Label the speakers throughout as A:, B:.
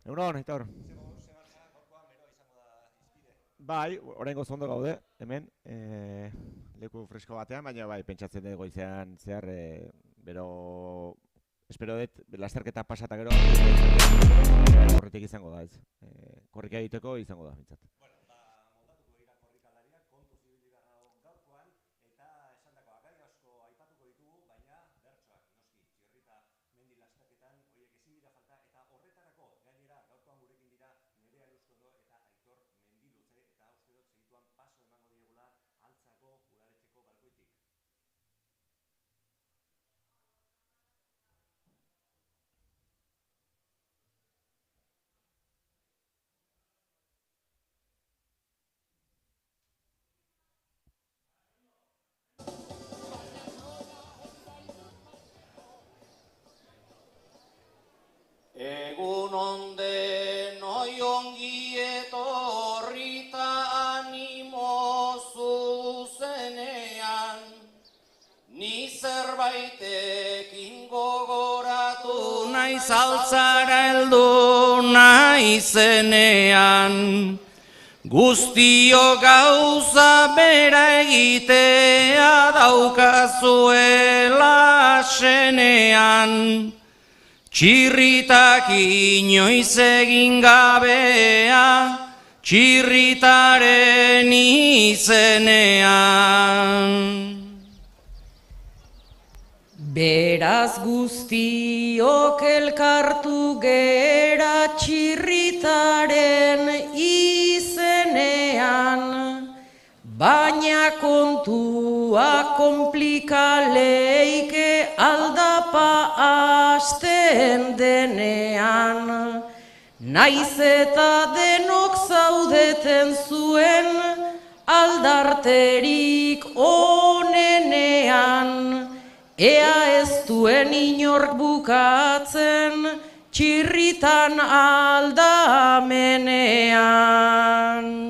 A: Egunon, Aitor. Bai, oraingo ondo gaude, hemen, leku fresko batean, baina bai, pentsatzen dugu goizean zehar, bero, espero dut, lasterketa pasata gero, horretik izango da, ez. Korrika egiteko izango da, bintzat.
B: Egun onde noi ongi etorrita animo zuzenean, ni zerbaitekin gogoratu naiz altzara heldu naizenean. Guztio gauza bera egitea daukazuela senean. Txirritak inoiz egin gabea, txirritaren izenean.
C: Beraz guztiok elkartu gera txirritaren izenean, baina kontua komplikaleike aldapa hasten denean. Naiz eta denok zaudeten zuen aldarterik onenean, ea ez duen inork bukatzen txirritan aldamenean.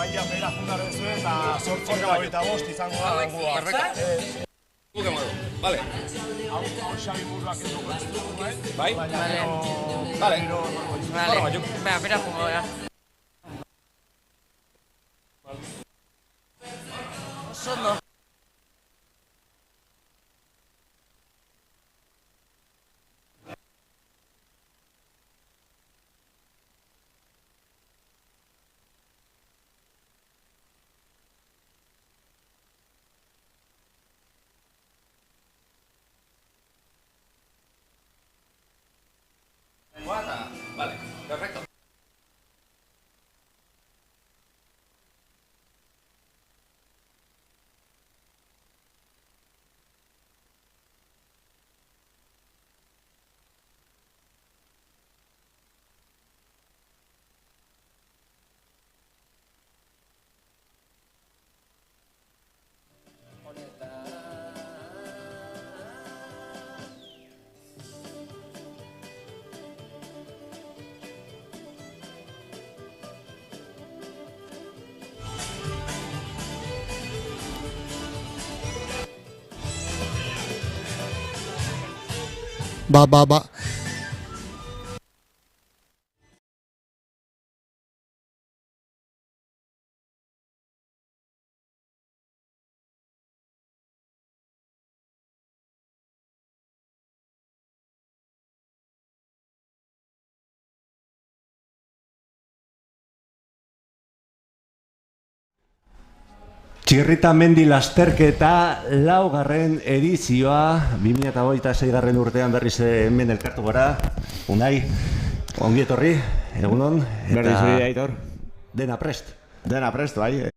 D: Baina bera fundaro zuen, eta sortzorka horita bost izango da.
B: Perfecto. Guk emo du, bale.
D: Hau Xabi buruak ez dugu ez dugu,
B: Bai?
D: Bale.
B: Bale.
C: Vale, bera jungo gara. Osondo.
B: Vale, perfecto.
E: Ba.
F: Txirrita mendi lasterketa laugarren edizioa 2026 urtean berriz hemen elkartu gara. Unai, ongi etorri, egunon.
A: Berriz zuri, Aitor.
F: Dena prest.
A: Dena prest, bai.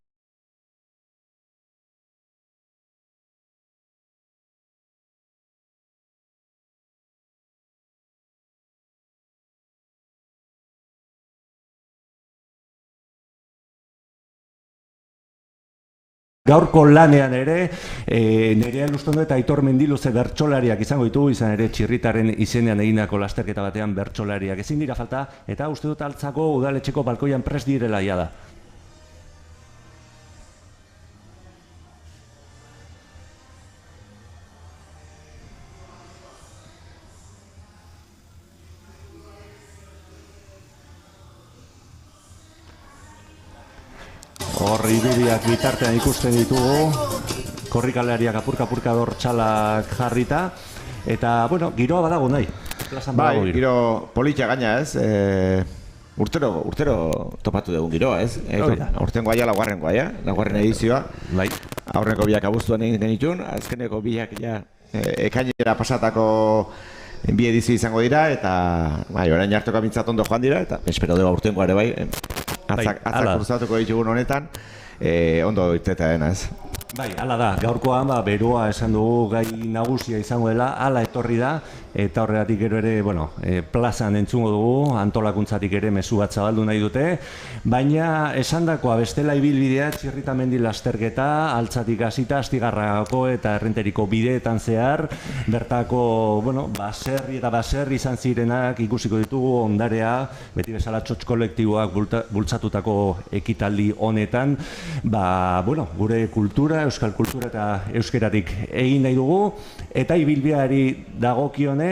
F: Gaurko lanean ere, Nerea Lustondo eta Aitor Mendiluze bertsolariak izango ditugu, izan ere Txirritaren izenean egindako lasterketa batean bertsolariak ezin dira falta, eta uste dut Altzako udaletxeko balkoian prest direla jada. Hor irudiak bitartean ikusten ditugu, korrikalariak apurka-apurka dortxalak jarrita, eta, bueno, giroa badago nahi.
A: Bai, giro politxa gaina ez, urtero topatu dugun giroa ez, urten goaia laugarren goaia, laugarren edizioa, aurreko biak abuztuan egin genitun, azkeneko biak ekainera pasatako bi edizio izango dira, eta orain hartuko amintzat ondo joan dira, eta espero dugu aurtengoa ere bai, atzak kruzatuko ditugun honetan, ondo irteta dena ez.
F: Bai, hala da, gaurkoan beroa esan dugu gai nagusia izango dela, hala etorri da, eta horregatik gero ere, plazan entzungo dugu, antolakuntzatik ere mezu bat zabaldu nahi dute, baina esandakoa bestela ibilbidea Txirritamendi lasterketa, Altzatik hasita Astigarragako eta Errenteriko bideetan zehar, bertako, baserri eta baserri izan zirenak ikusiko ditugu ondarea, beti bezala txotx kolektiboak bultzatutako ekitaldi honetan, gure kultura, euskal kultura eta euskeratik egin nahi dugu, eta ibilbideari dagokionez,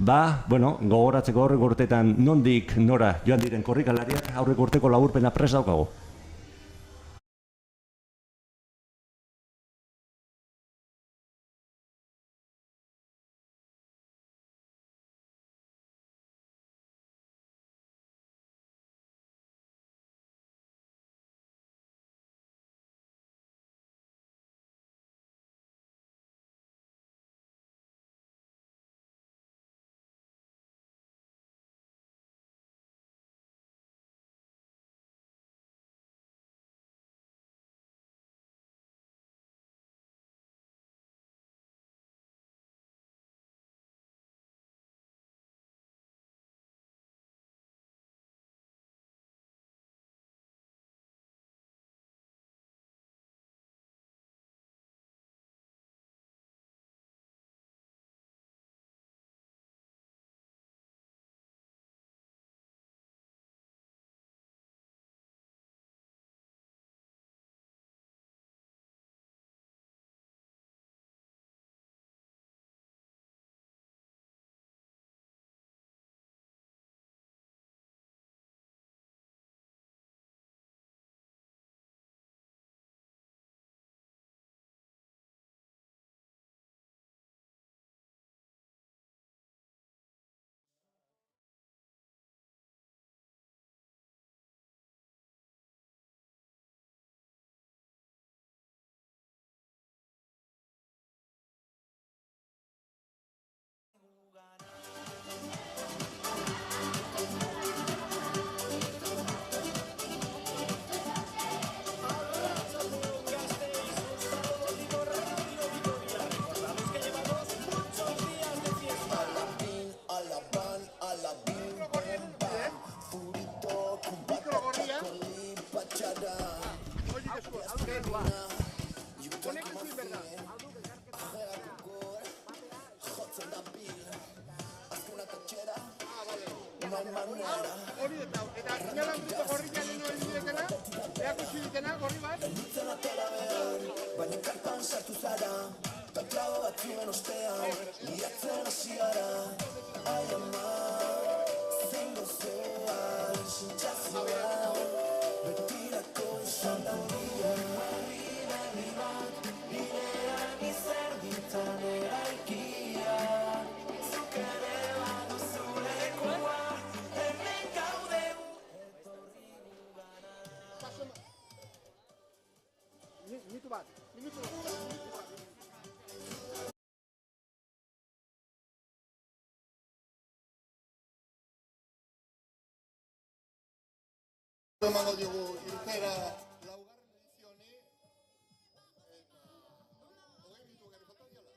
F: gogoratzeko aurreko urteetan nondik nora joan diren korrikalariak aurreko urteko laburpena prest daukagu.
E: Emango diogu irtera laugarren edizioni, eta 20 minutu gari falta diala.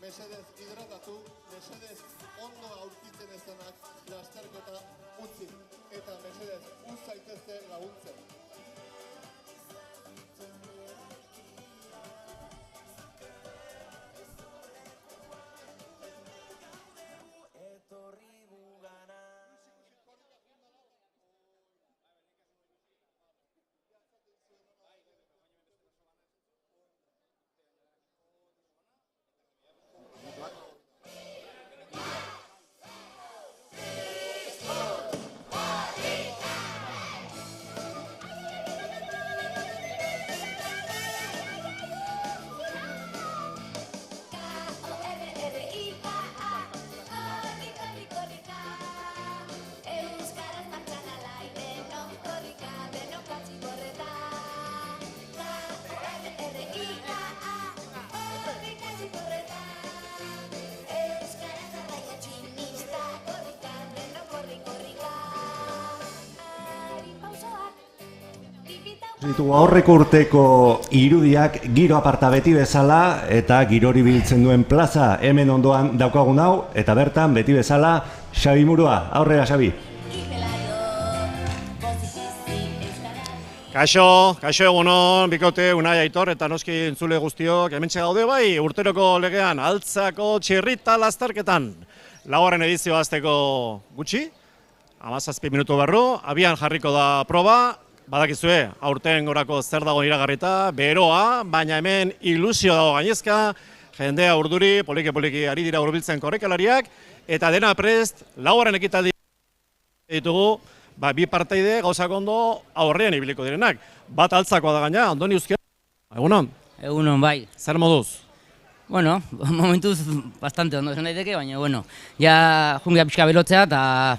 E: mesedez hidratatu, mesedez ondo aurkitzen ez denak lasterketa utzi. Eta mesedez uz zaitezte laguntzen.
F: Ditugu aurreko urteko irudiak giro aparta beti bezala eta girori biltzen duen plaza hemen ondoan daukagun hau eta bertan beti bezala Xabi Murua. Aurrera Xabi.
D: Kaixo egunon, bikote, Unai Aitor eta noski entzule guztiok hementxe gaude bai urteroko legean Altzako txirrita lasterketan. Laugarren edizioa hasteko gutxi, 17 minutu barru, abian jarriko da proba. Badakizue, aurten gorako zer dago iragarrita, beroa, baina hemen ilusio dago gainezka, jendea urduri, poliki ari dira hurbiltzen korrikalariak, eta dena prest, laugarren ekitaldi ditugu, bi parteide gauzak ondo aurrean ibiliko direnak. Bat altzakoa da gaina, Andoni Uzkia. Egunon?
C: Egunon, bai.
D: Zer moduz?
C: Bueno, momentuz bastante ondo esan daiteke, baina, bueno, ja jungia pixka belotzea eta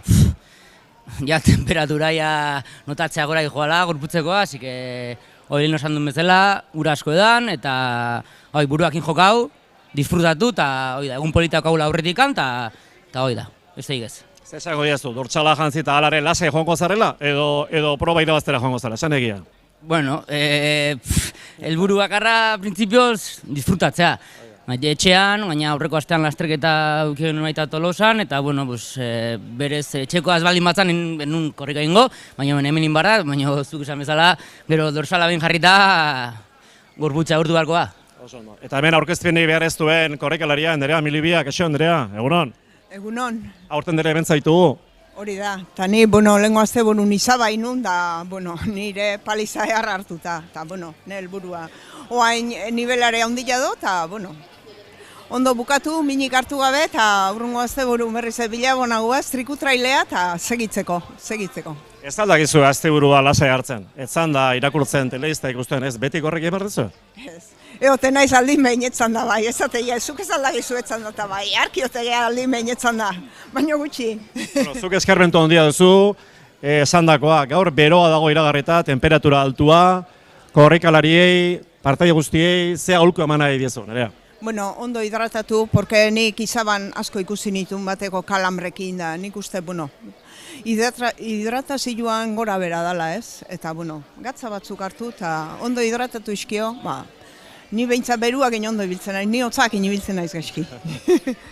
C: ja temperatura ja notatzea gora joala gorputzekoa, así que hori lehen osan duen bezala, ura asko edan, eta buruakin jokau, disfrutatu, eta egun politak hau aurretikan, eta hori da, beste igez.
D: Zer esango diazu, dortxala jantzi eta alare lasai joango zarela, edo proba irabaztera joango zara, esan egia?
C: Bueno, helburu bakarra, printzipioz, disfrutatzea. Etxean, gaina aurreko astean lasterketa ukigen baita Tolosan, eta bueno, berez etxekoaz baldin batzan nun korrika ingo, baina hemen inbarra, baina zuk esan bezala, gero dorsala behin jarrita gorputza urtu beharko da.
D: Eta hemen aurkezpeni behar ez duen korrikalaria, Nerea Milibia, kaixo, Nerea, egunon?
G: Egunon.
D: Aurten dere hemen zaitugu.
G: Hori da, eta ni, lehenko azte, nizaba inun, da, nire paliza eharra hartuta, eta, nire helburua. Oain nivelare handila do, eta, ondo bukatu, minik hartu gabe, eta urrungo azte berriz ebila bonagoaz, trikutrailea, eta segitzeko.
D: Ez aldakizu asteburua lasai hartzen, ez da irakurtzen telebista ikusten, ez beti korrek egin behar duzu?
G: Ez. Eote naiz aldin behin etzan da bai, ez ateia, zuk ez aldakizu etzan da bai, arkiotegea aldin behin etzan da, baina gutxi.
D: Zuk eskarmentu handia duzu, esandakoa, gaur beroa dago iragarrita, temperatura altua, korrikalariei, partaide guztiei, ze aholku eman nahi diezu, Nerea?
G: Ondo hidratatu, porque nik izaban asko ikusi nituen bateko kalambrekin da, nik uste, hidratazioan gora bera dala ez, eta, gatza batzuk hartu, eta ondo hidratatu iskio, ni behintzat beruak ondo ibiltzen naiz, ni hotzakin ibiltzen naiz gaizki.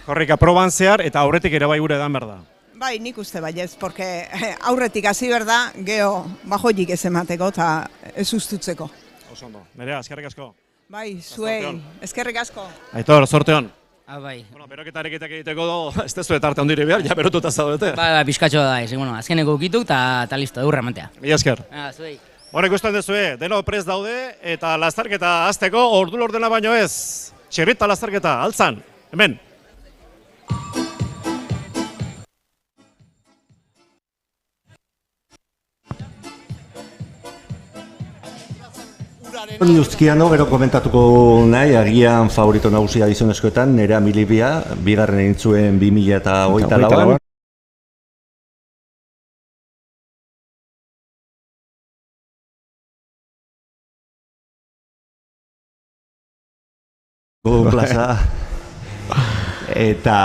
D: Korrika proban zehar eta aurretik ere bai gure edan behar da.
G: Bai, nik uste baiez, porque aurretik hasi behar da, geho bajoik ez emateko eta ez ustutzeko.
D: Oso ondo. Nerea, eskerrik asko.
G: Bai, zuei, eskerrik asko.
D: Aitor, sorte hon.
C: Bai.
D: Beroketarekitek egiteko ez tezu eta arte ondire behar, ja berotuta zaudete.
C: Bai, pizkatxo da, azkeneko ukitu eta listo, eurra mantea.
D: Mila esker.
C: Zuei.
D: Ikusten dezue, deno prest daude eta lasterketa hasteko ordu lordena baino ez. Txirrita lasterketa, altzan, hemen.
F: Uzkiano, gero komentatuko nahi, agian favorito nagusia gizonezkoetan, Nerea Milibia, bigarren egin zuen 2024an. Plaza. Eta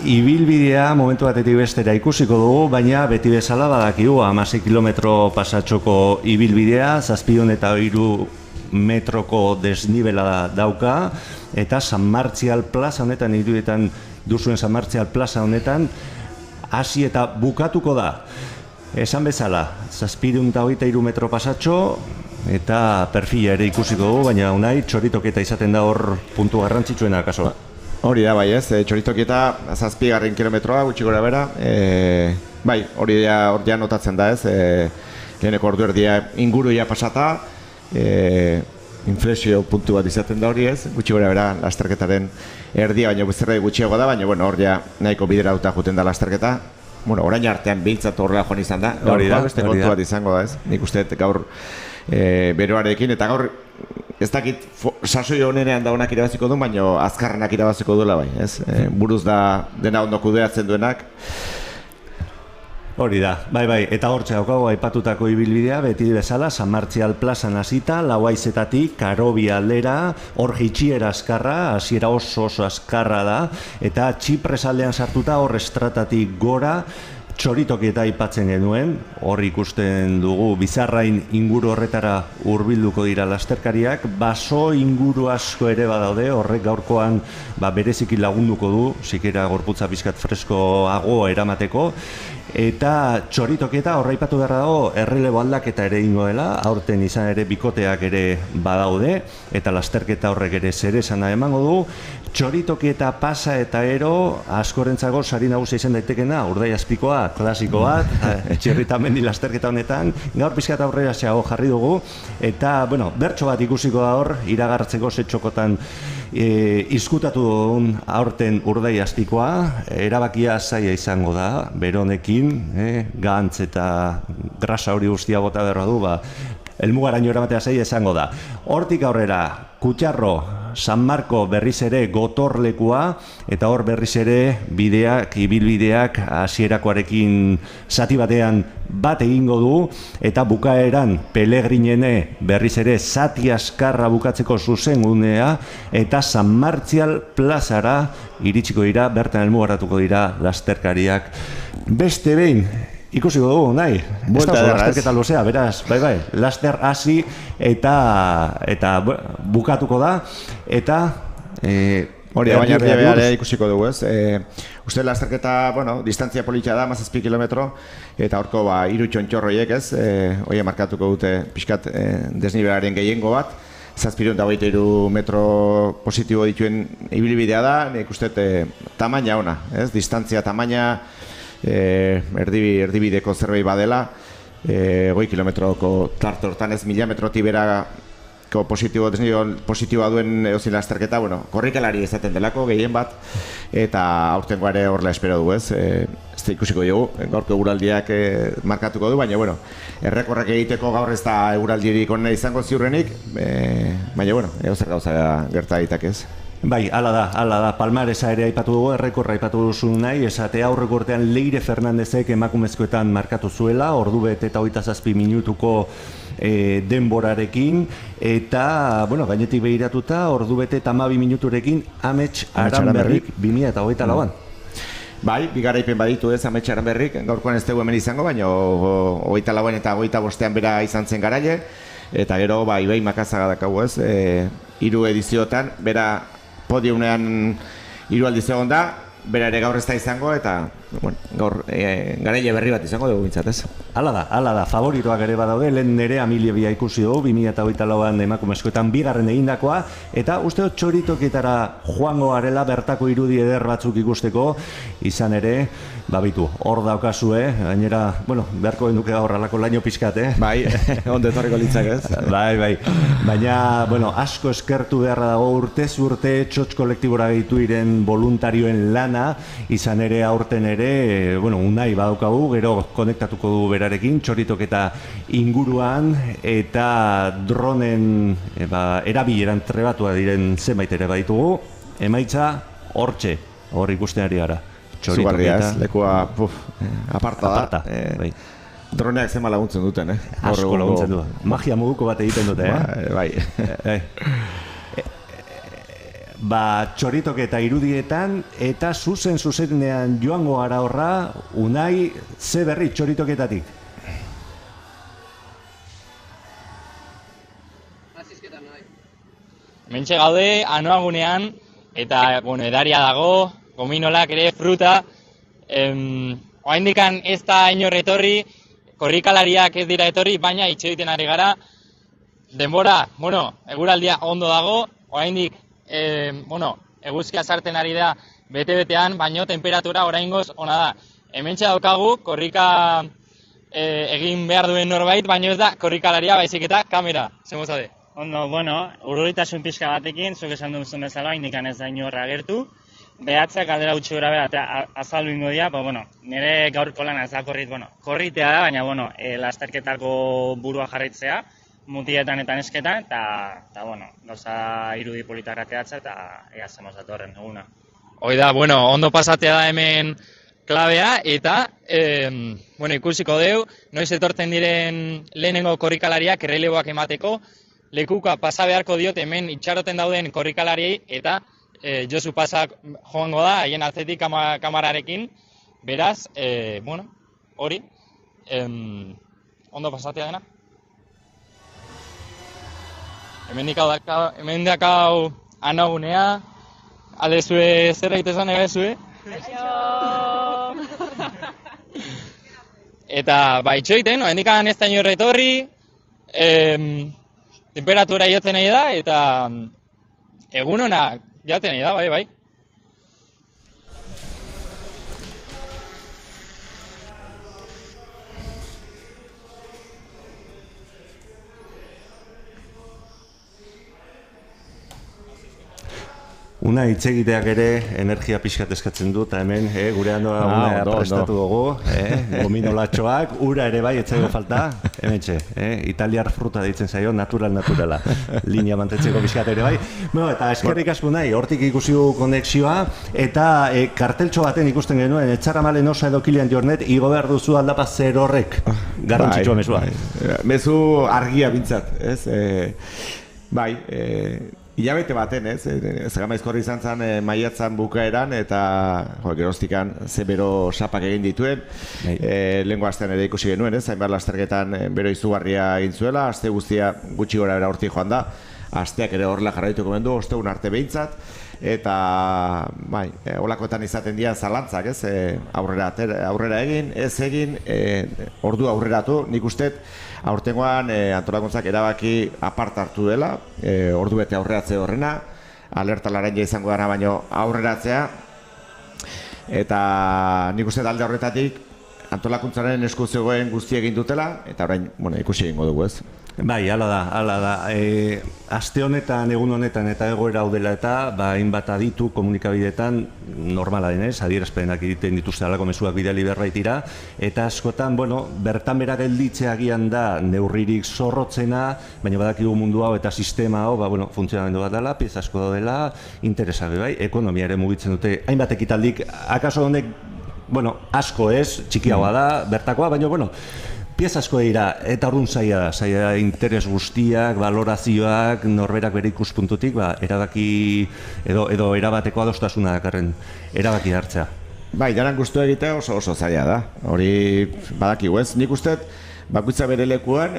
F: ibilbidea momentu batetik bestera ikusiko dugu, baina beti bezala badakigu 16 kilometro pasatxoko ibilbidea, 703 metroko desnibela dauka, eta San Martzial plaza honetan, irudietan duzuen San Martzial plaza honetan, hasi eta bukatuko da. Esan bezala, 723 metro pasatxo, eta perfila ere ikusiko dugu, baina unai txoritoketa izaten da hor puntu garrantzitsuena kaso.
A: Hori da, bai ez, txoritoketa 7. kilometroa, gutxi gora bera, bai, hori ja notatzen da ez, leheneko ordu erdia inguru ja pasata, inflexio puntu bat izaten da hori ez, gutxi gora bera lasterketaren erdia, baina bezerra gutxiago da, baina bueno, hor ja nahiko biderauta juten da lasterketa. Bueno, orain artean behintzat horrela joan izan da, gaur beste kontu bat izango da ez, nik uste gaur beroarekin, eta gaur ez dakit sasoi honenean da honak irabaziko du, baina azkarrenak irabaziko duela bai, ez? Buruz da dena ondo kudeatzen duenak.
F: Hori da, bai, eta hortxe daukago aipatutako ibilbidea, beti bezala, San Martzial plazan hasita, Lauaizetatik, Karobia aldera, hor jitxiera azkarra, hasiera oso azkarra da, eta Txipresaldean sartuta hor estratatik gora, txoritokieta aipatzen genuen, hor ikusten dugu Bizarrain inguru horretara hurbilduko dira lasterkariak, baso inguru asko ere badaude, horrek gaurkoan bereziki lagunduko du, zikera gorputza pizkat freskoago eramateko, eta txoritokieta horraipatu beharra dago errelebo aldaketa ere ingo dela, aurten izan ere bikoteak ere badaude, eta lasterketa horrek ere zeresana emango du. Txoritokieta pasa eta ero, askorentzako sari nagusia izan daitekena, Urdaiazpikoa, klasiko bat, Txirritamendi lasterketa honetan, gaur pizkat aurrera xago jarri dugu, eta, bueno, bertso bat ikusiko da hor, iragartzeko zetxokotan izkutatu dugun aurten Urdaiazpikoa, erabakia zaila izango da, beronekin, gantz eta grasa hori guztia bota berra du, helmugaraino eramatea zaila izango da. Hortik aurrera, Kutxarro, San Marko berriz ere gotorlekua, eta hor berriz ere ibilbideak hasierakoarekin zati batean bat egingo du, eta bukaeran Pelegrinene berriz ere zati askarra bukatzeko zuzengunea, eta San Martzial plazara iritsiko dira, bertan helmugaratuko dira lasterkariak. Beste behin, ikusiko dugu, nahi? Ez da lasterketa luzea, beraz, bai, laster hasi eta bukatuko da, eta
A: hori da, baina ere ikusiko dugu, ez? Uste lasterketa, bueno, distantzia politia da, 7 kilometro, eta horko 3 txontxorroiek, ez? Hoi markatuko dute pixkat desnibelaren gehiengo bat, 723 metro positibo dituen ibilbidea da, nik uste tamaina ona, ez? Distantzia tamaina erdibideko zerbait badela, 1 kilometroko tarte hortan ez 1000 metrotik berako positiboa duen eozin lasterketa, bueno, korrikalari ezaten delako, gehien bat, eta aurtengo ere horrela espero du, ez? Ez da ikusiko dugu, gaurko eguraldiak markatuko du, baina, bueno, errekorrak egiteko gaur ez da eguraldirik onena izango ziurrenik, baina, bueno, eozer gauza gerta ditak ez.
F: Bai, hala da, Palmaresa ere aipatu dugu, errekorra aipatu duzu nahi, esate aurreko urtean Leire Fernandezek emakumezkoetan markatu zuela, ordubete eta 27 minutuko denborarekin, eta, bueno, gainetik behiratuta, ordubete eta 12 minuturekin Amets Aranberrik 2024an.
A: Bai, bigaraipen baditu ez Amets Aranberrik, gaurkoan ez dugu hemen izango, baina 24an eta 25ean bera izan zen garaile, eta gero, Ibai Makazaga dakagu ez, 3 ediziotan, bera podiumean 3 aldiz egon da, bera ere gaur ez da izango, eta bueno, gaur garaile berri bat izango dugu bintzat ez.
F: Hala da, favoritoak ere badaude, lehen Nerea Milebia ikusi dugu, 2024an emakumezkoetan bigarren egindakoa, eta uste dut txoritokietara joango garela bertako irudi eder batzuk ikusteko, izan ere, babitu, hor daukazue, gainera, bueno, beharko genduke gaur alako laino pizkat,
A: Bai, ondo etorriko litzak ez.
F: Bai, baina, bueno, asko eskertu beharra dago urtez urte txotx kolektibora gehitu iren voluntarioen lana, izan ere aurten ere, bueno, unai badaukagu, gero konektatuko du berarekin, txoritoketa inguruan, eta dronen erabileran trebatua diren zenbait ere baditugu, emaitza hortxe, hor ikusten ari gara.
A: Zugarria ez, lekua aparta da.
F: Bai.
A: Droneak zema laguntzen duten,
F: Asko laguntzen du. Magia moduko bat egiten dute,
A: Bai.
F: Txoritoketa irudietan, eta zuzenean joango gara horra, unai, ze berri txoritoketatik?
H: Mentxe gaude, anoagunean, eta, bueno, edaria dago, gominolak ere, fruta. Oraindikan ez da inor etorri, korrikalariak ez dira etorri, baina itxe egiten ari gara. Denbora, bueno, eguraldia ondo dago, oraindik, eguzkia sartzen ari da bete-betean, baino temperatura oraingoz ona da. Hementxe daukagu, korrika egin behar duen norbait, baino ez da korrikalaria baizik eta kamera. Zer zaude?
I: Ondo, bueno, urruritasun pixka batekin, zuk esan duzun bezala, indikan ez da inorra agertu. Behatzak aldera utxi gura behar, eta azaldu ingo dira, nire gaurko lana ez da korritea da, baina, lasterketako burua jarraitzea, mutietan eta nesketan, eta gauza irudi politak ateatza, eta ea zemoz datorren eguna.
H: Hoi da, ondo pasatea da hemen klabea, eta, ikusiko deu, noiz etortzen diren lehenengo korrikalariak erreleboak emateko, lekuka pasa beharko diot hemen itxaroten dauden korrikalariei, eta Josu pasak joango da, haien atzetik kamararekin, beraz, hori, ondo pasatea dena. Hemen dakau anagunea, aldezue zerbait esan egazue. Eta, itxoiten, hendikan ez da inorra etorri, temperatura jotzen nahi da, eta egun hona jaten nahi da, bai.
F: Una hitz egiteak ere energia pixkat eskatzen du, eta hemen gure handoa una prestatu dugu, gominolatxoak, ura ere bai, etzaio falta, hementxe, italiar fruta deitzen zaio, naturala, linea mantentzeko pixkat ere bai. Eta eskerrik asko nahi, hortik ikusi du konexioa, eta karteltxo baten ikusten genuen, Etxarramalen Osa edo Kilian Jornet, igo behar duzu aldapa zer horrek, garrantzitsua mezua.
A: Mezu argia bintzat, ez? Bai, hilabete baten, ez gamaizkorri izan zen maiatzan bukaeran, eta geroztikan ze bero sapak egin dituen. Lehenko astean ere ikusi genuen, ez? Hainbat lasterketan bero izugarria egin zuela, aste guztia gutxi gora bera hortik joan da, asteak ere horrela jarraituko bendu, ostegun arte behintzat, eta holakoetan izaten dira zalantzak, ez? Aurrera egin, ez egin, ordu aurreratu, nik usteet, aurtengoan antolakuntzak erabaki apart hartu dela, ordu bete aurreratze horrena, alerta laranja izango dara baino aurreratzea, eta nik uste alde horretatik antolakuntzaren esku zegoen guzti egin dutela, eta orain, ikusi egingo dugu, ez?
F: Bai, hala da. Aste honetan, egun honetan eta egoera hau dela eta hainbat aditu komunikabideetan normala denez, adierazpenak egiten dituzte halako mezuak bidali berbaitira, eta askotan, bertan bera gelditzea agian da neurririk zorrotzena, baina badakigu mundu hau eta sistema hau, funtzionamendu bat dela, pieza asko daudela, interesa bai, ekonomia ere mugitzen dute, hainbat ekitaldik, akaso honek, asko ez, txikiagoa da, bertakoa, baina, pieza asko dira, eta orduan zaila da, interes guztiak, valorazioak, norberak bere ikuspuntutik, erabaki, edo erabateko adostasuna dakarren, erabaki hartzea.
A: Bai, jaran guztu egitea oso zaila da, hori badakigu ez, nik usteet, bakoitza bere lekuan,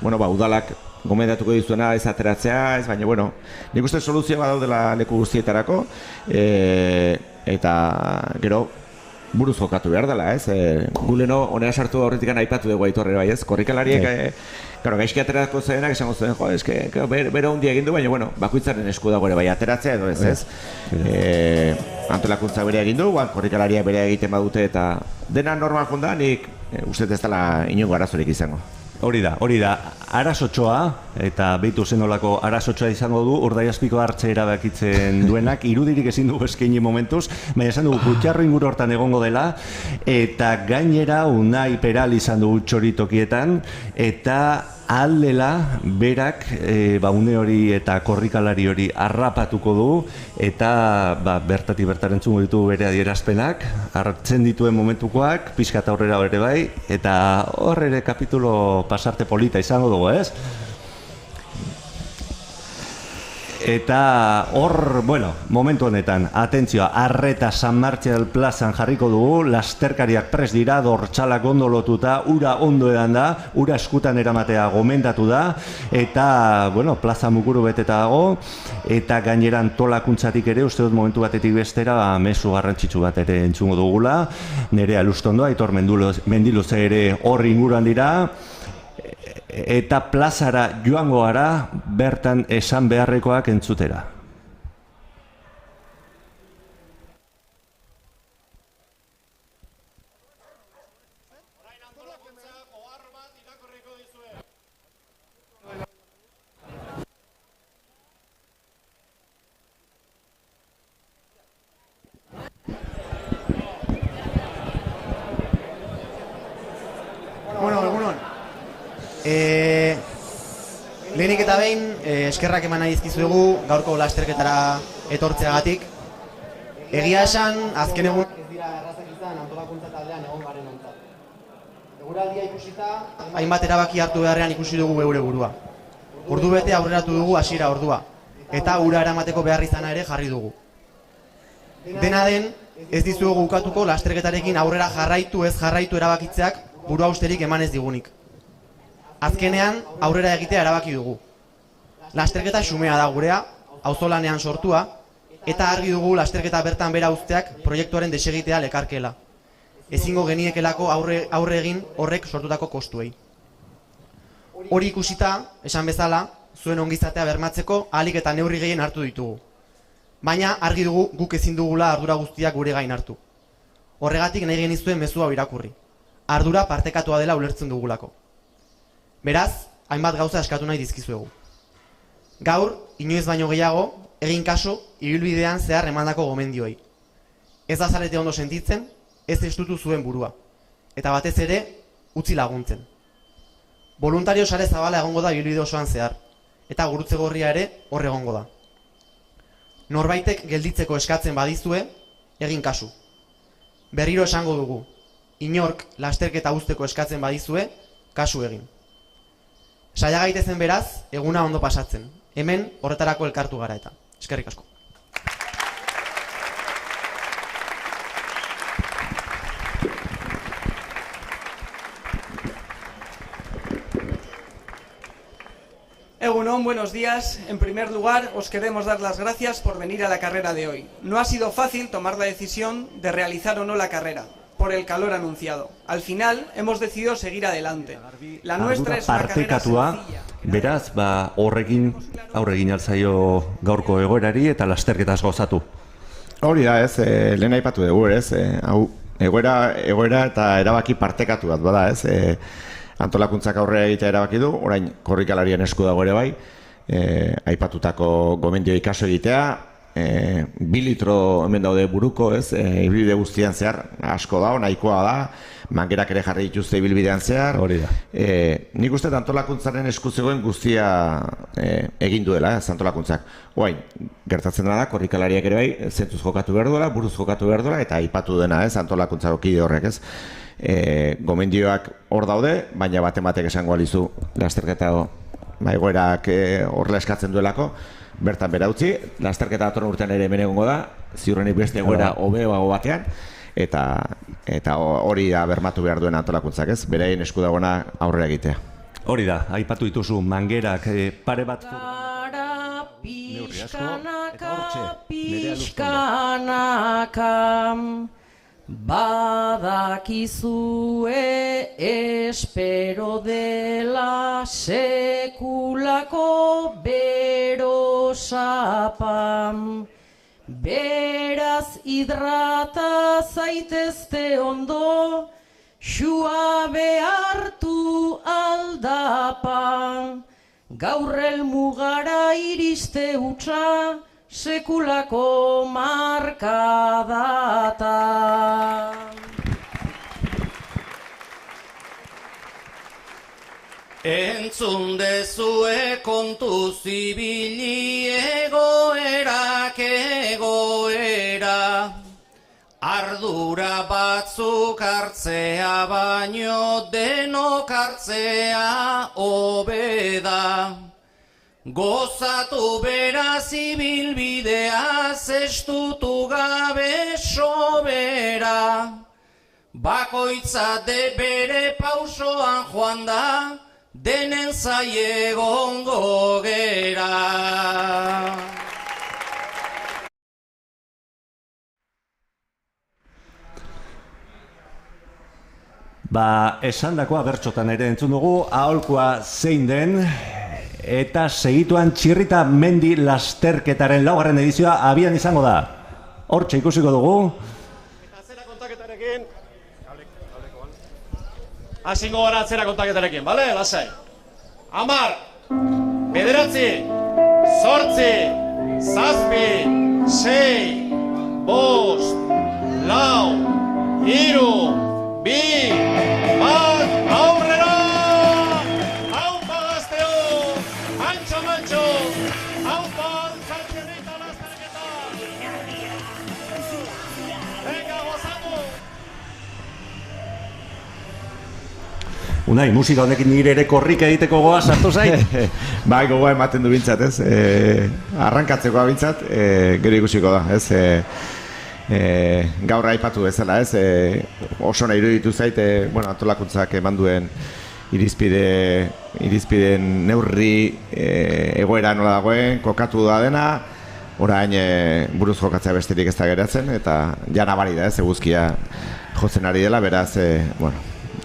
A: udalak gomendatuko dizuena ez ateratzea, ez baina, nik usteet soluzioa badaudela leku guztietarako, eta gero, buruz jokatu behar dela, ez? Guleno, honera sartu horretikan aipatu dugu aitorre bai, ez? Korrikalariek, gaizki aterako zenak, esango zuen, bero hundi egin du, baina, bakoitzaren esku dago ere bai ateratzea edo ez? Antolakuntza bere egin du, korrikalariak bere egiten badute eta dena normal junda, nik uste ez dela inongo arazorik izango.
F: Hori da, arazotxoa, eta behitu zenolako arazotxoa izango du, Urdaiazpiko hartze erabakitzen duenak, irudirik ezin dugu eskaini momentuz, baina esan dugu Kutxarro inguru hortan egongo dela, eta gainera Unai Peral izan dugu txoritokietan, eta aldela berak une hori eta korrikalari hori harrapatuko du, eta bertatik bertarentzungo ditu bere adierazpenak, hartzen dituen momentukoak, pixka eta horrera ere bai, eta horre ere kapitulo pasarte polita izango dugu, ez? Eta hor, momentu honetan, atentzioa, Arreta San Martxel plazan jarriko dugu, lasterkariak pres dira, dortxalak ondo lotuta, ura ondo edan da, ura eskutan eramatea gomendatu da, eta, plaza mukuru beteta dago, eta gainera antolakuntzatik ere, uste dut momentu batetik bestera, mezu garrantzitsu bat ere entzungo dugula, Nerea Lustondo, Aitor Mendiluze ere hor inguruan dira, eta plazara joango gara bertan esan beharrekoak entzutera.
J: Lehenik eta behin, eskerrak eman nahi dizkizuegu gaurko lasterketara etortzeagatik. Egia esan, azken egun ez dira errazak izan antolakuntza taldean egon garen ontzat. Eguraldia ikusita, hainbat erabaki hartu beharrean ikusi dugu geure burua. Ordu bete aurreratu dugu hasiera ordua, eta ura eramateko behar izana ere jarri dugu. Dena den, ez dizuegu ukatuko lasterketarekin aurrera jarraitu ez jarraitu erabakitzeak burua usterik eman ez digunik. Azkenean, aurrera egitea erabaki dugu. Lasterketa xumea da gurea, auzolanean sortua, eta argi dugu lasterketa bertan bera uzteak proiektuaren desegitea lekarkela. Ezingo geniekelako aurre egin horrek sortutako kostuei. Hori ikusita, esan bezala, zuen ongizatea bermatzeko ahalik eta neurri gehien hartu ditugu. Baina argi dugu guk ezin dugula ardura guztiak gure gain hartu. Horregatik nahi genizuen mezu hau irakurri. Ardura partekatua dela ulertzen dugulako. Beraz, hainbat gauza eskatu nahi dizkizuegu. Gaur, inoiz baino gehiago, egin kaso ibilbidean zehar emandako gomendioei. Ez azarete ondo sentitzen, ez estutu zuen burua. Eta batez ere, utzi laguntzen. Voluntario sare zabala egongo da ibilbide osoan zehar, eta gurutze gorria ere hor egongo da. Norbaitek gelditzeko eskatzen badizue, egin kasu. Berriro esango dugu, inork lasterketa uzteko eskatzen badizue, kasu egin. Saia gaitezen beraz, eguna ondo pasatzen. Hemen horretarako elkartu gara eta. Eskerrik asko.
K: Egunon, buenos días. En primer lugar, os queremos dar las gracias por venir a la carrera de hoy. No ha sido fácil tomar la decisión de realizar o no la carrera, por el calor anunciado. Al final, hemos decidido seguir adelante. La nuestra es una carrera sencilla.
F: Beraz, horrekin aurregin alzaio gaurko egoerari eta lasterketaz gozatu.
A: Hori da, ez, lehen aipatu dugu, ez, hau, egoera eta erabaki partekatu bat, bada, ez, antolakuntzak aurrera egitea erabaki du, orain korrikalarien esku dago ere bai, aipatutako gomendioei kaso egitea, 2 litro hemen daude buruko, ez, ibilbide guztian zehar, asko da, nahikoa da, mangerak ere jarri dituzte ibilbidean zehar.
F: Hori da.
A: Nik uste antolakuntzaren esku zegoen guztia egin duela, antolakuntzak. Oain, gertatzen da, korrikalariak ere bai, zentzuz jokatu behar duela, buruz jokatu behar duela, eta aipatu dena, ez, antolakuntzako kide horrek, ez. Gomendioak hor daude, baina batek esango alizu lasterketa egoerak horrela eskatzen duelako, bertan bera utzi, lasterketa datorren urtean ere hemen egongo da, ziurrenik beste egoera hobeago batean, eta hori da bermatu behar duen antolakuntzak, ez? Berein esku dagoena aurrera egitea.
F: Hori da, aipatu dituzu mangerak pare bat
L: pixkanaka badakizue espero dela sekulako bero sapam. Beraz hidrata zaitezte ondo, xua behartu aldapan. Gaur helmugara iriste hutsa, sekulako markadata.
B: Entzun dezue kontuz ibili egoerak egoera, ardura batzuk hartzea baino denok hartzea hobeda. Gozatu beraz ibilbidea, zestutu gabe sobera. Bakoitza de bere pausoan joan da, denen zaiegongo gera.
F: Esandakoa bertxotan ere entzun dugu, aholkoa zein den, eta segituan Txirrita Mendi lasterketaren 4. edizioa abian izango da. Hortxe ikusiko dugu.
D: Eta atzera kontaketarekin. Hasingo gara atzera kontaketarekin, bale? Lasai. 10, 9, 8, 7, 6, 5, 4, 3, 2, 1, aurrera! Haupa gazteo! Mantxo! Haupa Txirrita lasterketa! Venga, gozatu!
F: Unai, musika honekin nire ere korrika egiteko goa sartu zait?
A: Bai, gogoa ematen du bintzat, ez? Arrankatzekoa bintzat, gero ikusiko da, ez? Gaur aipatu bezala, ez? Oso nahi iruditu zait, antolakuntzak eman duen irizpideen neurri egoera nola dagoen, kokatu da dena, orain buruz jokatzea besterik ez da geratzen, eta ja nabari da, ez? Eguzkia jotzen ari dela, beraz,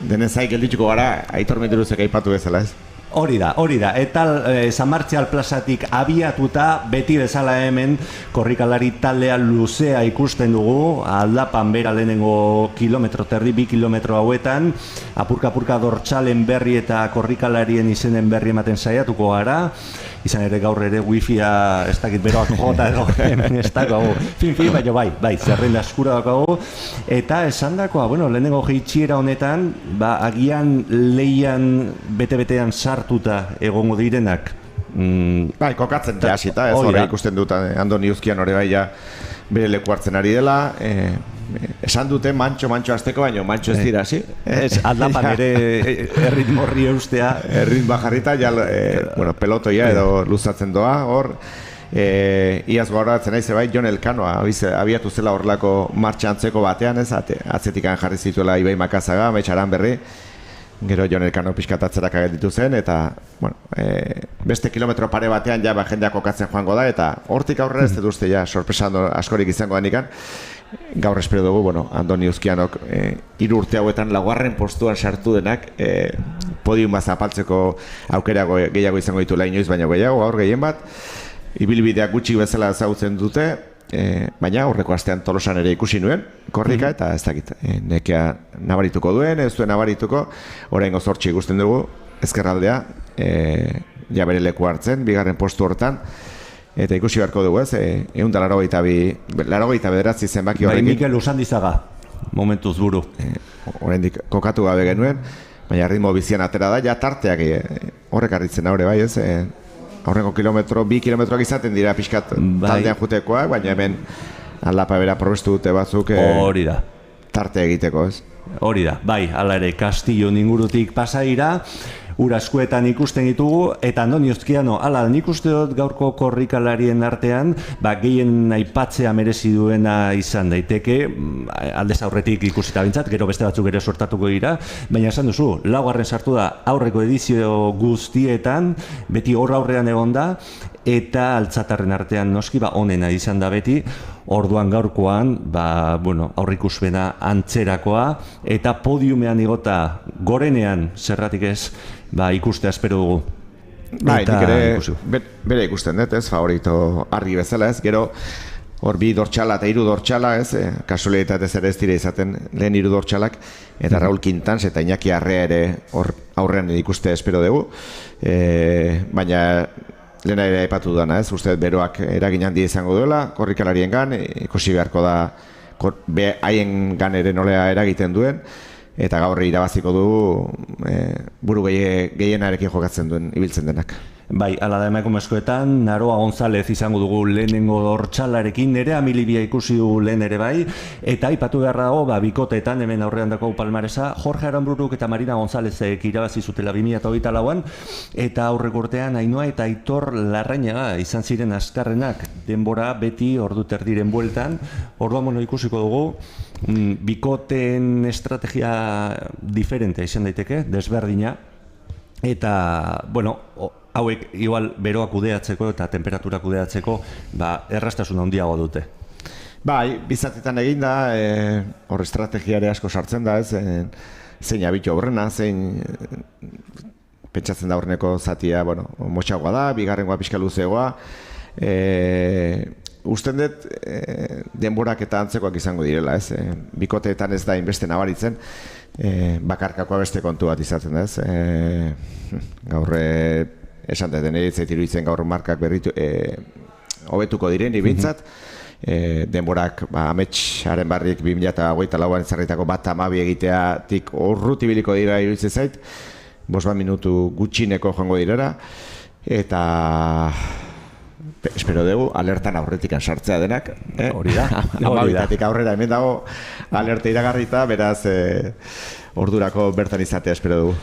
A: denen zaik geldituko gara, Aitor Menduruzek aipatu bezala, ez?
F: Hori da, eta San Martzial plazatik abiatuta, beti bezala hemen, korrikalari taldea luzea ikusten dugu, aldapan bera lehenengo kilometro terdi, 2 kilometro hauetan, apurka dortxalen berri eta korrikalarien izenen berri ematen saiatuko gara, izan ere gaur ere wifia ez dakit beroak jota edo hemen ez dago, fin, baina bai, zerrenda eskura dago, eta esandakoa, lehenengo jeitxiera honetan, agian leian bete-betean sartuta egongo direnak.
A: Bai, kokatzen da hasita, ez hori ikusten dut Andoni Uzkian hori bai bere leku hartzen ari dela, esan dute mantxo azteko, baina mantxo ez dira, hasi?
F: Ez, aldapan ere erritmo horri eustea.
A: Erritmo jarrita, pelotoia edo luzatzen doa, hor, iaz gogoratzen naiz bai, Jon Elkano abiatu zela horrelako martxa antzeko batean, ez, atzetikan jarri zituela Ibai Makazaga, Metxaran berri, gero Jon Elkano pixkatatzerak agelditu zen, eta beste kilometro pare batean ja jendeak kokatzen joango da, eta hortik aurrera ez dut uste sorpresa askorik izango denikan. Gaur espero dugu, Andoni Uzkianok 3 urte hauetan 4. postuan sartu denak podiuma zapaltzeko aukera gehiago izango dituela inoiz, baina gehiago, gaur gehien bat, ibilbideak gutxik bezala ezagutzen dute, baina aurreko astean Tolosan ere ikusi nuen, korrika, eta ez dakit, nekea nabarituko duen, ez duen nabarituko, oraingo zortzi ikusten dugu, ezkerraldea, ja bere leku hartzen, 2. postu hortan, eta ikusi beharko dugu, ez, 189 zenbaki horrekin.
F: Bai, Mikel Usandizaga, momentuz buru.
A: Oraindik kokatu gabe genuen, baina ritmo bizian atera da, ja tarteak horrek arritzen haure, bai, ez, aurrengo 2 kilometroak izaten dira pixkat taldean jutekoak, baina hemen aldapa bera probestu dute batzuk tarte egiteko, ez?
F: Hori da, bai, hala ere, Castillo ingurutik pasaira, ura eskuetan ikusten ditugu, eta Andoni Uzkiano, nik uste dut gaurko korrikalarien artean, gehien aipatzea merezi duena izan daiteke, aldez aurretik ikusita bintzat, gero beste batzuk ere sortatuko dira, baina esan duzu, 4. sartu da aurreko edizio guztietan, beti hor aurrean egon da, eta altzatarren artean noski, onena izan da beti, orduan gaurkoan, aurrikuspena antzerakoa, eta podiumean igota gorenean, zerratik ez, ikustea espero dugu.
A: Bai, nik ere bere ikusten dut, ez, favorito argi bezala, ez, gero hor 2 dortxala eta 3 dortxala, ez, kasualitatez ere ez dira izaten lehen 3 dortxalak, eta Raul Quintans eta Iñaki Arrea ere hor aurrean ikustea espero dugu, baina lehena ere aipatu dudana, ez, uste beroak eragin handia izango duela, korrikalarien gan, ikusi beharko da haien gan ere nolea eragiten duen, eta gaur irabaziko du buru gehienarekin jokatzen duen ibiltzen denak.
F: Bai, ala da emakumezkoetan, Naroa González izango dugu lehenengo dortsalarekin, Nerea Milibia ikusi du lehen ere bai, eta aipatu beharra dago, bikoteetan hemen aurrean dako palmaresa, Jorge Aranburuk eta Marina Gonzálezek irabazi zutela 2024an, eta aurreko urtean Ainhoa eta Aitor Larrañaga izan ziren azkarrenak, denbora beti ordu terdiren bueltan, orduan ikusiko dugu, bikoteen estrategia diferente izan daiteke, desberdina, eta, hauek igual beroak kudeatzeko eta temperaturak kudeatzeko erraztasun handiago dute.
A: Bai, bizatetan egin da, hor estrategiare asko sartzen da, zein abitu aurrena, zein pentsatzen da aurreneko zatia, motxagoa da, bigarrengoa pixka luzegoa, usten dut denborak eta antzekoak izango direla, bikoteetan ez da inbeste nabaritzen, bakarkakoa beste kontu bat izaten da, gaur esan deten eritzait iruditzen gaur markak berritu hobetuko diren, ibintzat, denborak ametsaren barriek 2008an ezarritako 1:12 egiteatik urrutibiliko dira iruditzen zait, 5 minutu gutxineko joango direra, eta espero dugu alertan aurretikan sartzea denak.
F: Hori da.
A: Amabitatik aurrera hemen dago alerta iragarrita, beraz ordurako bertan izatea espero dugu.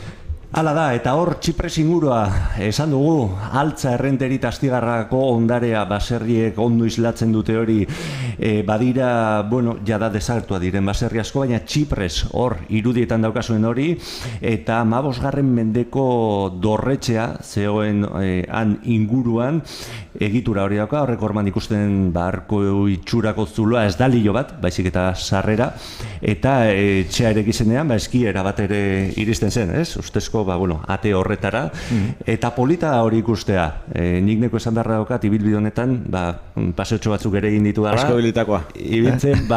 F: Hala da, eta hor Txipres ingurua esan dugu, Altza Errenteri eta Astigarrako ondarea baserriek ondo islatzen dute hori, badira, jada desagertua diren baserri asko, baina Txipres hor irudietan daukazuen hori, eta 15. mendeko dorretxea zegoen han inguruan, egitura hori dauka, horrek orman ikusten arko itxurako zuloa ez da lilo bat, baizik eta sarrera, eta etxea ere gizenean, eskiera bat ere iristen zen, ez? Ustezko, ate horretara, eta polita da hori ikustea. Nik neko esan beharra daukat, ibilbide honetan, paseotxo batzuk ere egin ditu dara.
A: Asko bilitakoa.
F: Ibiltzen,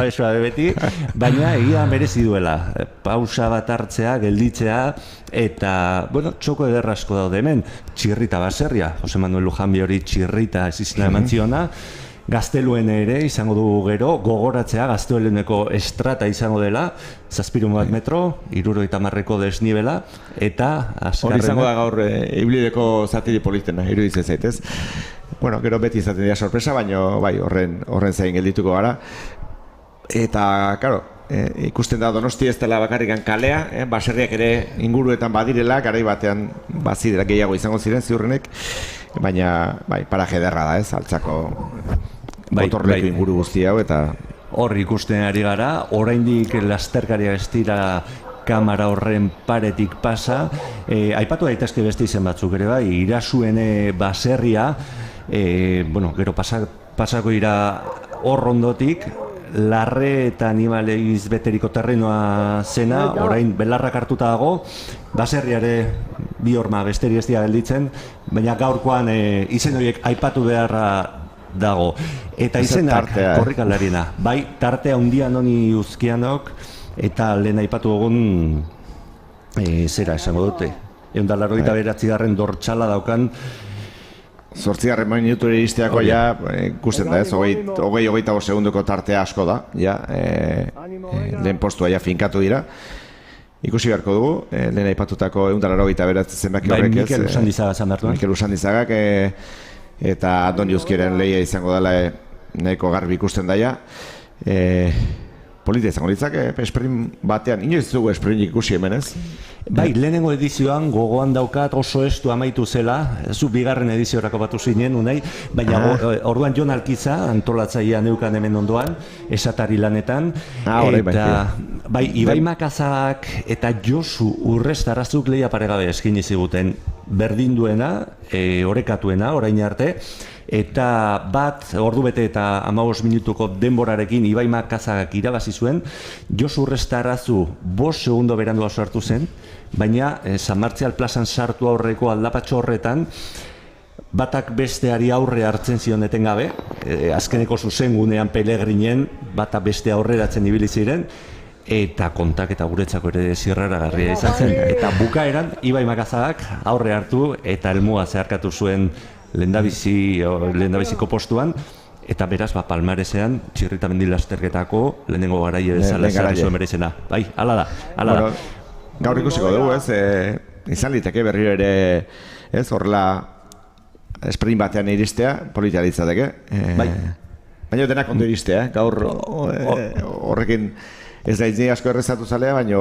F: suabe beti, baina egia merezi duela. Pausa bat hartzea, gelditzea, eta, txoko ederra asko daude hemen. Txirrita baserria, Jose Manuel Lujanbi hori txirrita ez izena eman ziona, Gazteluen ere izango dugu gero, gogoratzea Gaztelueneko estrata izango dela, 7 metro, 70 desnibela, eta azkarrena...
A: Hori izango da gaur ibilideko zatiri politena, iruditzen zaitez. Gero beti izaten dira sorpresa, baina horren zain geldituko gara. Eta, karo, ikusten da Donosti ez dela bakarrikan kalea, baserriak ere inguruetan badirela, garai batean bazidera gehiago izango ziren ziurrenek, baina paraje ederra da, Altzako motorleku inguru guzti hau, eta
F: hor ikusten ari gara, oraindik lasterkaria ez dira kamera horren paretik pasa, aipatu daitezke beste izen batzuk ere bai, Irasuen baserria, gero pasako ira hor ondotik, Larre eta animaleiz beteriko terrenoa zena, orain belarrak hartuta dago, baserriare bi horma besteri ez dira gelditzen, baina gaurkoan izen horiek aipatu beharra dago. Eta izenak korrikalariena, bai tartea handian honi uzkianok, eta lehen aipatu dugun zera esango dute. 189. dortsala daukan,
A: 8. minutura iristeako ikusten da, 20-25 segundoko tartea asko da, lehen postua finkatu dira. Ikusi beharko dugu, lehen aipatutako 189 zenbaki horrek ez.
F: Mikel Usandizaga zan behartu.
A: Mikel Usandizagak, eta Andoni Uzkiren lehia izango dela nahiko garbi ikusten daia. Polita izango ditzak, esprint batean, inoiz dugu esprint ikusi hemen ez?
F: Bai, lehenengo edizioan gogoan daukat oso estu amaitu zela, zu bigarren ediziorako batu zinen, unai, baina orduan Jon Alkiza, antolatzaia neukan hemen ondoan, esatari lanetan, eta bai, Ibai Makazak eta Josu Urrestarazuk lehia paregabe eskini ziguten berdin duena, orekatuena, orain arte, eta bat, ordu bete eta 15 minutuko denborarekin Ibai Makazak irabazi zuen, Josu Urrestarazu 5 segundo berandua sartu zen, baina San Martzial plazan sartu aurreko aldapatxo horretan, batak besteari aurre hartzen zion etengabe, azkeneko zuzengunean Pelegrinen, batak beste aurreratzen ibili ziren, eta kontak eta guretzako ere zirraragarria izan zen. Eta bukaeran, Ibai Makazak aurre hartu eta helmuga zeharkatu zuen lehendabiziko postuan, eta beraz, palmaresean, Txirrita mendi lasterketako lehenengo garaile bezala ezarri zuen bere izena. Bai, hala da.
A: Gaur ikusiko dugu, izan liteke berriro ere, horrela sprint batean iristea, politia litzateke.
F: Bai.
A: Baina denak ondo iristea, gaur horrekin ez da izni asko errezatu zalea, baina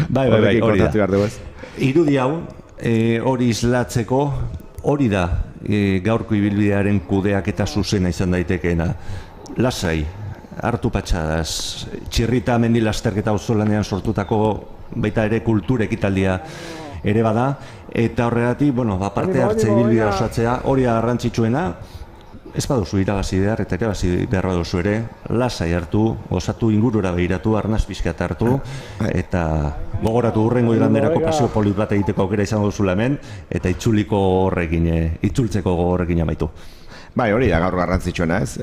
F: Bai, hori da. Irudi hau, hori islatzeko, hori da gaurko ibilbidearen kudeak eta zuzena izan daitekeena. Lasai, hartu patxadaz, txirrita mendi lasterketa auzolanean sortutako baita ere kultur ekitaldia ere bada, eta horregatik, parte hartze ibilbidea osatzea, hori garrantzitsuena, ez baduzu irabazi behar, eta irabazi behar baduzu ere, lasai hartu, osatu ingurura behiratu, arnaz pixkat hartu, eta gogoratu hurrengo iganderako pasio polit bat egiteko aukera izango duzula hemen, eta itzultzeko horrekin amaitu.
A: Bai, hori da gaur garrantzitsuena, ez?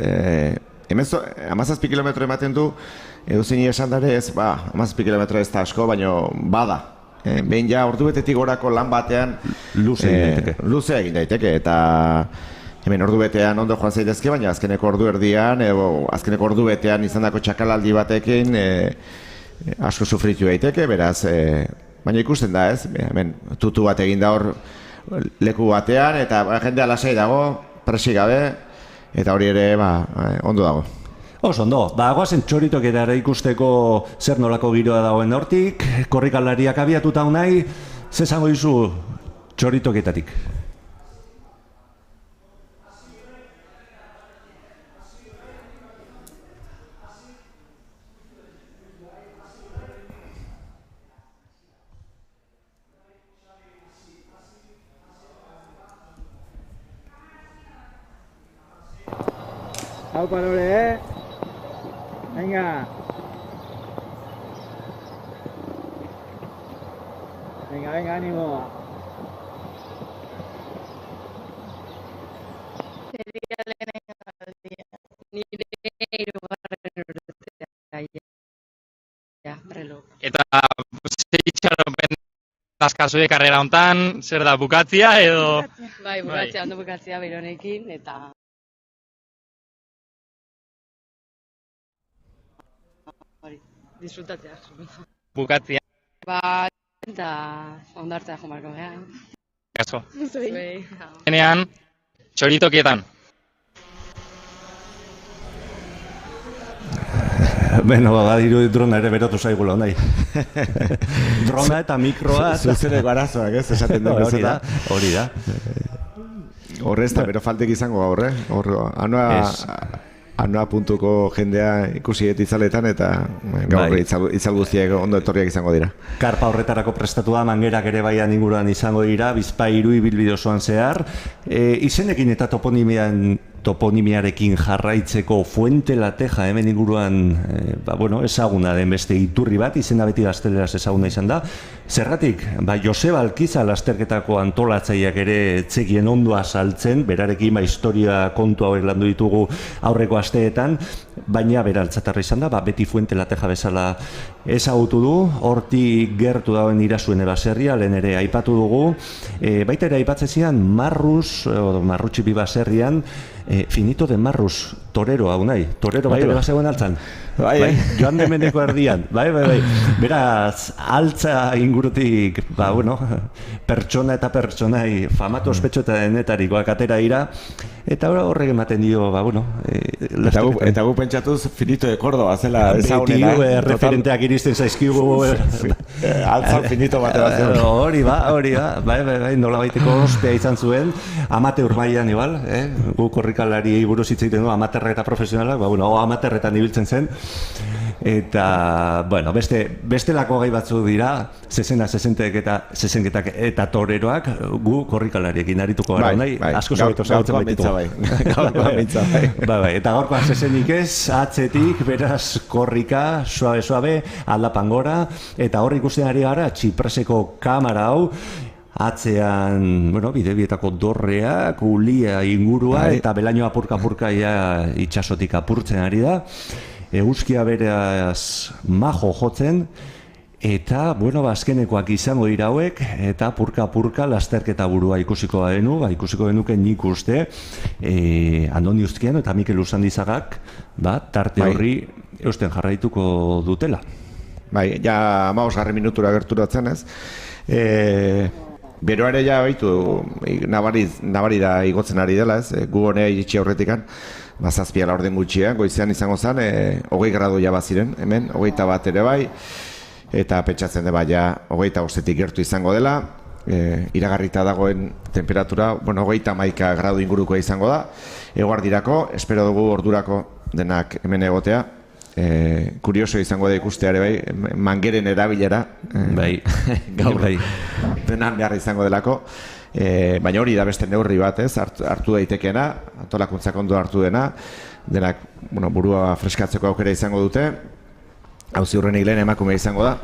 A: Hemen 17 kilometro ematen du, edozini esan dare ez, 17 kilometro ez da asko, baina bada. Behin ja ordu betetik gorako lan batean luze egin daiteke, eta hemen ordu betean ondo joan zaitezke, baina azkeneko ordu erdian, azkeneko ordu betean izandako txakalaldi batekin asko sufritu daiteke, beraz, baina ikusten da ez, hemen tutu bat egin da hor leku batean, eta jendea lasai dago, presi gabe, eta hori ere ondo dago.
F: Oso ondo, goazen txoritoketara ikusteko zer nolako giroa dagoen hortik, korrikalariak abiatuta unai, zezango izu txoritoketatik?
M: Hau parole, venga. Venga, ánimo.
H: Eta zeitxaropen azkazue karrera hontan, zer da, bukatzia edo?
N: Bai, bukatzia, ondo bukatzia Beronekin, eta disfrutatzea.
H: Bukatzia.
N: Eta ondartzea jo marko gehan.
H: Kaso.
N: Zuei.
H: Enean, txoritokietan.
F: Beno, badiru drona ere berotu zaigula, nahi. Drona eta mikroa.
A: Zuzereko arazoak, ez, esaten den bezala.
F: Hori da.
A: Horrez eta bero faltek izango gaur, Anoa puntuko jendea ikusi itzaletan eta gaur itzal guztiak ondo etorriak izango dira.
F: Karpa horretarako prestatua, mangerak ere baian inguruan izango dira, Bizpahiru ibilbide osoan zehar. Izenekin eta toponimiarekin jarraitzeko Fuente la Teja hemen inguruan ezaguna den beste iturri bat, izena beti gazteleraz ezaguna izan da. Zergatik, Joseba Alkiza lasterketako antolatzaileak ere etzekien ondo azaltzen, berarekin historia kontu hauek landu ditugu aurreko asteetan, baina bera altzatarra izan da, beti Fuente la Teja bezala ezagutu du, hortik gertu dauen Irasuen baserria, lehen ere aipatu dugu, baita ere aipatzezian Marrutxipi baserrian, Finito de Marrus, torero hau nahi, torero bat ere bazegoen altzan. Joan de Mendeko erdian, beraz, altza ingurutik, pertsona eta pertsonai famatu ospetxo eta denetarikoak atera ira, eta horrek ematen dio,
A: eta gu pentsatuz Finito de Córdoba zela ezagunena.
F: Beti referenteak iristen zaizkigu.
A: Altzan Finito bat ebatzen.
F: Hori ba, nola baiteko ospea izan zuen, amateur mailan igual, gu korrikalari buruz hitz egiten du, amaterra eta profesionalak, amaterretan ibiltzen zen, eta, bestelako gai batzuk dira, zezenketak eta toreroak, gu korrikalariekin arituko gara nahi, asko zabeto zagutzen baituko.
A: Gaurkoa mintza, bai.
F: Eta gaurkoan zezenik ez, atzetik, beraz, korrika, suabe, aldapan gora, eta hor ikusten ari gara, Txipreseko kamara hau, atzean, bidebietako dorreak, ulia ingurua, eta belaino apurka itxasotik apurtzen ari da, eguzkia beraz majo jotzen, eta, azkenekoak izango dira hauek, eta apurka lasterketa burua ikusiko genuke nik uste, Andoni Uzkiano eta Mikel Usandizagak, tarte horri eusten jarraituko dutela.
A: Bai, ja 15 minutura gerturatzen ez. beroare ja baitu nabari da igotzen ari dela, ez? Gu honea iritsi aurretikan, zazpia laurden gutxian, goizean izango zen, 20 gradu ja baziren, hemen, 21 ere bai, eta pentsatzen dut ja 25 gertu izango dela, iragarrita dagoen temperatura, 31 gradu ingurukoa izango da, eguardirako, espero dugu ordurako denak hemen egotea, kurioso izango da ikusteare bai, mangeren erabilera, gaur denan behar izango delako, baina hori da beste neurri bat, ez, hartu daitekeena, antolakuntzak ondo hartu dena, denak burua freskatzeko aukera izango dute, hau ziurrenik lehen emakume izango da.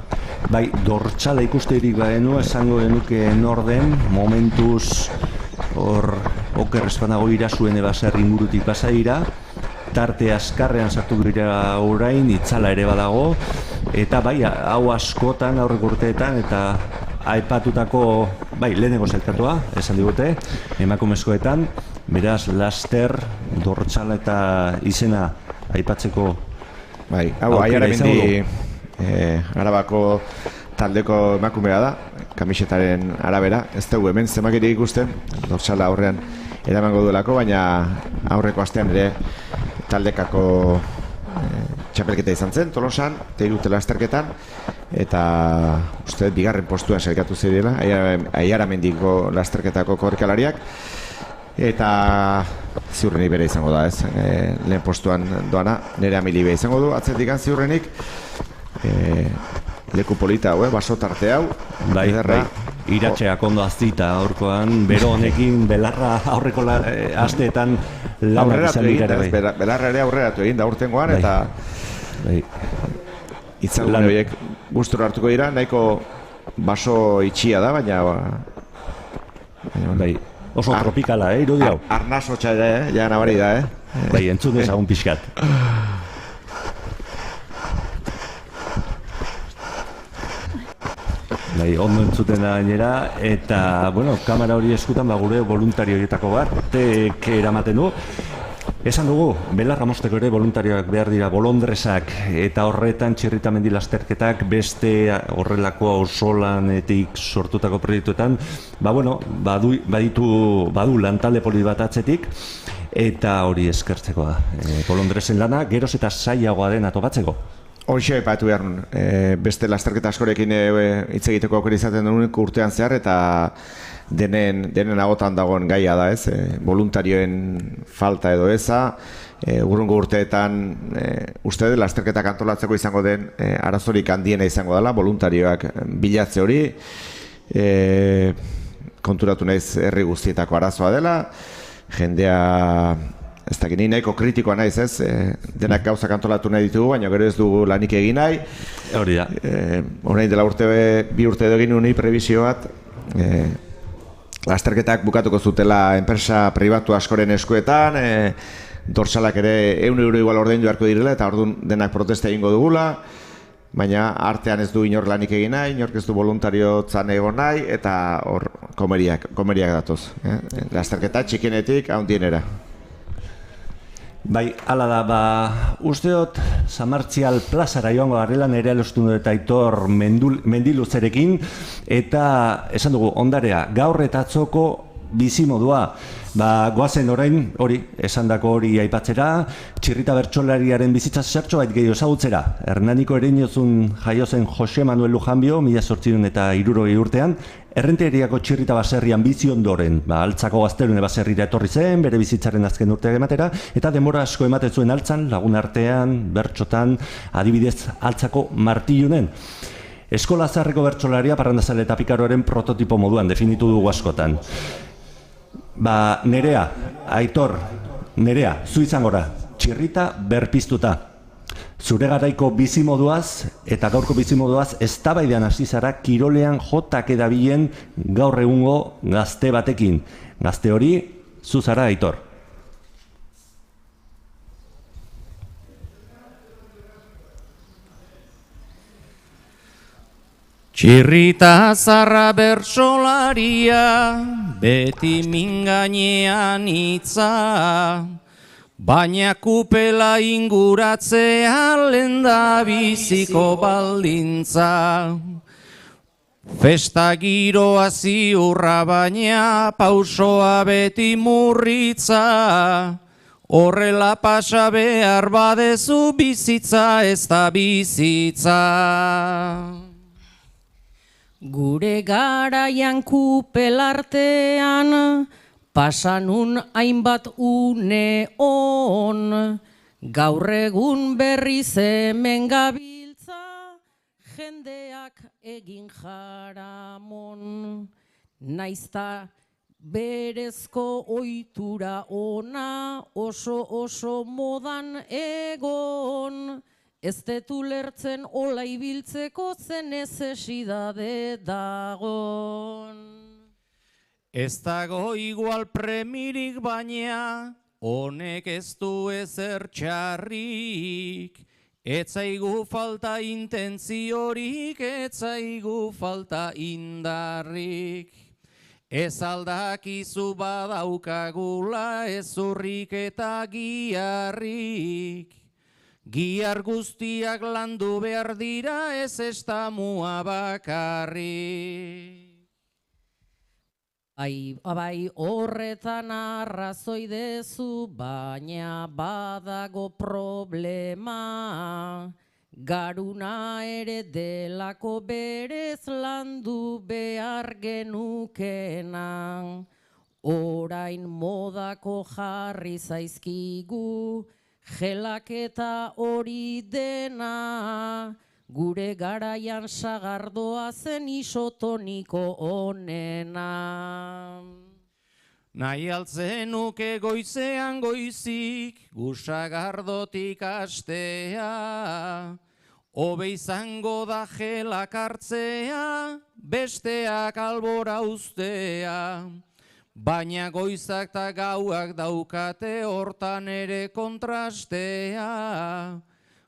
F: Bai, dortsala ikusterik badenu, esango genuke norden, momentuz hor oker espanago irasuen ebaserri ingurutik pasa dira, tarte askarrean sartu dira orain, itzala ere badago, eta bai, hau askotan aurreko urteetan, eta aipatutako, bai, lehenengo zelkatua, esan digute, emakumezkoetan, beraz, laster, dortsala eta izena aipatzeko.
A: Bai, hau Aiaramendi Arabako taldeko emakumea da, kamisetaren arabera, ez dugu hemen zemakirik ikusten, dortsala aurrean eramango duelako, baina aurreko astean ere taldekako txapelketa izan zen, Tolosan, teirute lasterketan, eta uste bigarren postuan sailkatu zirela, Aiaramendiko lasterketako korrikalariak, eta ziurrenik bere izango da, ez, lehen postuan doana, nire amilibe izango du, atzetik ziurrenik, leku polita hau, baso tarte hau,
F: bai, iratxeak ondo azita aurkoan, bero honekin belarra aurreko asteetan lanak izan dira bai.
A: Belarra ere aurreratu egin da urtengoan, eta itzalgune horiek gustura hartuko dira, nahiko baso itxia da, baina
F: bai, oso tropikala, irudi hau.
A: Arnaz hotxa ere, ja nabari da,
F: Bai, entzun ezagun pixkat. Bai, ondo entzuten da gainera, eta, bueno, kamera hori eskutan, gure voluntarioetako bat, eramaten du. Esan dugu, belarra mozteko ere voluntarioak behar dira, bolondresak, eta horretan txirritamendi lasterketak, beste horrelako auzolanetik sortutako proiektuetan, badu lantalde poli bat atzetik, eta hori eskertzeko da. Bolondresen lana, geroz eta zailagoa dena topatzeko.
A: Hoxe aipatu behar nun, beste lasterketa askorekin hitz egiteko aukera izaten duen urtean zehar, eta denen agotan dagoen gaia da, ez, voluntarioen falta edo eza, urrungo urteetan uste dut lasterketak antolatzeko izango den arazorik handiena izango dela, voluntarioak bilatze hori, konturatu naiz herri guztietako arazoa dela, jendea ez dakit, ni nahiko kritikoa naiz, ez, denak gauzak antolatu nahi ditugu, baina gero ez dugu lanik egin nahi.
F: Hori da.
A: Orain dela bi urte edo egin nuen prebizio bat, lasterketak bukatuko zutela enpresa pribatu askoren eskuetan, dorsalak ere €1 igual ordaindu beharko direla, eta orduan denak protesta egingo dugula, baina artean ez du inor lanik egin nahi, inork ez du voluntariotzan egon nahi, eta hor komeriak datoz. Lasterketa txikienetik handienera.
F: Bai, hala da, usteot Samartzial plazara joango garela nire alostun eta Aitor Mendiluzerekin, eta esan dugu, ondarea, gaur eta atzoko bizimodua, goazen orain, hori, esandako hori aipatzera, txirrita bertsolariaren bizitza zertxo bait gehiago ezagutzera. Hernaniko ereinozun jaiozen Jose Manuel Lujanbio, 1860 urtean, Errenteriako txirrita baserrian bizi ondoren, altzako gazterune baserrira etorri zen, bere bizitzaren azken urteak ematera, eta denbora asko ematen zuen altzan, lagun artean, bertxotan, adibidez altzako martilunen. Eskola zaharreko bertsolaria Parrandazale eta Pikaroaren prototipo moduan definitu dugu askotan. Nerea, Aitor, Nerea, zu izangora, txirrita berpiztuta. Zure garaiko bizimoduaz eta gaurko bizimoduaz eztabaidan hasi zara kirolean jotak edabilen gaur egungo gazte batekin. Gazte hori, zu zara, Aitor.
B: Txirrita zarra bertsolaria, beti mingainean itza, baina kupela inguratzea lenda biziko baldintza. Festa giroa ziurra baina pausoa beti murritza, horrela pasa behar badezu bizitza ez da bizitza.
L: Gure garaian kupelartean, pasanun hainbat une on, gaur egun berriz hemen gabiltza, jendeak egin jaramon. Naizta berezko ohitura ona, oso modan egon, ez detu lertzen ola ibiltzeko zen nezesidade dagon.
B: Ez dago igual premirik baina, honek ez du ezer txarrik, etzaigu falta intentziorik, etzaigu falta indarrik. Ez aldakizu badaukagula ezurrik eta giarrik, giar guztiak landu behar dira ez estamua bakarrik.
L: Bai horretan arrazoi dezu, baina badago problema, garuna ere delako berez landu behar genukena. Orain modako jarri zaizkigu, gelak eta hori dena, gure garaian sagardoa zen isotoniko onena.
B: Nahi altzenuke goizean goizik, gusagardotik astea, hobe izango da gelak hartzea, besteak albora ustea. Baina goizak eta gauak daukate hortan ere kontrastea,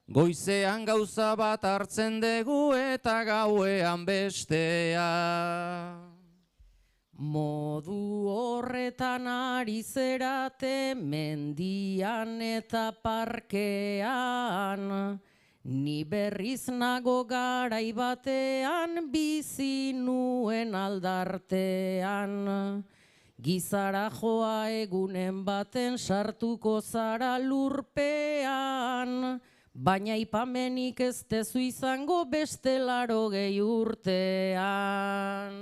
B: goizean gauza bat hartzen dugu eta gauean bestea.
L: Modu horretan ari zerate mendian eta parkean, ni berriz nago garai batean bizi nuen aldartean. Gizara joa egunen baten sartuko zara lurpean, baina ipamenik ez tezu izango beste 80 urtean.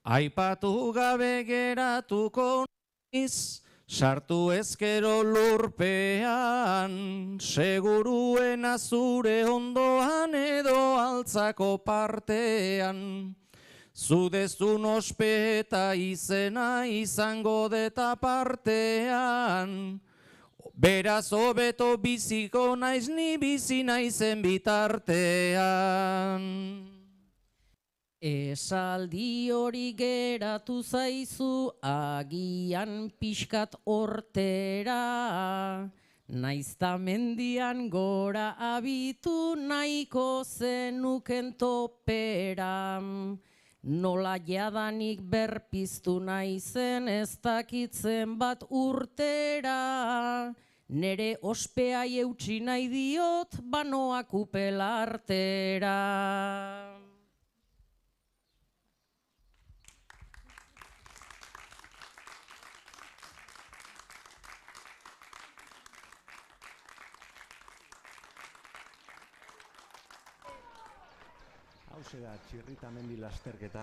B: Aipatu gabe geratuko naiz, sartu ezkero lurpean, seguruena zure ondoan edo altzako partean. Zudezun ospe eta izena izango deta partean, beraz hobeto biziko naiz ni bizi naizen bitartean.
L: Esaldi hori geratu zaizu agian pixkat hortera, naizta mendian gora abitu nahiko zenuken topera. Nola jadanik berpiztu naizen ez dakitzen bat urtera, nere ospeai eutsi nahi diot banoa kupelartera.
F: Hauze da, Txirritamendi lasterketa,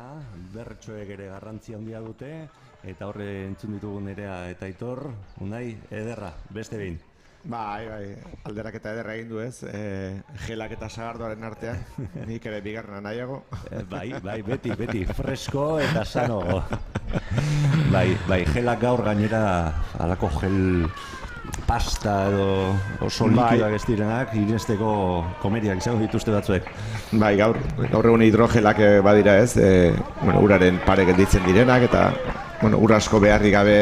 F: bertsoek ere garrantzia handia dute, eta horre entzun ditugu Nerea eta Aitor, Unai, ederra, beste behin.
A: Bai, alderak eta ederra egin du ez, gelak eta sagardoaren artean, nik ere bigarrena nahiago.
F: Bai, beti, fresko eta sanogo. Bai, gelak gaur gainera alako gel pasta edo oso likidoak ez direnak, irensteko komeriak izango dituzte batzuek.
A: Bai, gaur egun hidrogelak badira ez, uraren pare gelditzen direnak eta ur asko beharrik gabe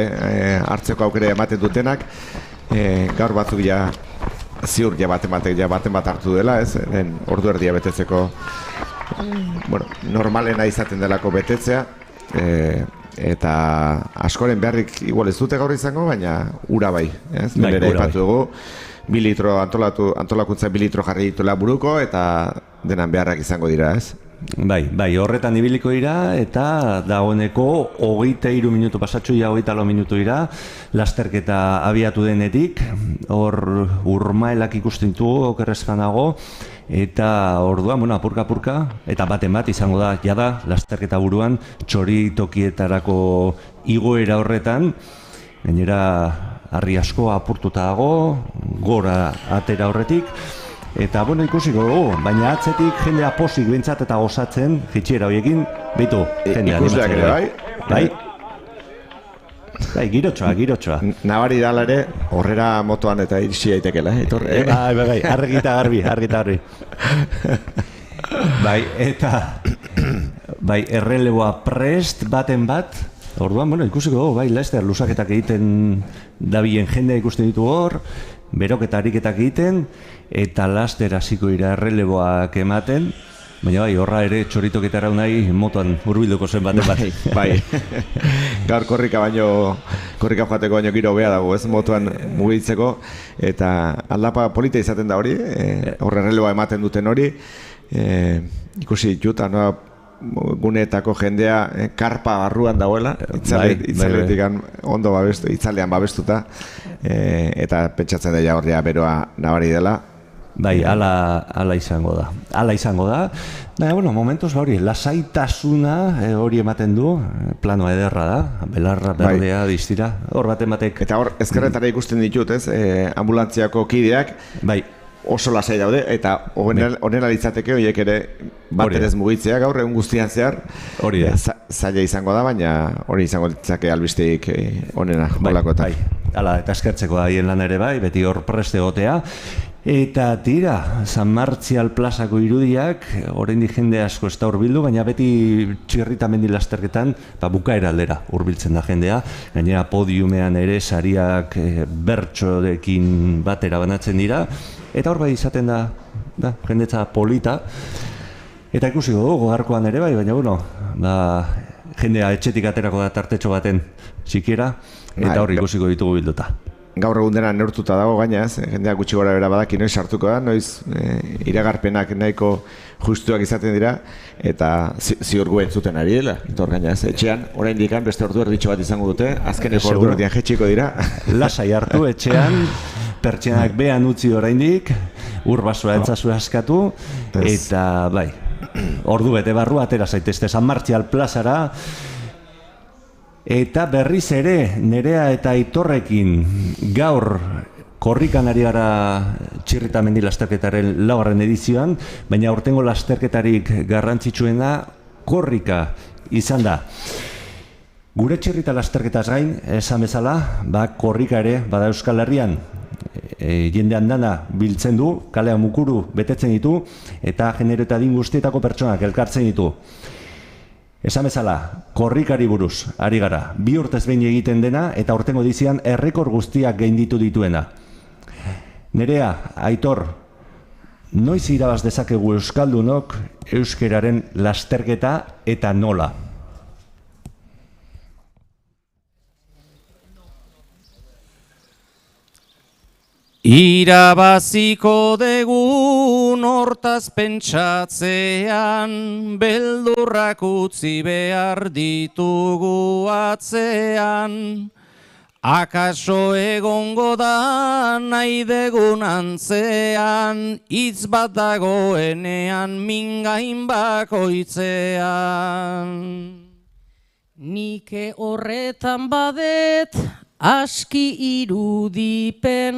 A: hartzeko aukera ematen dutenak. Gaur batzuk ziur baten bat hartu dela ez, ordu erdia betetzeko normalena izaten delako betetzea. Eta askoren beharrik igual ez dute gaur izango, baina ura bai, ez? Ere aipatu dugu, 2 litro antolakuntza 2 litro jarri dituela buruko eta denan beharrak izango dira, ez?
F: Bai, horretan ibiliko dira eta dagoeneko 23 minutu pasatxo, 24 minutu dira, lasterketa abiatu denetik, hor urmaelak ikusten ditugu, okerrezkan dago, eta orduan, apurka, eta baten bat izango da, jada, lasterketa buruan, txori tokietarako igoera horretan, gainera harri asko apurtuta dago, gora atera horretik, eta ikusiko dugu, baina atzetik jendea posik bintzat eta gozatzen, jitxiera horiekin, behitu, jendea
A: Ikusleak ere, bai?
F: Bai, girotxoa.
A: Nabari dala ere, horrera motoan eta irisi daitekela,
F: Bai, argita garbi. Bai, eta, erreleboa prest baten bat, orduan, ikusiko dugu, laster, lusaketak egiten dabilen jendea ikusten ditu hor, beroketa ariketak egiten, eta laster hasiko dira erreleboak ematen, baina horra ere txoritoketara nahi motoan hurbilduko zen baten bat.
A: Bai. Gaur korrika joateko baino giro bea dago, ez motoan mugitzeko, eta aldapa polita izaten da hori, horre erreleboa ematen duten hori, ikusi juta, guneetako jendea karpa barruan dagoela, itzaletik ondo babestu, itzalean babestuta, eta pentsatzen da horria beroa nabari dela.
F: Bai, ala izango da. Momentuz hori, lasaitasuna hori ematen du, planoa ederra da, belarra, berdea, diztira, hor batek.
A: Eta hor, ezkerretara ikusten ditut, ez, ambulantziako kideak, oso lasai daude, eta honela litzateke horiek ere baterez mugitzea gaur egun guztian zehar, zaila izango da, baina hori izango litzake albisteik onena, bolakoetan.
F: Hala, eta eskertzeko haien lan ere bai, beti hor preste gotea. Eta tira, San Martzial plazako irudiak, oraindik jende asko ez da hurbildu, baina beti txirrita mendi lasterketan, bukaera aldera hurbiltzen da jendea. Gainera podiumean ere sariak bertsorekin batera banatzen dira, eta hor bai izaten da jendetza polita. Eta ikusiko dugu gaurkoan ere bai, baina jendea etxetik aterako da tartetxo baten txikiera, eta hor ikusiko ditugu bilduta.
A: Gaur egun dena neurtuta dago gainaz, jendeak gutxi gora bera badaki noiz sartuko da, noiz iragarpenak nahiko justuak izaten dira, eta ziur guen zuten ari dela. Etor gainaz, etxean, orain dikan beste ordu erditxo bat izango dute, azkeneko ordu erdian jetxiko dira.
F: Lasai hartu etxean, pertsianak behan utzi oraindik, urbasoa entzazu askatu, eta bai, ordu bete barru atera zaitezte San Martzial plazara, eta berriz ere, Nerea eta Aitorrekin gaur korrikan ari gara txirrita mendi lasterketaren 4. edizioan, baina aurtengo lasterketarik garrantzitsuena korrika izan da. Gure txirrita lasterketaz gain, esan bezala, korrika ere bada Euskal Herrian, jende andana biltzen du, kalea mukuru betetzen ditu, eta genero eta adin guztietako pertsonak elkartzen ditu. Esan bezala, korrikari buruz, ari gara, 2 urtez behin egiten dena, eta aurtengo edizian errekor guztiak gainditu dituena. Nerea, Aitor, noiz irabaz dezakegu euskaldunok euskeraren lasterketa eta nola?
B: Irabaziko degun hortaz pentsatzean, beldurrak utzi behar ditugu atzean. Akaso egongo da nahi degun antzean, hitz bat dagoenean mingain bakoitzean.
L: Nike horretan badet aski irudipen,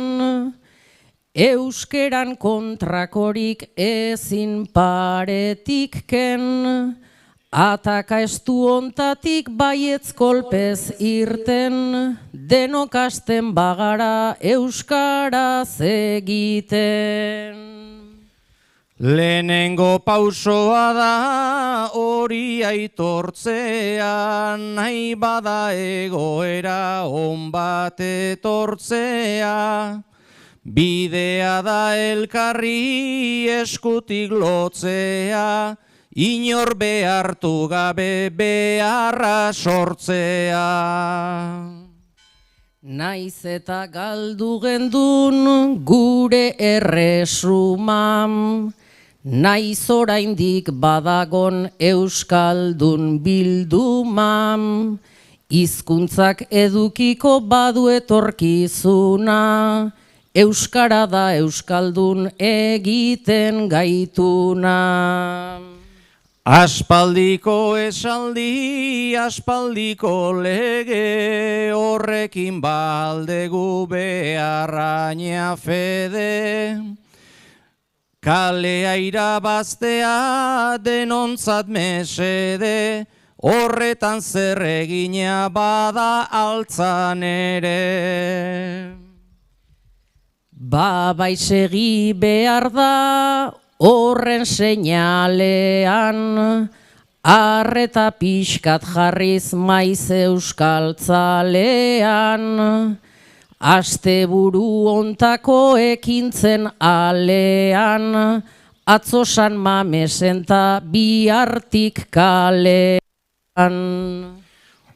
L: euskeran kontrakorik ezin paretik ken, ataka estu ontatik baietz kolpez irten, denok hasten bagara euskaraz egiten.
B: Lehenengo pausoa da hori aitortzea, nahi bada egoera on bat etortzea. Bidea da elkarri eskutik lotzea, inor behartu gabe beharra sortzea.
L: Naiz eta galdu gendun gure erresumam, Naiz oraindik badagon euskaldun bilduman, hizkuntzak edukiko badu etorkizuna, euskara da euskaldun egiten gaituna.
B: Aspaldiko esaldi, aspaldiko lege, horrekin baldegu beharraina fede. Kalea irabaztea denontzat mesede, horretan zer egina bada altzan ere.
L: Bai segi behar da horren seinalean, arreta pixkat jarriz maiz euskaltzalean, asteburu ontako ekintzen alean, atzo San Mamesen ta bihartik kalean.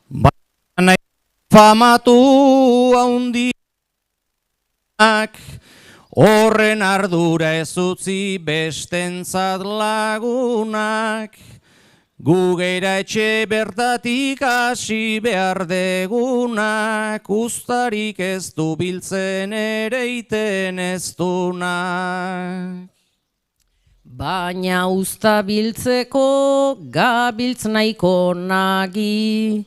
B: Baina famatu haundiak, horren ardura ez utzi bestentzat lagunak, gu geira etxe bertatik hasi behar degunak, ustarik ez du biltzen ereiten ez dunak.
L: Baina usta biltzeko gabiltz nahiko nagi,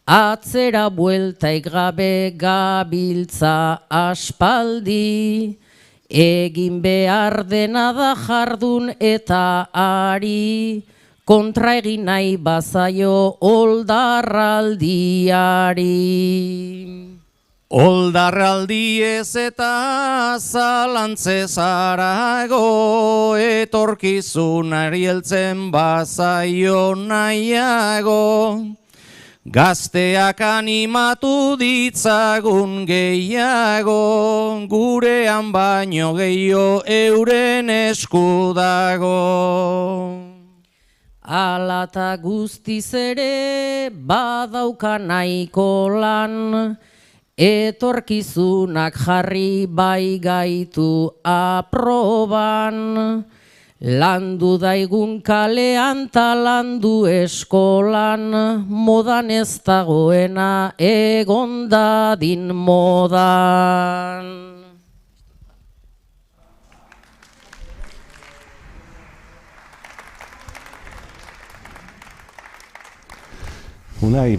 L: atzera bueltaik gabe gabiltza aspaldi, egin behar dena da jardun eta ari, kontra egin nahi bazaio oldarraldiari.
B: Oldarraldi ez eta zalantzez arago, etorkizunari heltzen bazaio nahiago. Gazteak animatu ditzagun gehiago, gurean baino gehiago euren esku dago.
L: Ala ta guztiz ere badauka nahiko lan, etorkizunak jarri bai gaitu aproban. Landu daigun kalean ta landu eskolan, modan ez dagoena egon dadin modan.
F: Unai,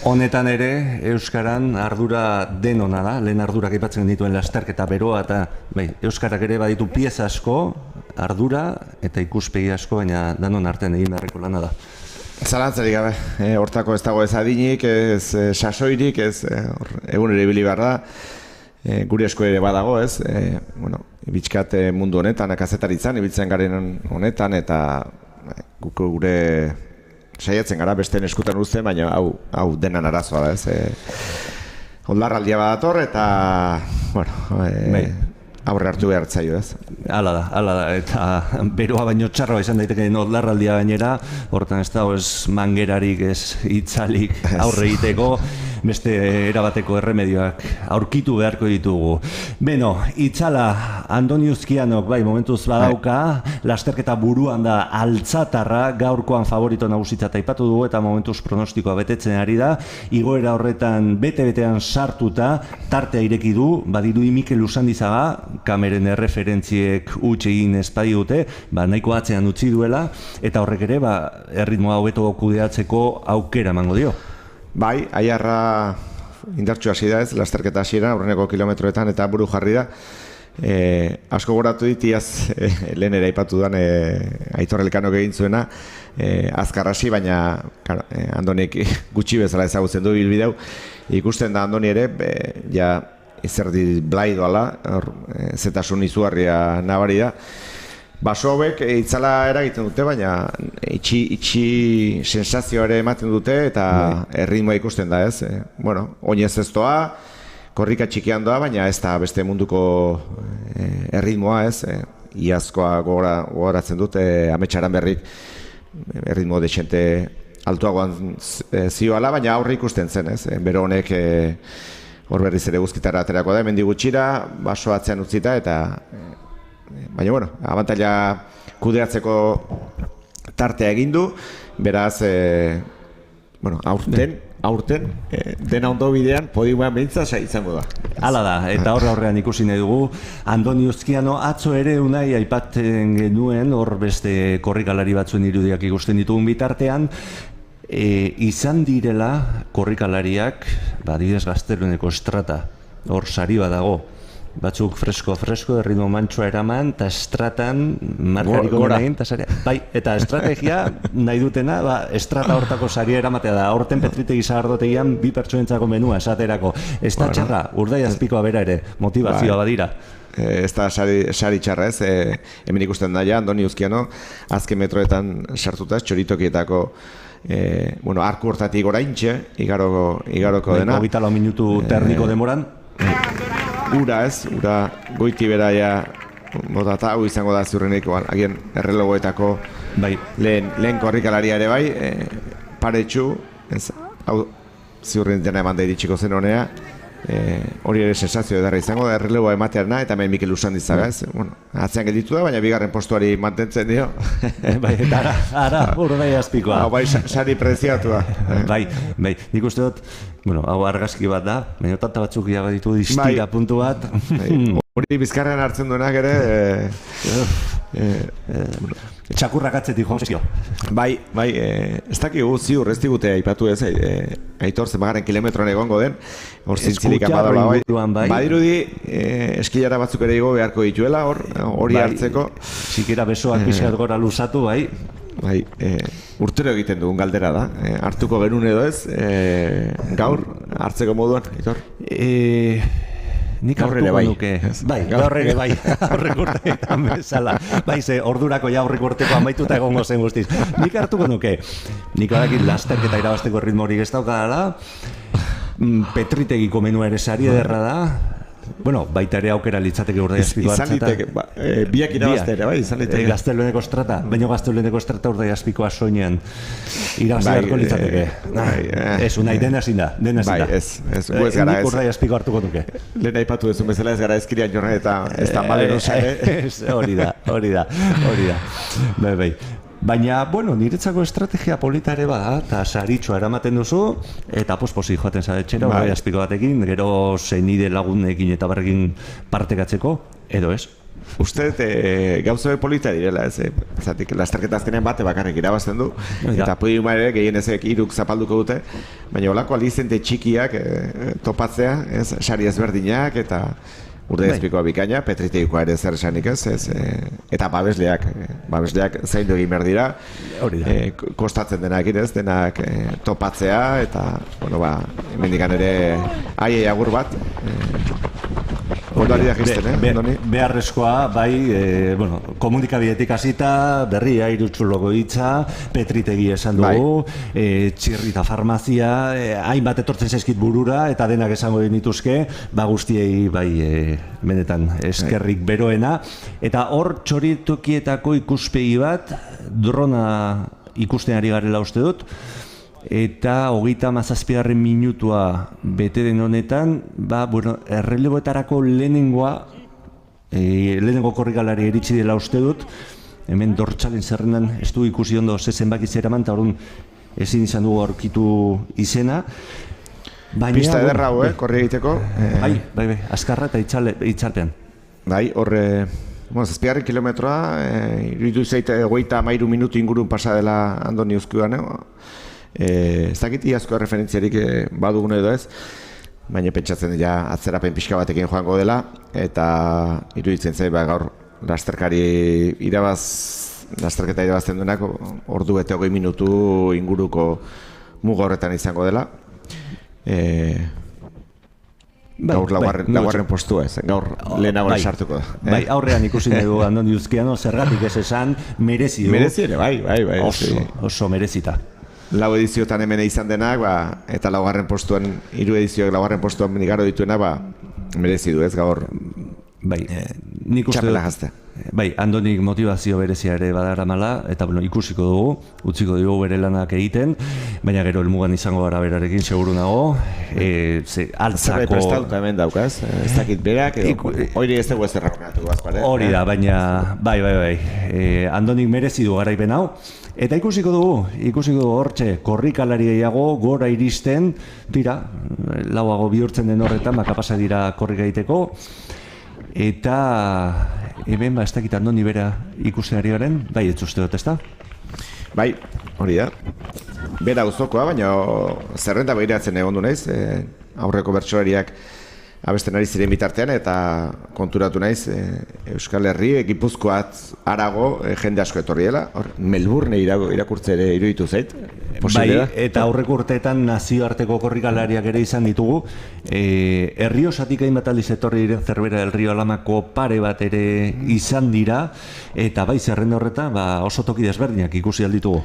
F: honetan ere, Euskaran ardura denona da, lehen ardurak aipatzen dituen lasterketa beroa, eta Euskarak ere baditu pieza asko, ardura eta ikuspegi asko, baina danon artean egin beharreko lana da.
A: Zalantzarik gabe, hortako ez dago ez adinik, ez sasoirik, ez egunero ibili behar da, gure asko ere badago, ez, bitxkat mundu honetan, kazetaritzan, ibiltzen garen honetan, eta gure saiatzen gara beste eskutan uzten, baina hau denan arazoa da, ez. Oldarraldia badator eta, aurre hartu behar zaio, ez.
F: Hala da, eta beroa baino txarroa izan daiteke oldarraldia gainera, hortan ez dago ez mangerarik, ez itzalik aurre egiteko, beste erabateko erremedioak aurkitu beharko ditugu. Beno, itzala, Andoni Uzkianok, momentuz badauka, lasterketa buruan da altzatarra, gaurkoan favorito nagusitzat aipatu dugu, eta momentuz pronostikoa betetzen ari da, igoera horretan bete-betean sartuta, tartea ireki du, badirudi Mikel Usandizaga, kameren erreferentziek huts egin espadi dute, nahiko atzean utzi duela, eta horrek ere, erritmoa hobeto kudeatzeko aukera emango dio.
A: Bai, aiarra indartsu hasi da ez, lasterketa hasieran aurreneko kilometroetan eta buru jarri da. Asko goratu dit, iaz lehen ere aipatu duan Aitor Elkanok egin zuena, azkar hasi, baina Andonik gutxi bezala ezagutzen du bilbideu. Ikusten da Andoni ere, izerdi blai doala, zetasun izugarria nabari da. Baso hauek itzala eragiten dute, baina itxi sensazioa ere ematen dute eta erritmoa ikusten da, ez. Oinez ez doa, korrika txikian doa, baina ez da beste munduko erritmoa, ez. Iazkoa gogoratzen dute, ametsaran berrik erritmo dexente altuagoan zioala, baina aurre ikusten zen, ez. Bero honek hor berriz ere guzkitara aterako da, hemendik gutxira, baso atzean utzita eta baina, bueno, abantaila kudeatzeko tartea egin du, beraz, bueno, aurten, dena ondo bidean, podiumean behintza izango da.
F: Hala da, eta horrean ikusi nahi dugu, Andoni Uzkiano atzo ere unai aipatzen genuen, hor beste korrikalari batzuen irudiak ikusten ditugun bitartean, izan direla korrikalariak, adibidez Gazteluneko Estrata, hor sari bat dago, batzuk fresko, erritmo mantsoa eraman, eta estratan markariko egin, eta saria. Bai, eta estrategia nahi dutena, estrata hortako saria eramatea da. Horten Petritegi Sagardotegian 2 pertsonentzako menua esaterako. Ez da txarra, Urdaiazpikoa bera ere, motivazioa badira.
A: Ez da sari txarra ez, hemen ikusten da ja, Andoni Uzkiano, azken metroetan sartuta, txoritokietako arku hortatik oraintxe, igaroko dena.
F: 24 minutu terdiko demoran.
A: Ura goiti beraia botata, hau izango da ziurrenik, agian errelogoetako lehen korrikalaria ere bai, paretxu, hau ziurrenik dena eman da iritsiko zen honea, hori ere sensazio edarra izango da, errelogoa ematearena, eta hemen Mikel Usandizaga, atzean gelditu da, baina bigarren postuari mantentzen dio.
F: Eta ara, Urdaiazpikoa.
A: Bai, sari preziatu da.
F: Bai, nik uste dut, hau argazki bat da, baina tanta batzuk iaga ditu distira puntu bat.
A: Hori bizkarrean hartzen duenak ere...
F: Txakurrak atzetik jozio.
A: Bai, ez dakigu ziur, ez digute aipatu ez, Aitor zenbagaren kilometroan egongo den, hor zintzilik apadola bai. Badirudi, eskilara batzuk ere igo beharko dituela, hori hartzeko.
F: Sikera besoak pixkat gora luzatu, bai.
A: Bai, urtero egiten dugun galdera da, hartuko genuen edo ez, gaur, hartzeko moduan, Aitor?
F: Nik hartuko nuke. Bai, gaur ere bai, aurrek urteetan bezala. Bai, ze ordurako ja aurrek urteko amaituta egongo zen guztiz. Nik hartuko nuke. Nik badakit lasterketa irabazteko ritmo hori ez daukadala. Petritegiko menua ere sari ederra da. Bueno, baita ere aukera litzateke Urdaiazpiko hartzata.
A: Izan liteke, biak irabazte ere, bai, izan liteke.
F: Gazteluneko Estrata, baina Gazteluneko Estrata Urdaiazpikoa soinean irabazte beharko litzateke. Ez, unai, dena ezin da.
A: Bai, ez gara ez.
F: Nik Urdaiazpiko hartuko nuke.
A: Lehen aipatu duzun bezala ez gara ezkirian jorren eta ez da malen osare.
F: Hori da. Bai. Baina, niretzako estrategia polita ere bada, eta saritxoa eramaten duzu, eta posposi joaten zaretxera, Urdaiazpiko batekin, gero zenide lagunekin eta barrekin partekatzeko, edo ez?
A: Uste, gauza polita direla, ez? Zatik, lasterketa azkenean bate bakarrik irabazten du, eta podiuma ere gehien ezek iruk zapalduko dute, baina olako alizente txikiak topatzea, sari ezberdinak, eta Urdaiazpikoa bikaina, Petritegikoa ere zer esanik ez, eta babesleak zaindu egin behar dira, kostatzen denak topatzea, eta, hemendikan ere aiei agur bat, ondari da gizten,
F: beharrezkoa, bai, komunikabidetik hasita, berria, irutxuloko hitza, Petritegi esan dugu, txirrita farmazia, hainbat etortzen zaizkit burura, eta denak esango dituzke, guztiei, bai, benetan eskerrik beroena, eta hor txoritokietako ikuspegi bat, drona ikusten ari garela uste dut, eta 37. minutua bete den honetan, erreleboetarako lehenengo korrikalari iritsi dela uste dut, hemen dortxalen zerrendan ez du ikusi ondo zenbaki zeraman, eta orduan ezin izan dugu aurkitu izena.
A: Pista ederra hau, korri egiteko.
F: Bai, azkarra eta itzalpean.
A: Bai, horre, 7. kilometroa, iruditu zaite 33 minutu ingurun pasa dela Andoni Uzkianoan, ez dakit iazko referentziarik badugun edo ez, baina pentsatzen ja atzerapen pixka batekin joango dela, eta iruditzen zait gaur lasterketa irabazten duenak ordu eta 20 minutu inguruko muga horretan izango dela. Gaur laugarren postua ez, gaur lehenago sartuko da.
F: Bai, aurrean ikusi dugu Andoni Uzkiano, zergatik ez esan, merezi du.
A: Merezi ere, bai.
F: Oso merezita.
A: Lau ediziotan hemen izan denak, eta laugarren postuan, 3 edizioak laugarren postuan igaro dituena, merezi du ez gaur
F: txapela jaztea. bai, Andonik motivazio berezia ere badaramala, eta bueno, ikusiko dugu, utziko dugu bere lanak egiten, baina gero helmugan izango gara berarekin seguru nago, altzako...
A: Prestauta hemen daukaz, ez dakit berak, hori ez dugu ez errakonatu bazpare.
F: Hori da, baina, bai, Andonik merezi du garaipen hau, eta ikusiko dugu hortxe, korrikalari gehiago, gora iristen, tira, lauago bihurtzen den horretan, kapasa dira korrika egiteko, eta hemen ez dakit Andoni bera ikusten ari garen, bai, ez uste dut, ez da?
A: Bai, hori da. Bera auzokoa, baina zerrenda behiratzen egon du naiz, aurreko bertsolariak abesten ari ziren bitartean, eta konturatu naiz Euskal Herri, Gipuzkoat arago jende asko etorriela, Melbourne irakurtze ere iruditu zait.
F: Bai, eta aurreko urteetan nazioarteko korrikalariak ere izan ditugu, Herriosatik hainbat aldiz etorri diren Zerbera del Rio Alamako pare bat ere izan dira, eta bai zerrenda horretan oso toki desberdinak ikusi alditugu.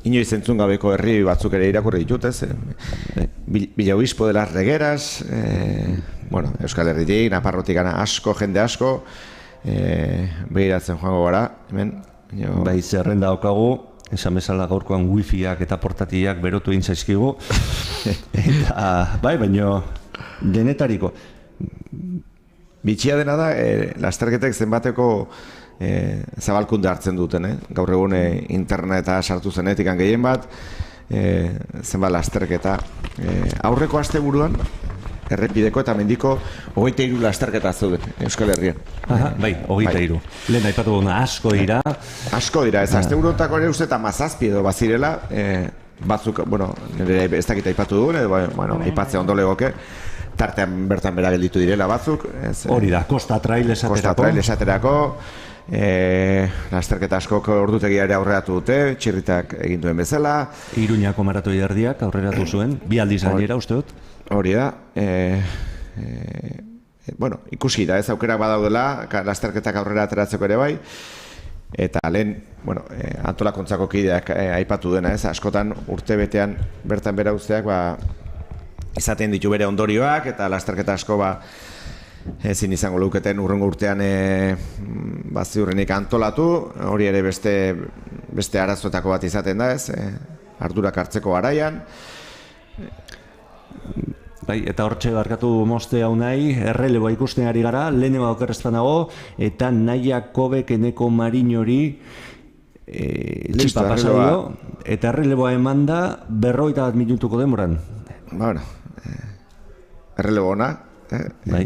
A: Inoiz entzun gabeko herri batzuk ere irakurri ditut, ez? Villaobispo de las Regueras, Euskal Herritik, Naparrotik gana asko, jende asko, behiratzen joango gara, hemen.
F: Bai, zerrenda daukagu, esan bezala gaurkoan wifiak eta portatiak berotu egin zaizkigu, eta bai, baina denetariko.
A: Bitxia dena da, lasterketek zenbateko zabalkunde hartzen duten, gaur egun interneta sartu zenetik gehien bat, zenbat lasterketa. Aurreko asteburuan, errepideko eta mendiko 23 lasterketa zeuden Euskal Herrian.
F: Bai, 23. Lehen aipatu duna asko dira.
A: Asko dira, ez asteburuetako ere uste eta mazazpi edo bazirela, batzuk, nire ez dakit aipatu dugun, edo aipatzea ondo legoke, tartean bertan bera gelditu direla batzuk.
F: Hori da, Costa Trail
A: esaterako. Lasterketa askok ordutegia ere aurreratu dute, Txirritak egin duen bezala.
F: Iruñako maratoi erdiak aurreratu zuen, bi aldiz gainera uste dut.
A: Hori da. Ikusi da, ez aukerak badaudela, lasterketak aurrera ateratzeko ere bai. Eta lehen, antolakuntzako kideak aipatu dena, ez, askotan urtebetean bertan bera uzteak izaten ditu bere ondorioak, eta lasterketa asko ezin izango luketen urrengo urtean ziurrenik antolatu, hori ere beste arazoetako bat izaten da, ez, ardurak hartzeko garaian.
F: Bai, eta hortxe barkatu mozte hau nahi, erreleboa ikusten ari gara, lehenengo okerreztan dago, eta nahiak kobek eneko marinori txipa pasa dio, eta erreleboa eman da 41 minutuko demoran.
A: Errelebo ona,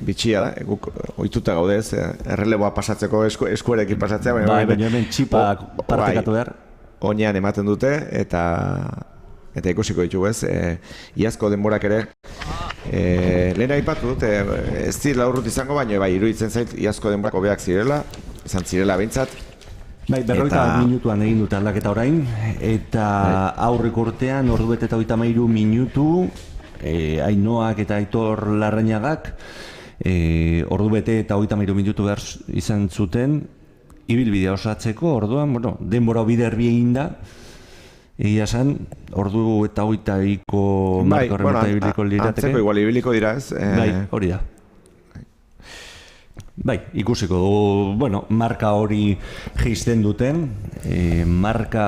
A: bitxia da, guk ohituta gaude ez, erreleboa pasatzeko eskuarekin pasatzea,
F: baina hemen txipa partekatu behar.
A: Oinean ematen dute, eta ikusiko ditugu ez, iazko denborak ere, lehen aipatu dut, ez zirela urrut izango, baina iruditzen zait, iazko denborak hobeak zirela, izan zirela behintzat.
F: Bai, 41 minutuan egin dute aldaketa orain, eta aurreko urtean, ordubete eta 33 minutu, Ainoak eta Aitor Larrañagak ordubete eta 33 minutu behar izan zuten ibilbidea osatzeko, orduan, denbora biderbi egin da, egia esan, ordu eta 22ko marko horretan ibiliko lirateke.
A: Antzeko igual ibiliko dira ez.
F: Bai, hori da. Bai, ikusiko dugu, marka hori geizten duten, marka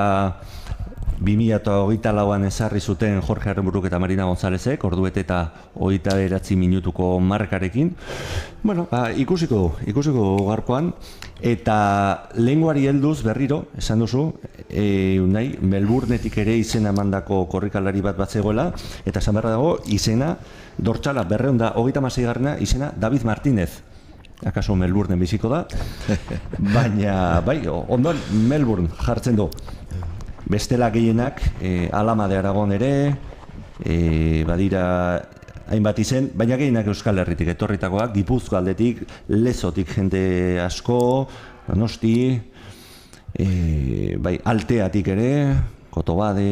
F: 2024an ezarri zuten Jorge Arrenburuk eta Marina Gonzálezek, orduete eta 29 minutuko markarekin. Ikusiko dugu gaurkoan, eta lehengoari helduz berriro, esan duzu, Melbournetik ere izena emandako korrikalari bat zegoela, eta esan beharra dago, izena, Dortxala, 226garrena, izena David Martínez. Akaso Melbournen biziko da, baina, ondoan Melbourne jartzen du. Bestela gehienak, Alama de Aragon ere, badira hainbat izen, baina gehienak Euskal Herritik etorritakoak, Gipuzko aldetik, Lezotik jende asko, Donosti, Alteatik ere, Kotobade,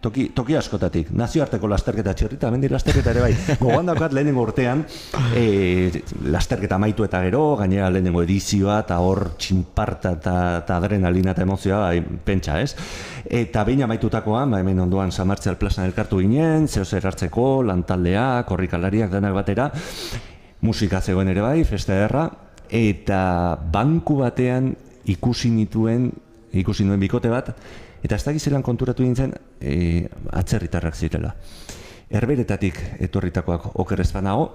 F: toki askotatik, nazioarteko lasterketa Txirrita, hemen lasterketa ere bai. Gogoan daukat lehenengo urtean, lasterketa amaitu eta gero, gainera lehenengo edizioa, eta hor txinparta eta adrenalina eta emozioa, pentsa ez. Eta behin amaitutakoan, hemen ondoan San Martzial plazan elkartu ginen, zehozer hartzeko, lantaldea, korrikalariak denak batera, musika zegoen ere bai, festa ederra, eta banku batean ikusi nuen bikote bat, eta ez dakizelan konturatu nintzen atzerritarrak zirela. Herberetatik etorritakoak oker ez banago,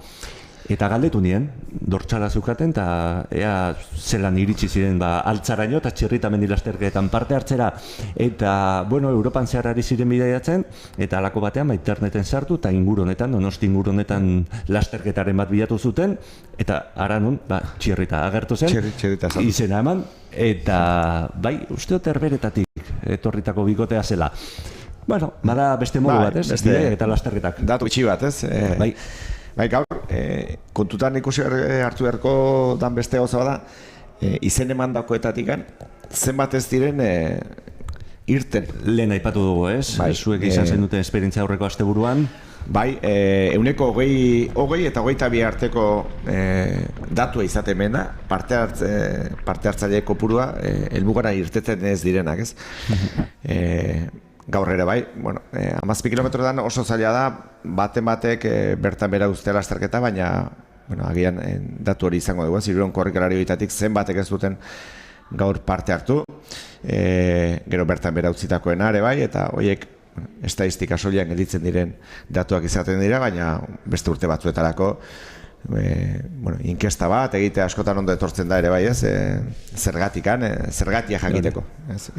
F: eta galdetu nien, dortsala zukaten, eta ea zelan iritsi ziren altzaraino eta txirrita mendilasterketan parte hartzera, eta, Europan zehar ari ziren bidaiatzen, eta halako batean interneten sartu, eta Donosti inguru honetan lasterketaren bat bilatu zuten, eta ara nun, txirrita agertu zen, izena eman, eta uste dut herberetatik etorritako bikotea zela. Bada beste modu bat, ez? Eta lasterketak.
A: Datu itxi bat, ez? Bai, gaur, kontutan ikusi hartu beharko dan beste gauza bada, izen eman dakoetatik zenbat ez diren irten.
F: Lehen aipatu dugu, ez? Zuek izan zen duten esperientzia aurreko asteburuan.
A: Bai, euneko 20 eta 22 arteko datua izaten hemen da, parte hartzaile kopurua helmugara irtetzen ez direnak, ez? Gaur ere bai, 17 kilometrotan oso zaila da, batek bertan bera uztea lasterketa, baina agian datu hori izango dugu, Hirurehun korrikalari horietatik zenbatek ez duten gaur parte hartu, gero bertan bera utzitakoena ere bai, eta horiek estadistika solian gelditzen diren datuak izaten dira, baina beste urte batzuetarako inkesta bat egitea askotan ondo etortzen da ere bai, ez? Zergatia jakiteko, ez?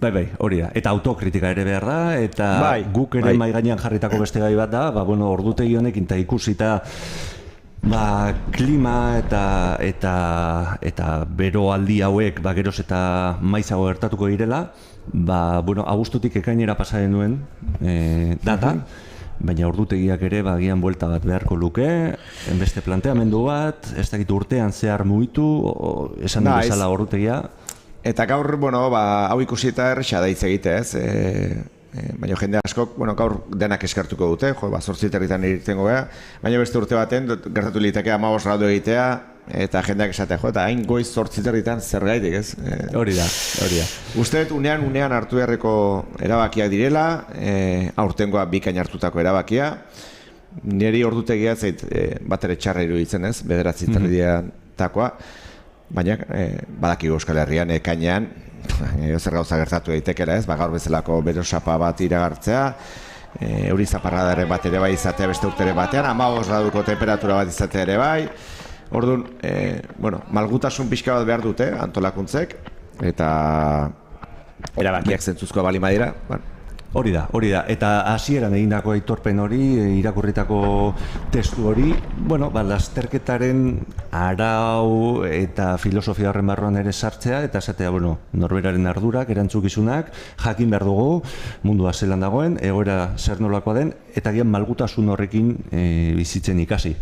F: Bai, hori da. Eta autokritika ere behar da, eta guk ere mahai gainean jarritako beste gai bat da, ordutegi honekin eta ikusita klima eta beroaldi hauek geroz eta maizago gertatuko direla, abuztutik ekainera pasaren nuen data, baina ordutegiak ere agian buelta bat beharko luke, beste planteamendu bat, ez dakit urtean zehar mugitu, esan du bezala ordutegia.
A: Eta gaur, hau ikusi eta erresa da hitz egite, ez? Baina jende askok, gaur denak eskartuko dute, 8 herritan irtengo gara, baina beste urte baten, gertatu liteke 15 gradu egitea, eta jendeak esatea, eta hain goiz 8 herritan zer gaitik, ez?
F: Hori da.
A: Uste dut unean hartu beharreko erabakiak direla, aurtengoa bikain hartutako erabakia, niri ordutegia zait bat ere txarra iruditzen, ez? 9 herrietakoa, baina badakigu Euskal Herrian ekainean zer gauza gertatu daitekela, ez? Gaur bezalako berosapa bat iragartzea, euri zaparradaren bat ere bai izatea beste urtere batean, 15 graduko temperatura bat izatea ere bai. Orduan, malgutasun pixka bat behar dute antolakuntzek, eta erabakiak zentzuzkoa bali madira.
F: Hori da, eta hasieran egindako aitorpen hori, irakurritako testu hori, lasterketaren arau eta filosofia horren barruan ere sartzea, eta esatea, norberaren ardurak, erantzukizunak, jakin behar dugu, mundua zelan dagoen, egoera zer nolakoa den, eta gian malgutasun horrekin bizitzen ikasi.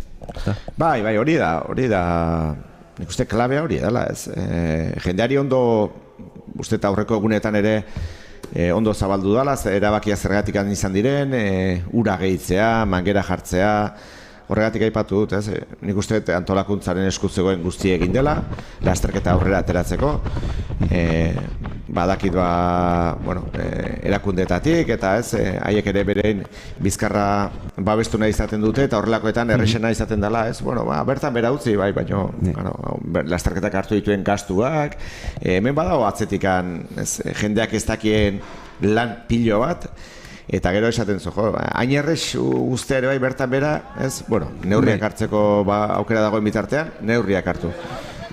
A: Bai, hori da, nik uste klabea hori dela, ez? Jendeari ondo, uste eta aurreko egunetan ere, ondo zabaldu dala, erabakia zergatik izan diren, ura gehitzea, mangera jartzea, horregatik aipatu dut, ez? Nik uste antolakuntzaren eskutzegoen guzti egin dela, lasterketa aurrera ateratzeko, badakit erakundeetatik, eta ez, haiek ere beren bizkarra babestu nahi izaten dute, eta horrelakoetan errexena izaten dela, ez? Bertan bera utzi, baina lasterketak hartu dituen gastuak, hemen badago atzetikan, jendeak ez dakien lan pilo bat, eta gero esaten zu, hain errex guztia ere bai bertan bera, ez? Neurriak hartzeko aukera dagoen bitartean, neurriak hartu.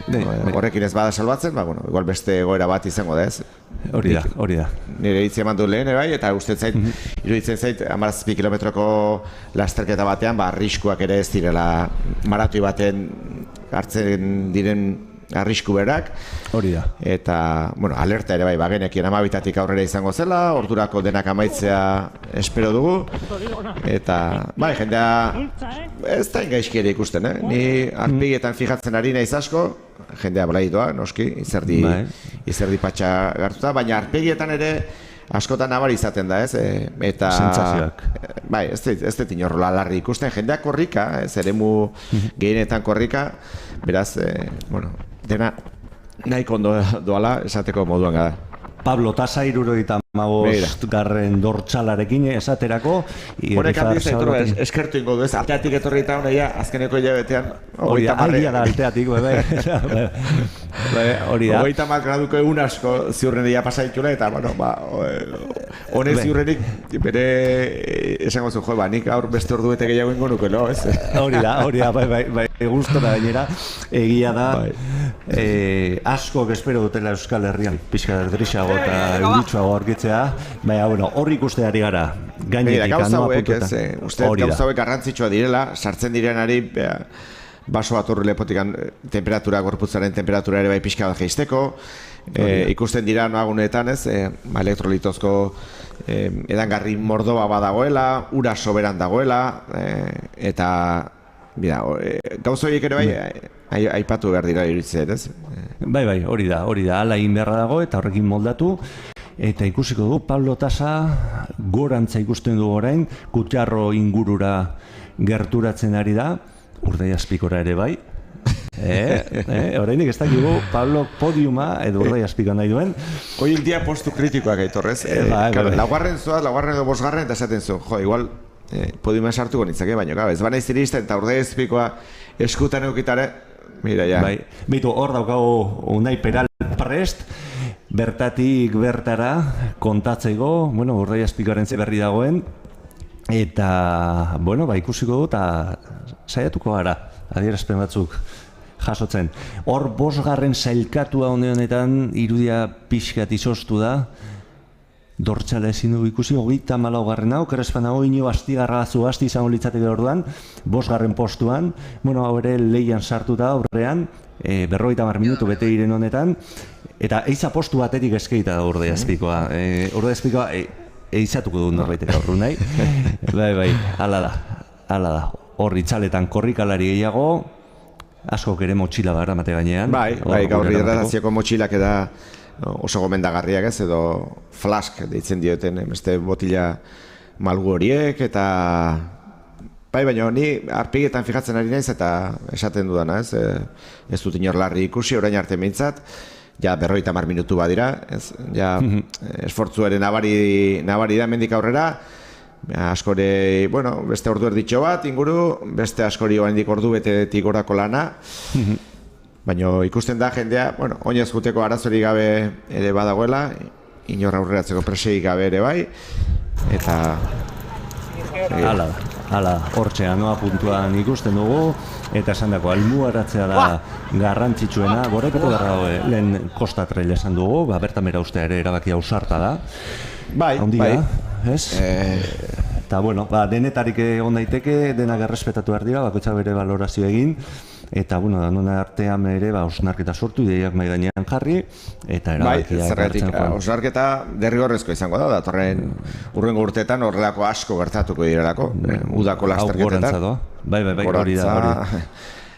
A: Horrekin ez bada salbatzen, igual beste egoera bat izango da, ez?
F: Hori da.
A: Nire hitzi eman du lehen, bai, eta iruditzen zait, 17 kilometroko lasterketa batean, arriskuak ere ez direla maratoi baten hartzen diren arrisku berak.
F: Hori da.
A: Eta, alerta ere bai, bagenekien 12tatik aurrera izango zela, ordurako denak amaitzea espero dugu. Eta, bai, jendea ez da ingaizki ere ikusten, Ni arpigietan fijatzen ari naiz asko, jendea balaitoa, noski, izerdi patxa gartuta, baina arpigietan ere askotan nabar izaten da, ez? Eta
F: sentsazioak.
A: Bai, ez dut inorrola larri ikusten, jendeak korrika, ez eremu gehienetan korrika, beraz, dena nahiko ondo doala esateko moduan gara.
F: Pablo, tasa 70 25. dortsalarekin esaterako.
A: Honek handiz aitor eskertu ingo du ez, alteatik etorri eta honeia azkeneko hilabetean
F: hori da alteatik, hori da.
A: 30 graduko egun asko ziurreneia pasaitula eta honek ziurrenik bere esango zu, nik gaur beste orduete gehiago ingo nuke, no?
F: Hori da, bai, gustora gainera, egia da, askok espero dutela Euskal Herrian, pixka derdrixago eta euditxoago aurkitzea, baina, hor ikuste ari gara, gainetik,
A: gauza hauek, uste gauza hauek garrantzitsua direla, sartzen direnari, baso bat horri lepotikan temperatura, gorputzaren temperatura ere bai pixka bat geisteko, ikusten dira noagunetan ez, elektrolitozko edangarri mordoa badagoela, ura soberan dagoela, eta gauza horiek ere bai aipatu behar dira iruditzen, ez?
F: Bai, hori da, ala egin beharra dago eta horrekin moldatu. Eta ikusiko dugu, Pablo Tasa gorantza ikusten dugu orain, Kutxarro ingurura gerturatzen ari da, Urdaiazpikora ere bai. Orainik ez dakigu, Pablo podiuma edo Urdaiazpiko nahi duen.
A: Hoiek dia postu kritikoak aitorrez. Laugarren zoaz, laugarren edo bosgarren eta esaten zuen, igual podiuma sartuko nitzake, baina ez bana iziristen eta Urdaiazpikoa eskutan eukitare, mira ja.
F: Bitu, hor daukagu Unai Peral prest, bertatik bertara kontatzeko, Urdaiazpikoaren berri dagoen, eta, ikusiko du eta saiatuko gara, adierazpen batzuk jasotzen. Hor 5. sailkatua honetan irudia pixkat izoztu da, dortxala ezin dugu ikusi, 34. hau, Kerespan hau ino Astigarra Zugasti izango litzateke orduan, 5. postuan, hau ere lehian sartuta aurrean, 50 minutu bete diren honetan, eta eiza postu batetik eskeita da Urdaiazpikoa. Urdaiazpikoa eizatuko du norbaitek aurru nahi. Bai, hala da. Hor itzaletan korrikalari gehiago, askok ere motxila gara mate gainean.
A: Bai, gaur hidratazioko motxilak eta oso gomendagarriak ez, edo flask deitzen dioten, beste botila malgu horiek, eta baina ni arpietan fijatzen ari naiz eta esaten dudana, ez dut inor larri ikusi, orain arte mintzat, ja 50 minutu badira, esfortzuaren nabari da mendik aurrera, askore, beste ordu erditxo bat inguru, beste askori oraindik ordu betetik gorako lana, baina ikusten da jendea, oinez juteko arazorik gabe ere badagoela, inor aurreratzeko preseik gabe ere bai, eta
F: hala da, hortxea noa puntuan ikusten dugu, eta esan dako, almuaratzea da garrantzitsuena, goraipeko garra dago, lehen Kosta Trail esan dugu, bertan bera ustea ere erabakia ausarta da.
A: Bai.
F: Ez? Eta, denetarik egon daiteke, denak errespetatu behar dira, bakoitzak bere valorazio egin, eta, nuna artean ere, osnarketa sortu, ideiak mai gainean jarri, eta erabakia
A: zergatik, osnarketa derrigorrezko izango da, datorren urrengo urteetan horrelako asko gertatuko direlako, udako lasterketetan.
F: Bai, hori da.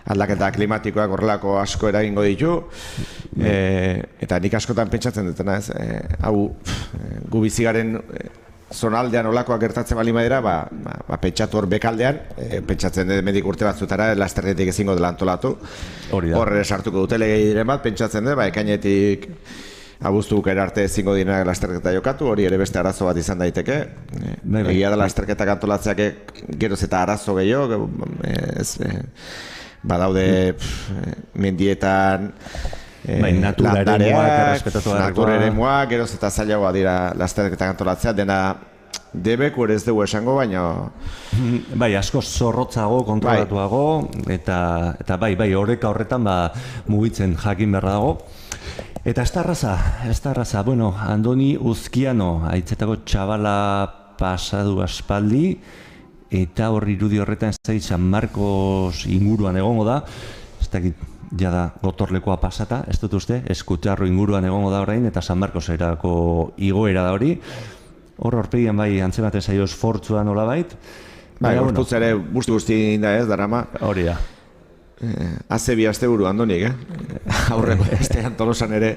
A: Aldaketa klimatikoak horrelako asko eragingo ditu, eta nik askotan pentsatzen dutena, hau gu bizigaren zonaldean olakoak gertatzen bali madera, pentsatu hor bekaldean, pentsatzen dut medik urte batzutara, lasterketik ezingo dela antolatu, horre sartuko dute legei diren bat, pentsatzen dut, ekainetik abuztu bukera arte ezingo direnak lasterketa jokatu, hori ere beste arazo bat izan daiteke, egia da lasterketak antolatzeak geroz eta arazo gehiago, badaude mendietan landareak, natura eremuak, geroz eta zailagoa dira lasterketak antolatzea, dena debeku ere ez dugu esango, baina...
F: Bai, asko zorrotzago, kontrolatuago, eta bai, horreka horretan mugitzen jakin beharra dago. Eta ez da raza, Andoni Uzkiano, aitzetako txabala pasadu aspaldi, eta horri irudi horretan ez San Marcos inguruan egongo da, ez dakit jada gotorlekoa pasata, ez dut uste, Kutxarro inguruan egongo da orain, eta San Marcos erako igoera da hori, horpegian bai antzematen zaio esfortzuan nola bait.
A: Bai, horputza ere guzti da ez, darama.
F: Hori da.
A: Haze bi aste buru Andonik, aurreko astean Tolosan ere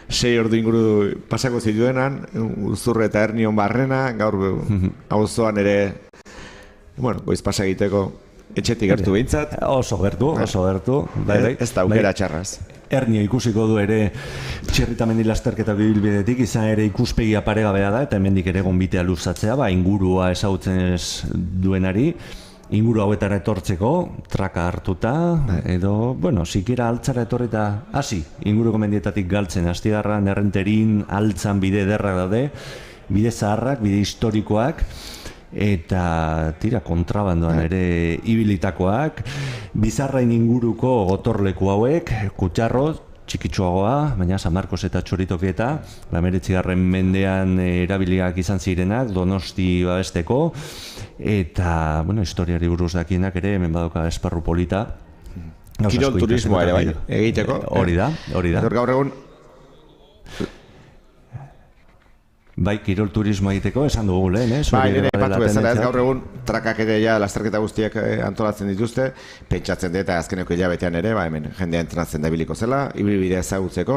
A: 6 ordu inguru pasako zituenan, Uzurre eta Ernion barrena, gaur auzoan ere, goiz pasa egiteko etxetik gertu behintzat.
F: Oso gertu.
A: Ez da aukera txarraz.
F: Ernio ikusiko du ere Txirritamendi lasterketa ibilbidetik, izan ere ikuspegia paregabea da, eta hemendik ere gonbitea luzatzea, ingurua ezagutzen ez duenari, inguru hauetara etortzeko, traka hartuta, edo, sikiera altzara etorreta hasi, inguruko mendietatik galtzen, Astigarran, Errenterin, altzan bide ederrak daude, bide zaharrak, bide historikoak, eta kontrabandoan ere ibilitakoak, Bizarrain inguruko gotorleku hauek, Kutxarro, txikitsuagoa, baina San Marcos eta Txoritokieta, 19. mendean erabiliak izan zirenak, Donosti babesteko, eta, historiari buruz dakienak ere, hemen badoka esparru polita.
A: Kirol turismoa ere bai, egiteko.
F: Hori da.
A: Gaur egun,
F: bai, kirol turismoa egiteko, esan dugu lehen,
A: nire epatu bezala ez gaur egun trakak ere lasterketa guztiak antolatzen dituzte, pentsatzen dut azkeneko hilabetean ere, hemen jendea entrenatzen da ibiliko zela, ibilbidea ezagutzeko,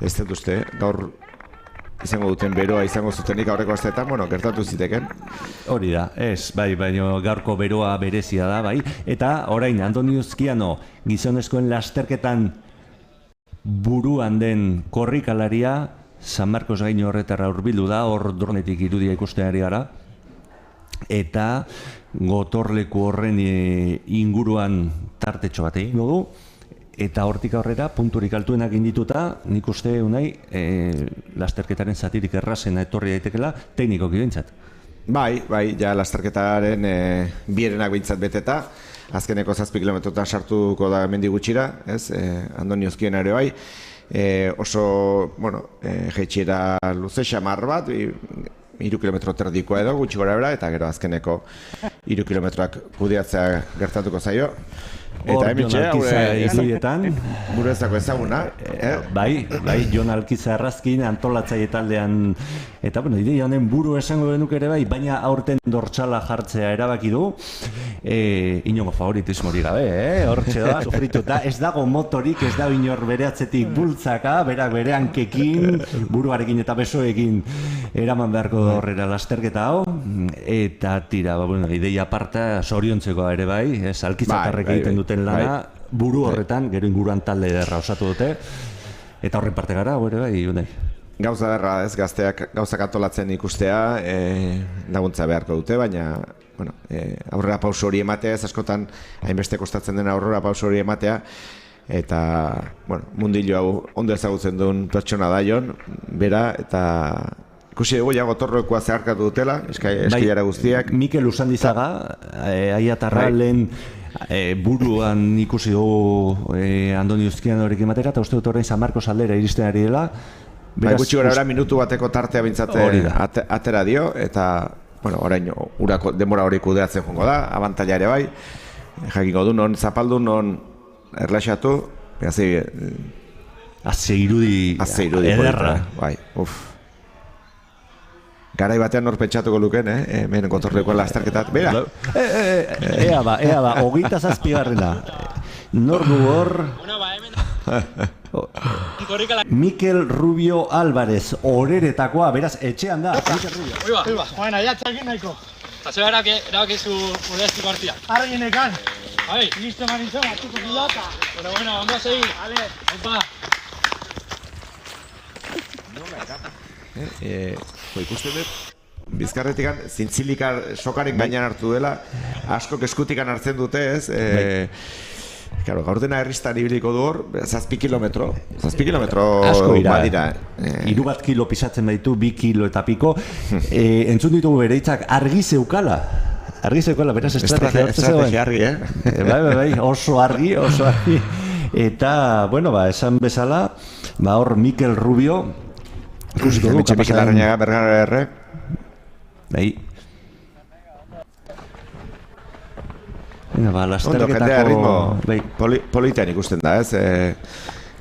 A: ez dut uste, gaur izango duten beroa izango zutenik aurreko asteetan, gertatu ziteken.
F: Hori da, baina gaurko beroa berezia da, eta orain, Andoni Uzkiano, gizonezkoen lasterketan buruan den korrikalaria, San Marcos gaino horretara hurbildu da, hor dronetik irudia ikusteari gara, eta gotorleku horren inguruan tartetxo bat egin du, eta hortik aurrera punturik altuenak indituta, nik uste unai lasterketaren zatirik errazena etorri daitekela teknikoki behintzat.
A: Bai, ja lasterketaren bierenak behintzat beteta, azkeneko 7 kilometrotan sartuko da mendi gutxira, Andoni Uzkiena ere bai, oso, jeitxiera luze xamar bat, 3 kilometro terdikoa edo gutxi gora bera, eta gero azkeneko 3 kilometroak kudeatzea gertatuko zaio. Eta hemitxe, burezako ezaguna.
F: Bai, Jon Alkiza Errazkin antolatzaile taldean, eta ideia honen buru esango denuk ere bai, baina aurten dortsala jartzea erabaki du, inongo favoritismori gabe, hortxe da, sufrituta, ez dago motorik, ez dago inor bere atzetik bultzaka, berak bere hankekin, buruarekin eta besoekin eraman beharko horrela lasterketa hau, eta tira, ideia aparta soriontzeko ere bai, Alkizatarrek egiten duten lana, buru horretan, gero inguruan talde ederra osatu dute, eta horren parte gara, ere bai, Unai.
A: Gauza derra ez, gazteak gauzak antolatzen ikustea, laguntza beharko dute, baina aurrera pauso hori ematea, ez askotan hainbeste kostatzen den aurrera pauso hori ematea, eta mundilu hau ondo ezagutzen duen pertsona da Jon, bera, eta ikusi dugu ja gotorrokoa zeharkatu dutela, eskiara guztiak.
F: Mikel Usandizaga, aiatarra lehen buruan ikusi dugu Andoni Uzkianorekin batera, eta uste dut horrein San Marcos aldera iristen ari dela.
A: Gutxi gara minutu bateko tartea bintzate atera dio, eta orain denbora hori kudeatzen jongo da, abantaila ere bai, jakingo du non zapaldu, non erlaxatu,
F: Azze irudi ederra.
A: Garai batean nor pentsatuko luken, hemen gotorlekoen lasterketat, bera!
F: Ea ba, 27. Nor du hor... Mikel Rubio Álvarez, horeretakoa, beraz, etxean da, Mikel Rubio.
O: Oiba, joan, aia txakin nahiko.
H: Eta zeba erabakizu modestiko hartia.
O: Arginekan. Listo manitxo, batuko pilota.
H: Bueno, vamos a seguir.
O: Vale.
H: Opa.
A: Ikusten dut, Bizkarretikan zintzilikar sokaren gainean hartu dela, asko eskutikan hartzen dute ez, gaur dena herriztan ibiliko du hor, 7 kilometro
F: asko
A: badira.
F: 3 kilo pisatzen baitu, 2 kilo eta piko, entzun ditugu bere hitzak argi zeukala, beraz estrategia
A: argi,
F: Bai, oso argi, eta, esan bezala, hor Mikel Rubio,
A: Hemetxe Mikel Arrañaga, Bergara erre. Lasterketako politean ikusten da, ez?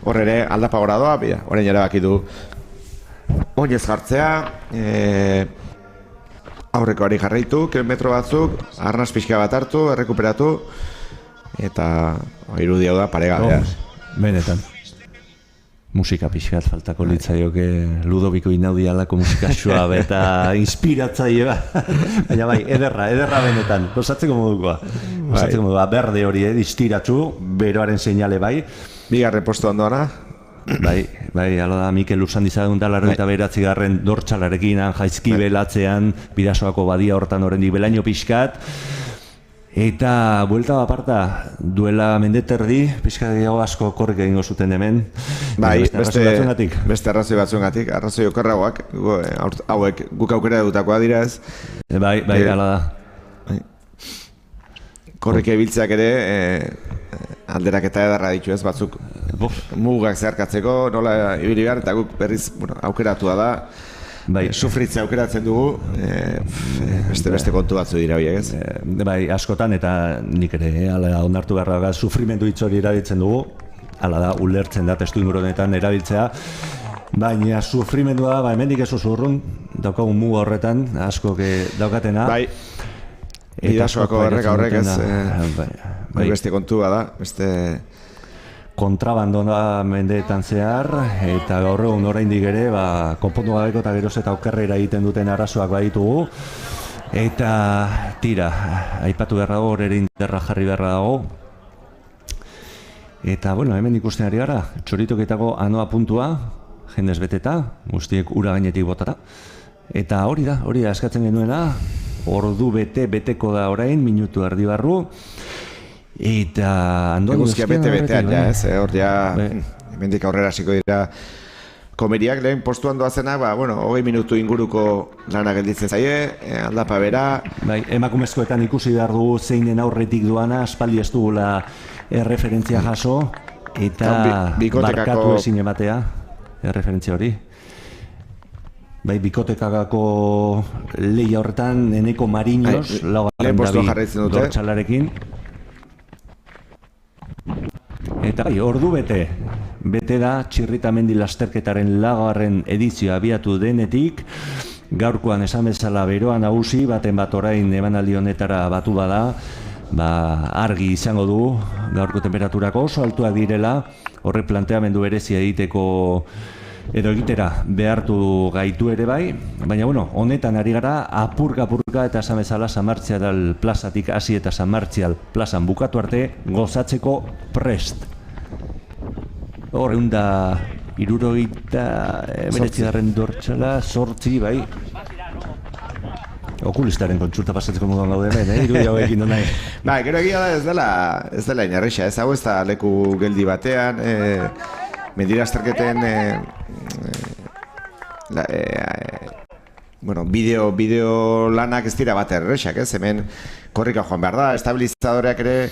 A: Hor ere aldapa gora doa, orain erabaki du oinez jartzea, aurrekoari jarraitu, kilometro batzuk, arnaz pixka bat hartu, errekuperatu, eta irudia da paregabea.
F: Benetan. musika pixkat faltako litzaioke Ludoviko Inaudi alako musikasua eta inspiratzaile baina bai, ederra benetan, gozatzeko modukoa. Gozatzeko modua, berde hori, distiratzu, beroaren seinale bai.
A: Bigarren postu ondoana.
F: Bai, hala da, Mikel Usandizadun da 89. Dortxalarekin, jaizki belatzean, Bidasoako badia hortan oraindik belaino pixkat. Eta buelta aparta, duela mendeterdi, pixka gehiago asko korrik egingo zuten hemen.
A: Bai, beste arrazoi batzuengatik, arrazoi okerragoak, hauek guk aukera dutakoa dira ez.
F: Bai, hala da.
A: Korrik ebiltzeak ere, alderak eta edarra ditu ez, batzuk mugak zeharkatzeko, nola ibili behar, eta guk berriz aukeratua da. Sufritzea aukeratzen dugu, beste kontu batzu dira horiek ez?
F: Bai, askotan eta nik ere, onartu behar da, sufrimendu hitz hori erabiltzen dugu, hala da, ulertzen da testu ingurunetan erabiltzea, baina sufrimendua, hemendik ez oso urrun, daukagun muga horretan, asko daukatena.
A: Bai, Bidasoako erreka horrek ez, beste kontua da, beste
F: kontrabandona mendeetan zehar, eta gaur egun oraindik ere, konpondu gabeko eta geroz eta okerrera egiten duten arazoak baditugu, eta tira, aipatu beharra dago, ere interra jarri beharra dago, eta bueno, hemen ikusten ari gara, txoritoketako anoa puntua, jendez beteta, guztiek ura gainetik botata, eta hori da eskatzen genuena, ordu beteko da orain, minutu erdi barru, eta
A: eguzkia bete-betean ja, ez, hor ja, hemendik aurrera hasiko dira komeriak, lehen postuan doazenak, 20 minutu inguruko lana gelditzen zaie, aldapa bera.
F: Bai, emakumezkoetan ikusi behar dugu zeinen aurretik doana, aspaldi ez dugula referentzia jaso, eta barkatu ezin ematea, referentzia hori. Bai, bikotekagako lehia horretan, Eneko Mariños, laugarren dabi Dortxalarekin. Eta bai, ordu bete da Txirritamendi lasterketaren laugarren edizioa abiatu denetik, gaurkoan esan bezala beroa nagusi, baten bat orain emanaldi honetara batu bada, argi izango du gaurko temperaturako oso altuak direla, horrek planteamendu berezia egiteko edo egitera behartu gaitu ere bai, baina honetan ari gara apurka eta esan bezala San Martzial plazatik hasi eta San Martzial plazan bukatu arte gozatzeko prest. Hor, egun da 79. Dortxala, 8 bai. Okulistaren kontsulta pasatzeko moduan gaude hemen, irudi hauekin du nahi.
A: Gero egia da ez dela inarrixa, ez hau ez da leku geldi batean, mendira azterketen bideo lanak ez dira bat errexak, ez? Hemen korrika joan behar da, estabilizadoreak ere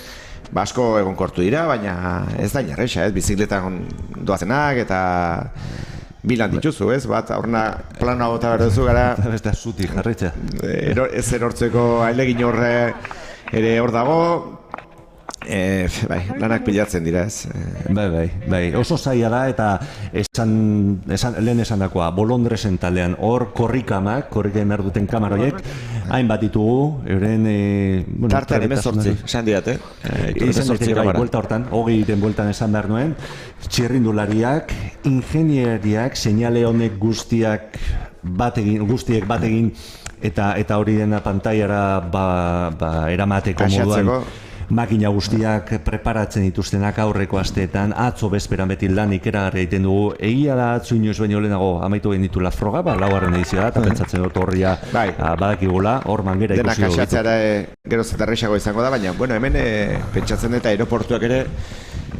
A: asko egonkortu dira, baina ez da inarrexa, ez? Bizikletan doazenak eta bilan dituzu, ez? Bat, aurrena planoa bota behar duzu gara.
F: Ez da zuti jarretxa.
A: Ez erortzeko ailegin horre ere hor dago. Lanak pilatzen dira, ez?
F: Bai, oso zaila da eta lehen esan dakoa, Bolondresen taldean hor korrikamak, korrika emer duten kamaroiek, hainbat ditugu, euren...
A: Tartean 18, esan diat,
F: izan daiteke bai, buelta hortan, 20 bueltan esan behar nuen, txirrindulariak, ingenieriak, seinale honek guztiek bat egin, eta hori dena pantailara eramateko moduan, makina guztiak preparatzen dituztenak aurreko asteetan, atzo bezperan beti lan ikeragarria egiten dugu. Egia da atzo inoiz baino lehenago amaitu egin ditula froga, laugarren edizioa da, eta pentsatzen dut horria badakigula, hor mangera ikusi dugu.
A: Denak asatzea geroz eta errexago izango da, baina hemen pentsatzen eta aeroportuak ere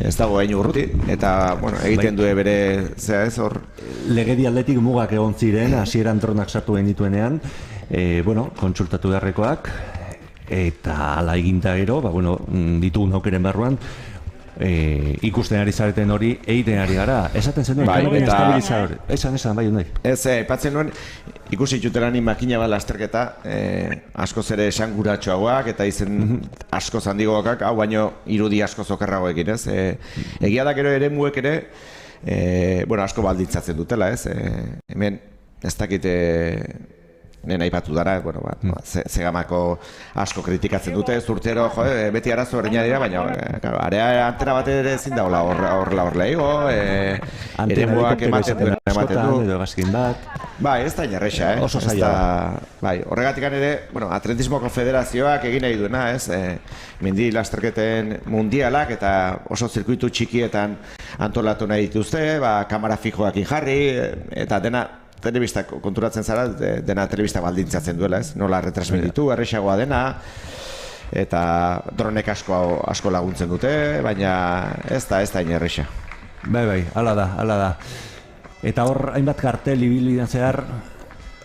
A: ez dago hain urruti, eta egiten du bere zea ez hor.
F: Legedi aldetik mugak egon ziren, hasieran dronak sartu egin dituenean, kontsultatu beharrekoak, eta ala eginta gero, ditugun aukeren barruan, ikusten ari zareten hori, egiten ari gara. Esaten zenuen, kanoren estabilizador. Esan, bai, unai.
A: Ez, aipatzen nuen, ikusi jutelanik makina bat lasterketa, askoz ere esanguratxoagoak, eta izen askoz handigoak, hau baino irudi askoz okerragoekin, ez? Egia da gero ere muek ere, asko balditzatzen dutela, ez? Hemen, ez dakite nena aipatu dara, bueno, Zegamako asko kritikatzen dute, urtero, beti arazo berdina dira, baina area antena bat ere ezin da horrela igo, eremuak ematen du.
F: Edo gaskin bat.
A: Bai, ez da inerreixa,
F: Oso zaila.
A: Bai, horregatik ere, Atletismo Konfederazioak egin nahi duena, mendi lasterketen mundialak eta oso zirkuitu txikietan antolatu nahi dituzte, kamera fijoak jarri, eta dena telebista konturatzen zara, dena telebista baldintzatzen duela, nola retransmititu, errexagoa dena, eta dronek asko laguntzen dute, baina ez da inerreixa.
F: Bai, hala da. Eta hor, hainbat kartel ibilidan zehar,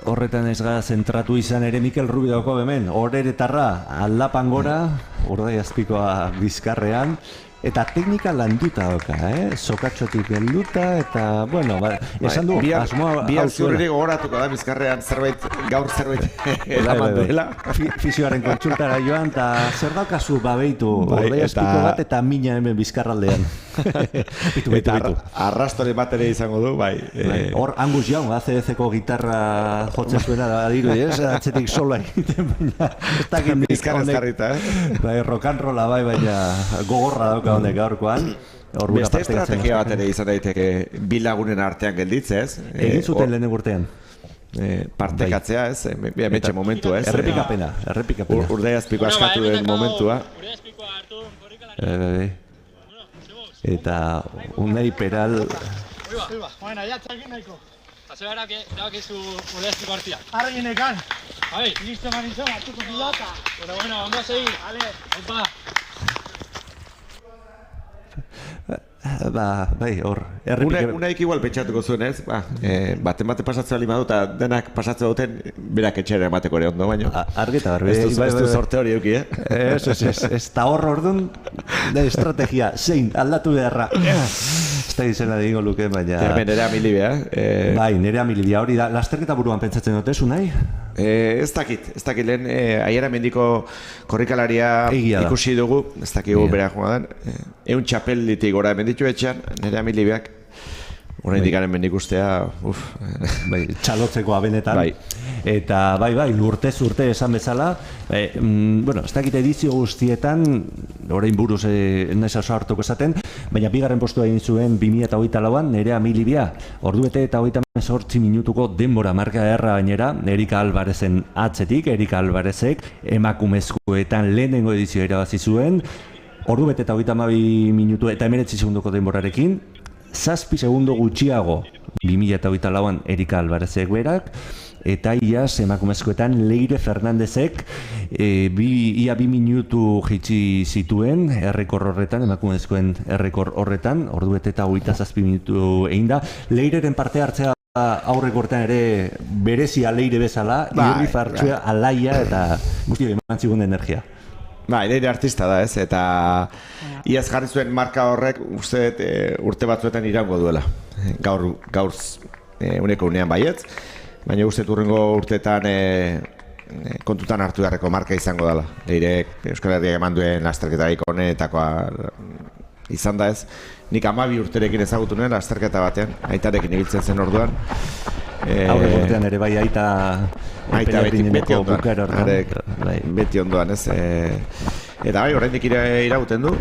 F: horretan ez gara zentratu izan ere Mikel Rubidoko hemen, horeretarra aldapan gora, Urdaiazpikoa Bizkarrean, eta teknika landuta doka, sokatxotik helduta, eta, bueno, esan du, asmoa
A: bi alzurri gogoratuko da Bizkarrean gaur zerbait eraman duela.
F: Fisioaren kontsultara joan, eta zer daukazu babeitu, Urdaiazpiko bat eta mina hemen Bizkarraldean. Bitu.
A: Arrastore bat ere izango du, bai.
F: Hor, Angus Young, ACDC-ko gitarra jotzen zuena da diru, atzetik sola egiten, baina ez dakit
A: Bizkarra ezkarrita,
F: Bai, rock and rolla bai, baina gogorra dauka honek gaurkoan.
A: Beste estrategia bat ere izan daiteke bi lagunen artean gelditzez.
F: Egin zuten lehen urtean.
A: Partekatzea, metxe momentua,
F: Errepikapena.
A: Urdaiazpiko askatu den momentua.
F: Eta Unai Peral...
O: Bueno, ya txakin nahiko.
H: Paseo era que Urdaiazpiko artia.
O: Arginekan. Listo, manitxo, batuko pilota.
H: Bueno, vamos a seguir.
O: Vale.
H: Opa.
F: Bai, hor,
A: Unaik igual pentsatuko zuen, ez? Baten pasatzen bali badu, eta denak pasatzen duten berak etxera emateko ere ondo, baino.
F: Argita, barbe.
A: Ez du sorte hori euki,
F: Ez da hor orduan, estrategia, zein, aldatu beharra. Ez da izena digo luke, baina...
A: Nerea Milibia,
F: Bai, Nerea Milibia, hori da, lasterketa buruan pentsatzen dutezu, nahi?
A: Ez dakit lehen, Aiara Mendiko korrikalaria ikusi dugu, ez dakigu bera joan den, egun txapelditik gora hemen ditu etxean, Nerea Milibiak, horrein dikaren mendik ustea,
F: txalotzeko abenetan, eta bai, urtez urte esan bezala, bueno, ez dakit edizio guztietan, horrein buruz naiz oso hartuko esaten, baina bigarren postua egin zuen 2024an Nerea Milibia, ordubete eta 38 minutuko denbora marka erra gainera, Erika Albarezen atzetik, Erika Albarezek emakumezkoetan lehenengo edizio irabazi zuen, ordubete eta 32 minutu eta 19 segundoko denborarekin, 7 segundo gutxiago 2024an Erika Albarezek berak, eta iaz emakumezkoetan Leire Fernandezek ia 2 minutu jitsi zituen errekor horretan, emakumezkoen errekor horretan, ordubete eta 27 minutu egin da. Leireren parte hartzea aurreko urtean ere berezia Leire bezala, irri fartzua alaia eta guzti eman zigun energia.
A: Leire artista da, ez? Eta iaz jarri zuen marka horrek urte batzuetan iraungo duela. Gaur uneko unean baietz, baina uste urrengo urteetan kontutan hartu beharreko marka izango dela. Leire Euskal Herriak eman duen lasterketarik honetakoa izan da, ez? Nik 12 urterekin ezagutu nuen lasterketa batean, aitarekin ibiltzen zen orduan.
F: Aurreko urtean ere bai aita
A: beti ondoan, ez? Eta bai, oraindik irauten du,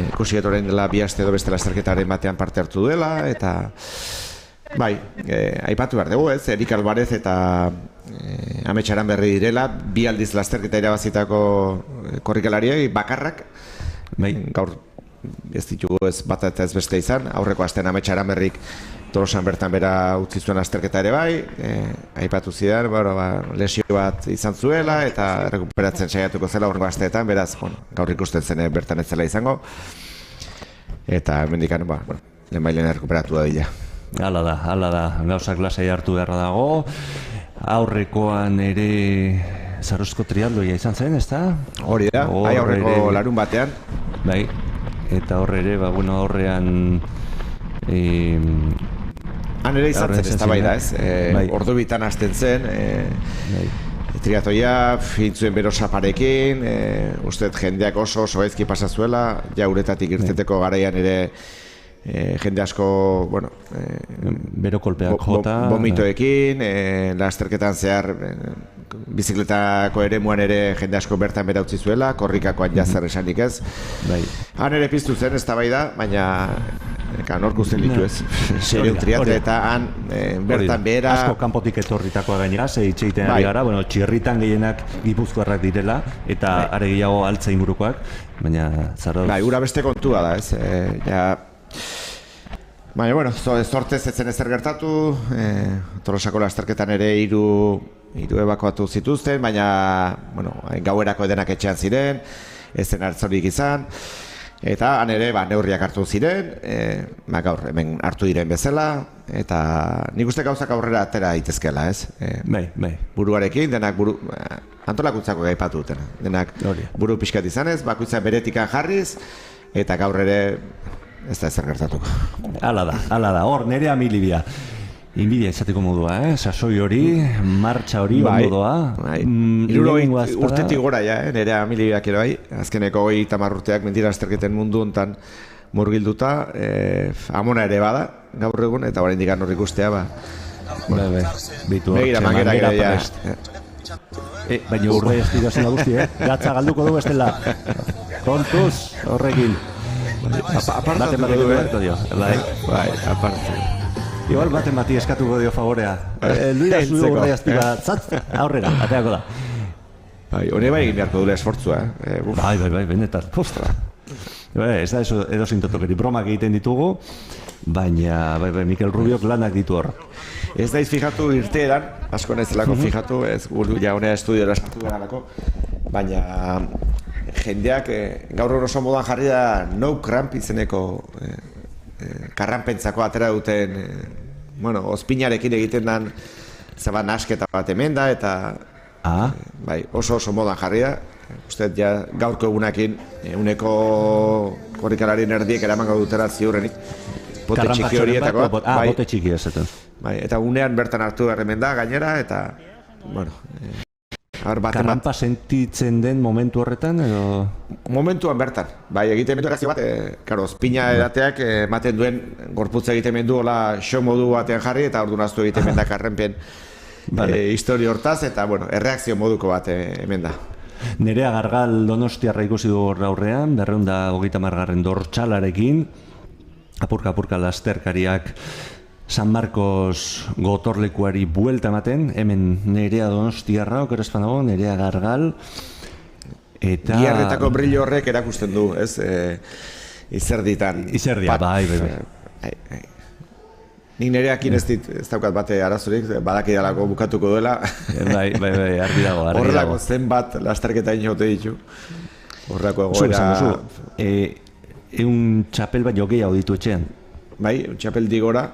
A: ikusiet orain dela 2 aste edo beste lasterketaren batean parte hartu duela, eta bai, aipatu behar dugu, ez? Erika Albarez eta Ametxaran berri direla, 2 aldiz lasterketa irabazitako korrikalariei bakarrak, gaur ez ditugu ez bat eta ez beste izan, aurreko astean Ametxaran berrik Tolosan bertan bera utzi zuen lasterketa ere bai, aipatu zidan, lesio bat izan zuela eta rekuperatzen saiatuko zela aurrengo asteetan, beraz, gaur ikusten zen bertan ez zela izango, eta mendikan, lehenbailen rekuperatu da dila.
F: Hala da, gauzak lasai hartu beharra dago, aurrekoan ere Zarozko triatloia izan zen, ez da?
A: Hori da, aurreko larun batean.
F: Bai, eta horre ere, horrean...
A: Han ere izan zen, ez da bai da, ez? Ordu bitan hasten zen, triatoia fintzuen bero saparekin, usteet jendeak oso ezki pasazuela, ja uretatik irteteko garaian ere jende asko,
F: bero kolpeak jota,
A: vomitoekin, lasterketan zehar bizikletako eremuan ere jende asko bertan bera utzi zuela, korrikakoan jazer esanik ez. Han ere piztu zen eztabaida, baina nork usten ditu ez. Serio triatle eta han bertan behera...
F: Asko kanpotik etorritakoa gainera, itxeiten ari gara, txirritan gehienak gipuzkoarrak direla, eta are gehiago altza ingurukoak, baina zarra...
A: Ura beste kontua da ez, baina, bueno, zortez etzen ezer gertatu, Tolosako lasterketan ere hiru ebakuatu zituzten, baina, bueno, gauerako edenak etxean ziren, ez zen hartzorik izan, eta han ere neurriak hartu ziren, gaur hemen hartu diren bezala, eta nik uste gauzak aurrera atera daitezkeela, ez? Buruarekin, denak antolakuntzako gaipatu dutena, denak buru pixkat izanez, bakoitza beretikan jarriz, eta gaur ere ez da ezer gertatuko.
F: Hala da, hor, Nerea Milibia. Inbidia izateko modua, sasoi hori, martxa hori, ondo doa.
A: Urtetik gora, Nerea Milibiak ero bai. Azkeneko 30 urteak mentira azterketen mundu hontan murgilduta. Amona ere bada, gaur egun, eta oraindik hor ikustea, begira mangera prest.
F: Baina urre estigazen guzti, gatza galduko du bestela. Kontuz, horrekin. Baten Igual baten bati eskatuko dio favorea. Luira zuen urre aztiga, aurrera, ateako da.
A: Hone bai egin beharko dule esfortzua.
F: Bai, benetan. Ez da edo zintotokeri, bromak egiten ditugu, baina Mikel Rubiok lanak ditu hor.
A: Ez daiz fijatu irteeran, asko nahizelako fijatu, ez gulu ja honea estudiora eskatu garalako, baina jendeak gaur oso modan jarri da no cramp izeneko karranpentzako atera duten ozpinarekin egiten den zaban asketa bat hemen da, eta oso modan jarri da. Uste gaurko egunakin uneko korrikalarien erdiek eramango dutera ziurrenik bote txiki horietakoa.
F: Bote txiki ezaten.
A: Eta unean bertan hartu hemen da gainera, eta
F: karranpa sentitzen den momentu horretan, edo?
A: Momentuan bertan. Egiten mendu erazio bat, ozpina edateak ematen duen gorputza egiten mendu hola show modu batean jarri, eta orduan aztu egiten mendak karrenpen historio hortaz, eta erreakzio moduko bat hemen da.
F: Nerea Gargal Donostiarra ikusi du aurrean, 230. Dortxalarekin, apurka lasterkariak San Marcos gotorlekuari buelta ematen, hemen Nerea Donostiarra, okerazpan dago, Nerea Gargal, eta...
A: Giarretako brillo horrek erakusten du, ez? Izerditan.
F: Izerdia, bai.
A: Nik Nereakin ez daukat bate arazorik, badakidalako bukatuko duela.
F: Bai, argi dago.
A: Horrelako zenbat lasterketa inote ditu. Horrelako egoera...
F: Egun txapel bat jogei hau ditu etxean.
A: Bai, txapel digora,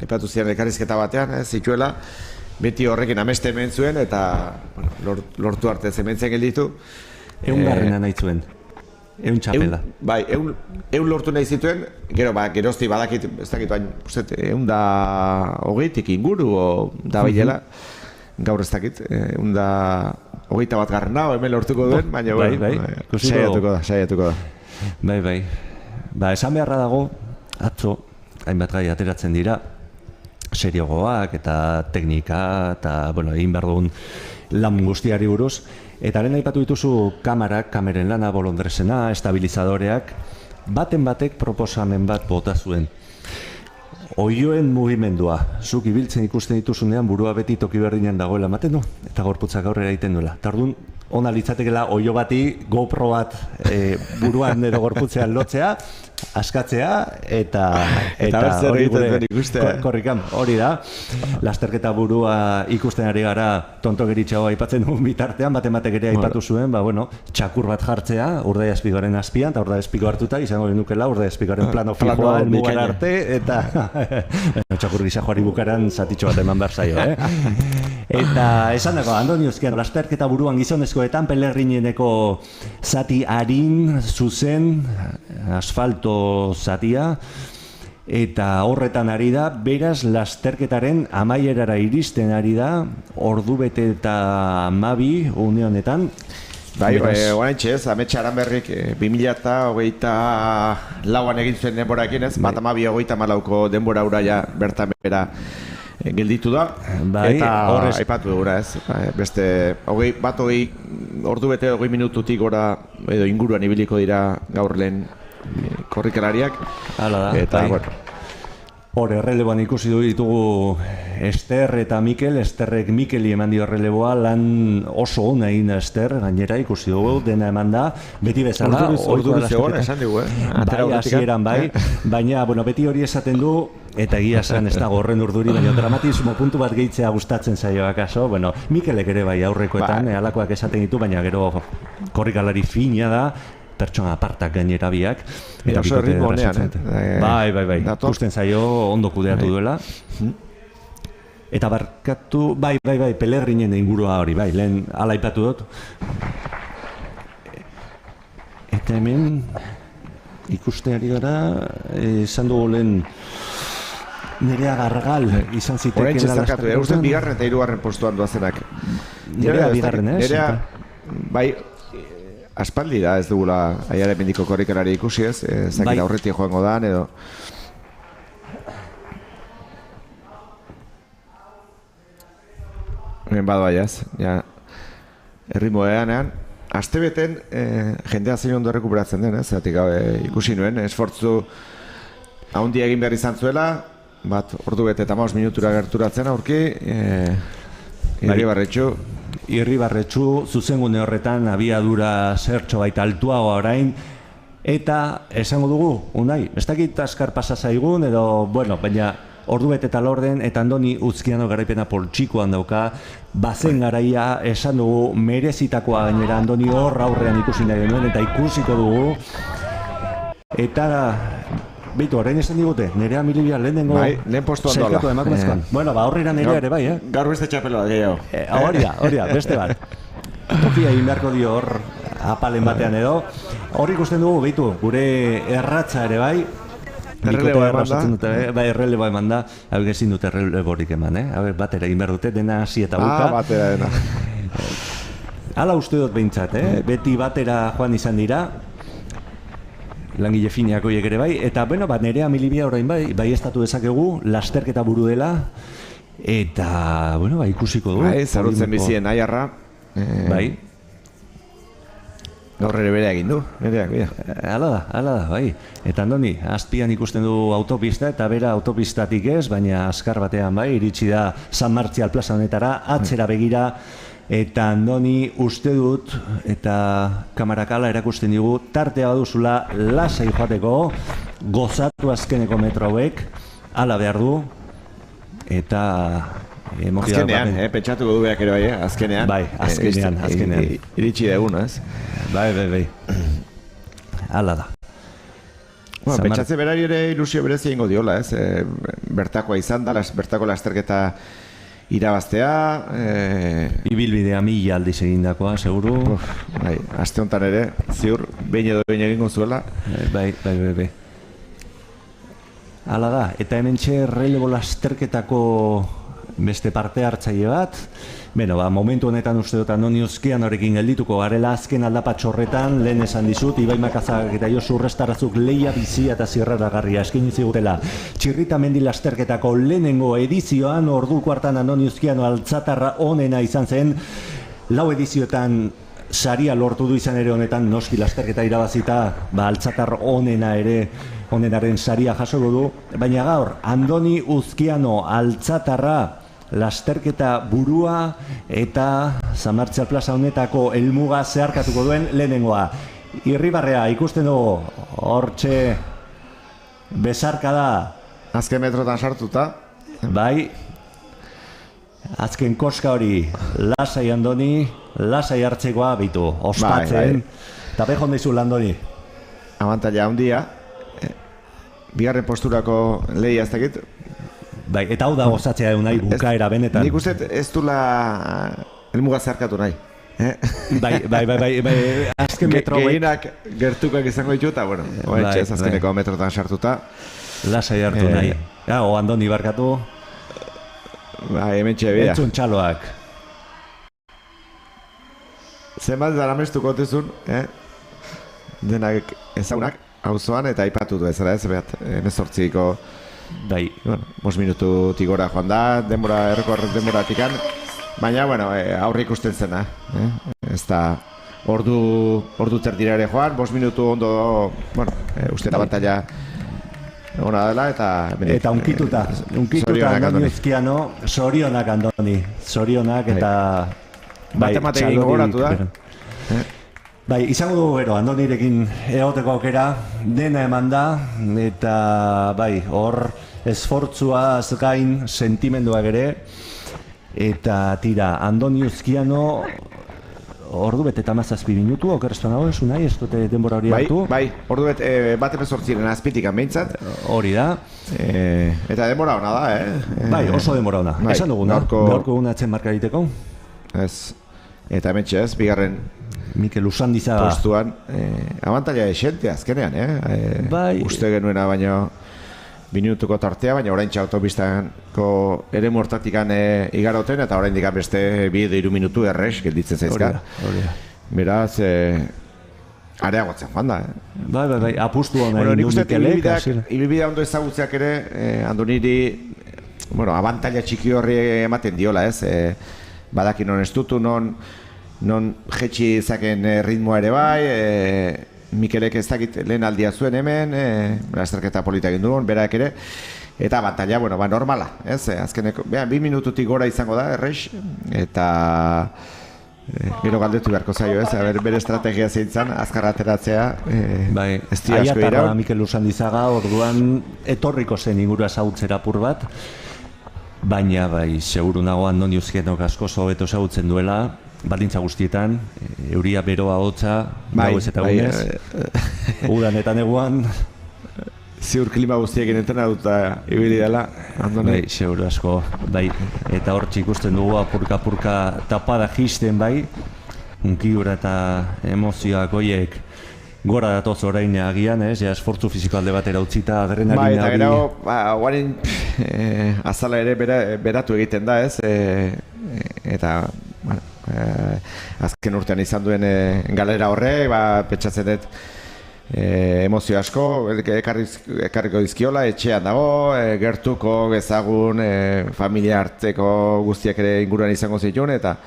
A: aipatu ziren elkarrizketa batean, zituela, beti horrekin ameste hemen zuen, eta lortu arte zementzen gelditu.
F: Egun garrena nahi zuen, egun txapela.
A: Bai, egun lortu nahi zituen, gero, gerozti badakit, ez dakit, egun da hogeitik inguru, da bilela, gaur ez dakit, egun da hogeita bat garrena, hemen lortuko duen, baina, saiatuko da.
F: Bai. Esan beharra dago, atzo, hainbat gai ateratzen dira, seriogoak eta teknika, eta, egin behar dugun lan guztiari buruz. Eta lehen aipatu dituzu kameren lana, bolondresena, estabilizadoreak, baten batek proposamen bat bota zuen. Oioen mugimendua, zuk ibiltzen ikusten dituzunean burua beti toki berdinen dagoela ematen du, eta gorputzak aurrera egiten duela. Eta orduan, ona litzatekela oio bati GoPro bat buruan edo gorputzean lotzea, askatzea, eta hori korrikan, hori da. Lasterketa burua ikusten ari gara tontogeritxagoa aipatzen duen bitartean, batek ere aipatu zuen, txakur bat jartzea, Urdai Azpikoaren azpian, eta Urdai Azpiko hartuta, izango genukela Urdai Azpikoaren plano fijoa mugar arte, eta txakur gisa joari bukaran zatitxo bat eman behar zaio, Eta esan dago, Andoni Uzkian, lasterketa buruan gizonezkoetan Pelerrineneko zati harin, zuzen, asfalto zatia, eta horretan ari da, beraz lasterketaren amaierara iristen ari da, ordubete eta 12 une honetan.
A: Bai, oraintxe ez, Ametxe Aranberrik 2024an egin zuen denborakin ez, bat 12-24ko denbora ura ja bertan bera gelditu da, eta aipatu dugura ez. Beste, 20 ordu bete 20 minututik gora edo inguruan ibiliko dira gaur lehen korrikalariak.
F: Hala da,
A: eta, bueno.
F: Hor, erreleboan ikusi ditugu Ester eta Mikel, Esterrek Mikeli eman dio erreleboa, lan oso ona egin da Ester, gainera ikusi dugu, dena eman da, beti bezala.
A: Ordu zegoen, esan dugu,
F: Bai, hasieran bai, baina, bueno, beti hori esaten du, eta egia esan ez dago horren urduri, baina dramatismo puntu bat gehitzea gustatzen zaio akaso, bueno, Mikelek ere bai aurrekoetan, halakoak esaten ditu, baina gero korrikalari fina da, pertsona apartak gainera biak.
A: Eta oso ritmo honean,
F: Bai. Gusten zaio ondo kudeatu duela. Eta barkatu, bai, Pellegrinen ingurua hori, bai, lehen ala aipatu dut. Eta hemen ikusteari gara, esan dugu lehen Nerea Gargal izan ziteken
A: Orain txezakatu, usten bigarren eta hirugarren postuan duazenak.
F: Nerea bigarren, ez?
A: Nerea, bai, aspaldi da ez dugula aiare mendiko korrikalari ikusi ez, zakit aurretik joango dan edo. Hemen badu baiaz, ja, erritmo eanean. Astebeten jendea zein ondo rekuperatzen den, ez? Zatik ikusi nuen, esfortzu handia egin behar izan zuela, bat ordu bete eta 5 minutura gerturatzen aurki,
F: Irribarretxu zuzengune horretan abiadura zertxo baita altuagoa orain, eta esango dugu, Unai, ez dakit askar pasa zaigun edo, bueno, baina ordu bete eta lorden, eta Andoni Uzkiano garaipena poltsikoan dauka, bazen garaia esan dugu merezitakoa gainera, Andoni hor aurrean ikusi nahi genuen, eta ikusiko dugu, eta Beitu, orain esan digute, Nerea Milibia lehenengo
A: lehen postuan dola.
F: Bueno, horrera Nerea ere bai,
A: Gaur beste txapeloa gehiago.
F: Hori da, beste bat. Tokia egin beharko dio hor apalen batean edo. Hor ikusten dugu, beitu, gure erratza ere bai.
A: Erreleboa eman da.
F: Bai, erreleboa eman da. Hau ezin dute erreleborik eman, batera egin behar dute, dena hasi eta buka.
A: Batera dena.
F: Hala uste dut behintzat, beti batera joan izan dira. Langile fineako ere bai, eta bueno, Nerea Milibia orain bai estatu dezakegu, lasterketa buru dela, eta, bueno, ikusiko du.
A: Zarutzen bizien aiarra.
F: Bai.
A: Gaur ere bere egin du, Nereak, bida.
F: Hala da, bai. Eta Andoni, azpian ikusten du autopista, eta bera autopistatik ez, baina azkar batean bai, iritsi da San Martzial plaza honetara, atzera begira, eta Andoni uste dut, eta kamarakala erakusten digu, tartea baduzula lasai joateko, gozatu azkeneko metro hauek, hala behar du, eta
A: azkenean, pentsatuko du beak ere bai, azkenean.
F: Bai, azkenean.
A: Iritsi egun, ez?
F: Bai. Hala da.
A: Pentsatze berari ere ilusio berezi egingo diola, ez? Bertakoa izan da, bertako lasterketa irabaztea,
F: ibilbidea 1000 aldiz egindakoa, seguru.
A: Aste honetan ere, ziur, behin edo behin egingo zuela.
F: Bai. Hala da, eta hemen errelebo lasterketako beste parte hartzaile bat. Beno, momentu honetan uste dut Andoni Uzkianorekin geldituko garela azken aldapatxo horretan, lehen esan dizut, Ibai Makazagak eta Josu Urrestarazuk lehia bizia eta zirraragarria eskaini zigutela. Txirrita mendi lasterketako lehenengo edizioan, orduko hartan Andoni Uzkiano altzatarra onena izan zen, 4 edizioetan saria lortu du izan ere honetan, noski lasterketa irabazita, altzatar onenaren saria jasoko du, baina gaur, Andoni Uzkiano altzatarra, lasterketa burua eta San Martzial plaza honetako helmuga zeharkatuko duen lehenengoa. Irribarrea ikusten dugu, hortxe besarka da.
A: Azken metrotan sartuta.
F: Bai, azken koska hori, lasai Andoni, lasai hartzekoa bitu, ospatzen. Eta behon dizu Andoni.
A: Abantaila handia, bigarren posturako lehia ez dakit.
F: Bai, eta hau da gozatzea nahi bukaera benetan.
A: Nik uste ez dula helmuga zeharkatu nahi.
F: Bai, azken metro
A: gehienak gertukoak izango ditu eta, bueno, ez azkeneko metrotan sartuta.
F: Lasai hartu nahi. O Andoni barkatu.
A: Bai, hemen txebia.
F: Entzun txaloak.
A: Zenbat daramestuko tezun, denak ezagunak, auzoan eta aipatu du ezara ez, 18ko
F: Bai.
A: Bueno, 5 minututik gora joan da, denboratikan, baina, bueno, aurre ikusten zena. Ez da, ordu terdira ere joan, 5 minutu ondo, bueno, uste da batalla ona dela, eta
F: unkituta Andoni Uzkiano, zorionak Andoni, zorionak eta
A: Bate gogoratu da.
F: Bai, izango dugu gero, Andonirekin egoteko aukera, dena eman da, eta bai, hor esfortzua gain sentimenduak ere, eta tira, Andoni Uzkiano, ordu bete eta 17 minutu, okerrestu nago, esu nahi, ez dute denbora hori hartu?
A: Bai, ordu bete bat emezortziren azpitik behintzat.
F: Hori da.
A: Eta denbora ona da,
F: Bai, oso denbora ona. Esan duguna, gaurko egunatzen marka egiteko?
A: Ez, eta hementxe ez, bigarren
F: Mikel Usandizaga
A: postuan, abantaila esente azkenean,
F: bai.
A: Uste genuena baino minutuko tartea, baina oraintxe autopistanko ere mortatikan igaroten, eta oraindik beste 2-3 minutu errex gelditzen zaizka. Beraz, areagotzen joan da.
F: Bai, apustu hona
A: nik uste ibilbidea ondo ezagutzeak ere, Andoniri, abantaila txiki horri ematen diola, ez? Badaki non estutu, non jetxi zaken ritmoa ere bai, Mikelek ez dakit lehen aldia zuen hemen, lasterketa polita egin duen, berak ere, eta abantaila, normala, ez? Azkeneko, 2 minututik gora izango da, errex, eta gero galdetu beharko zaio, ez? Bere estrategia zeintzan, azkarra ateratzea, ez dira asko iraun.
F: Aiatarra Mikel Usandizaga, orduan etorriko zen ingurua ezagutzera apur bat, baina bai, seguru nago Andoni Uzkianok asko hobeto ezagutzen duela, baldintza guztietan, euria beroa hotza, gauez eta gunez, udan eta neguan.
A: Ziur klima guztiekin entena duta ibili dela, Andoni.
F: Bai, seguru asko, bai, eta hortxe ikusten dugu apurka tapada jisten bai, unkiura eta emozioak hoiek gora datoz orain agian, ez? Ja, esfortzu fiziko alde batera utzita, adrenalina hori.
A: Eta gero, guarin azala ere beratu egiten da, ez? Eta, azken urtean izan duen galera horrek, pentsatzen dut emozio asko ekarriko dizkiola, etxean dago, gertuko, ezagun, familia hartzeko guztiak ere inguruan izango zituen, eta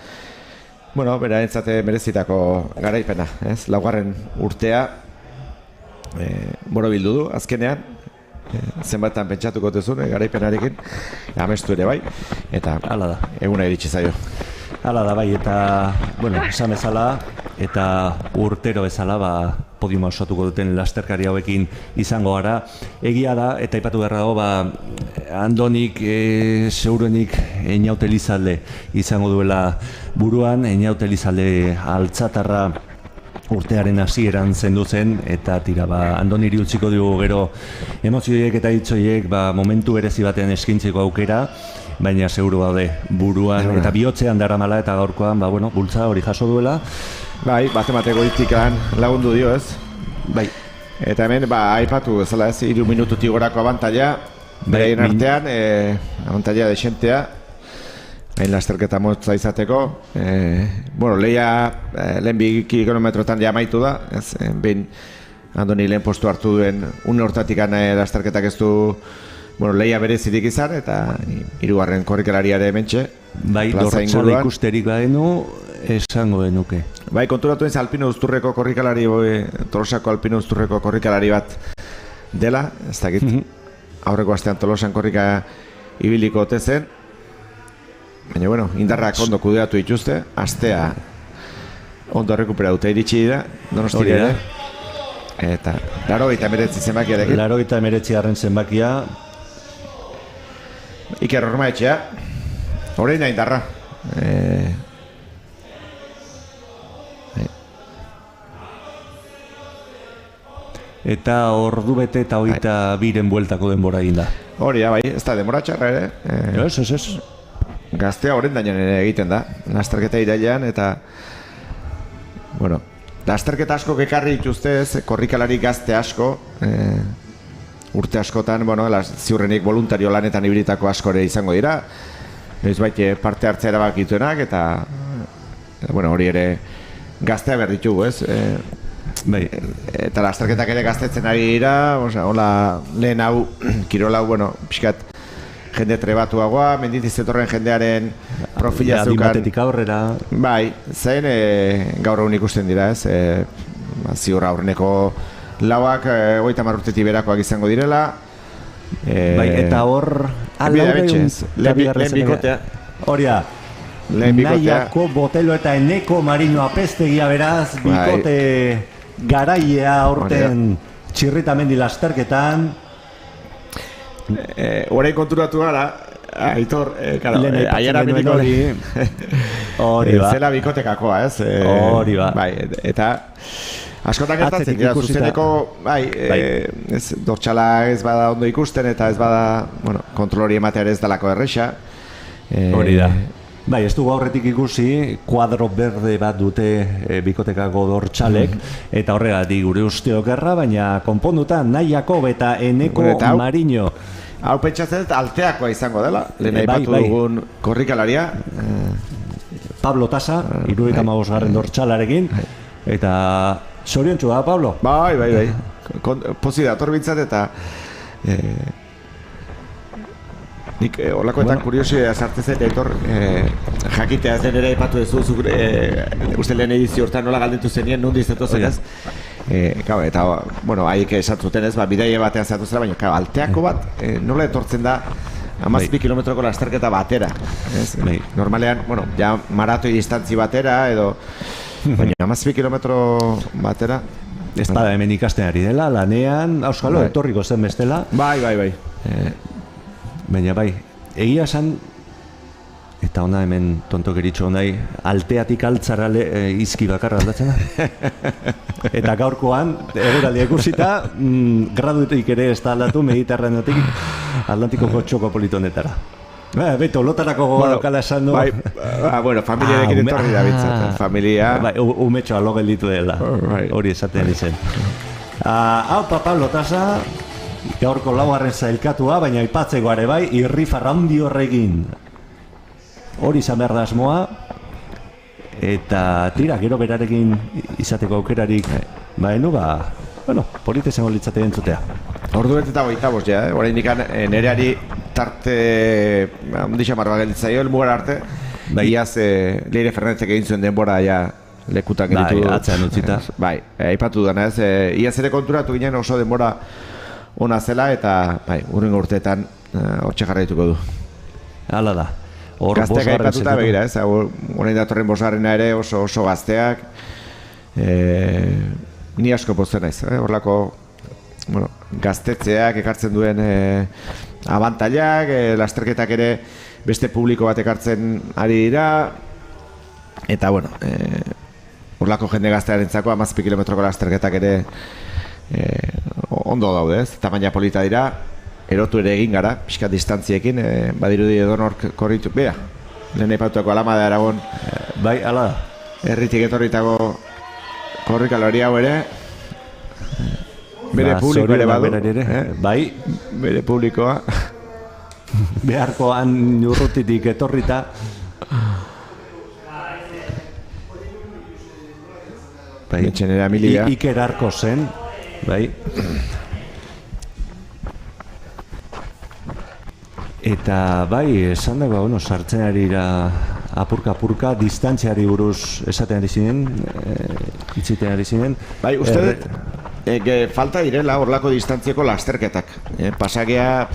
A: bera entzate merezitako garaipena, ez? Laugarren urtea borobildu du, azkenean, zenbatan pentsatuko tezun, garaipenarekin, amestu ere bai, eta eguna iritsi zaio.
F: Hala da bai, eta, esan bezala, eta urtero bezala, podiuma osatuko duten lasterkari hauekin izango gara. Egia da, eta aipatu beharra dago, Andonik seguruenik Einaute Elizalde izango duela buruan, Einaute Elizalde altzatarra urtearen hasieran zendu zen, eta tira, Andoniri utziko dugu gero emozioiek eta hitzoiek momentu berezi batean eskintzeko aukera, baina seguru gaude buruan eta bihotzean daramala eta gaurkoan, bultza hori jaso duela.
A: Bai, bat-emateko itikan lagundu dio, ez?
F: Bai.
A: Eta hemen, aipatu bezala, ez? 3 minututik gorako abantaila, bereien artean, abantaila desentea, hain lasterketa motza izateko. Lehia, lehen 2 kilometrotan jamaitu da, ez? Behin Andoni lehen postu hartu duen une hortatik lasterketak ez du lehia berezirik izan, eta 3. korrikalariare hementxe.
F: Bai, dortzale ikusterik badenu, esango denuke.
A: Bai, konturatu ez Alpino Uzturreko korrikalari, Tolosako Alpino Uzturreko korrikalari bat dela, ez dakit, aurreko astean Tolosan korrika ibiliko ote zen, baina, indarrak ondo kudeatu dituzte, astea ondo errekuperatuta iritsi da, Donostira ere, eta 89 zenbakiarekin.
F: 89 zenbakia.
A: Iker Ormaetxea, orain da indarra.
F: Eta ordu bete eta 22 bueltako denbora egin da.
A: Hori da, bai, ez da denbora txarra ere.
F: Ez.
A: Gaztea orain dañan ere egiten da, lasterketa irailean, eta lasterketa asko ekarri dituzte, korrikalari gazte asko, urte askotan, ziurrenik voluntario lanetan ibilitako asko ere izango dira, noizbait parte hartzea erabakituenak, eta hori ere gaztea behar ditugu, ez? eta lasterketak ere gaztetzen ari dira, hola lehen hau, kirol hau, bueno, pixkat jende trebatuagoa, menditiz etorren jendearen profila zeukan.
F: Adimatetik aurrera.
A: Bai, zain gaur egun ikusten dira, ez? Ziur aurreneko lauak 30 urtetik berakoak izango direla.
F: Bai, eta hor...
A: Lehen bikotea.
F: Horia, nahiako botelo eta eneko marino apestegia beraz, bikote garaia aurten txirritamendi lasterketan.
A: Horein konturatu gara, Aitor, aiera mitiko
F: hori ba.
A: Zela bikotekakoa, ez?
F: Hori ba.
A: Bai, eta askotan gertatzen dira, zuzeneko, dortxala ez bada ondo ikusten eta ez bada, bueno, kontrolori emateare ez dalako erresa.
F: Hori da. Bai, ez dugu aurretik ikusi, kuadro berde bat dute bikotekako dortxalek, eta horregatik gure usteo gerra, baina konponduta nahiako eta eneko marino.
A: Hau pentsatzen dut alteakoa izango dela, lehen aipatu dugun korrikalaria.
F: Pablo Tasa, 75. dortxalarekin, eta zoriontsu da, Pablo?
A: Bai. Pozi dator bintzat eta nik holakoetan kuriosia sartzen Aitor, jakitea zen ere aipatu duzu, uste lehen edizio hortan nola galdetu zenien, nundi iztetu zen ez? Eta, bueno, haiek esatzuten ez, bidaie batean zatu zera, baina alteako bat nola etortzen da 17 kilometroko lasterketa batera. Normalean, bueno, ja maratoi distantzi batera edo, baina 17 kilometro batera.
F: Ez bada hemen ikasten ari dela, lanean, auskalo, etorriko zen bestela.
A: Bai.
F: Baina bai, egia esan, eta ona hemen tontokeritxo nahi, alteatik altzara izki bakarra aldatzen da. Eta gaurkoan, eguraldia ikusita, graduetik ere ez da aldatu, Mediterraneotik Atlantikoko txokopolitonetara. Beto, lotarako lokala esan du.
A: Bueno, familiarekin etorri da bintzat, familia.
F: Umetxoa lo gelditu dela, hori esaten izen. Hau, Pablo Tasa, gaurko laugarren zailkatua, baina aipatzeko ere bai, irrifarra handi horrekin. Hori izan behar da asmoa, eta tira, gero berarekin izateko aukerarik, bueno, polite zengo litzate entzutea.
A: Ordu eta 25 ja, orain ikan nereari tarte ondixan marba gelditzaio, elmugar arte, iaz Leire Fernandezek egin zuen denbora ja lekutan gelitu.
F: Bai, atzean utzita.
A: Bai, aipatu dana ez, iaz ere konturatu ginen oso denbora ona zela eta urrengo urteetan hortxe jarraituko du.
F: Hala da.
A: Gazteak aipatuta begira ez, orain datorren bosgarrena ere oso gazteak, ni asko pozten naiz, horrelako gaztetzeak ekartzen duen abantailak, lasterketak ere beste publiko bat ekartzen ari dira, eta bueno, horrelako jende gaztearentzako 17 kilometroko lasterketak ere ondo daude ez, tamaina polita dira, erotu ere egin gara, pixkat distantziekin, badirudi edonork korritu, bera, lehen aipatuako Alama de Aragon,
F: bai, ala da,
A: herritik etorritako korrikalari hau ere, bere publiko ere badu,
F: bai,
A: bere publikoa,
F: beharkoan urrutitik etorrita, Iker Arko zen, bai, eta bai, esan dago, sartzen ari da apurka, distantziari buruz esaten ari zinen, itziten ari zinen.
A: Bai, uste dut, falta direla horlako distantzieko lasterketak. Pasagea,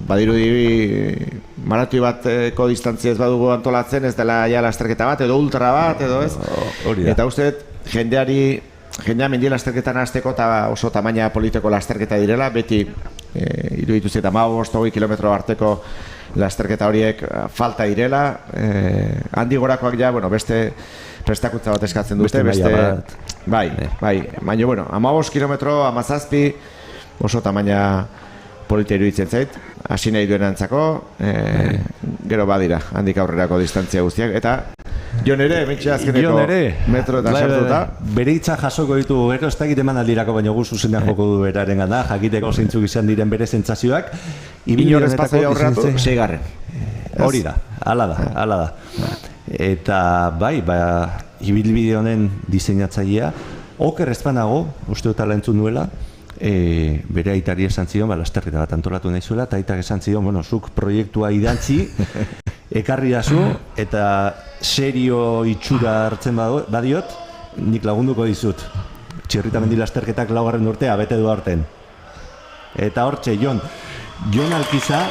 A: badirudi maratoi bateko distantzia ez badugu antolatzen, ez dela ja lasterketa bat, edo ultra bat, edo ez. Eta uste dut, jendea mendien lasterketan hasteko eta oso tamaina politiko lasterketa direla, beti iruditu zeta 15-20 kilometro arteko lasterketa horiek falta direla, handi gorakoak ja, beste prestakuntza bat eskatzen dute, bai, baina, 15 kilometro, 17, oso tamaina politia iruditzen zait, hasi nahi duen antzako, gero badira, handik aurrerako distantzia guztiak, eta Jon ere, mentxe azkeneko metroetan sartuta.
F: Bere hitza jasoko ditu, gero ez dakit eman aldirako, baina gu zuzenak joko du beraren gana, jakiteko zeintzuk izan diren bere sentsazioak.
A: Inorrez pasai aurratu, 6.
F: Hori da, hala da. Eta bai, ibilbide honen diseinatzailea, Oker ez banago, uste dut ala entzun duela, bere aitari esan zion, lasterketa bat antolatu nahi zuela, eta aitak esan zion, bueno, zuk proiektua idantzi, ekarri dazu, eta serio itxura hartzen badiot, nik lagunduko dizut. Txirritamendi lasterketak 4. urtea, bete du aurten. Eta hortxe, Jon Alkiza,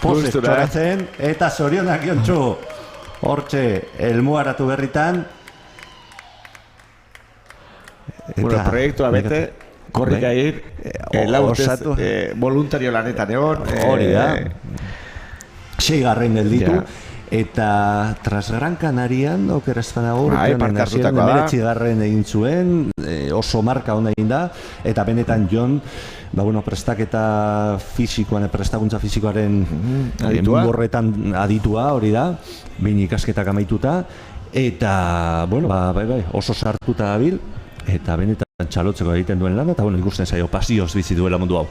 F: pozez txoratzen, eta zorionak Jontxu. Hortxe, elmuaratu berritan.
A: Bueno, proiektua bete, korrika ir, lautez, voluntario lanetan egon.
F: Hori da. 6. gelditu. Eta Transgran Canarian, oker ez banago,
A: parte hartutakoa da.
F: 19. egin zuen, oso marka hona egin da, eta benetan Jon, prestaketa fisikoan, prestakuntza fisikoaren horretan aditua, hori da, behin ikasketak amaituta, eta, oso sartuta dabil, eta benetan txalotzeko egiten duen lana, eta ikusten zaio pasioz bizi duela mundu hau.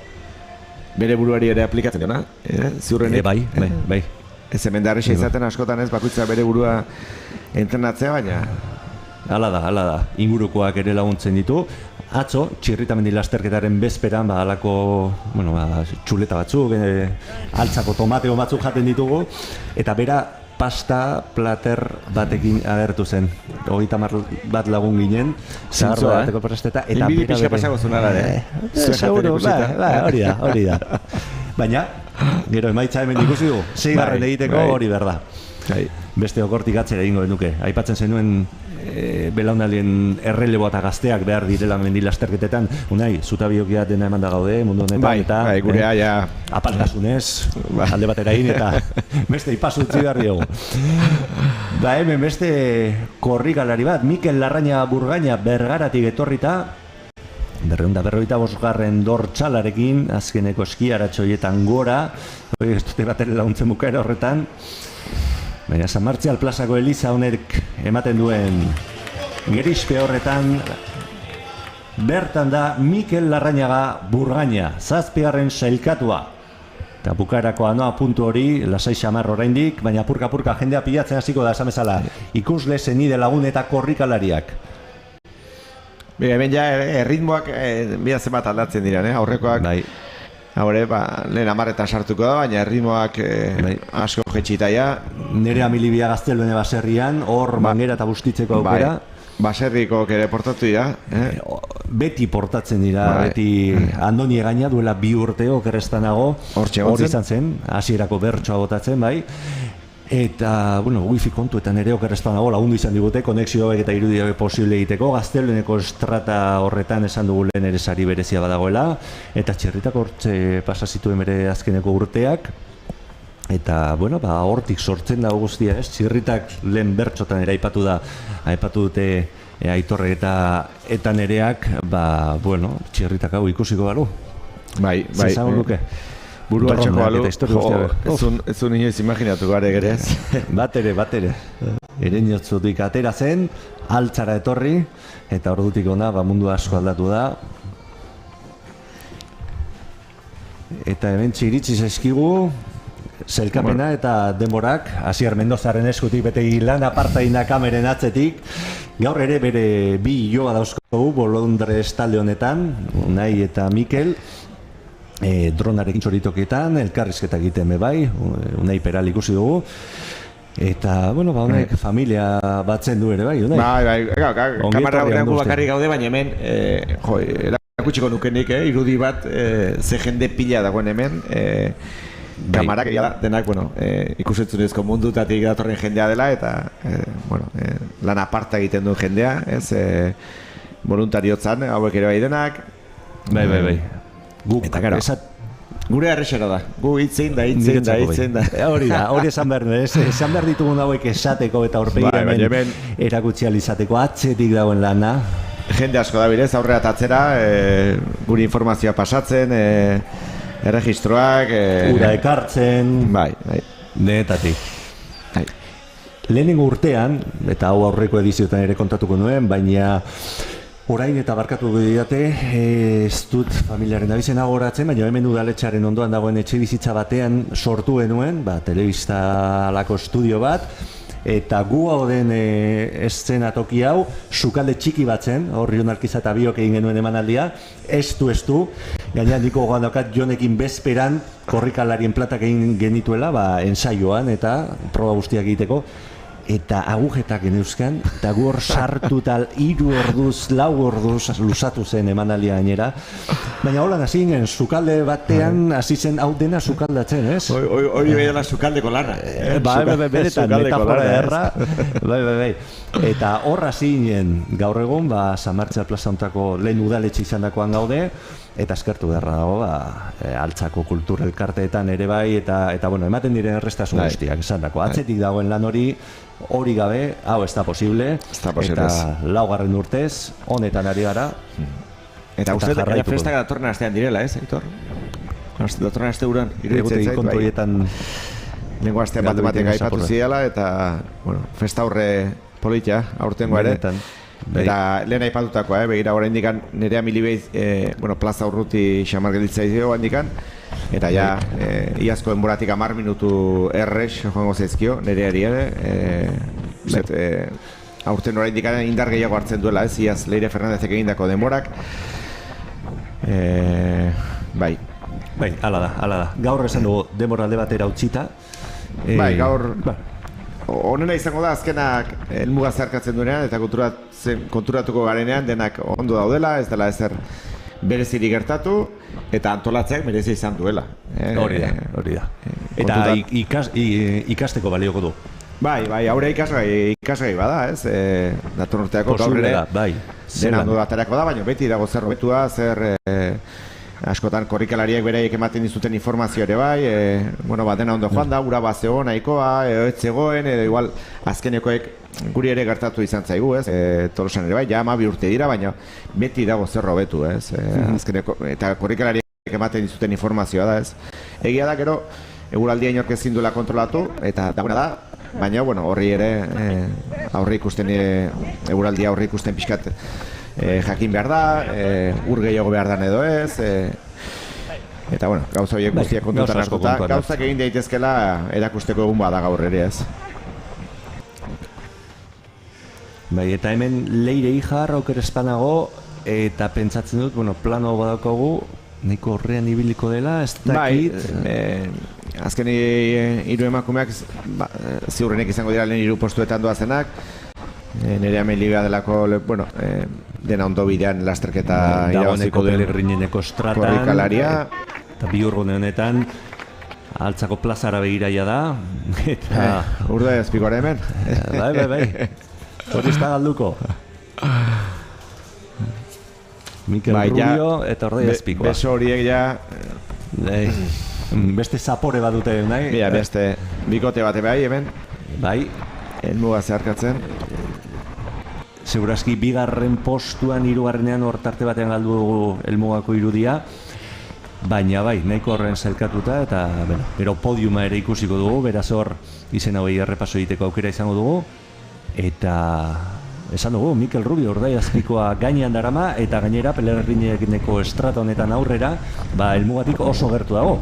A: Bere buruari ere aplikatzen dena, ziurrenik?
F: Bai.
A: Ez hemen darrixa izaten askotan ez, bakoitza bere burua entrenatzea, baina...
F: Hala da, ingurukoak ere laguntzen ditu. Atzo, txirritamendi lasterketaren bezperan, halako txuleta batzuk, altzako tomateo batzuk jaten ditugu, eta bera pasta plater batekin agertu zen. 30 bat lagun ginen, zaharro bateko presteta, eta
A: bera bere... Pixka pasako zunara,
F: Seguro, hori da. Baina, gero emaitza hemen ikusi du, 6. egiteko hori berda. Beste okortik atzera egingo genuke. Aipatzen zenuen belaunalien erreleboa eta gazteak behar direla mendi lasterketetan. Unai, zutabiokia dena eman da gaude mundu honetan, eta
A: gurea ja
F: apaltasunez, alde batera egin eta beste ipasutzi behar diogu. Hemen beste korrikalari bat, Mikel Larrañaga Burgaina Bergaratik etorrita, 245. dortxalarekin, azkeneko eskiaratxoietan gora, ez dute batera laguntzen bukaera horretan, baina San Martzial plazako Eliza honek ematen duen gerispe horretan, bertan da Mikel Larrañaga Burgaina, 7. sailkatua. Eta bukaerako anoa puntu hori, lasai xamar oraindik, baina purka-purka jendea pilatzen hasiko da, esan bezala, ikusle zenide lagun eta korrikalariak.
A: Hemen ja, erritmoak bihazen bat aldatzen dira, aurrekoak Haure, lehen 10etan sartuko da, baina erritmoak asko jetxitaia.
F: Nere Amilibia Gazteluene baserrian, hor mangera eta bustitzeko aukera.
A: Baserrikoak ere portatu dira.
F: Beti portatzen dira, beti Andoni Egaina duela 2 urte okerreztanago. Hor izan zen, hasierako bertsoa botatzen, bai. Eta, wifi kontuetan ere okerreztan dago lagundu izan digute, konexioak eta irudiak posible egiteko, Gaztelueneko estrata horretan esan dugu lehen ere sari berezia badagoela, eta txerritak hortze pasazituen bere azkeneko urteak, eta, hortik sortzen dago guztia, ez? Txirritak lehen bertxotan ere aipatu dute Aitorrek eta nereak, txirritak hau ikusiko balu.
A: Bai.
F: Zizango luke.
A: Burua txoko balu, ez zuen inoiz imaginatu gare gerez.
F: Bat ere. Ereñotzutik atera zen, altzara etorri, eta ordutik ona mundu asko aldatu da. Eta hemen iritsi zaizkigu, zelkapena eta denborak, Asier Mendozaren eskutik betegi lan apartaina kameren atzetik. Gaur ere bere 2 iloba dauzkogu, Bolondres talde honetan, Unai eta Mikel. Dronarekin txoritokietan, elkarrizketa egiten bai, Unai Peral ikusi dugu. Eta, honek familia batzen du ere bai, Unai?
A: Bai, kamarra horrean gu bakarrik gaude, baina hemen, erakutsiko nukenik, irudi bat, ze jende pila dagoen hemen, kamarak denak, ikusentzunezko mundutatik datorren jendea dela, eta, lan aparta egiten duen jendea, voluntariotzan, hauek ere bai denak.
F: Bai.
A: Gure arrexera da, gu hitzein da.
F: Hori esan behar ditugun hauek esateko eta aurpegiamen erakutsi alizateko atzetik dagoen lana.
A: Jende asko da birez, aurrera tatzera, guri informazioa pasatzen, erregistroak...
F: Ura ekartzen...
A: Bai.
F: Denetatik. Lehenengo urtean, eta hau aurreko edizioetan ere kontatuko nuen, baina... Orain eta barkatu didate, ez dut familiaren abizena goratzen, baina hemen udaletxaren ondoan dagoen etxe bizitza batean sortu genuen, telebista alako estudio bat, eta gu hauden eszenatoki hau, sukalde txiki batzen, horri honarkiza eta biok egin genuen emanaldia, estu, gaina niko gogoan daukat Jonekin bezperan korrikalarien platak egin genituela, ensaioan eta proba guztiak egiteko, eta agujetak geneuzkan, eta gu hor sartu tal 3 orduz, 4 orduz lusatu zen emanaldia gainera. Baina holan hasi ginen, sukalde batean hasi zen hau dena sukaldatzen, ez?
A: Hori behela sukaldeko lana.
F: Benetan, metafora erra. Bai. Eta hor hasi ginen, gaur egun, San Martzial plaza hontako lehen udaletxe izandakoan gaude, eta eskertu beharra dago, Altzako kultur elkarteetan ere bai, eta bueno, ematen diren errestasun guztiak esan dako. Atzetik dagoen lan hori gabe, hau ez da posible, eta 4. urtez, honetan ari gara.
A: Eta uste, festak datorren astean direla, ez, Aitor? Datorren aste uran, iruditzen zait,
F: kontoietan...
A: Lengo astean bat aipatu ziala, eta, bueno, festa horre politia, aurtengo ere. Eta lehen aipatutakoa, begira orain dikan nerea milibeiz, plaza urruti xamar gelditzea izio handikan, eta ja, iazko denboratik 10 minutu errex joango zaizkio, nereari ere, aurten orain dikan indar gehiago hartzen duela, ez, iaz Leire Fernandezek egindako denborak, bai.
F: Bai, hala da. Gaur esan dugu denbora alde batera utzita.
A: Bai, gaur... Honena izango da, azkenak helmuga zeharkatzen duenean eta konturatuko garenean denak ondo daudela, ez dela ezer bereziri gertatu eta antolatzeak merezi izan duela.
F: Hori da. Eta ikasteko balioko du.
A: Bai, aurre ikasgai bada, ez? Datorren urteako gaur ere dena ondo aterako da, baina beti dago zer hobetua, zer... askotan korrikalariek beraiek ematen dizuten informazio ere bai, dena ondo joan da, ura bat zegoen nahikoa, ez zegoen, edo igual azkenekoek guri ere gertatu izan zaigu, ez? Tolosan ere bai, ja 12 urte dira, baina beti dago zer hobetu, ez? Azkeneko, eta korrikalariek ematen dizuten informazioa da, ez? Egia da, gero, eguraldia inork ezin duela kontrolatu, eta dagoena da, baina, horri ere, eguraldia aurre ikusten pixkat, jakin behar da, ur gehiago behar dan edo ez, eta gauza horiek guztiak kontutan hartuta, gauzak egin daitezkela erakusteko egun bada gaur ere ez.
F: Bai, eta hemen Leire Ijar auker espanago, eta pentsatzen dut, plano badaukagu, nahiko horrean ibiliko dela, ez dakit...
A: Azken 3 emakumeak ziurrenek izango dira lehen 3 postuetan doazenak, Nerea Melibea delako, dena ondo bidean lasterketa irabaziko duen korrikalaria.
F: Eta bi urgune honetan, Altzako plazara begiraia da.
A: Urde azpikoare hemen.
F: Bai. Hori ez da galduko. Mikel Rubio eta Orde azpikoa.
A: Beso horiek ja...
F: Beste zapore bat dute nahi.
A: Beste bikote bate bai hemen.
F: Bai.
A: Helmuga zeharkatzen.
F: Segurazki 2. postuan 3. hortarte batean galdu dugu helmugako irudia. Baina bai, nahiko horren zelkatuta eta gero podiuma ere ikusiko dugu, beraz hor izen hauei errepaso egiteko aukera izango dugu. Eta esan dugu, Mikel Rubio Orde azpikoa gainean darama eta gainera Pelerrineko estrata honetan aurrera, helmugatik oso gertu dago.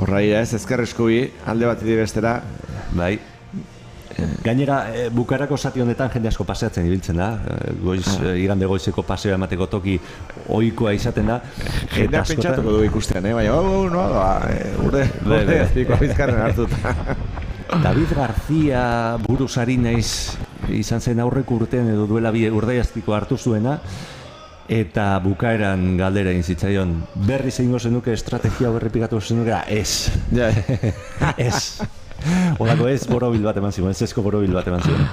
A: Horraira ez, ezker eskubi, alde bat bestera.
F: Bai. Gainera, bukarako zati honetan jende asko paseatzen ibiltzen da. Igande goizeko paseo emateko toki ohikoa izaten da.
A: Jendeak pentsatuko du ikustean, baina urde azpikoa bizkarren hartuta.
F: David García buruzari naiz izan zen aurreko urtean edo duela Urde azpikoa hartu zuena. Eta bukaeran galdera egin zitzaion, berri zeingo zenuke estrategia berrepikatu zenuke, ez. Ez. Olako ez borobil bat eman ziren, ez ezko borobil bat eman ziren.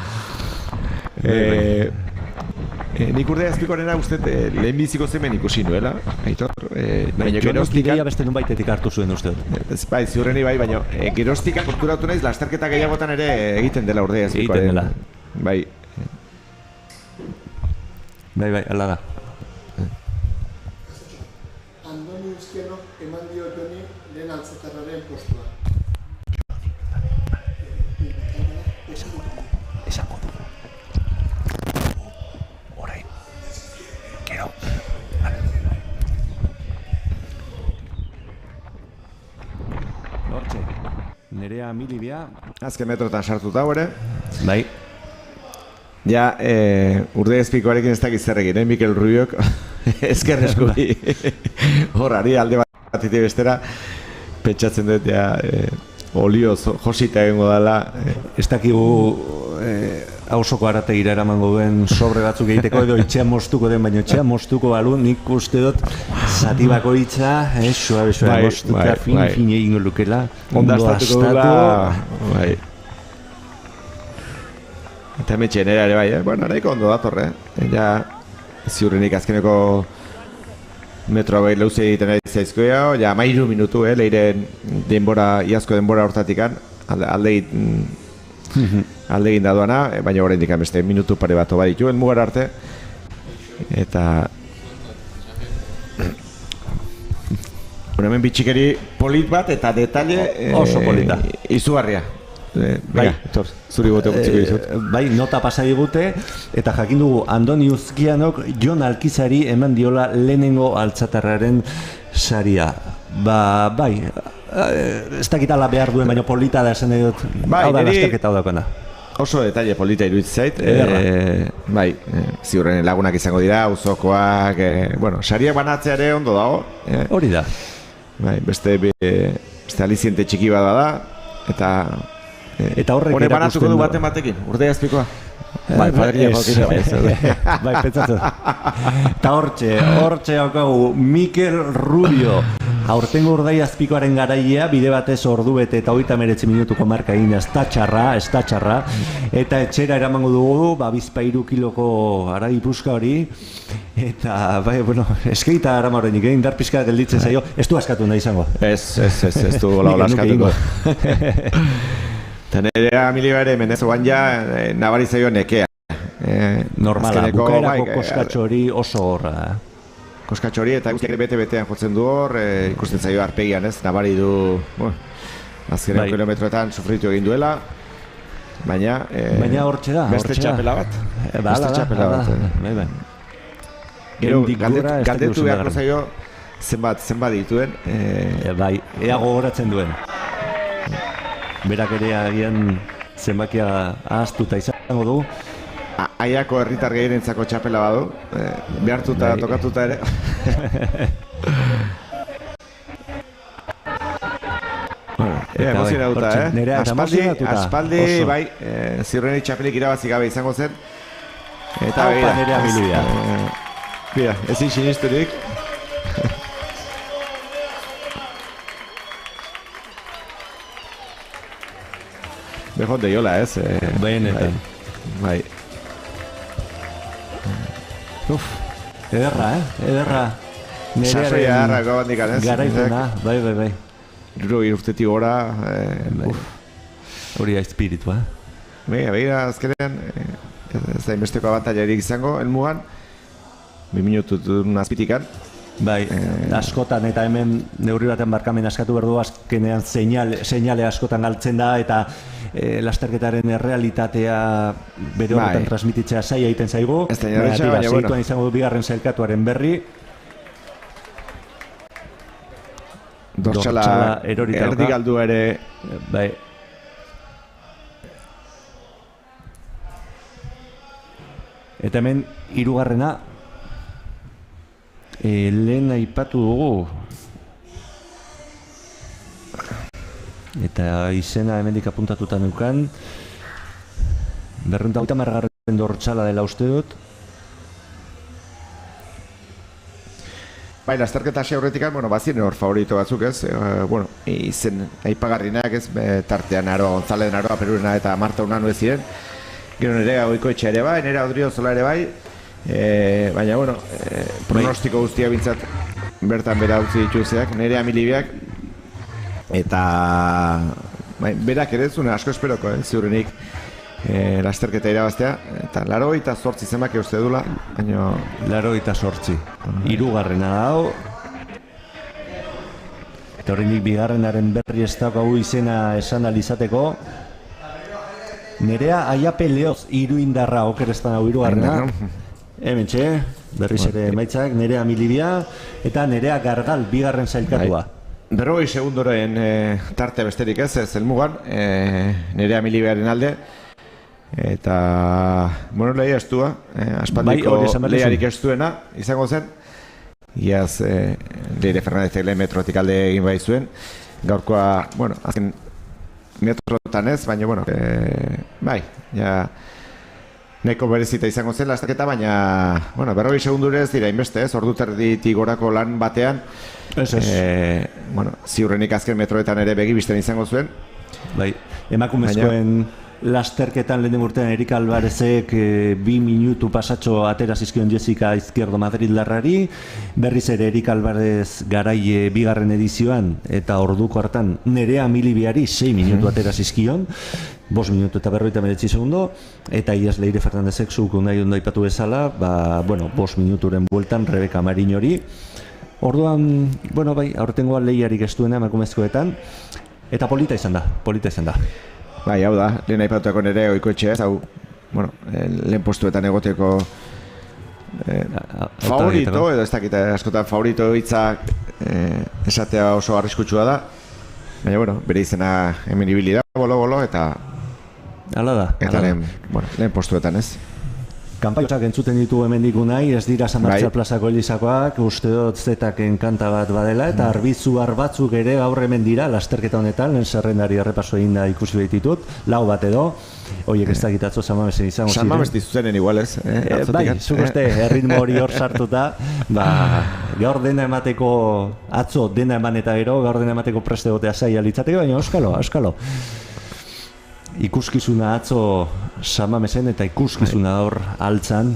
A: Nik Urde azpikorena uste lehenbiziko zemen ikusi nuela, Aitor.
F: Geroztik ideia beste nun baitetik hartu zuen uste.
A: Bai, ziurreni bai, baina geroztik konturatu naiz, lasterketa gehiagotan ere egiten dela Urde azpikoaren.
F: Egiten dela.
A: Bai.
F: Bai, ala da.
E: Andoni Uzkeno eman dio Joni lehen altzatarraren postua.
F: Esango du. Orain. Gero. Hortxe. Nerea Nerea Milibia.
A: Azken metrotan sartuta ere.
F: Bai.
A: Ja, Urdaiazpikoarekin ez dakiz zer egin, Mikel Rubiok ezker eskubi horrari alde batetik bestera pentsatzen dut ja olio josita egingo dela.
F: Ez dakigu hausoko arategira eramango duen sobre batzuk egiteko edo itxean moztuko den, baina itxean moztuko balu, nik uste dut zati bakoitza, suabe moztuka, fin egingo lukela, ondo astatu.
A: Bai. Eta hemetxe nera ere bai, bueno, nahiko ondo datorre, ja ziurrenik azkeneko metroa bai leuze egiten ari zaizkoa, ja 13 minutu, leiren denbora, iazko denbora hortatikan, alde egin dadoana, baina oraindik beste minutu pare bat oba dituen mugar arte, eta hemen bitxikeri polit bat eta detalle
F: oso polita,
A: izugarria. Bai, zuri bote gutziko dizut.
F: Bai, nota pasa digute, eta jakin dugu Andoni Uzkianok Jon Alkizari eman diola lehenengo altzatarraren saria. Bai, ez dakitala behar duen, baina polita da esan edut, hau da lasterketa hau daukana.
A: Oso detalle polita iruditzen zait. Bai, ziurren lagunak izango dira, auzokoak, bueno, sariak banatzea ere ondo dago.
F: Hori da.
A: Bai, beste aliziente txiki bat da, eta
F: horrek
A: banatuko du batekin, Urdaiazpikoa. Bai, padria jokira bai.
F: Bai, pentsatu. Eta hortxe haukagu Mikel Rubio. Aurtengo Urdaiazpikoaren garaia, bide batez ordu bete eta 39 minutuko marka egin ez da txarra. Eta etxera eramango dugu, Bizpahiru kiloko haragi puska hori. Eta, bai, bueno, eskeita arama horrenik, indar pizka gelditzen zaio, ez du askatu nahi izango.
A: Ez du hola askatuko. Eta nerea Milibia ere menez oan ja nabari zaio nekea.
F: Normala, bukaerako koskatxo hori oso horra.
A: Koskatxo hori eta guztiak bete-betean jotzen du hor, ikusten zaio arpegian ez, nabari du azkeneko kilometroetan sufritu egin duela. Baina
F: hortxe da,
A: beste txapela bat. Gero, galdetu beharko zaio zenbat dituen.
F: Bai, ea gogoratzen duen. Berak ere agian zenbakia ahaztuta izango du.
A: Aiako herritar gehierentzako txapela badu, behartuta, tokatuta ere. Emozionatuta, aspaldi, bai, ziurrenik txapelik irabazi gabe izango zen. Eta
F: Nerea Milibia.
A: Bira, ezin sinisturik. Bejon deiola ez.
F: Benetan.
A: Bai.
F: Ederra.
A: Sasoia harrako bandikan ez.
F: Garaipena, bai.
A: Gero urtetik gora.
F: Hori da espiritua.
A: Begira, azkenean, ez da inbesteko abantailarik izango, helmugan. 2 minututun azpitikan.
F: Bai, askotan eta hemen neurri baten barkamen askatu behar du, azkenean seinale askotan galtzen da, eta lasterketaren errealitatea bere horretan transmititzea zaila egiten zaigu. Segituan izango du bigarren sailkatuaren berri.
A: Dortxala erdi galdu ere.
F: Bai. Eta hemen, 3. Lehen aipatu dugu. Eta izena hemendik apuntatuta neukan. 230. Dortxala dela uste dut.
A: Bai, lasterketa hasi aurretikan, bazien hor favorito batzuk ez. Izen aipagarrinak ez, tartean Aroa González, Aroa Perurena eta Marta Unanu ez ziren. Gero Nerea Goikoetxea ere bai, Nerea Odriozola ere bai. Baina, pronostiko guztia bintzat bertan bera utzi dituzeak, Nerea Milibiak. Eta berak ere zuen asko esperoko, ziurrenik lasterketa irabaztea. Eta 88 zenbaki uste dula, baina...
F: 88. 3. dago. Eta horrenik bigarrenaren berri ez daukagu izena esan alizateko. Nerea Aiape Leoz, Iruindarra okerestan hau 3. Hementxe, berriz ere maitzak, Nerea Milibia eta Nerea Gargal, bigarren sailkatua.
A: 40 segundoren tarte besterik ez helmugan, Nerea Milibearen alde. Eta, bueno, lehia estua, aspaldiko lehiarik estuena izango zen. Iaz, Leire Fernandezek lehen metrotik alde egin bai zuen. Gaurkoa, bueno, azken metrotan ez, baina, bueno, bai, ja, nahiko berezita izango zen lastaketa, baina, bueno, 40 segundurez dira inbeste ez, ordu terditik gorako lan batean. Bueno, ziurrenik azken metroetan ere begibisten izango zuen.
F: Bai, emakumezkoen lasterketan lehen urtean Erik Alvarezek 2 minutu pasatxo atera zizkion Jessica Izquierdo Madrildarrari, berriz ere Erik Alvarez garaie bigarren edizioan eta orduko hartan Nerea Milibiari 6 minutu atera zizkion, 5 minutu eta 59 segundo, eta iaz Leire Fernandezek zuk nahi ondo aipatu bezala, bueno, 5 minuturen bueltan Rebeka Marinori. Orduan, bueno, bai, aurtengoa lehiarik ez duena emakumezkoetan, eta polita izan da.
A: Bai, hau da, lehen aipatuako nire oikoetxe ez, hau, bueno, lehen postuetan egoteko favorito, edo ez dakit, askotan favorito hitzak esatea oso arriskutsua da, baina, bueno, bere izena hemen ibili da, bolo, eta
F: hala da.
A: Eta lehen postuetan ez.
F: Kanpaioak entzuten ditu hemendik unai, ez dira San Martzial plazako elizakoak, uste dut zetaken kanta bat badela, eta arbizuar batzuk ere gaur hemen dira, lasterketa honetan, lehen zerrendari errepaso egin da ikusi behititut, lau bat edo, horiek ez dakitatzo San Mamesen izango ziren.
A: San Mames dizuzenen igual ez,
F: bai, zuk uste, erritmo hori hor sartuta, gaur dena emateko, atzo dena eman eta gero, gaur dena emateko preste gotea zaila litzateke, baina euskalo. Ikuskizuna atzo San Mamesen eta ikuskizuna hor altzan.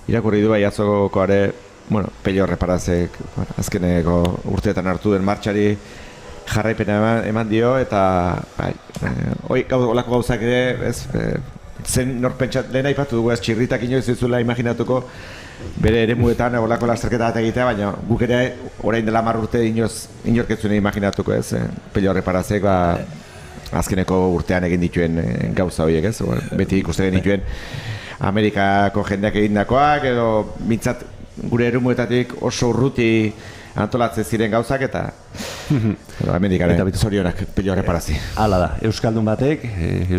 A: Irakurri du bai atzokoare, bueno, Pello Reparazek azkeneko urteetan hartu den martxari jarraipena eman dio, eta bai, olako gauzak ere, ez, zen norpentsat, lehen aipatu dugu ez, txirritak inoiz ez zuela imaginatuko bere eremuetan olako lasterketa bat egitea, baina guk ere orain dela 10 urte inorketzune imaginatuko ez, Pello Reparazek, azkeneko urtean egin dituen gauza horiek ez, beti ikusten dituen Amerikako jendeak egindakoak, edo mintzat gure erumuetatik oso urruti antolatzen ziren gauzak, eta Amerikaren zorionak Pello Reparazi.
F: Hala da, Euskaldun batek,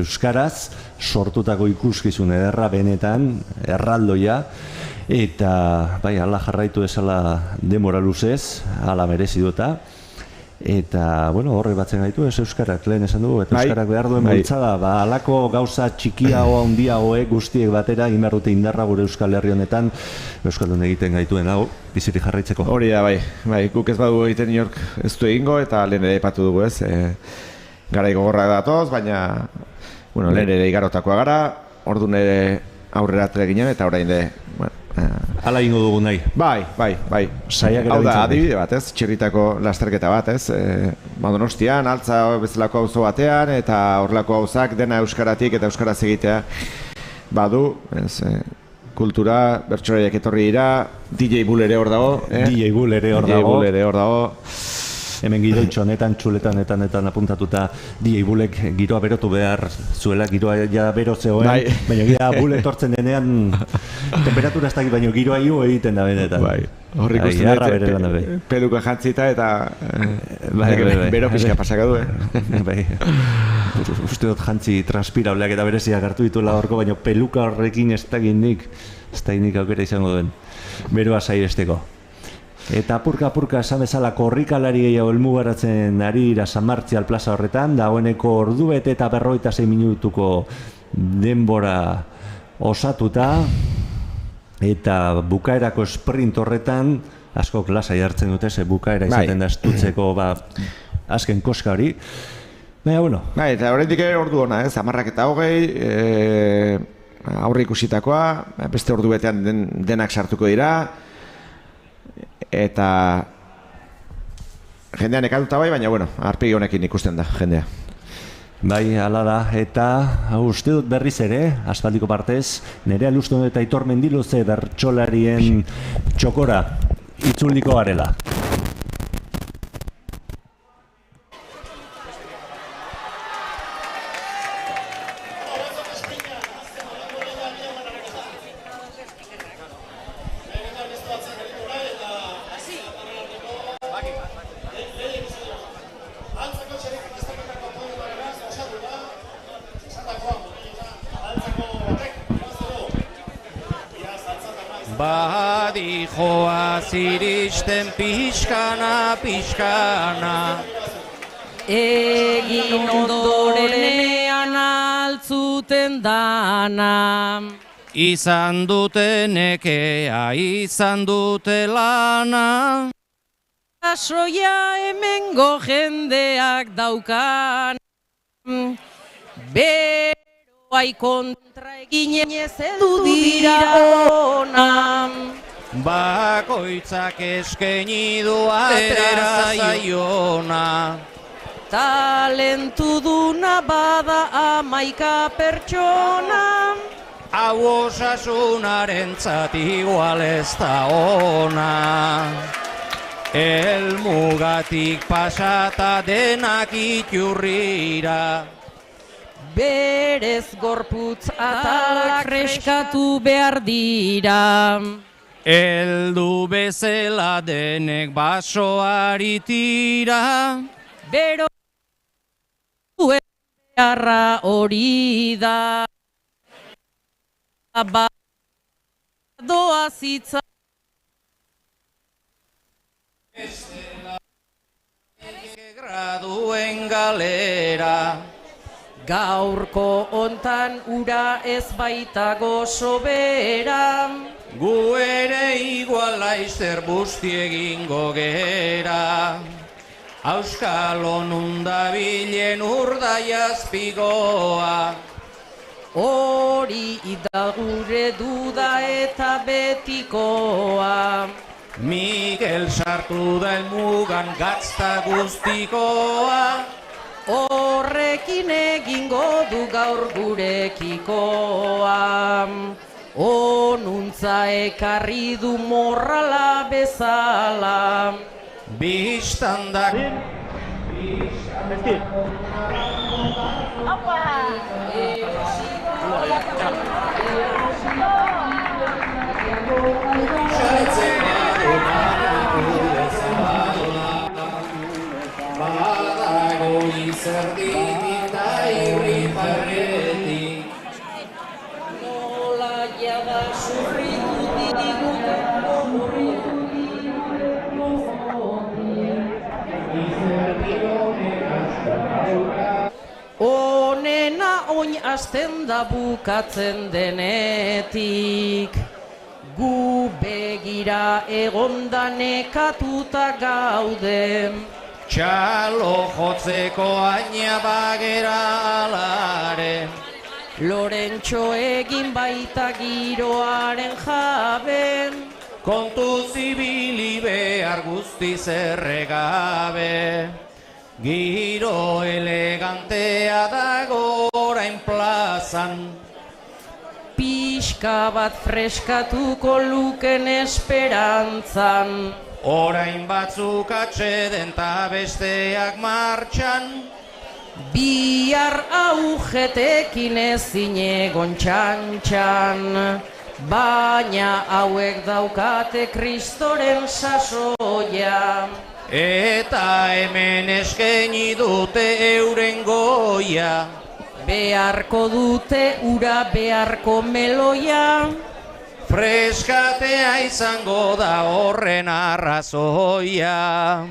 F: Euskaraz, sortutako ikuskizun ederra benetan, erraldoia, eta bai, ala jarraitu esala denbora luzez, ala merezi duta. Eta, bueno, horre batzen gaitu, ez euskarak, lehen esan dugu, eta euskarak behar duen bultzada, alako gauza txikia hoa, handia hoek guztiek batera, inberrute indarra gure Euskal Herri honetan, euskaldun egiten gaituen, hau, biziri jarraitzeko.
A: Hori da, bai, guk ez badugu egiten inork ez du egingo, eta lehen ere ipatu dugu ez, garai gogorrak datoz, baina, bueno, lehen ere igarotakoa gara, orduan ere aurrera atzera ginen, eta orain ere, bueno,
F: hala ingo dugu nahi.
A: Bai. Hau da, adibide bat ez, txirritako lasterketa bat ez, Donostian, altza bezalako auzo batean, eta horrelako gauzak dena euskaratik eta euskaraz egitea badu, ez, kultura, bertsolariak etorri dira, DJ Bull ere hor dago.
F: DJ Bull ere hor dago. Hemen giroitxo honetan, txuletan apuntatuta DJ Bullek giroa berotu behar zuela, giroa ja bero zegoen, baina gira Bull etortzen denean temperatura ez dakit, baina giroa iu egiten da benetan.
A: Horri ikusten dut, peluka jantzita eta bero pixka pasaka du.
F: Uste dut jantzi transpirableak eta bereziak hartu dituela horko, baina peluka horrekin ez dakit nik aukera izango duen. Beroa sairesteko. Eta apurka esan bezala korrikalari gehiago helmugaratzen ari dira San Martzial plaza horretan, dagoeneko ordubete eta 56 minutuko denbora osatuta, eta bukaerako sprint horretan asko lasai hartzen dute, ze bukaera izaten da estutzeko azken koska hori. Baina, bueno.
A: Eta horretik ordu hona, 10:20, aurre ikusitakoa, beste ordu betean denak sartuko dira, eta jendean ekatuta baina, bueno, arpegi honekin ikusten da, jendea.
F: Bai, hala da, eta uste dut berriz ere, aspaldiko partez, Nerea Luston eta Aitor Mendiluze bertsolarien txokora itzuliko garela.
B: Badijoaz iristen pixkana, pixkana.
L: Egin ondorenean altzuten dana.
B: Izan dute nekea, izan dute lana.
L: Asoia hemengo jendeak daukan. Beroai kontra eginez heldu dira ona.
B: Bakoitzak eskaini du atera zaiona.
L: Talentuduna bada 11 pertsona.
B: Hau osasunarentzat igual ez da ona. Helmugatik pasata denak iturrira.
L: Berez gorputz atalak freskatu behar dira.
B: Heldu bezala denek basoari tira.
L: Bero beharra hori da. Doa zitza.
B: Graduen galera.
L: Gaurko hontan ura ez baitago sobera.
B: Gu ere igual laizter busti egingo gera. Auskalo nundabilen urdaiazpigoa.
L: Hori da gure duda eta betikoa.
B: Miguel sartu da helmugan gatzta guztikoa.
L: Horrekin egingo du gaur gurekikoa. Onuntza ekarri du morrala bezala.
B: Bistandak badago izerditik da irrifarretik.
L: Nola jada sufritu diguten onena oin hasten da bukatzen denetik. Gu begira egonda nekatuta gaude.
B: Txalo jotzeko aina bagera alare.
L: Lorentxo egin baita giroaren jabe.
B: Kontu zibili behar guztiz erregabe. Giro elegantea dago orain plazan.
L: Pixka bat freskatuko luken esperantzan.
B: Orain batzuk atxeden ta besteak martxan.
L: Bihar augetekin ezin egon txantxan. Baina hauek daukate kristoren sasoia.
B: Eta hemen eskaini dute euren goia.
L: Beharko dute ura beharko meloia.
B: Freskatea izango da horren arrazoia.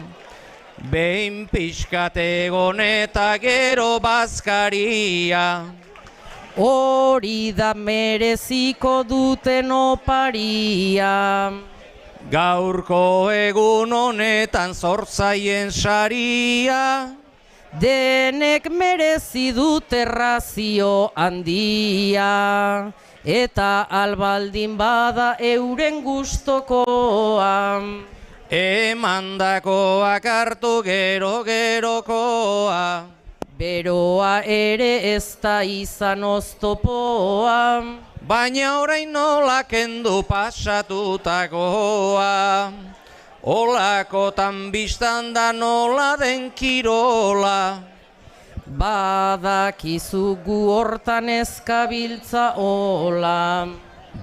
B: Behin pixkate egon eta gero bazkaria.
L: Hori da mereziko duten oparia.
B: Gaurko egun honetan zortzaien saria.
L: Denek merezi dute razio handia. Eta albaldin bada euren gustokoa.
B: Emandakoak hartu gero-gerokoa.
L: Beroa ere ez da izan oztopoa.
B: Baina orain nola kendu pasatutakoa. Olakotan biztan da nola den kirola.
L: Badakizu gu hortan ezkabiltza ola.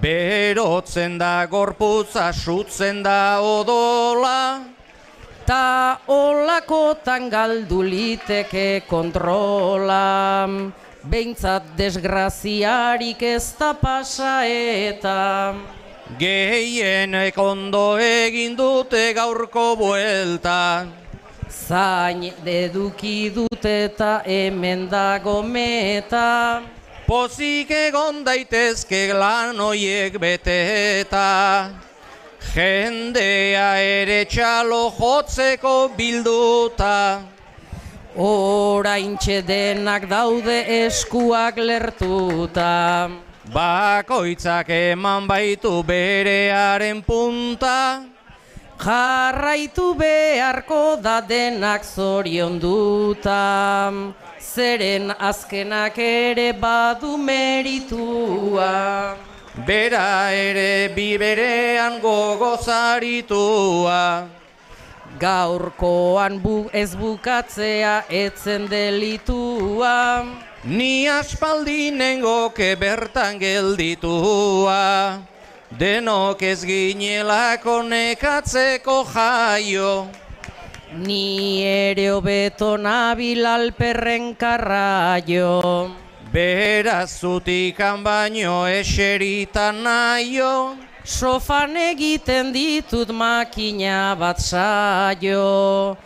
B: Berotzen da gorputza, sutzen da odola.
L: Ta olakotan galdu liteke kontrola. Behintzat desgraziarik ez da pasa eta.
B: Gehienek ondo egin dute gaurko buelta.
L: Zain eduki dut eta hemen dago meta.
B: Pozik egon daitezke lan hoiek beteta. Jendea ere txalo jotzeko bilduta.
L: Oraintxe denak daude eskuak lertuta.
B: Bakoitzak eman baitu berearen punta.
L: Jarraitu beharko da denak zorionduta. Zeren azkenak ere badu meritua.
B: Bera ere bi berean gogozaritua.
L: Gaurkoan ez bukatzea etzen delitua.
B: Ni aspaldi nengoke bertan gelditua. Denok ez ginelako nekatzeko jaio.
L: Ni ere hobeto nabil alperren karraio.
B: Beraz zutikan baino eseritan naio.
L: Sofan egiten ditut makina bat saio.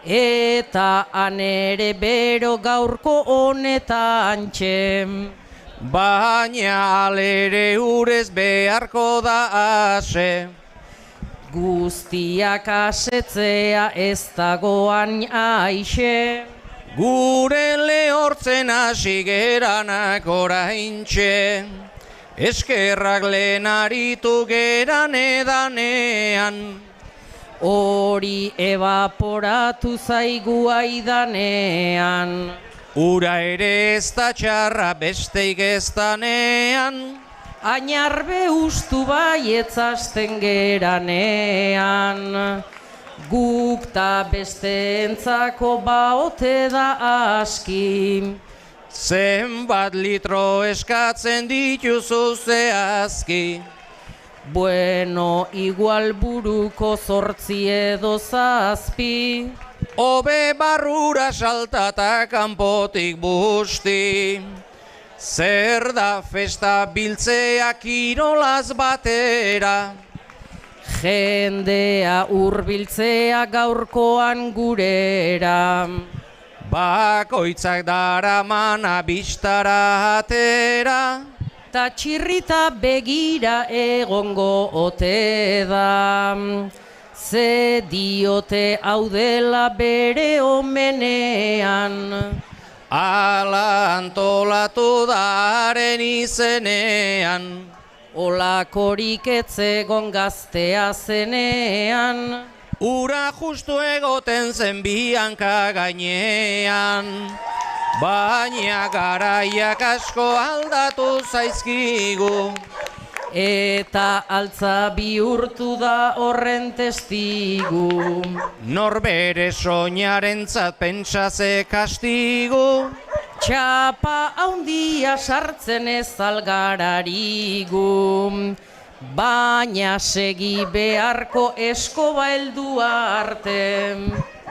L: Eta han ere bero gaurko honetan txem.
B: Baina alere urez beharko da ase.
L: Guztiak asetzea ez dagoan aixe.
B: Gure lehortzen hasi geranak oraintxe. Eskerrak lehen aritu geran edanean.
L: Hori evaporatu zaigu aidanean.
B: Ura ere ez da txarra besteik ez danean.
L: Ainarbe ustu baietz hasten geranean. Guk ta besteentzako baote da aski.
B: Zenbat litro eskatzen dituzu zehazki.
L: Bueno, igual buruko 8 edo 7.
B: Obe barrura saltata kanpotik busti. Zer da festa biltzea kirolaz batera.
L: Jendea hurbiltzea gaurkoan gurera.
B: Bakoitzak daramana bistara atera.
L: Ta txirrita begira egongo ote da. Ze diote hau dela bere omenean.
B: Ala antolatu da haren izenean.
L: Olakorik etzegon gaztea zenean.
B: Ura justu egoten zen bianka gainean. Baina garaiak asko aldatu zaizkigu.
L: Eta altza bihurtu da horren testigu.
B: Norbere soinarentzat pentsa ze kastigu.
L: Txapa haundia sartzen ez algararigu. Baina segi beharko eskoba heldu arte.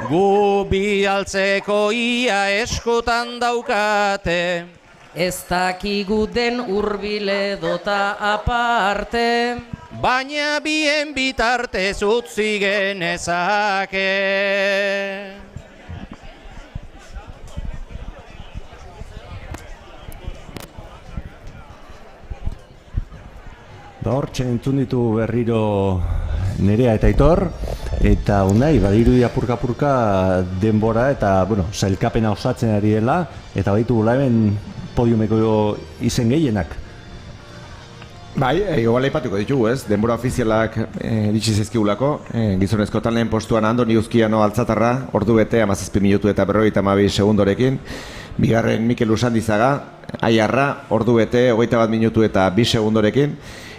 B: Gu bi altzeko ia eskutan daukate.
L: Ez dakigu den hurbil edota aparte.
B: Baina bien bitartez utzi genezake.
F: Hortxe entzun ditu berriro Nerea eta Aitor, eta Unai, badirudi apurka-apurka denbora eta, sailkapena osatzen ari dela, eta baitugula hemen podiumeko izen gehienak.
A: Bai, igual aipatuko ditugu, ez? Denbora ofizialak iritsi zaizkigulako, gizonezko taldeen postuan Andoni Uzkiano Altzatarra, ordu bete 17 minutu eta 52 segundorekin, bigarren Mikel Usandizaga, Aiarra, ordu bete 21 minutu eta 2 segundorekin,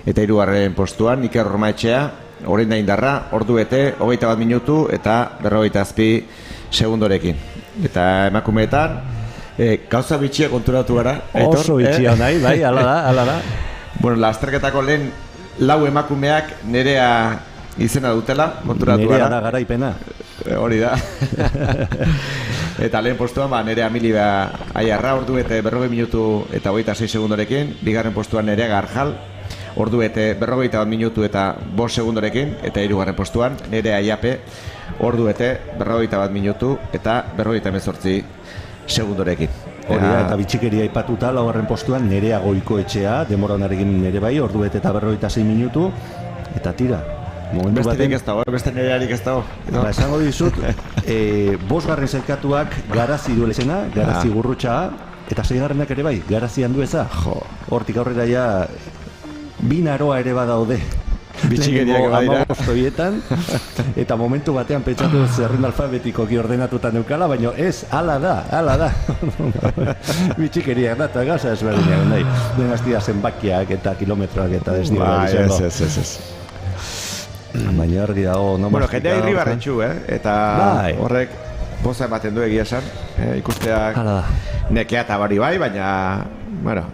A: eta hirugarren postuan Iker Ormaetxea, Orain Indarra, ordu bete 21 minutu eta 57 segundorekin. Eta emakumeetan, gauza bitxia konturatu gara.
F: Oso bitxia nahi, bai, ala da.
A: Bueno, lasterketako lehen 4 emakumeak Nerea izena dutela, konturatu gara.
F: Nerea da garaipena.
A: Hori da. Eta lehen postuan, Nerea Miliba Aiarra, ordu bete 40 minutu eta 26 segundorekin. Bigarren postuan Nerea Garjal, ordu bete 41 minutu eta 5 segundorekin, eta 3. postuan, Nerea Aiape, ordu bete 41 minutu eta 58 segundorekin.
F: Hori da, eta bitxikeria aipatuta, 4. postuan Nerea Goikoetxea, denbora honarekin ere bai, ordu bete eta 56 minutu, eta tira.
A: Besterik ez dago, beste Nerearik ez dago.
F: Esango dizut, 5. sailkatuak Garazi duelezena, Garazi Gurrutxaga, eta 6. ere bai, Garazi Andueza. Hortik aurrera ja, 2 aroa ere badaude.
A: Bitxikeriak badira.
F: Eta momentu batean pentsatu zerrenda alfabetikoki ordenatuta neukala, baina ez, hala da. Bitxikeriak da, eta gauza ezberdinak nahi. Den hastia zenbakiak eta kilometroak eta ez dira.
A: Ez.
F: Baina argi dago, no?
A: Bueno, jendea irribarretxu, eta horrek poza ematen du egia esan, ikusteak nekea eta bari bai, baina, bueno,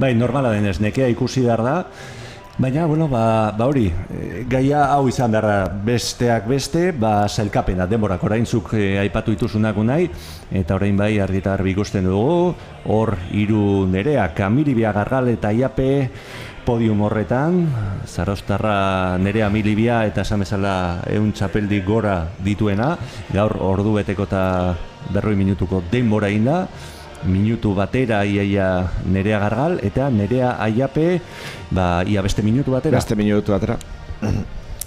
F: bai, normala denez, nekea ikusi behar da, baina, bueno, ba hori, gaia hau izan behar da, besteak beste, sailkapena, denborak oraintzuk aipatu dituzunak nahi, eta orain bai, argi eta garbi ikusten dugu, hor 3 Nerea, Kamiribia, Gargal eta Aiape, podium horretan, Zarostarra Nerea Milibia eta esan bezala 100 txapeldik gora dituena, gaur ordu beteko eta 40 minutuko denbora inda, minutu batera iaia Nerea Gargal eta Nerea Aiape, ia beste minutu batera.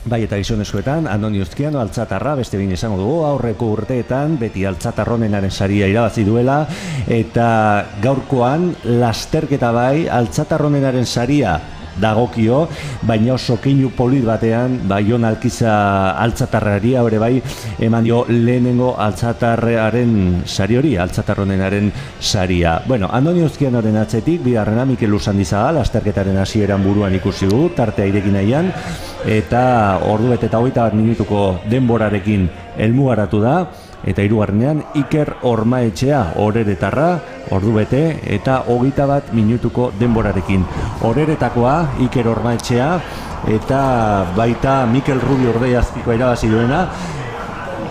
F: Bai, eta gizonezkoetan, Andoni Uzkiano, altzatarra, beste behin esango dugu, aurreko urteetan, beti altzatarronenaren saria irabazi duela, eta gaurkoan, lasterketa bai, altzatarronenaren saria dagokio, baina oso keinu polit batean, Jon Alkiza altzatarrari hori bai, eman dio lehenengo altzatarrearen sari hori, altzatarronenaren saria. Bueno, Andoni Uzkianoren atzetik, bigarrena Mikel Usandizaga, lasterketaren hasieran buruan ikusi du, tartea irekin nahian, eta ordu bete eta 21 minutuko denborarekin helmugaratu da, eta 3. Iker Ormaetxea, Oreretarra, ordu bete eta 21 minutuko denborarekin. Oreretakoa, Iker Ormaetxea, eta baita Mikel Rubio Ordeiazpikoa irabazi duena,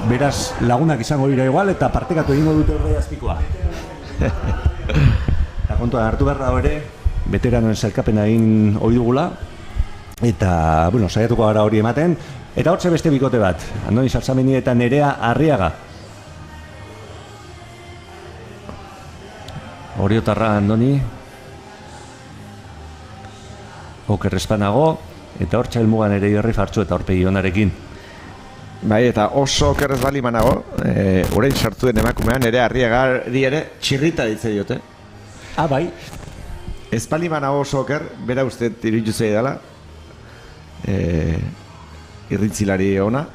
F: beraz lagunak izango dira igual, eta partekatu egingo dute Ordeiazpikoa. Eta kontuan hartu behar da ere, veteranoen sailkapena egin ohi dugula, eta, bueno, saiatuko gara hori ematen, eta hortze beste bikote bat, Andoni Salzamendi eta Nerea Arriaga. Oriotarra Andoni, Oker Espanago, eta hortxe helmugan ere Jorri Fartzu eta Horpegi Onarekin.
A: Bai, eta oso okerrez bali manago, orain sartu den emakumean, Nerea Arriagari ere txirrita ditze diote.
F: Bai.
A: Ez bali manago oso oker, bera uste iruditu zei dela, irrintzilari ona,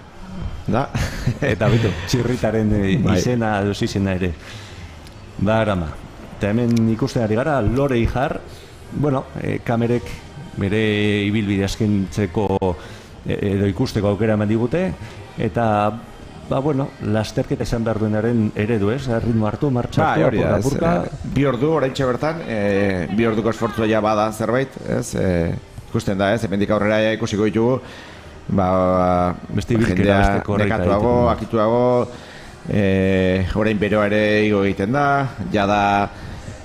A: da.
F: Eta bitu, txirritaren izena edo izena ere. Arama. Eta hemen ikusten ari gara, Lore Ijar, bueno, kamerek bere ibilbide askentzeko edo ikusteko aukera eman digute, eta, bueno, lasterketa izan behar duenaren eredu, ez? Ritmo hartu, martxa hartu, apurka.
A: Bi ordu, oraintxe bertan, bi orduko esfortzua ja bada zerbait, ez? Ikusten da, ez? Hemendik aurrera ikusiko ditugu, jendea nekatuago, akituago, orain beroa ere igo egiten da, jada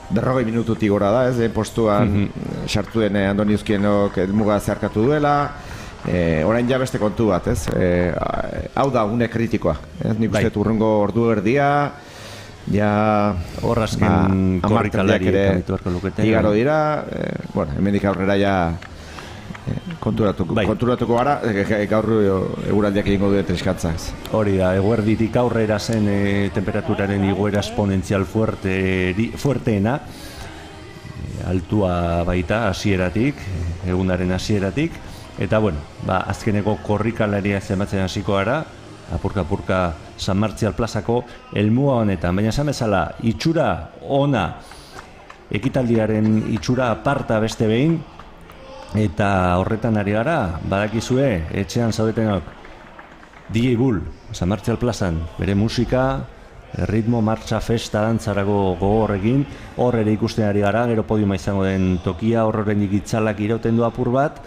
A: 40 minututik gora da, ez? Postuan sartu den Andoni Uzkienok muga zeharkatu duela, orain ja beste kontu bat, ez? Hau da une kritikoa, nik uste urrengo ordu erdia, ja
F: horrazken korrikalariak
A: igaro dira, bueno, hemendik aurrera ja konturatuko gara, gaur eguraldiak egingo duen triskatza.
F: Hori da, eguerditik aurrera zen temperaturaren igoera esponentzial fuerteena, altua baita hasieratik, egunaren hasieratik, eta bueno, azkeneko korrikalaria zenbatzen hasiko gara, apurka San Martzial plazako helmua honetan, baina esan bezala, itxura ona, ekitaldiaren itxura aparta beste behin, eta horretan ari gara, badakizue, etxean zaudetenok DJ Bull, San Martzial plazan, bere musika, ritmo, martxa, festa, dantzarago gogorrekin, hor ere ikusten ari gara, gero podiuma izango den tokia, horren itzalak irauten du apur bat,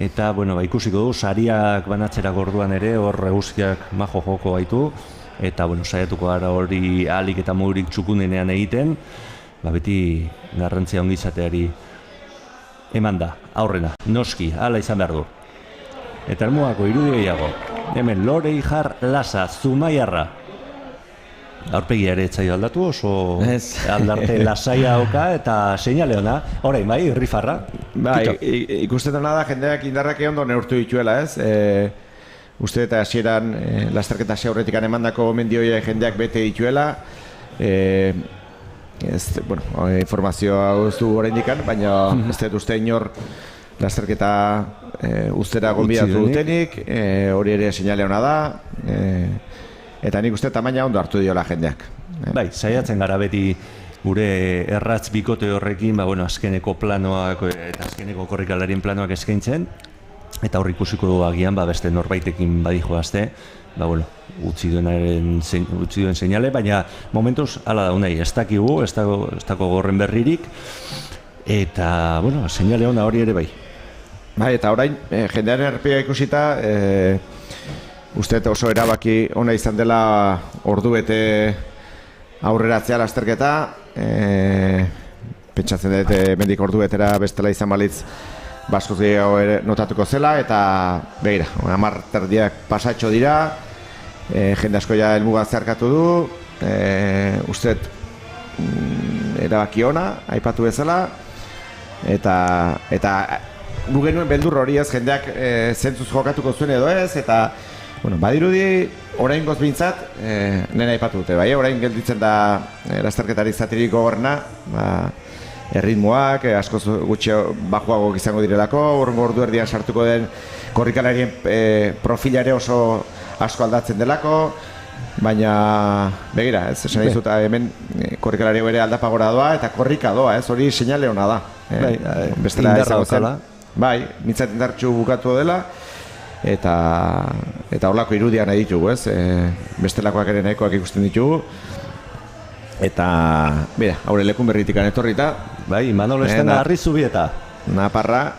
F: eta, bueno, ikusiko du, sariak banatzerako orduan ere, hor eguzkiak majo joko baitu, eta, bueno, saiatuko gara hori ahalik eta modurik txukunenean egiten, beti garrantzia ongizateari eman da, aurrena, noski, hala izan behar du. Eta Ermugako irudi gehiago, hemen Lore Ijar Lasa, Zumaiarra. Aurpegia ere etzaio aldatu, oso aldarte lasaia oka eta seinale ona. Orain, bai, rifarra.
A: Bai, ikusten dena da, jendeak indarrak ondo neurtu dituela, ez? Uste eta hasieran lasterketa aurretik emandako mendioia jendeak bete dituela. Informazioa ez du oraindikan, baina ez dut uste inor lasterketa ustera gonbidatu dutenik, hori ere seinale ona da, eta nik uste tamaina ondo hartu diola jendeak.
F: Bai, saiatzen gara beti gure erratz bikote horrekin, azkeneko planoak eta azkeneko korrikalarien planoak eskaintzen, eta hor ikusiko du agian beste norbaitekin badijoazte, utzi duen seinale, baina momentuz hala daunei, ez dakigu, ez dago gorren berririk, eta, seinale ona hori ere bai.
A: Bai, eta orain, jendearen erpia ikusita, uste oso erabaki ona izan dela ordu bete aurreratzea lasterketa, pentsatzen dut mendik ordu betera bestela izan balitz baskoz gehiago notatuko zela, eta begira, 10 terdiak pasatxo dira, jende asko ja helmuga zeharkatu du, uste erabaki ona, aipatu bezala, eta gu genuen beldur hori ez, jendeak zentzuz jokatuko zuen edo ez, eta badirudi orain gozbintzat, nena aipatu dute, bai, orain gelditzen da lasterketari zatirik gogorrena, erritmoak, askoz gutxi bajuago izango direlako, horrengo ordu erdian sartuko den korrikalarien profila ere oso asko aldatzen delako, baina begira, ez, esan dizut, hemen korrikalari ere aldapagora doa eta korrika doa, ez, hori seinale ona da. Bestela izango zen. Bai, mintzat indartxu bukatu dela, eta horlako irudian nahi ditugu, ez, bestelakoak ere nahikoak ikusten ditugu, eta, bera, haure lekun berritikan etorrita.
F: Bai, Manolo Estena Harri Zubieta.
A: Naparra,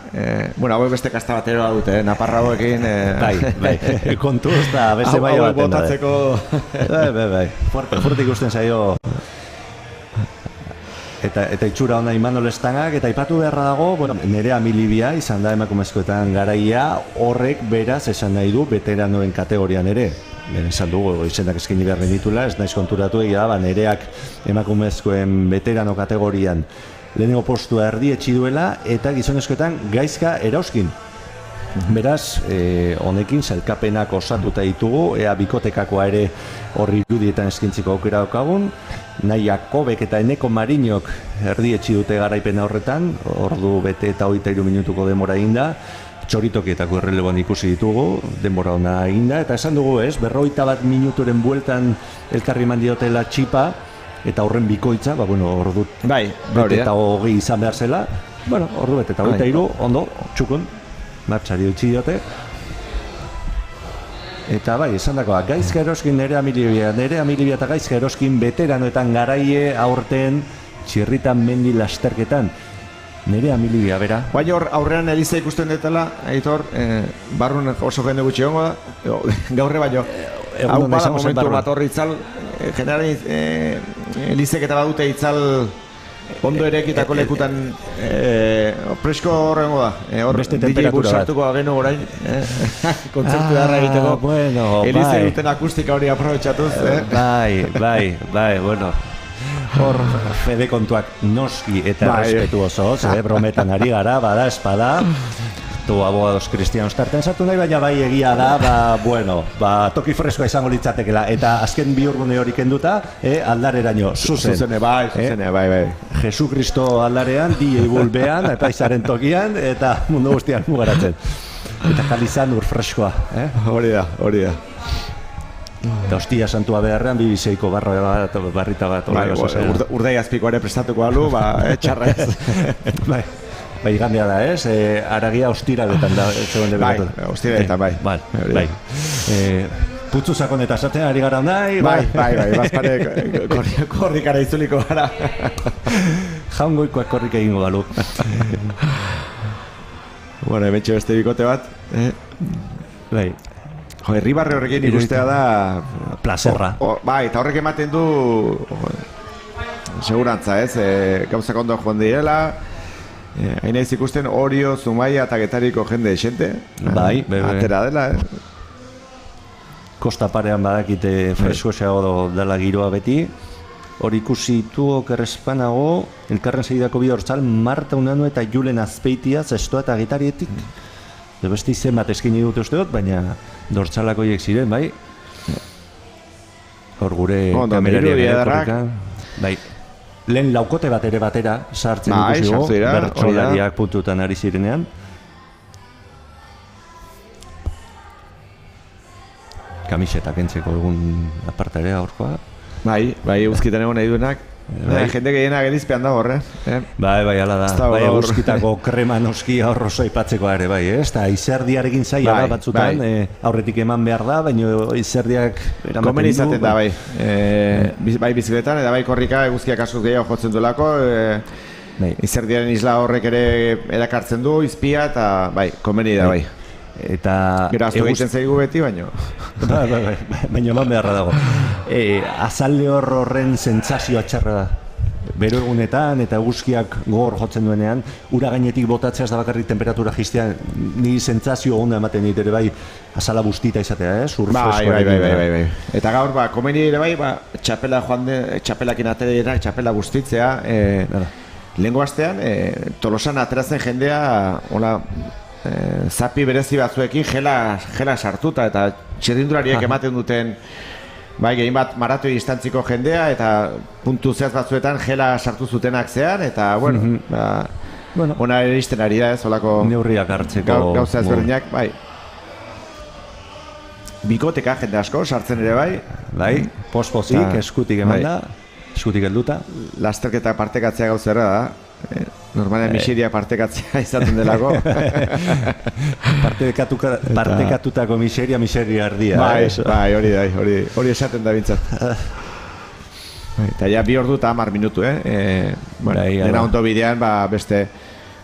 A: hauek beste kasta bateroa dute, Naparra hauekin...
F: Bai, kontuz eta beste bai baten da.
A: Hauek botatzeko...
F: Bai, fuerte ikusten zaio... Eta itxura hona Imanol Estangak, eta ipatu beharra dago, Nerea Milibia izan da emakumezkoetan garaia, horrek beraz esan nahi du veteranoen kategorian ere. Esan dugu, izenak eskaini behar ditula, ez naiz konturatu egia da, Nereak emakumezkoen veterano kategorian lehenengo postua erdietsi duela, eta gizonezkoetan Gaizka Erauskin. Beraz, honekin sailkapenak osatuta ditugu, ea bikotekakoa ere horri irudietan eskintziko aukera daukagun, nahi Jakobek eta Eneko Marinok erdietsi dute garaipena horretan, ordu bete eta 23 minutuko denbora eginda, txoritokietako erreleboan ikusi ditugu, denbora ona eginda, eta esan dugu ez, 51 minuturen bueltan elkarri eman diotela txipa, eta horren bikoitza, ordu bete eta 20 izan behar zela, ordu bete eta 23, ondo, txukun, martxari utzi diote. Eta bai, esan dagoa, Gaizka Eroskin Nerea Milibia eta Gaizka Eroskin veteranoetan garaie aurten txirritan mendi lasterketan. Nerea Milibia, bera.
A: Baina hor, aurrean Eliza ikusten detela, Aitor, barrun oso jende gutxi hongo da, gaurre baino, hau bada momentu bat horri itzal, generalen Elizek eta badute itzal ondo erekitako lekutan presko horrengo da. Hor, DJ sartuko genu orain, kontzertu darra egiteko. Elize duten akustika hori aprobetxatuz.
F: Bai, hor fede kontuak noski eta respetu osoz, brometan ari gara, bada espada. Tu abogados cristianos tarten sartu nahi, baina bai egia da, toki freskoa izango litzatekela, eta azken bihurgune hori kenduta, aldareraino, zuzene, bai. Jesu Kristo aldarean, DJ bulbean, eta izaren tokian, eta mundu guztian mugaratzen. Eta kalizan ur freskoa,
A: Hori da.
F: Eta hostia santua beharrean, bibiseiko barrita bat.
A: Urdei azpiko ere prestatuko alu, txarra ez.
F: Bai, igandea da, ez? Aragia ostiraletan da.
A: Bai, ostiraletan, bai.
F: Putzu sakon eta sartzen ari gara nahi.
A: Bai, bazpare korrikara itzuliko gara.
F: Jaungoikoak korrik egingo galu.
A: Hementxe beste bikote bat.
F: Bai.
A: Herribarre horrekin ikustea da...
F: Plazerra.
A: Bai, eta horrek ematen du... Segurantza, ez? Gauzak ondo joan direla... hain ez ikusten Orio, Zumaia eta Getariko jende esente.
F: Bai,
A: atera dela,
F: Kosta parean badakite freskoxeago dela giroa beti. Hori ikusi tuok errespanago, elkarren segidako bi hortzal, Marta Unano eta Julen Azpeitia, zestoa eta gitarietik. Beste izen bat eskaini dute uste dut, baina dortzalakoiek ziren, bai? Hor gure kamerariak bai. Lehen laukote bat ere batera sartzen ikusigo, bertsolariak puntutan ari zirenean. Kamiseta kentzeko egun aparta ere aurkoa.
A: Bai, eguzkitan egon nahi duenak. Jende gehienak edizpean da horre.
F: Bai, ala da. Bai, eguzkitako krema noski aurroso aipatzeko ere, bai, eta izerdiarekin zaila da batzutan, aurretik eman behar da, baina izerdiak eramaten du.
A: Komen izaten da, bai. Bai bizikletan, eta bai korrika eguzkiak askoz gehiago jotzen duelako. Izerdiaren isla horrek ere erakartzen du, izpia, eta bai, komeni da, bai.
F: Eta
A: Geraztu egiten zaigu beti, baino.
F: Baina eman beharra dago. Azalde horren sentsazioa txarra da. Bero egunetan eta eguzkiak gogor jotzen duenean, ura gainetik botatzeaz da bakarrik temperatura jistea, ni sentsazio onda ematen dit ere bai, azala bustita izatea,
A: Bai. Eta gaur, komeni ere bai, txapela txapelakin aterenak, txapela bustitzea, lehengo astean, Tolosan ateratzen jendea, hola, zapi berezi batzuekin jela sartuta eta txirrindulariek ematen duten gehien bat maratoi distantziko jendea eta puntu zehaz batzuetan jela sartu zutenak zean eta ona eristen ari da olako
F: neurriak hartzeko
A: gauza ezberdinak, bai. Bikoteka jende asko sartzen ere bai,
F: pospozik, eskutik eman da, eskutik helduta.
A: Lasterketa partekatzea gauzerra da. Normalean miseria partekatzea izaten delako.
F: Partekatutako miseria erdia.
A: Bai, hori esaten da bintzat. Eta ja 2 ordu eta 10 minutu, dena ondo bidean, beste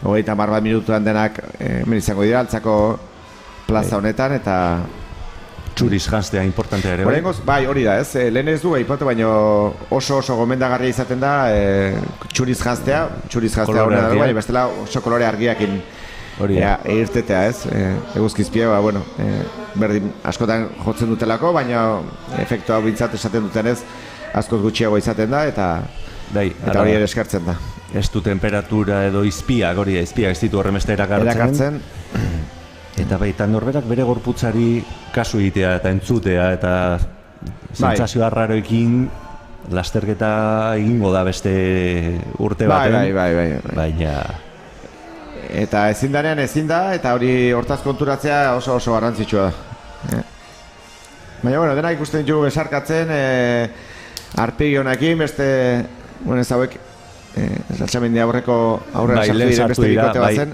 A: 30 minutuan denak izango dira, altzako plaza honetan, eta
F: txuriz janztea importantea ere, bai?
A: Bai, hori da, lehen ez du eipatu, baina oso gomendagarria izaten da txuriz janztea hori da, baina bestela oso kolore argiakin irtetea, eguzkizpia, berdin askotan jotzen dutelako, baina efektu hau bintzat esaten dutenez askoz gutxiago izaten da, eta hori ere eskartzen da.
F: Ez du temperatura edo izpiak ez ditu horremeste erakartzen. Eta baita norberak bere gorputzari kasu egitea eta entzutea eta sentsazio arraroekin lasterketa egingo da beste urte baten.
A: Bai.
F: Baina
A: eta ezin da, eta hori hortaz konturatzea oso garrantzitsua da. Baina, denak ikusten ditugu besarkatzen, arpegi honekin, beste, ez hauek, Saltxamendi aurreko aurrera sartu diren beste bikote bat zen.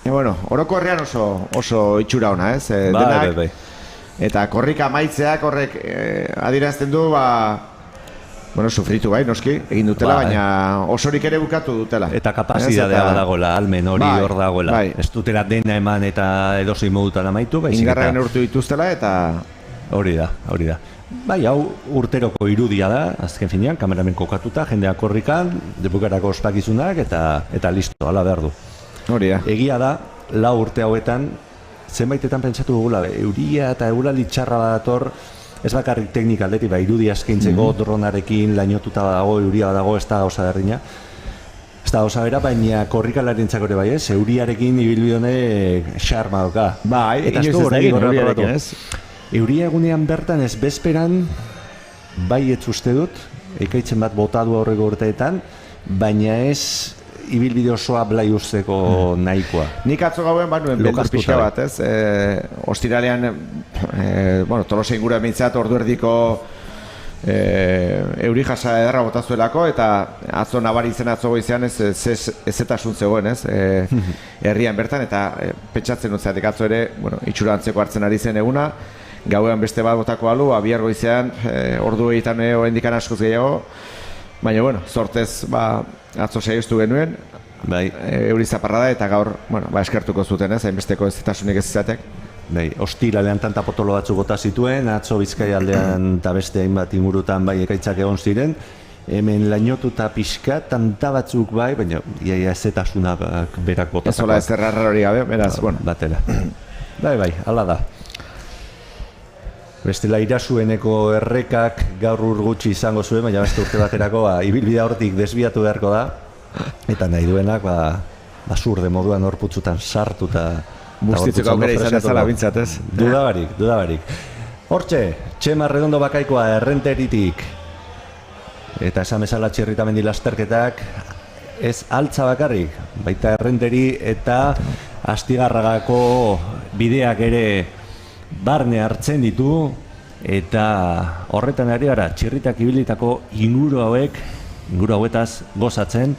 A: Orokorrean oso itxura ona, denak, eta korrika amaitzeak horrek adierazten du, sufritu noski, egin dutela, baina osorik ere bukatu dutela.
F: Eta kapazitatea badagoela, almen hori hor dagoela. Ez dutela dena eman eta edozein modutan amaitu.
A: Ingarra neurtu dituztela eta...
F: Hori da. Bai, hau urteroko irudia da, azken finean, kameramen kokatuta, jendeak korrikan, depukarako ospakizunak eta listo, hala behar du. Egia da, 4 urte hauetan, zenbaitetan pentsatu dugula, euria eta eguraldi txarra badator, ez bakarrik teknika aldetik, irudia eskaintzeko dronarekin, lainotuta dago, euria dago, ez da gauza berdina. Ez da gauza bera, baina korrikalarentzako ere bai ez, euriarekin ibilbidone xarma doka.
A: Eta ez du horrekin euriarekin ez?
F: Euria egunean bertan ez bezperan, bai ez uste dut, ekaitzen bat bota du aurreko urteetan, baina ez ibilbide osoa blai usteko nahikoa.
A: Nik atzo gauen nuen beldur pixka bat, ez? Ostiralean, Tolosa ingura mintzat ordu erdiko euri jasa ederra botazuelako, eta atzo nabari zen atzo goizean ez eta suntzegoen, ez? Herrian bertan, eta pentsatzen dutzeatik atzo ere, itxura antzeko hartzen ari zen eguna, gauean beste bat botako alu, bihar goizean, ordu egiten oraindik askoz gehiago, baina, sortez, atzo saiostu genuen, euri zaparra da, eta gaur, eskertuko zuten, hainbesteko ez etasunik ez izatek.
F: Ostiralean tanta potolo batzuk bota zituen, atzo Bizkaia aldean eta beste hainbat ingurutan ekaitzak egon ziren, hemen lainotuta pixka, tanta batzuk bai, baina iaia ezetasunak berak botatakoa.
A: Ez hola ez errarra hori gabe, beraz, bueno.
F: Batera. Bai, hala da. Bestela Irasueneko errekak gaur gutxi izango zuen, baina beste urte baterako ibilbidea hortik desbiatu beharko da, eta nahi duenak basurde moduan horputzutan sartuta
A: bustitzeko aukera izan ezala bintzat, ez?
F: Dudabarik. Hortxe, Txema Redondo Bakaikoa Errenteritik, eta esan bezala Txirritamendi lasterketak ez altza bakarrik, baita Errenteri eta Astigarragako bideak ere barne hartzen ditu, eta horretan ari gara Txirritak ibilitako inguru hauetaz gozatzen.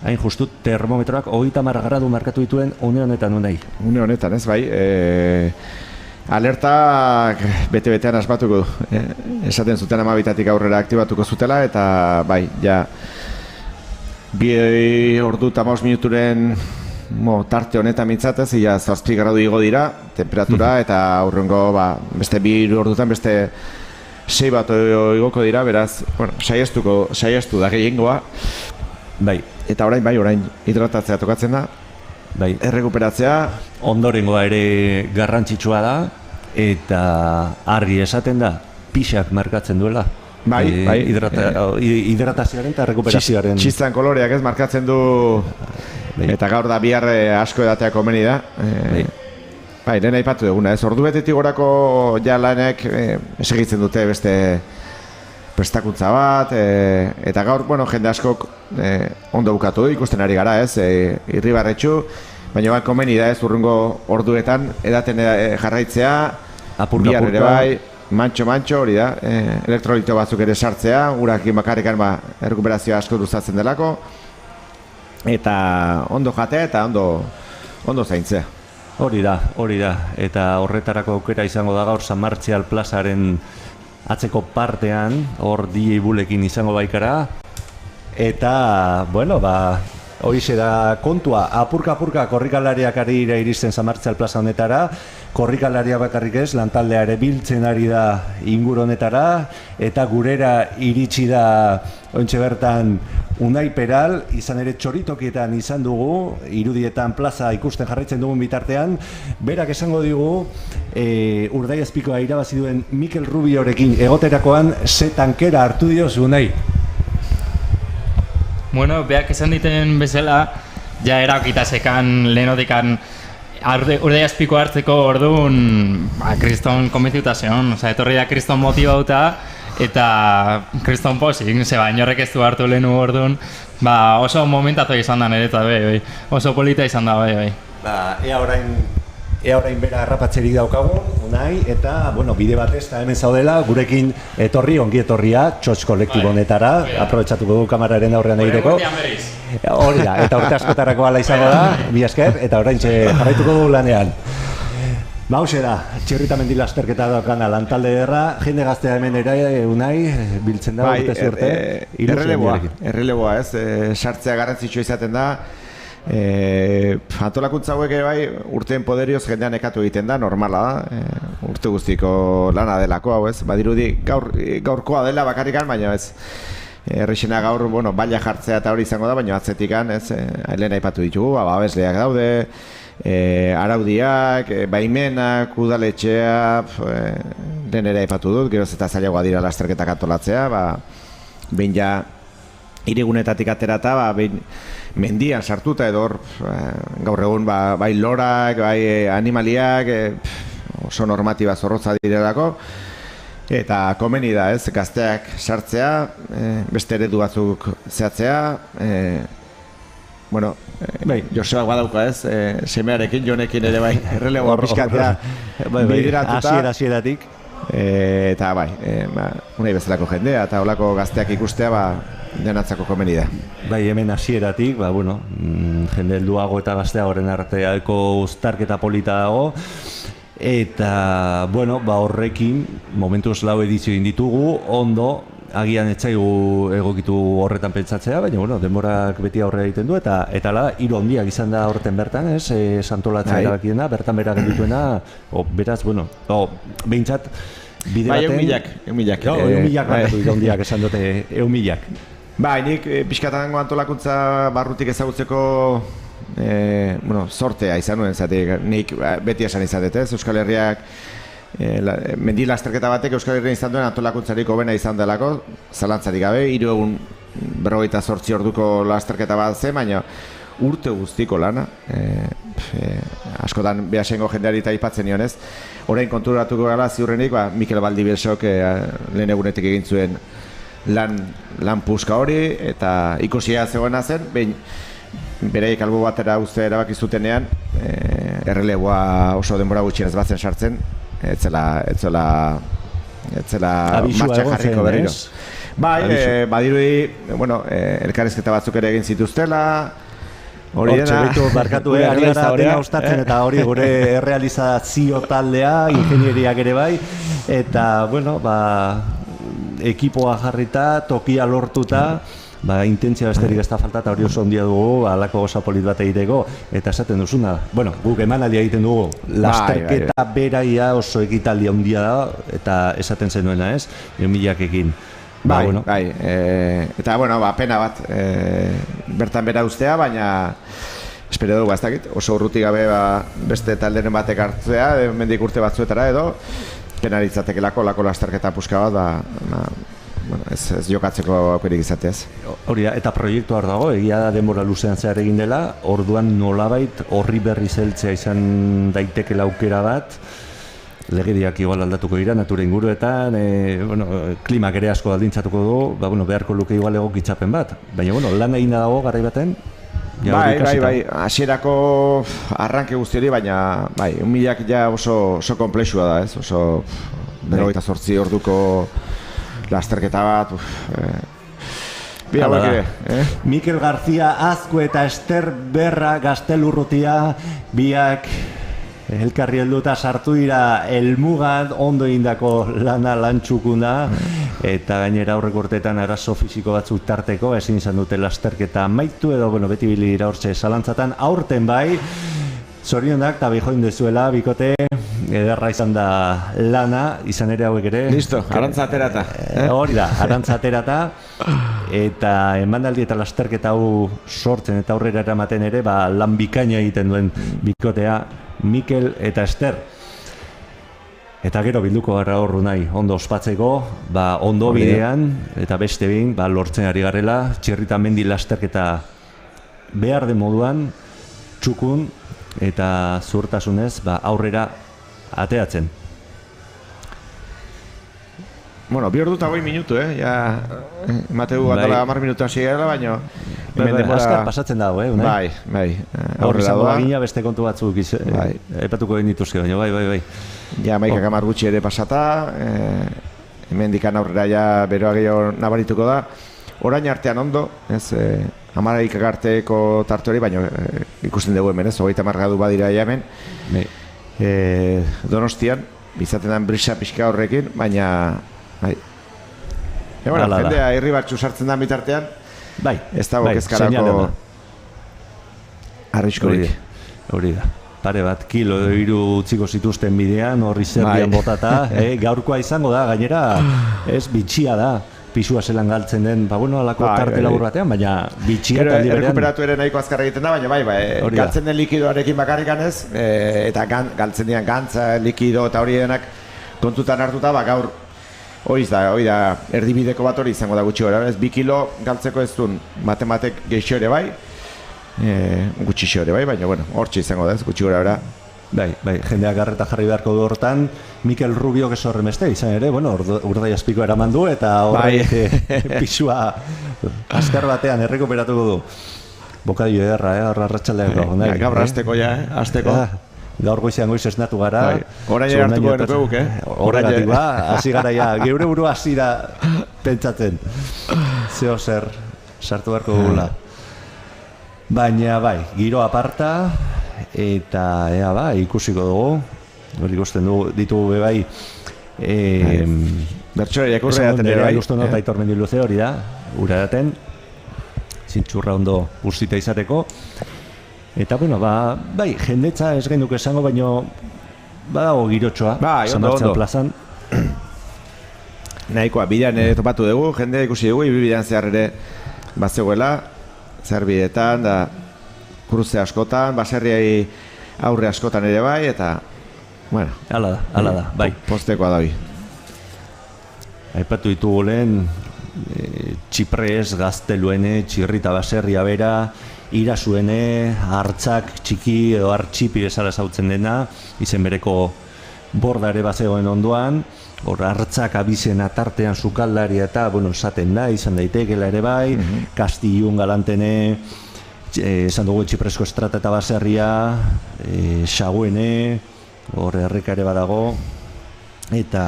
F: Hain justu termometroak 30 gradu markatu dituen une honetan unai.
A: Une honetan, ez bai. Alertak bete-betean asmatuko du. Esaten zuten 12tatik aurrera aktibatuko zutela, eta bai, ja 2 ordu eta 5 minuturen tarte honetan mintzatez, ia 7 gradu igo dira, temperatura, eta aurrengo beste 2 ordutan beste 6 bat igoko dira, beraz, saiestu da gehiengoa.
F: Bai.
A: Eta orain hidratatzea tokatzen da,
F: bai.
A: Errekuperatzea.
F: Ondorengoa ere garrantzitsua da, eta argi esaten da, pixak markatzen duela.
A: Bai.
F: Hidratazioaren eta rekuperazioaren.
A: Txistan koloreak ez markatzen du, eta gaur da bihar asko edatea komeni da. Bai, lehen aipatu duguna, ez? Ordu betetik gorako lanek segitzen dute beste prestakuntza bat, eta gaur, jende askok ondo bukatu ikusten ari gara, ez? Irribarretxu, baina komeni da, ez? Urrungo orduetan edaten jarraitzea, bihar ere bai, mantxo hori da, elektrolito batzuk ere sartzea, urakin bakarrikan errekuperazioa asko duzatzen delako, eta ondo jatea eta ondo zaintzea.
F: Hori da, eta horretarako aukera izango da gaur San Martzial plazaren atzeko partean, hor DJ Bulekin izango baikara, eta, horixe da kontua, apurka korrikalariak ari iristen San Martzial plaza honetara, korrikalaria bakarrik ez, lantaldea ere biltzen ari da ingur honetara, eta gurera iritsi da ontxe bertan Unai Peral, izan ere Txoritokietan izan dugu, irudietan plaza ikusten jarraitzen dugun bitartean, berak esango digu, Urdaiazpikoa irabazi duen Mikel Rubiorekin egoterakoan ze tankera hartu diozu, Unai?
H: Bueno, beak esan diten bezala, ja eraukita sekan lehenotikan Urdaiazpiko hartzeko orduan kriston konbentziuta zeon, etorri da kriston motibauta, eta kriston posik, inorrek ez du hartu lehenu orduan, oso momentatu izan da niretzat, oso polita izan da, bai.
F: Ea orain bera harrapatzerik daukagun, Unai, eta, bide batez, eta hemen zaudela, gurekin ongi etorria, txotx kolektibo honetara, aprobetxatuko du kameraren aurrean egiteko. Hori da, eta urte askotarako ala izango da, bi esker, eta orain jarraituko du lanean. Hauxe da, Txirritamendi lasterketa daukana lantalde derra, jende gaztea hemen ere, Unai, biltzen da, urte zuerte.
A: Erreleboa ez, sartzea garrantzitsua izaten da, antolakuntza hauek bai urteen poderioz jendean ekatu egiten da, normala da, urte guztiko lana delako hau ez, badirudi gaurkoa dela bakarrikan, baina ez, errexena gaur, baila jartzea eta hori izango da, baina atzetikan, ez, lehen aipatu ditugu, babesleak daude, araudiak, baimenak, udaletxea, lehen ere aipatu dut, geroz eta zailagoa dira lasterketak antolatzea, behin ja hirigunetatik aterata, behin mendian sartuta edo hor gaur egun bai lorak, bai animaliak oso normatiba zorrotza direlako, eta komeni da ez, gazteak sartzea, beste eredu batzuk zehatzea, Josebak badauka ez, semearekin, Jonekin ere bai, erreleboa pixkatea bideratuta.
F: Hasieratik.
A: Eta unai bezalako jendea, eta holako gazteak ikustea, denatzako komeni da.
F: Hemen hasieratik, jende helduago eta gaztea horren arteako uztarketa polita dago, eta, horrekin, momentuz 4 edizio ditugu, ondo, agian etzaigu egokitu horretan pentsatzea, baina, denborak beti aurrera egiten du, eta ala, 3 handiak izan da horretan bertan, santolatzea erabakiena, bertan berak dituena, beraz, behintzat, bide
A: Bai,
F: baten...
A: eumilak.
F: Eumilak bakatu iraundiak esan dute, eumilak.
A: Bai, nik pixkatango antolakuntza barrutik ezagutzeko sortea izan nuen, zatik nik beti esan izatet, ez? Euskal Herriak mendi lasterketa batek Euskal Herrian izan duen antolakuntzarik hobena izan delako, zalantzarik gabe, 3 egun 48 orduko lasterketa bat zen, baina urte guztiko lana, askotan behasengo jendeari eta aipatzen nionez, orain konturatuko gara ziurrenik, Mikel Baldibelsok lehen egunetik egin zuen lan puska hori, eta ikusia zegoena zen, behin bereik albo batera uztea erabaki zutenean, erreleboa oso denbora gutxienez batzen sartzen, etzela martxa jarriko berriro. Bai, badirudi, elkarrizketa batzuk ere egin zituztela, hori dena...
F: Barkatu, ari gara dena ostatzen eta hori gure errealizazio taldea, ingenieriak ere bai, eta, ekipoa jarrita, tokia lortuta, intentzia besterik ez da falta eta hori oso ondia dugu, alako goza polit bat egiteko, eta esaten duzuna, guk emanaldia egiten dugu, lasterketa beraia oso ekitaldia ondia da, eta esaten zenuena ez, 1000 ekin.
A: Bai, eta pena bat bertan bera ustea, baina espero dugu, ez dakit, oso urruti gabe beste talderen batek hartzea, mendik urte batzuetara edo, penalitzatekelako lako lasterketa puska bat, ez jokatzeko aukerik izateaz.
F: Hori da, eta proiektu hor dago, egia da denbora luzean zehar egin dela, orduan nolabait horri berri zeltzea izan daitekela aukera bat, legediak igual aldatuko dira, natura inguruetan, klimak ere asko aldintzatuko du, beharko luke igual egokitzapen bat, baina lan egin dago garai baten. Bai, hasierako arranke guzti hori, baina 1000 ja oso komplexua da, ez? Oso 48 orduko lasterketa bat, Mikel García Azkue eta Ester Berra Gaztelurrutia, biak elkarri helduta sartu dira helmugan ondo egindako lana lantxukuna, eta gainera aurreko urteetan arazo fisiko batzuk tarteko ezin izan dute lasterketa amaitu edo beti bili dira hortxe zalantzatan, aurten bai, zorionak eta bijoin dezuela, bikote, ederra izan da lana, izan ere hauek ere.
A: Listo, arantza aterata.
F: Hori da, arantza aterata, eta emanaldi eta lasterketa hau sortzen eta aurrera eramaten ere, lan bikaina egiten duen bikotea, Mikel eta Ester. Eta gero bilduko gara horru nahi, ondo ospatzeko, ondo bidean, eta beste behin, lortzen ari garela, txirrita mendi lasterketa behar den moduan, txukun, eta zuhurtasunez, aurrera ateatzen.
A: Bueno, 2 ordu eta 20 minutu, Mateu batala 10 minutu hasi gara, baina...
F: Azkar pasatzen dago,
A: Bai.
F: Aurrera doa. Gina beste kontu batzuk aipatuko egin dituzke, baina bai.
A: Ja, 11 gutxi ere pasata, hemen dikan aurrera ja beroa gehiago nabarituko da. Orain artean ondo, 11 arteko tarte hori, baina ikusten dugu hemen, 30 gradu badira hemen. Donostian, bizaten den brisa pixka horrekin, baina... Jendea irri batzu sartzen da bitartean, ez dago kezkarako arriskorik.
F: Hori da, pare bat kilo hiru utziko zituzten bidean, horri zerdian botata, gaurkoa izango da, gainera ez bitxia da, pisua zelan galtzen den, alako tarte labur batean, baina bitxia eta liberean.
A: Errekuperatu ere nahiko azkar egiten da, baina galtzen den likidoarekin bakarrikan ez, eta galtzen dian gantza, likido eta hori denak kontutan hartuta, gaur hori da, erdibideko bat hori izango da gutxi gara, ez 2 kilo galtzeko ez duen matematek geixo ere bai, gutxi ere bai, baina hortxe izango da ez, gutxi gara.
F: Bai, jendeak garreta jarri beharko du hortan, Mikel Rubio gezo horren beste, izan ere, urdai azpiko eraman du, eta horrek pisua azkar batean errekuperatuko du. Bokadio ederra, arratsaldeako.
A: Gaur azteko azteko.
F: Gaur goizean goiz esnatu gara.
A: Orain hartuko genuko guk,
F: Horregatik hasi gara ja, geure buru hasi da pentsatzen. Zeo zer, sartu beharko dugula. Baina giro aparta, eta ikusiko dugu, hori ikusten ditugu bai,
A: bertsolariak urreaten ere bai.
F: Gustu nota Aitor Mendiluze hori da, uraraten, zintxurra ondo guztita izateko. Eta, jendetza ez genuke esango, baina badago girotxoa, San Martxan plazan.
A: nahikoa, bidean ere topatu dugu, jendea ikusi dugu, ibilbidean zehar ere bazegoela, zehar bideetan, da kruze askotan, baserriai aurre askotan ere bai, eta, bueno.
F: Hala da, bai.
A: Postekoa da bi.
F: Aipatu ditugu lehen, Txiprez, Gazteluene, Txirrita baserria bera, Irasuene, Hartzak txiki edo Hartxipi bezala zautzen dena, izen bereko borda ere bazegoen ondoan, hor Hartzak abizena tartean sukaldaria eta, bueno, esaten da, izan daitekela ere bai, Kastillun Galantene, esan dugu Txiprezko estrata eta baserria, Xaguene, hor erreka ere badago, eta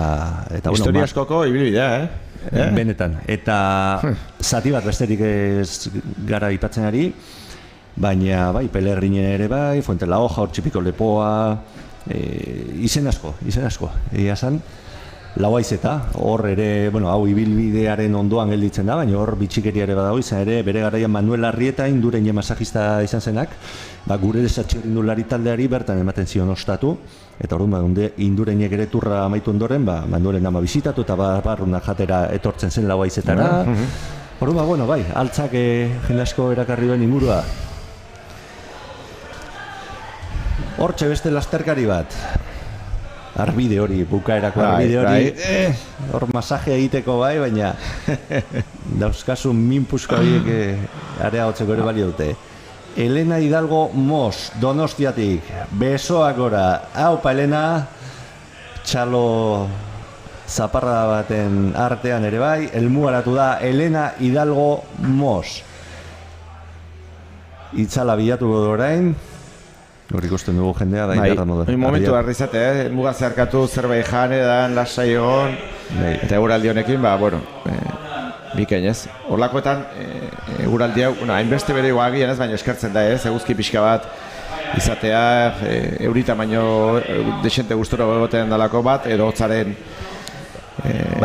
A: historia askoko ibilbidea,
F: Benetan, eta zati bat besterik ez gara aipatzen ari, baina bai, Pelerrinen ere bai, Fuente la Hoja, Hortxipiko Lepoa, izen asko, egia esan, Lauaizeta, hor ere, bueno, hau ibilbidearen ondoan gelditzen da, baina hor bitxikeria ere badago, izan ere, bere garaian Manuel Arrieta, Indureñe masajista izan zenak, gure desatxirrindulari taldeari bertan ematen zion ostatu, eta orduan, Indureñek ere turra amaitu ondoren, Manuelen ama bizitatu eta barrunak jatera etortzen zen Lauaizetara. Orduan, bueno, bai, altzak jende asko erakarri duen ingurua. Hortxe beste lasterkari bat. Arbide hori, bukaerako arbide hori. Hor masajea egiteko bai, baina dauzkasun minpusko horiek areagotzeko ere balio dute. Elena Hidalgo Mos, Donostiatik, besoak gora. Aupa, Elena, txalo zaparra baten artean ere bai, elmugaratu da Elena Hidalgo Mos. Itzala bilatu godu orain, hor ikusten dugu jendea da indarra modu.
A: Momentu arrizate, muga zeharkatu zerbait jan edan, lasai egon, eta eguraldi honekin, bueno, bikain ez. Horlakoetan, eguraldi hau, hainbeste bere agian ez, baina eskertzen da ez, eguzki pixka bat izatea, eurita baino desente gustura egoten dalako bat, edo hotzaren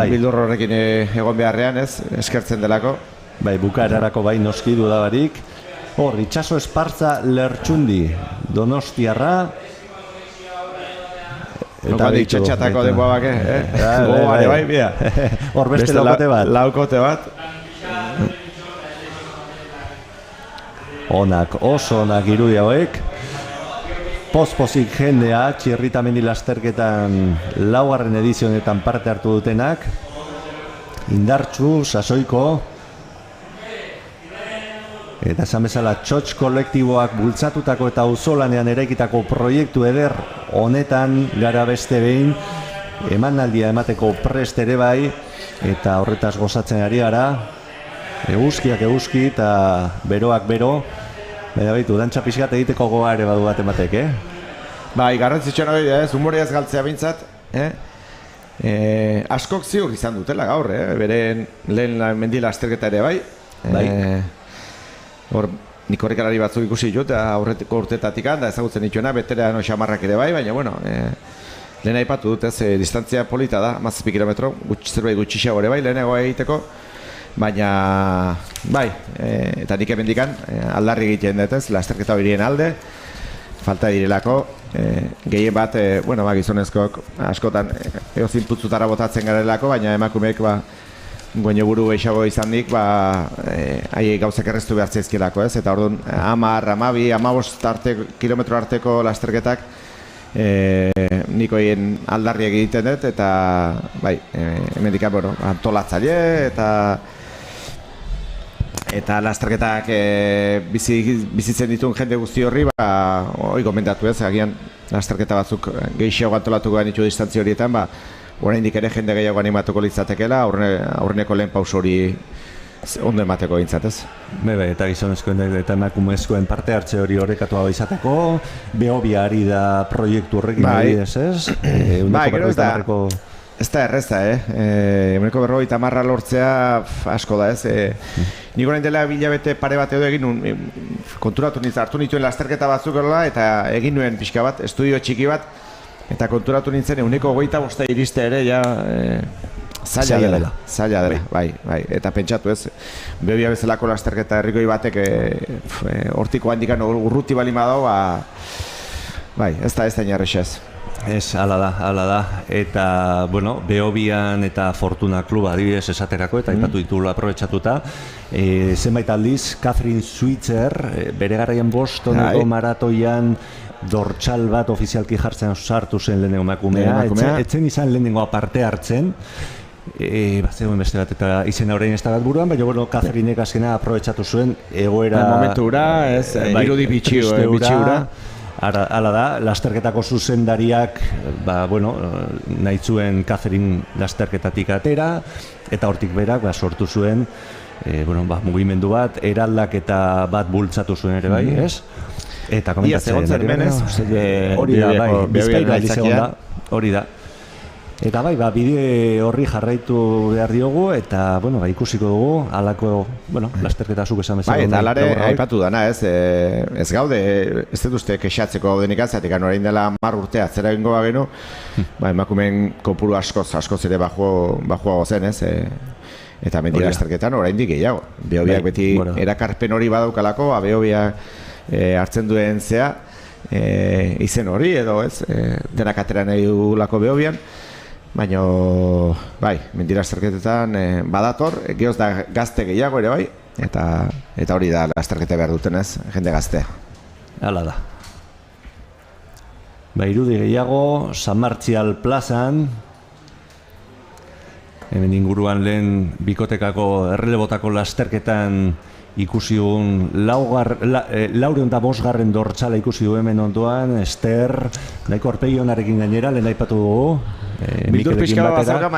A: bildur horrekin egon beharrean ez, eskertzen delako.
F: Bai, bukaerarako bai noski dudabarik. Hor, Itxaso Espartza Lertxundi, Donostiarra.
A: Eta txatxatako denboa bake, bai, bia.
F: Hor beste laukote bat.
A: Laukote bat.
F: Onak, oso onak irudi hauek. Poz-pozik jendea, Txirrita mendi lasterketan laugarren edizionetan parte hartu dutenak. Indartsu, sasoiko. Eta esan bezala txotx kolektiboak bultzatutako eta auzolanean eraikitako proiektu eder honetan gara beste behin emanaldia emateko prest ere bai, eta horretaz gozatzen ari gara, eguzkiak eguzki eta beroak bero, baina baitu, dantxa pixkat egiteko goa ere badu bat ematek,
A: Bai, garrantzitsuan hori da, humoreaz galtzea bintzat, askok ziur izan dutela gaur, beren lehen mendi lasterketa ere bai. Hor, nik horrekalari batzuk ikusi jut, aurretiko urtetatik da ezagutzen dituena, beterean xamarrak ere bai, baina, bueno, lehen aipatu dut, distantzia polita da, 17 kilometro, zerbait gutxixago ere bai, lehenago egiteko, baina, bai, eta nik emendikan aldarri egiten dut ez, lasterketa horien alde, falta direlako, gehien bat, bueno, gizonezkoak askotan eozin putzutara botatzen garelako, baina emakumeek, goine buru eixago izandik, haiek gauzak erreztu behar zaizkilako, ez? Eta orduan, 10, 12, 15 kilometro arteko lasterketak niko egin aldarriak egiten dut, eta bai, hemendikan, bueno, antolatzaile, eta lasterketak bizitzen dituen jende guzti horri, hori gomendatu ez, agian lasterketa batzuk gehiago antolatuko genitu distantzia horietan, oraindik ere jende gehiago animatuko litzatekeela, aurreneko lehen pauso hori ondo emateko gintzat ez.
F: Bebe, eta gizonezkoen eta emakumezkoen parte hartze hori horrekatu hau izateko, Behobia ari da proiektu horrekin ez?
A: Bai, gero ez da erreza, Euneko 50 lortzea asko da ez. Nik orain dela bilabete pare bat edo egin konturatu nintzen, hartu nituen lasterketa batzuk eta egin nuen pixka bat, estudio txiki bat, eta konturatu nintzen, euneko 25 iriste ere, zaila dela, bai, eta pentsatu ez, Behobia bezalako lasterketa herrikoi batek hortiko handikan urruti bali madau, bai, ez da inarrexez.
F: Ez, hala da. Eta, bueno, Behobian eta Fortuna Kluba adibidez esaterako, eta aipatu ditugula aprobetxatuta. Zenbait aldiz, Catherine Switzer, bere garaian Bostoneko maratoian dortxal bat ofizialki jartzen sartu zen lehenengo emakumea. Etzen izan lehenengo parte hartzen. Zegoen beste bat eta izena orain ez da bat buruan, baina bueno, Catherinek azkena aprobetxatu zuen egoera...
A: Momentura, ez, irudi bitxiura.
F: Hala da, lasterketako zuzendariak, nahi zuen Catherine lasterketatik atera, eta hortik berak sortu zuen mugimendu bat, eraldaketa bat bultzatu zuen ere bai, ez? Eta komentatzen hori da, Bizkaira aldizegon da, hori da. Eta bide horri jarraitu behar diogu, eta ikusiko dugu, halako, lasterketa zuk esan bezala.
A: Eta alare, aipatu dana, ez gaude, ez dut uste kexatzeko gaudenik azatik, orain dela 10 urte atzera egingo bagenu, emakumeen kopuru askoz ere bajuago zen, ez? Eta mendi lasterketan oraindik gehiago. Behobiak beti erakarpen hori badaukalako, Behobiak hartzen duen zea, izen hori edo, ez? Denak atera nahi dugulako Behobian. Baina, mendi lasterketetan badator, gehoz da gazte gehiago ere bai, eta hori da lasterketa behar dutenez, jende gaztea.
F: Hala da. Irudi gehiago, San Martzial plazan, hemen inguruan lehen bikotekako errelebotako lasterketan ikusi dugun 405. dortsala ikusi du hemen ondoan, Ester, nahiko aurpegi onarekin gainera, lehen aipatu dugu.
A: Bildur pixka bat zerga,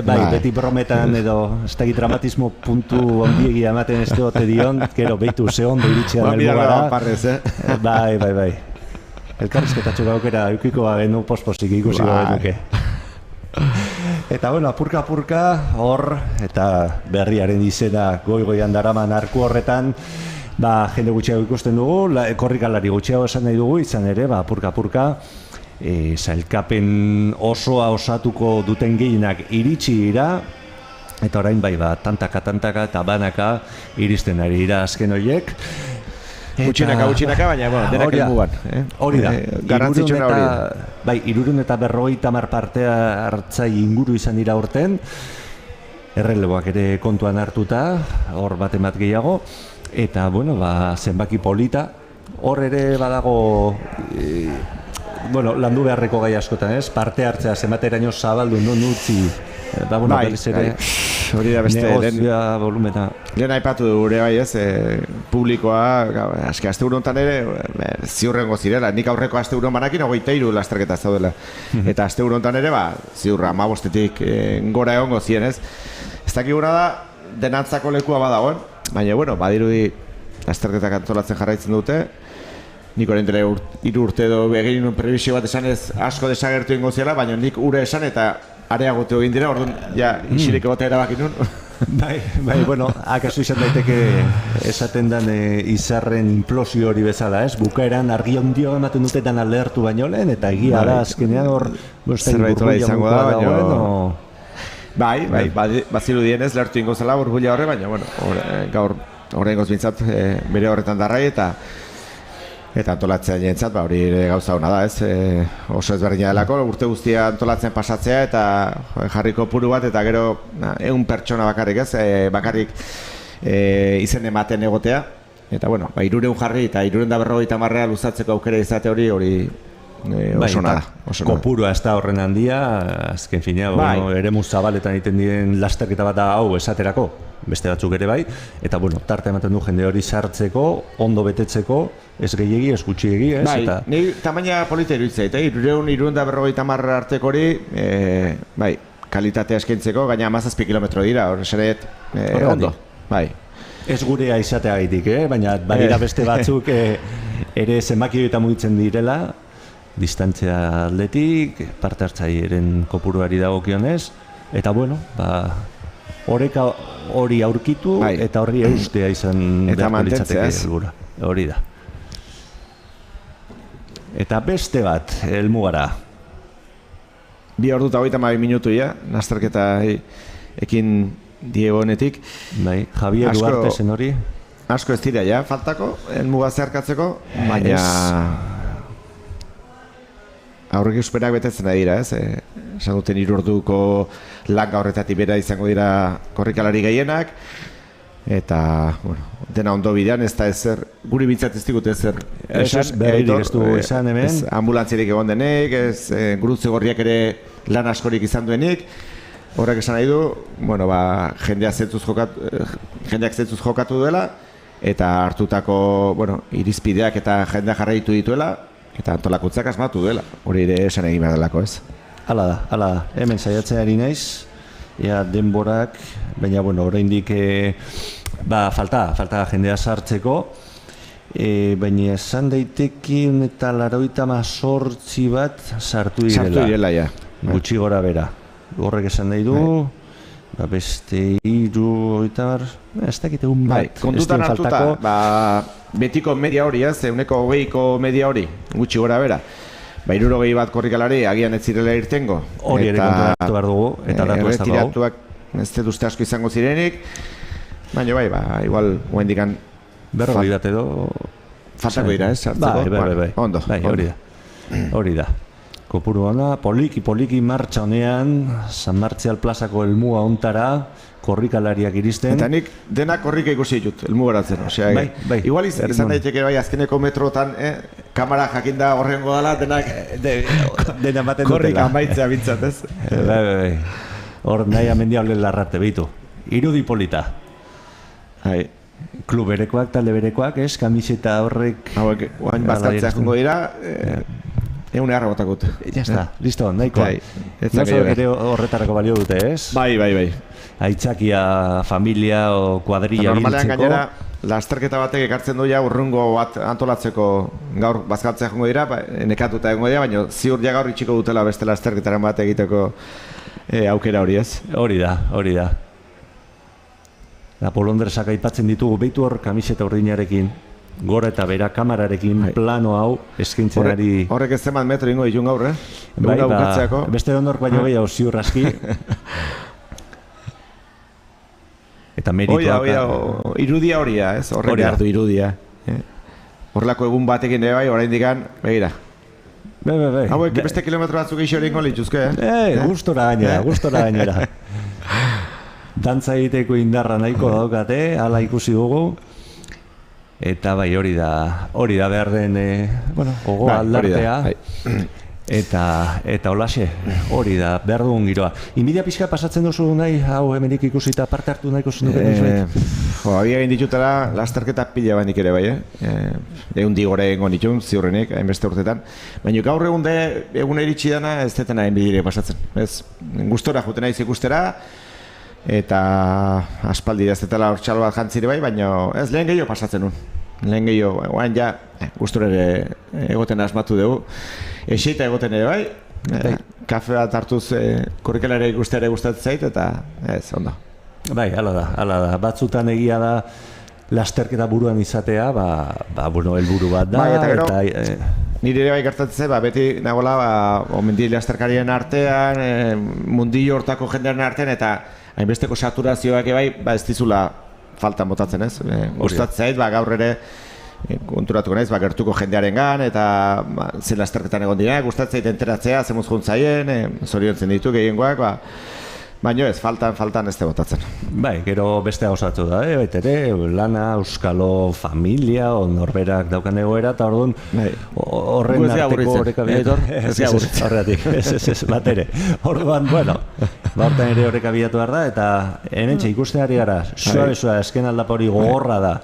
A: baina
F: beti brometan edo ez da dramatismo puntu ondiegi ematen ez dute dion, gero behitu ze ondo iritxea delgu gara. Bai. Elkarrizketatxo gaukera eukiko bagenu posposik ikusi bagenuke. Eta apurka hor, eta berriaren izena goi-goian daraman arku horretan, jende gutxiago ikusten dugu, korrikalari gutxiago esan nahi dugu, izan ere, apurka, sailkapen osoa osatuko duten gehienak iritsi dira, eta orain tantaka eta banaka iristen ari dira azken horiek.
A: Gutxinaka, baina denak elmugan.
F: Hori da.
A: Garrantzitsuna hori da.
F: 350 parte hartzai inguru izan dira horten, erreleboak ere kontuan hartuta, hor bat gehiago, eta zenbaki polita, hor ere badago landu beharreko gai askotan, ez? Parte hartzea, zenbateraino zabaldu, non utzi,
A: hori da beste
F: negozioa volumena.
A: Lehen aipatu gure bai ez, publikoa, asteburu honetan ere, ziurrengo zirela, nik aurreko asteburu banakin 23 lasterketa zaudela. Eta asteburu honetan ere, ziurra 15-etik gora egongo ziren, ez? Ez dakiguna da, denantzako lekua badagoen, baina, badirudi lasterketak antolatzen jarraitzen dute, nik orain dela 3 urte edo egin nuen prebizio bat esan ez asko desagertu ingo ziela, baina nik ure esan eta areagotu egin dira, orduan, isilik egotea erabaki nun.
F: Akaso izan daiteke esaten den izarren implosio hori bezala, ez? Bukaeran argi ondio ematen dutetan aldertu baino lehen, eta egia da azkenean hor
A: zerbait hori izango da, baina... Baziru dienez, lehertu ingo zela burbuila horre, baina, gaur horrein gozbintzat bere horretan darrai, eta antolatzea jentzat, hori gauza hona da, ez? Oso ezberdina delako, urte guztia antolatzen pasatzea eta jarriko puru bat, eta gero 100 pertsona bakarrik, ez? Bakarrik izen ematen egotea. Eta, 300 jarri eta 350 luzatzeko aukera izate hori oso nada.
F: Kopurua ez da horren handia, azken fina, eremu zabaletan egiten diren lasterketa bat da hau esaterako, beste batzuk ere bai, eta tarte ematen du jende hori sartzeko, ondo betetzeko, ez gehiegi, ez gutxiegi, ez?
A: Ni tamaina polita iruditzea, 350 arteko hori, kalitatea eskaintzeko, gaina 17 kilometro dira, hor esaret, ondo,
F: Ez gurea izateagaitik, baina badira beste batzuk ere zenbaki eta mugitzen direla, distantzia aldetik, parte hartzailearen kopuruari dagokionez, eta oreka hori aurkitu eta horri eustea izan beharko litzateke helburua. Hori da. Eta beste bat, helmugara.
A: 2 ordu eta 32 minutu lasterketa ekin Diego honetik.
F: Javier Duarte zen hori.
A: Asko ez dira faltako, helmuga zeharkatzeko, baina... aurreikuspenak betetzen ari dira, ez? Esan duten 3 orduko langa horretatik bera izango dira korrikalari gehienak, eta, bueno, dena ondo bidean, ez da ezer, guri bintzat ez digute ezer
F: berririk ez du esan hemen.
A: Ez ambulantzirik egon denik, ez gurutze gorriak ere lan askorik izan duenik, horrek esan nahi du, bueno, jendeak zentzuz jokatu duela, eta hartutako, bueno, irizpideak eta jendeak jarraitu dituela, eta antolakuntzak asmatu duela, hori ere esan egin behar delako, ez?
F: Hala da, hemen saiatzeari naiz, ea denborak, baina, bueno, oraindik falta jendea sartzeko, baina esan daitekin eta 98 bat sartu direla,
A: ja.
F: Gutxi gora bera. Horrek esan nahi du, beste 3, ez dakit egun bat.
A: Kontutan hartuta, betiko media hori, ez, 120ko media hori, gutxi gora bera. 60 bat korrikalari agian ez zirela irtengo.
F: Hori ere kontutan hartu behar dugu, eta datu ez dago.
A: Erretiratuak ez dut uste asko izango zirenik, baina igual oendikan...
F: 40 bat edo...
A: Faltako dira, ez, hartzeko? Ondo.
F: Hori da. Kopuru ona, poliki martxa honean, San Martzial plazako helmuga ontara, korrikalariak iristen.
A: Eta nik denak korrika ikusi ditut, helmugaratzen. Igual izan daiteke azkeneko metrotan, kamera jakinda horrengo dela,
F: denak baten dutela.
A: Korrika amaitzea bintzat, ez?
F: Hor nahi amendiable larrarte, behitu. Irudi polita. Klub berekoak, talde berekoak, ez? Kamiseta horrek...
A: Oain bazkaltzea jongo dira, egun egarra botakut.
F: Ya está, listo, nahikoa. Noso ere horretarako balio dute, ez?
A: Bai.
F: Aitzakia, familia o kuadrilla biltzeko.
A: Normalean gainera, lasterketa batek ekartzen du ja urrungo bat antolatzeko gaur bazkaltzea jongo dira, nekatuta egongo dira, baina ziur ja gaur itxiko dutela beste lasterketaren bat egiteko aukera hori, ez?
F: Hori da. Apolondresak aipatzen ditugu, behitu hor kamiseta urdinarekin, gora eta bera kamerarekin plano hau eskaintzen ari...
A: Horrek ez zemat metro ingo ditun gaur,
F: beste ondork baino gehiago ziur aski. Eta merituak...
A: Irudia horia, ez? Horrek behar du irudia. Horrelako egun batekin ere bai, orain dikan, begira. Hauek beste kilometro batzuk eixo egingo lituzke,
F: Gustora gainera. Dantza egiteko indarra nahiko daukate, hala ikusi dugu. Eta bai, hori da behar den gogoa aldartea. Eta holaxe, hori da behar dugun giroa. Inbidia pixka pasatzen duzu nahi, hau hemenik ikusita parte hartu nahiko zenduken izuet?
A: Abia egin ditutela, lasterketa pila banik ere bai, egun digore egon ditun, ziurrenik, hainbeste urtetan. Baina gaur egun iritsi dana ez detena enbidire pasatzen. Gustora juten naiz ikustera, eta aspaldi ez detela hortxalo bat jantzire bai, baina ez lehen gehiago pasatzen nun. Lehen gehiago, oain ja, gustora ere egoten asmatu dugu. Eseita egoten ere bai, kafe bat hartuz korrikalare ikustea ere gustatzen zait, eta ez, ondo.
F: Bai, hala da. Batzutan egia da lasterketa buruan izatea, helburu bat da.
A: Bai, eta gero, nire ere bai gertatzen zen, beti nagoela, omendi lasterkarien artean, mundillo hortako jendearen artean, eta hainbesteko saturazioak bai, ez dizula faltan botatzen, ez? Gustatzen zait, gaur ere konturatuko naiz, gertuko jendearengan eta zen lasterketan egon dira, gustatzen zait enteratzea, zemuz juntzaien, zoriontzen ditu gehiengoak, baina ez, faltan ez da botatzen.
F: Bai, gero beste gauzatu da, baita ere, lana, euskalo, familia, norberak daukan egoera, eta orduan horren arteko horrekabiatu. Horregatik, ez, bat ere. Orduan, hortan ere horrekabiatu behar da, eta enentxe ikusteari gara, suabe, esken aldapa hori gogorra da.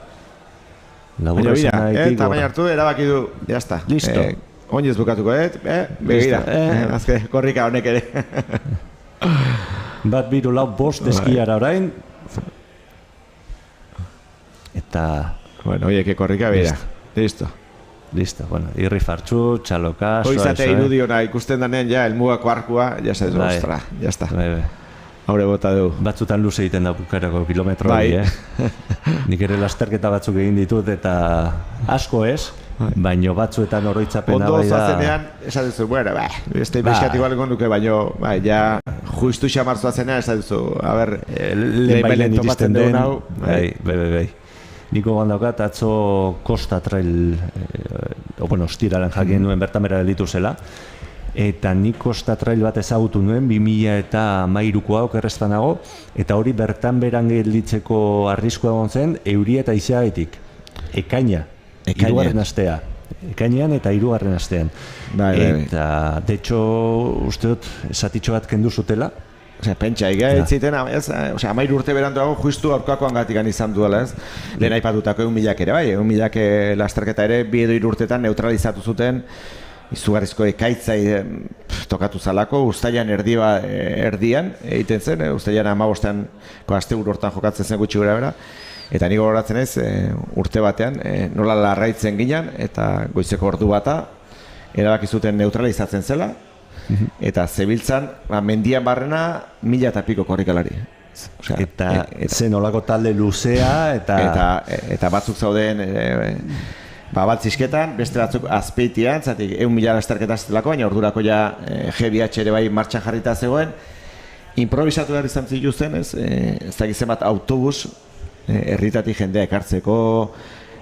A: Eta baina hartu, erabaki du, jazta.
F: Listo.
A: Oinez bukatuko, begira, azke, korrika honek ere.
F: Bat biru lau bost eskiara orain. Eta...
A: oieke korrika bera. Listo,
F: irri fartxu, txaloka...
A: Hoizatea irudiona ikusten danean ja, elmugako arkua, jazta ez ostra, jazta. Haure bota du.
F: Batzutan luze egiten da bukarako kilometro hori, Nik ere lasterketa batzuk egin ditut eta asko ez, baino batzuetan oroitzapena bai da...
A: Ondo zazenean, esan duzu, beste beskatik baleko nuke, baino, ja, justu xamartzua zenean, esan duzu,
F: lehen iristen den, bai. Niko gandaukat, atzo Costa Trail, ostiraren jakien nuen bertan bera ditu zela, eta nik Costa Trail bat ezagutu nuen 2013koa okerreztan nago, eta hori bertan beran gelditzeko arriskua egon zen euria eta haizeagatik. Ekainean. Hirugarren astea. Ekainean eta hirugarren astean. Eta, de hecho, uste dut, esatitxo bat kendu zutela.
A: Pentsa, egitzen, 13 urte beranduago justu aurkakoan gatikan izan duela, ez? Lehen aipatutako 1.000 ere, bai, 1.000 lasterketa ere, 2 urtetan neutralizatu zuten, izugarrizko ekaitzai tokatu zalako, ustailan erdian egiten zen, ustailan 15ko asteburu hortan jokatzen zen gutxi gora bera, eta nik gogoratzen ez, urte batean, nola larraitzen ginen, eta goizeko ordu bata, erabaki zuten neutralizatzen zela, eta zebiltzan, mendian barrena, 1000 eta piko korrikalari.
F: Eta zen olako talde luzea,
A: eta batzuk zauden baltzisketan, beste batzuk azpeitian, zatik 1.000 lasterketa zelako, baina ordurako ja GBH ere bai martxan jarrita zegoen, improvisatu behar izan zituzten, ez dakizen bat autobus, herritatik jendea ekartzeko,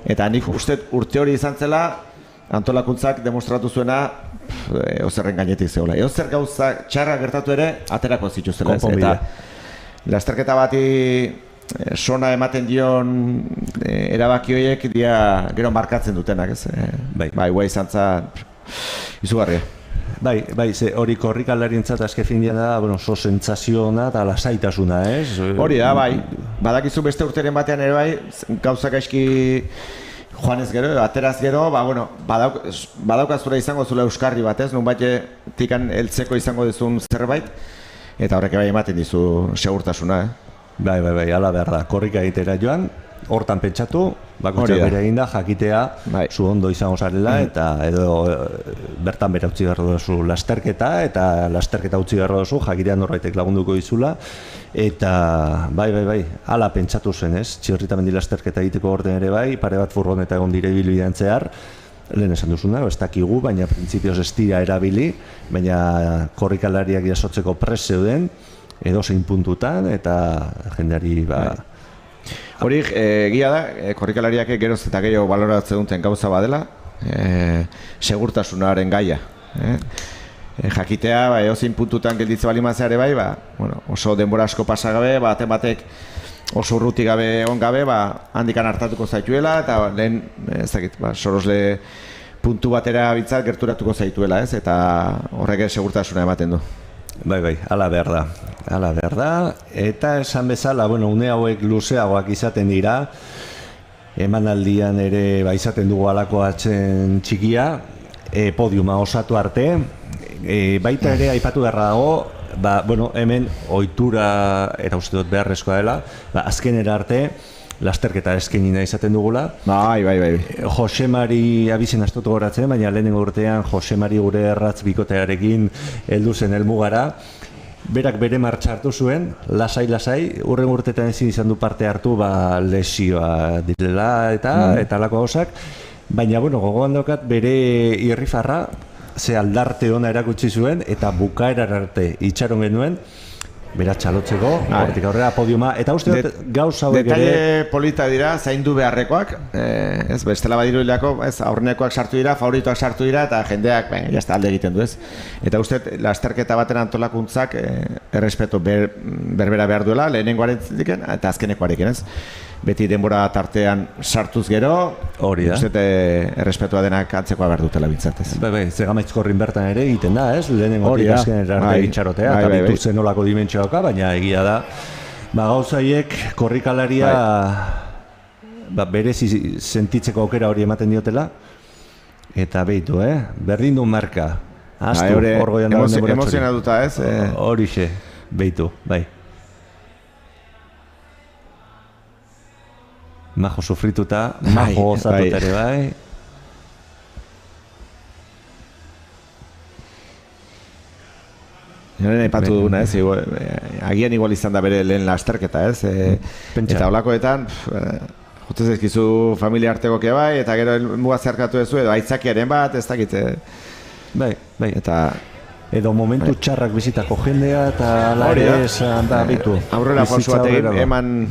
A: eta nik uste urte hori izan zela, antolakuntzak demostratu zuena ozerren gainetik zegoela. Eozer gauza txarra gertatu ere, aterako zituztela ez. Eta lasterketa bati sona ematen dion erabaki horiek gero markatzen dutenak ez. Bai, guai izan zen izugarria.
F: Bai, hori korrikalarientzat azken finean da, oso sentsaziona eta lasaitasuna, ez?
A: Hori da, bai. Badakizu beste urteren batean ere bai, gauzak gaizki joanez gero, ateraz gero, badaukazura izango zula euskarri bat, ez? Nunbait tikan heltzeko izango dizun zerbait, eta horrek bai ematen dizu segurtasuna,
F: Bai, ala behar da, korrika egitera joan, hortan pentsatu, bakoitzak bere eginda, jakitea, zu ondo izango zarela, eta edo bertan bera utzi beharro duzu lasterketa, eta lasterketa utzi beharro duzu, jakitea norbaitek lagunduko dizula, eta bai, ala pentsatu zen, ez? Txirritamendi lasterketa egiteko orden ere bai, pare bat furgoneta egon dire bilbidean zehar, lehen esan duzuna, ez dakigu, baina printzipioz ez dira erabili, baina korrikalariak jasotzeko prest zeuden, edo zein puntutan, eta jendeari
A: hori egia da, korrikalariak geroz eta gehiago baloratzen duten gauza badela, segurtasunaren gaia. Jakitea, edozein puntutan gelditze balimazea ere bai, oso denbora asko pasagabe, batek oso urruti gabe, on gabe, handikan hartatuko zaituela, eta lehen, ez dakit, sorosle puntu batera bitzat gerturatuko zaituela, ez? Eta horrek segurtasuna ematen du.
F: Bai, ala behar da, eta esan bezala, une hauek luzeagoak izaten dira, emanaldian ere izaten dugu alako atzen txikia, podiuma osatu arte, baita ere aipatu beharra dago, hemen ohitura era uste dut beharrezkoa dela, azkenera arte, lasterketa eskenina izaten dugula.
A: Bai.
F: Jose Mari abizen astotu goratzen, baina lehenengo urtean Jose Mari gure erratz bikotearekin heldu zen helmugara. Berak bere martxa hartu zuen, lasai, urren urtetan ezin izan du parte hartu, lesioa direla eta alako gauzak. Baina, gogoan daukat bere irrifarra, ze aldarte ona erakutsi zuen, eta bukaerar arte itxaron genuen, bera txalotzeko, hortik aurrera podiuma, eta uste dut gauz hauek ere...
A: Detaile polita dira, zaindu beharrekoak, bestela badiru hilako, aurrenekoak sartu dira, favoritoak sartu dira, eta jendeak, jazta alde egiten du, ez? Eta uste dut, lasterketa baten antolakuntzak errespeto berbera behar duela, lehenengoaren ziken, eta azkenekoarekin, ez? Beti denbora tartean sartuz gero, uste dut errespetua denak antzekoa behar dutela bintzatez.
F: Bai, Zegamaizkorrin bertan ere egiten da, ez? Lehenengotik azkenera arte itxarotea, eta dituzten nolako dimentsioaka, baina egia da, gauzaiek korrikalaria berezi sentitzeko aukera hori ematen diotela, eta behitu, berdin du marka, aztu, hor goian dagoen denbora txori.
A: Emozionatuta, ez?
F: Horixe, behitu, bai. Majo sufrituta, majo gozatuta ere bai.
A: Nire ipatu duguna, ez? Agian igual izan da bere lehen lasterketa, ez? Eta holakoetan, jotez ezkizu familia artegoke bai, eta gero muga zerkatu ezu, edo aitzakiaren bat, ez dakit.
F: Bai.
A: Eta...
F: Edo momentu txarrak bizitako jendea, eta alare esan da bitu.
A: Aurrera pausu bat egin, eman...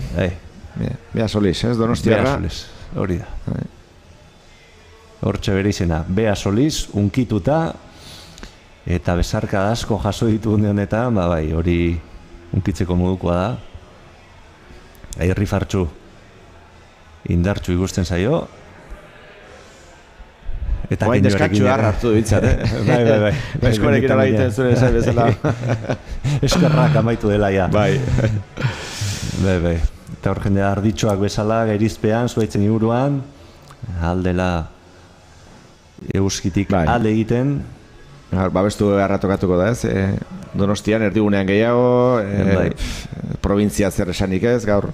A: Bea Soliz, ez? Donostiarra.
F: Bea Soliz, hori da. Hortxe bere izena, Bea Soliz, unkituta, eta besarka asko jaso ditu honetan, bai, hori unkitzeko modukoa da. Airri fartxu, indartxu ikusten zaio.
A: Oain deskantxu hartu ditzat,
F: Bai.
A: Eskorekin alaiten zure esan bezala.
F: Eskerrak amaitu dela, ja.
A: Bai.
F: Bai. Eta hor jendea arditxoak bezala, gerizpean, zuaitzen inguruan, aldela euskitik alde egiten.
A: Babestu erratokatuko da ez, Donostian erdigunean gehiago, provintzia zer esanik ez, gaur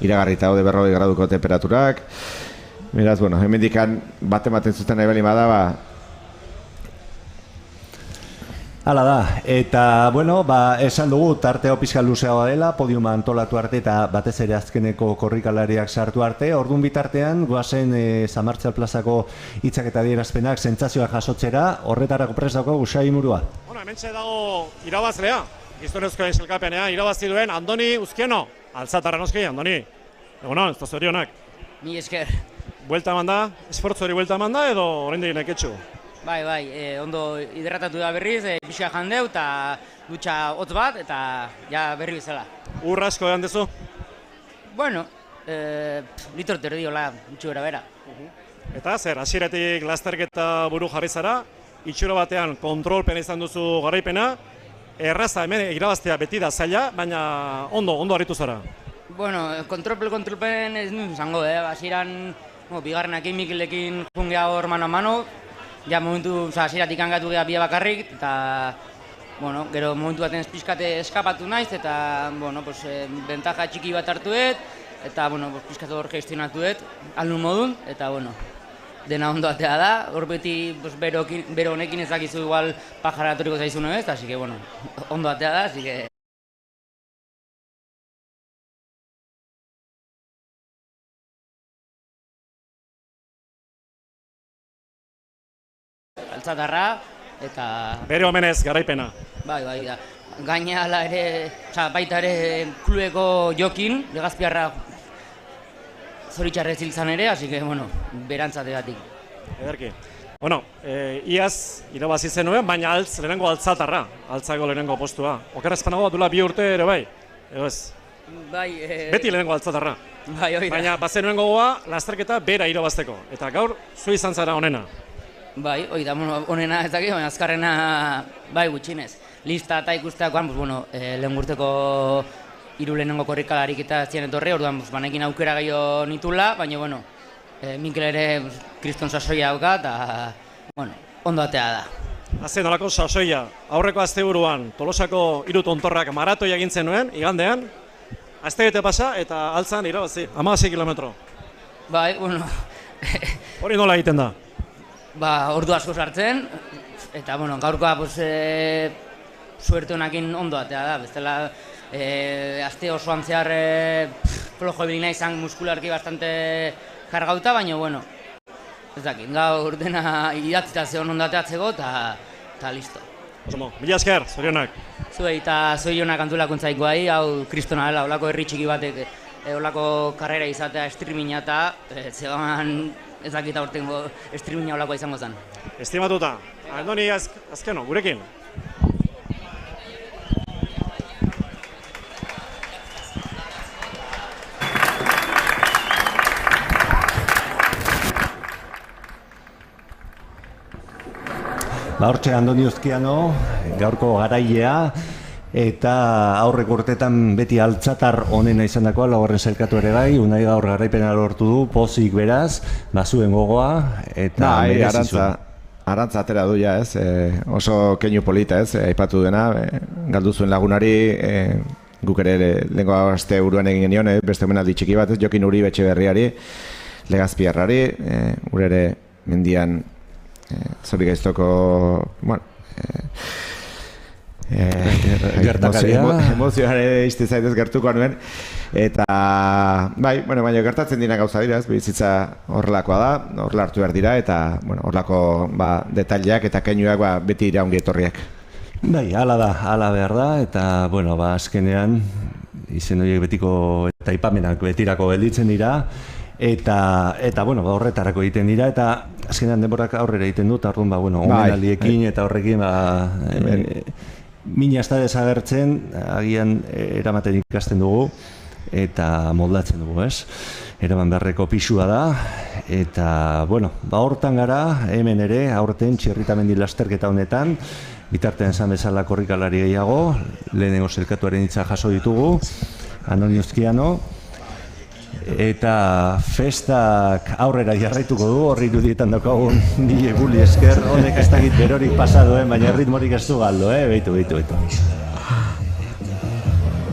A: iragarrita hau de 40 graduko temperaturak. Beraz, bueno, hemendikan bat-ematen zuten nahi bali bada,
F: Hala da, eta, bueno, esan dugu, tarteo pizka luzeagoa dela, podiuma antolatu arte eta batez ere azkeneko korrikalariak sartu arte. Ordun bitartean, goazen San Martzial plazako hitzak eta adierazpenak sentsazioak jasotzera, horretarako prest daukagu Usai Murua.
D: Bueno, hementxe dago irabazlea, gizonezko eselkapenean, irabazi duen Andoni Uzkieno. Altzatarra noski, Andoni. Egunon, ez da zorionak.
C: Ni esker.
D: Buelta eman da, esfortzu hori buelta eman da edo oraindik neketxu?
C: Bai, ondo hidratatu da berriz, pixka jandeu eta dutxa hotz bat eta ja berri bezala.
D: Ur asko edan dezu?
C: Bueno, litro terdiola, gutxi gara bera.
D: Eta zer, hasieratik lasterketa buru jarri zara, itxuro batean kontrolpena izan duzu garaipena, erraza hemen irabaztea beti da zaila, baina ondo harritu zara.
C: Bueno, kontrolpen ez nuen zango, hasieran bigarrenak Mikilekin jungea hor mano a mano, ja momentu, hasieratik angatu geha bia bakarrik, eta, bueno, gero momentu baten pixkate eskapatu naiz, eta, bueno, bentaja txiki bat hartuet, eta, bueno, pixkate hor gestionatuet, alnun modun, eta, bueno, dena ondo atea da, hor beti bero honekin ezakizu igual pajaratoriko zaizu ez, así que, bueno, ondo atea da, así que... Altzatarra, eta...
D: Bere omenez garaipena.
C: Bai, da. Gaina ala ere, baita ere klubeko jokin, Legazpiarra zoritxarrez hiltzan ere, así que, bueno, berantzategatik.
D: Ederki. Bueno, iaz irabazi zenuen, baina lehenengo altzatarra, altzako lehenengo postua. Okerrezpanagoa dula 2 urte ere bai, edo ez?
C: Bai,
D: beti lehenengo altzatarra.
C: Bai, oida.
D: Baina bazenuen gogoa lasterketa bera irabazteko, eta gaur zu izan zara onena.
C: Bai, oida, onena ez dakit, baina azkarrena, bai, gutxinez. Lista eta ikusteakoan, lehen urteko 3 lehenengo korrikalarik eta zian etorri, orduan banekin aukera gehiago nitula, baina, bueno, Mikel ere kriston sasoia dauka, eta, bueno, ondo atea da.
D: Hazen nolako sasoia, aurreko asteburuan Tolosako 3 tontorrak maratoia egin zenuen, igandean, astebete pasa eta altzan irabazi, 16 kilometro.
C: Bai, bueno...
D: Hori nola egiten da?
C: Ordu asko sartzen, eta, bueno, gaurkoa, suerte honakin ondo atea da, bestela, aste osoan zehar flojo ebilina izan muskularki bastante kargauta, baina, bueno, ez dakit, gaur dena idatzita zehon ondo ateatzeko, eta listo.
D: Osomo, mila esker, zorionak.
C: Zuei, eta zorionak antolakuntzaiko ahi, hau kristona dela, holako herri txiki batek, holako karrera izatea streaminga eta, zegoan, ez dakit aurtengo streaminga holakoa izango zen.
D: Estimatuta, Andoni azkeno, gurekin.
F: Hortxe Andoni Uzkiano, gaurko garailea, eta aurrek urtetan beti altzatar onena izan dakoa, laugarren sailkatu ere bai, unai gaur garaipena lortu du, pozik beraz, bazuen gogoa, eta merezizu.
A: Arantza atera du ja, ez, oso keinu polita, ez, aipatu dena, galdu zuen lagunari, guk ere lehenko aste uruan egin genion, beste omenaldi txiki bat, ez, Jokin Uri Etxeberriari, Legazpiarrari, gure ere mendian, zori gaiztoko, bueno, emozioare izte zaitez gertuko nuen, eta, bai, bueno, baina gertatzen dira gauza dira, ez, bizitza horrelakoa da, horrela hartu behar dira, eta, bueno, horrelako, detaileak eta keinuak, beti dira ongi etorriak.
F: Bai, hala da, hala behar da, eta, bueno, azkenean, izen horiek betiko eta aipamenak betirako gelditzen dira, Eta bueno, horretarako egiten dira, eta azkenean denborak aurrera egiten dut, orduan, bueno, omenaldiekin eta horrekin, mina ez da desagertzen, agian eramaten ikasten dugu, eta moldatzen dugu, ez? Eraman beharreko pisua da, eta, bueno, hortan gara, hemen ere, aurten Txirritamendi lasterketa honetan, bitartean esan bezala korrikalari gehiago, lehenengo zelkatuaren hitza jaso ditugu, Antonio Uzkiano, eta festak aurrera jarraituko du, horri irudietan daukagun nire guli esker, honek ez dakit berorik pasadoen, baina ritmorik ez du galdo, behitu.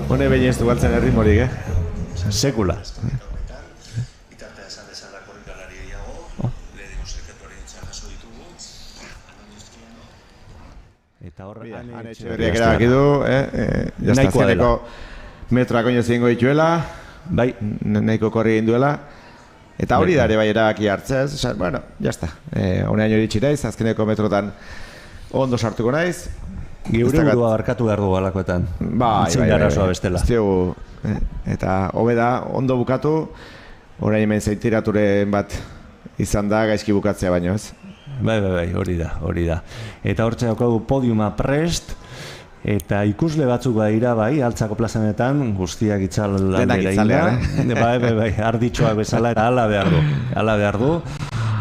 A: Hone behin ez du galtzen erritmorik,
F: Sekula. Eta horrean
A: Etxeberriak erabaki du, jaztazkeneko metroak oino zingo dituela,
F: bai,
A: nahiko korri egin duela, eta hori da ere bai erabaki hartzez, bueno, jazta, honean hori txiraiz, azkeneko metrotan ondo sartuko naiz.
F: Geure burua barkatu behar dugu alakoetan, zingarazoa bestela.
A: Eta hobe da, ondo bukatu, orain hemen zeitiraturen bat izan da gaizki bukatzea baino, ez?
F: Bai, hori da. Eta hortxe daukagu podiuma prest, eta ikusle batzuk badira, bai, Altzako plazanetan, guztiak itzaldera inda. Bai, arditxoak bezala, eta ala behar du.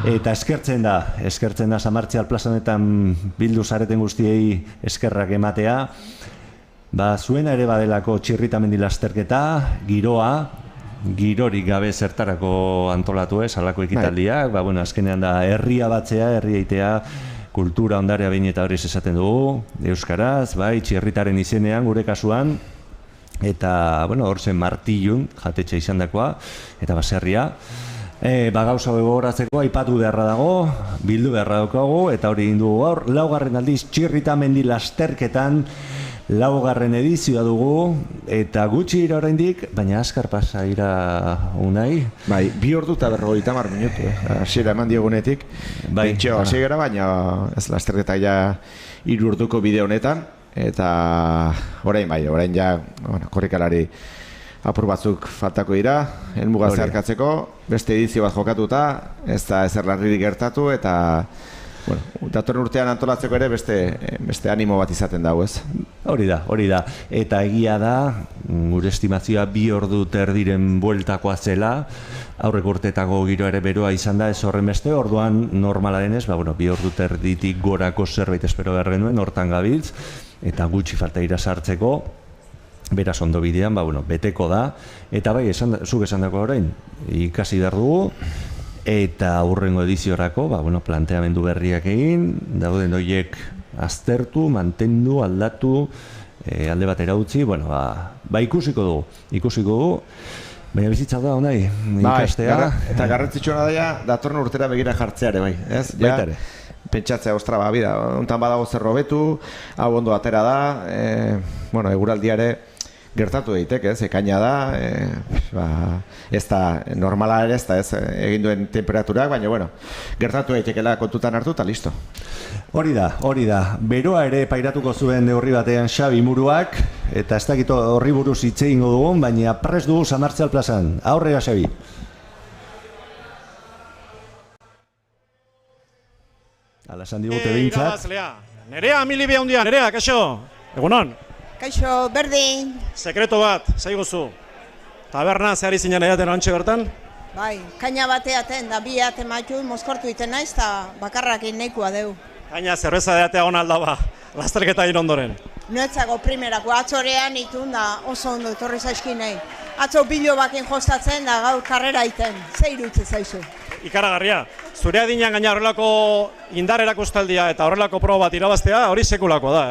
F: Eta eskertzen da San Martzial plazanetan bildu zareten guztiei eskerrak ematea. Zuena ere badelako Txirritamendi lasterketa, girorik gabe zertarako antolatu halako ekitaldiak, azkenean da herria batzea, herria itea, kultura ondarea behin eta horiz esaten dugu, euskaraz, Txirritaren izenean gure kasuan, eta hor zen Martillun, jatetxe izan dakoa, eta baserria. Gauza gogoratzeko aipatu beharra dago, bildu beharra daukagu, eta hori egin dugu gaur, 4. aldiz Txirritamendi lasterketan, 4. edizioa dugu, eta gutxi ira oraindik, baina azkar pasa ira unai.
A: Bai, 2 ordu eta 50 minutu, hasiera eman diegunetik. Bentxeo hasi gara, baina ez lasterketa ja 3 orduko bide honetan, eta orain ja, korrikalari apur batzuk faltako dira, helmuga zeharkatzeko, beste edizio bat jokatuta, ez da ezer larririk gertatu, eta datorren urtean antolatzeko ere beste animo bat izaten dago, ez?
F: Hori da. Eta egia da, gure estimazioa 2 ordu terdiren bueltakoa zela, aurreko urteetako giro ere beroa izan da, ez horren beste, orduan normala denez, 2 ordu terditik gorako zerbait espero behar genuen, hortan gabiltz, eta gutxi falta ira sartzeko, beraz ondo bidean, beteko da, eta bai, zuk esan dako orain, ikasi behar dugu, eta aurrengo ediziorako, planteamendu berriak egin, dauden horiek aztertu, mantendu, aldatu, alde batera utzi, ikusiko dugu, baina bizitza da, honai, ikastea.
A: Eta garrantzitsua da, datorren urtera begira jartzea ere, bai, ez?
F: Baita ere.
A: Pentsatzea, bida, hontan badago zer hobetu, hau ondo atera da, eguraldiare gertatu daiteke, ez, ekaina da, ez da normala ere, ez da ez egin duen temperaturak, baina, gertatu daitekela kontutan hartu eta listo.
F: Hori da, beroa ere pairatuko zuen neurri batean Xabi Muruak, eta ez dakit horri buruz hitz egingo dugun, baina prest dugu San Martzial plazan. Aurrera, Xabi. Ala esan digute behintzat.
D: Nerea, milibia hundian, Nerea, kaixo, egunon?
G: Kaixo, berdin.
D: Sekreto bat, zaiguzu. Taberna zehari zinen edaten ontxe bertan?
G: Bai, kaina bateaten, da bi ate maitu, mozkortu iten naiz, eta bakarrakin nahikoa deu.
D: Kaina zerbeza edatea hona aldaba, lasterketa egin ondoren.
G: Nuetzako primerako, atzorean itun da oso ondo etorri zaizkin nahi. Atzo bilo bakin jostatzen da gaur karrera iten, ze irutze zaizu.
D: Ikaragarria, zure adinean gaina horrelako indar erakustaldia eta horrelako proba bat irabaztea, hori sekulako da,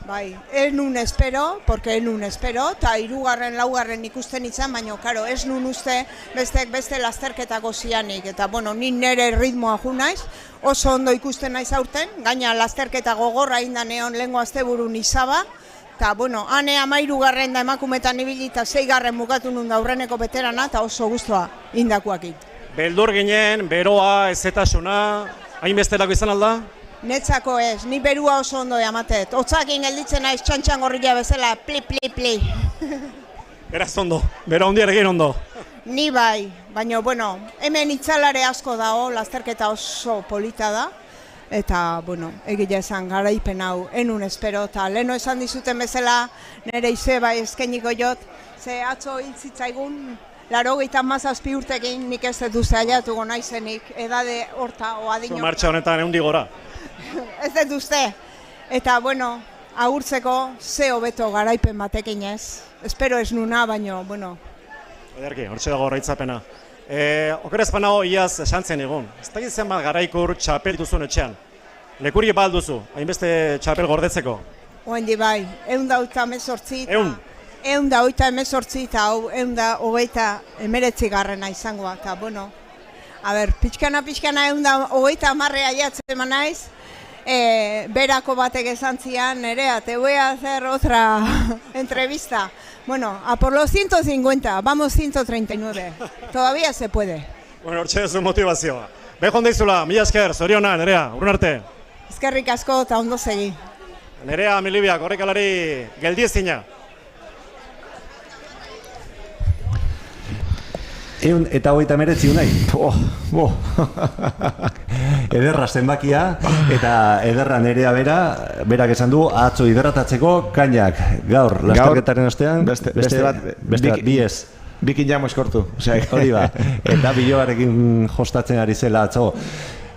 G: Bai, ez nun espero, eta 3. laugarren ikusten izan, baina, karo, ez nun uste beste lasterketako zianik, eta, ni nire ritmoa ju naiz, oso ondo ikusten naiz aurten, gaina lasterketa gogorra indan egon lehengo asteburun izaba, eta, hane 13. da emakumetan ibili eta 6. bukatu nun da aurreneko beterana, eta oso guztua indakuakit.
D: Beldur ginen, beroa, ezetasuna, hainbesterako izan alda?
G: Netzako ez, ni berua oso ondo ematet. Otzakin gelditzen naiz txantxan gorria bezala, pli.
D: Beraz ondo, bero hundiarekin ondo.
G: Ni bai, baina, bueno, hemen itzalare asko dago, lasterketa oso polita da, eta, bueno, egia esan garaipen hau enun espero, eta leheno esan dizuten bezala, nire izeba eskeniko jot, ze atzo hiltzitzaigun, 97 urtekin nik ez dut zailatuko naizenik, edade horta o adino.
D: Zu martxa honetan eundi gora.
G: Ez dut uste, eta, bueno, agurtzeko ze hobeto garaipen batekin ez. Espero ez nuna, baina, bueno.
D: Ederki, hortxe dago horreitzapena. Okeraz panago iaz esantzen egun. Ez dakit zenbat garaikur txapel duzun etxean. Lekuri balduzu, hainbeste txapel gordetzeko.
G: Oendi bai, 118
D: Ehun?
G: 118 eta 129 garrena izangoa, eta bueno, a ber, pixkana 130 aiatzen eman naiz, berako batek esan zian, Nerea, te voy a hacer otra entrevista. Bueno, a por los 150, vamos 139, todavía se puede.
D: Bueno, hortxe ez du motivazioa. Behon deizula, mila esker, zoriona, Nerea, urrun arte.
G: Eskerrik asko eta ondo segi.
D: Nerea Milibia, korrikalari geldiezina.
F: 129 unai. Ederra zenbakia eta ederra Nerea berak esan du atzo hidratatzeko kainak. Gaur lasterketaren ostean beste bat biez.
A: Bikin jamo eskortu.
F: Hori ba. Eta biloarekin jostatzen ari zela atzo.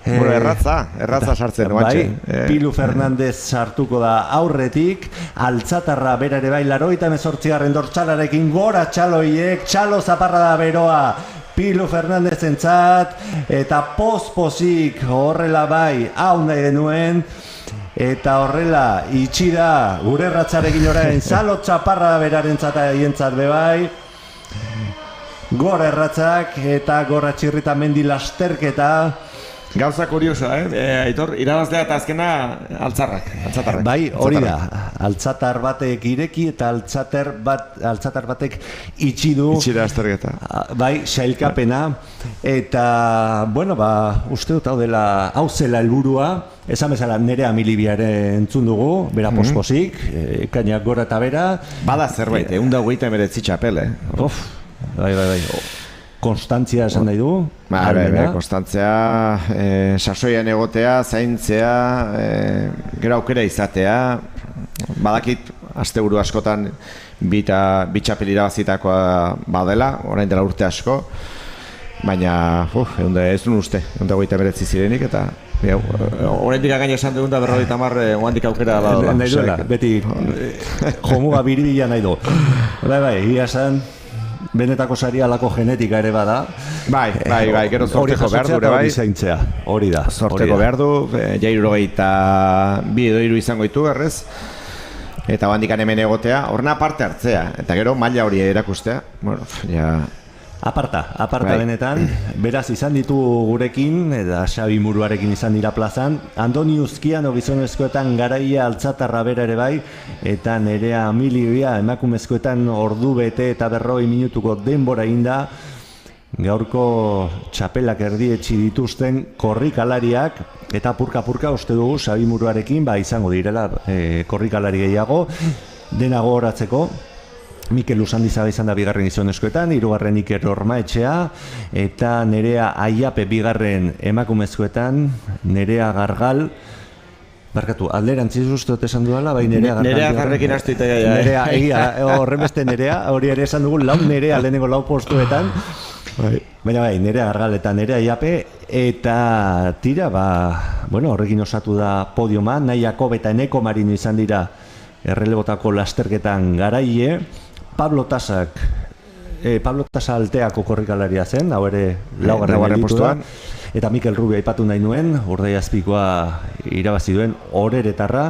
A: Bueno, erratza sartzen,
F: bai, Pilu Fernandez sartuko da aurretik, altzatarra bera ere bai, 98. dortsalarekin gora txaloiek, txalo zaparra da beroa, Pilu Fernandez entzat, eta poz-pozik horrela bai, hau nahi denuen, eta horrela itxi da gure erratzarekin orain, zalo txaparra da beraren zat bebai, gora erratzak eta gora txirrita mendi lasterketa.
A: Gauza kuriosa, Aitor, irabazlea eta azkena altzatarrak.
F: Bai, hori da, altzatar batek ireki eta altzatar batek itxi du.
A: Itxi da azterketa.
F: Bai, sailkapena, eta, bueno, uste dut hau zela helburua, esan bezala Nerea Milibiare entzun dugu, bera pospozik, kainak gora eta bera.
A: Bada zerbait, 129 txapel,
F: Bai. Konstantzia esan nahi du?
A: Konstantzia, sasoian egotea, zaintzea, gero aukera izatea. Badakit, asteburu askotan bi txapel irabazitakoa badela, orain dela urte asko. Baina, ez duen uste, 129 zirenik eta orain dira gaina esan dugun da 50 oandik aukera badala.
F: Nahi duela, beti jomuga biribila nahi du. Bai, ia esan, benetako sari alako genetika ere bada.
A: Bai, gero zorteko behar du, bai.
F: Hori da.
A: Zorteko behar du, jairurogeita bi edo hiru izango ditu, errez. Eta bandikan hemen egotea, horrena parte hartzea. Eta gero maila hori erakustea. Bueno, ja...
F: Aparta benetan, beraz izan ditu gurekin, eta Xabi Muruarekin izan dira plazan, Andoni Uzkiano gizonezkoetan garaia altzatarra bera ere bai, eta Nerea Milibia emakumezkoetan ordu bete eta 40 minutuko denbora inda, gaurko txapelak erdietxi dituzten korrikalariak, eta purka uste dugu Xabi Muruarekin izango direla korrikalari gehiago, dena gogoratzeko. Mikel Usandizaga izan da bigarren gizonezkoetan, hirugarren Iker Ormaetxea, eta Nerea Aiape bigarren emakumezkoetan, Nerea Gargal, barkatu, alderantziz uste esan duela, bai Nerea Gargal.
A: Nerea Garrekin astu eta
F: Nerea, egia, horren beste Nerea, hori ere esan dugu, lau Nerea lehenengo lau postuetan, baina bai, Nerea Gargal eta Nerea Aiape, eta tira, horrekin osatu da podiuma, Nahiako eta Eneko Marino izan dira errelebotako lasterketan garaie, Pablo Tasa alteako korrikalaria zen, hau ere laugarren postuan, eta Mikel Rubio aipatu nahi nuen, Urdaiazpikoa irabazi duen oreretarra,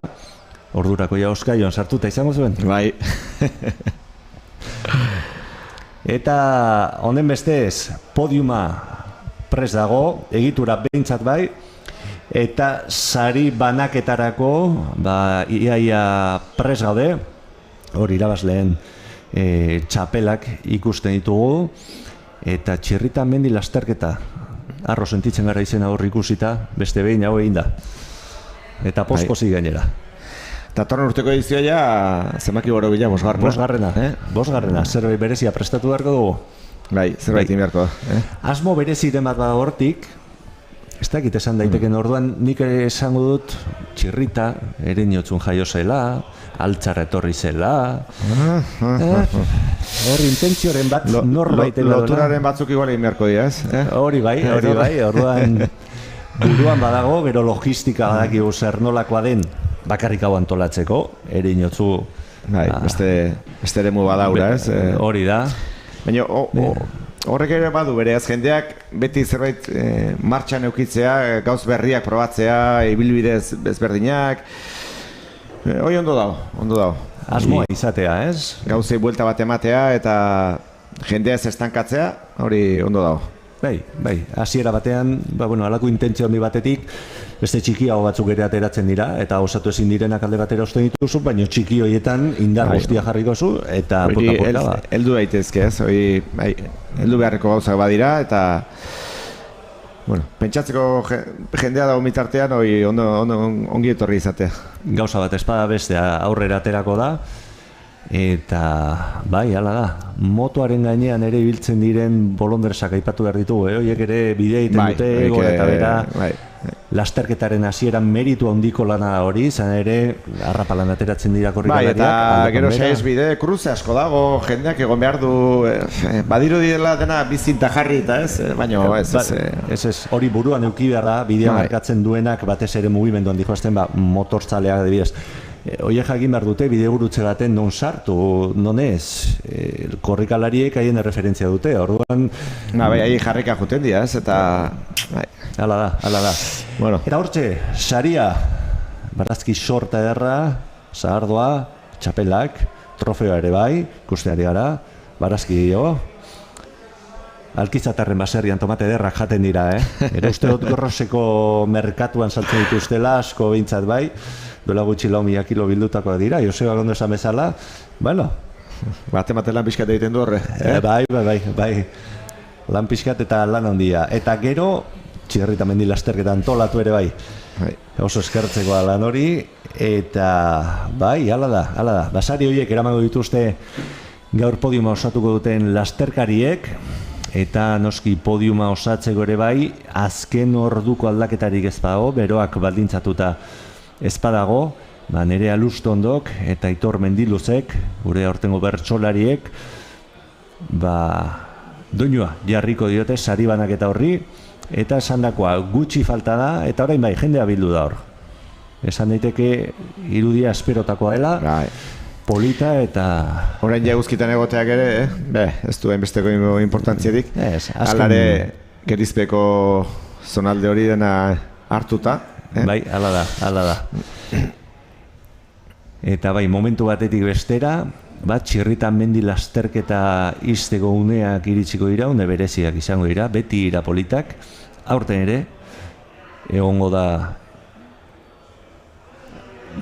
F: ordurako Oskaion sartuta izango zuen.
A: Bai.
F: Eta honen bestez, podiuma pres dago, egitura behintzat bai, eta sari banaketarako, iaia pres gaude, hori irabazleen txapelak ikusten ditugu, eta txirrita mendi lasterketa, arro sentitzen gara izena hor ikusita, beste behin hau egin da, eta pospozik gainera.
A: Eta torren urteko edizioa ja, zenbaki goro bila, bosgarrena.
F: Bosgarrena, zerbait berezia prestatu beharko dugu.
A: Bai, zerbait inbiarko da.
F: Asmo bereziren bat bada hortik, ez dakit esan daiteken orduan, nik esango dut txirrita, Ereñotzun jaio zela, altzara etorri zela, hor intentzioren bat norbaiten badela.
A: Loturaren batzuk igual egin beharko dira, ez?
F: Hori bai, orduan buruan badago, gero logistika badakigu zer nolakoa den bakarrik hau antolatzeko, Ereñotzu
A: beste eremu badaura, ez?
F: Hori da.
A: Baina horrek ere badu bere, jendeak beti zerbait martxan eukitzea, gauz berriak probatzea, ibilbide ezberdinak. Hoi ondo dago.
F: Asmoa izatea, ez?
A: Gauzei buelta bat ematea eta jendea ez estankatzea, hori ondo dago.
F: Bai, hasiera batean, halako intentzio handi batetik, beste txikiago batzuk ere ateratzen dira, eta osatu ezin direnak alde batera usten dituzu, baina txiki horietan indar guztia jarriko zu, eta puta-puta ba.
A: Heldu daitezke, ez? Heldu beharreko gauzak badira, eta pentsatzeko jendea dago mitartean, ongi etorri izatea.
F: Gauza bat espada bestea aurrera aterako da, eta bai, hala da, motoaren gainean ere ibiltzen diren bolondresak aipatu behar ditugu, horiek ere bidea egiten dute, gora eta bera, lasterketaren hasieran meritu handiko lana hori, izan ere, arrapalan ateratzen dira korrikalariak.
A: Eta gero saiz bide, kruze asko dago, jendeak egon behar du, badiru dira dena bizinta jarri eta ez, baina
F: ez, hori buruan euki behar da, bidea markatzen duenak, batez ere mugimenduan dihoazten, motorzaleak adibidez. Oiek jakin behar dute, bidegurutze baten non sartu, non ez, korrikalariek haien referentzia dute, orduan...
A: Haien jarrika juten dira, ez, eta...
F: Hala da. Eta hortxe, saria, barazki sorta ederra, zahardoa, txapelak, trofeoa ere bai, ikusteari gara, barazki gehiago. Alkizatarren baserrian tomate ederrak jaten dira, Ero uste dut Gorroseko merkatuan saltzen dituztela, asko behintzat bai, duela gutxi 1.000 kilo bildutakoa dira, Joseba Gondo esan bezala,
A: bate lan pixkat egiten du horre.
F: Bai, lan pixkat eta lan handia. Eta gero, Txirrita mendi lasterketa antolatu ere bai. Oso eskertzekoa lan hori, eta bai, hala da. Basari horiek eramango dituzte gaur podiuma osatuko duten lasterkariek, eta noski podiuma osatzeko ere bai, azken orduko aldaketarik ez dago, beroak baldintzatuta ez badago, nire Alustondok eta Aitor Mendiluzek, gure aurtengo bertsolariek, doinua jarriko diote sari banaketa horri, eta esandakoa gutxi falta da, eta orain bai, jendea bildu da hor. Esan daiteke irudia esperotakoa dela, polita eta...
A: Orain ja guzkitan egoteak ere, ez du hainbesteko importantzierik. Alare gerizpeko zonalde hori dena hartuta.
F: Bai, hala da. Eta bai, momentu batetik bestera, Txirrita mendi lasterketa izteko uneak iritsiko dira, une bereziak izango dira, beti ira politak, aurten ere, egongo da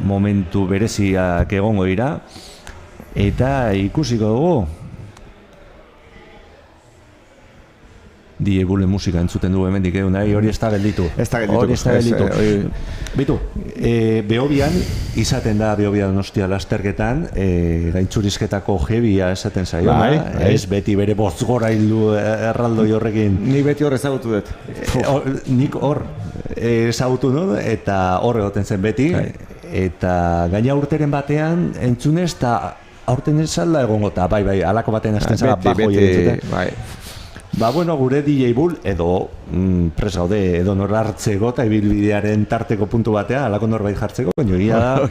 F: momentu bereziak egongo dira, eta ikusiko dugu, Die Bulle musika entzuten dugu hemendik, hori ez da gelditu. Bitu, Behobian, izaten da Behobian Donostia lasterketan, gaintzurizketako jebia esaten zaio, ez beti bere bozgora hildu erraldoi horrekin.
A: Nik beti hor ezagutu dut.
F: Nik hor ezagutu dut, eta hor egoten zen beti, eta gaina urteren batean entzunez, eta aurten ez alda egongo, eta bai, alako batean azten zara bajoi entzuten. Gure DJ Bull edo pres gaude edo nor hartzeko eta ibilbidearen tarteko puntu batean alako norbait jartzeko, baina egia da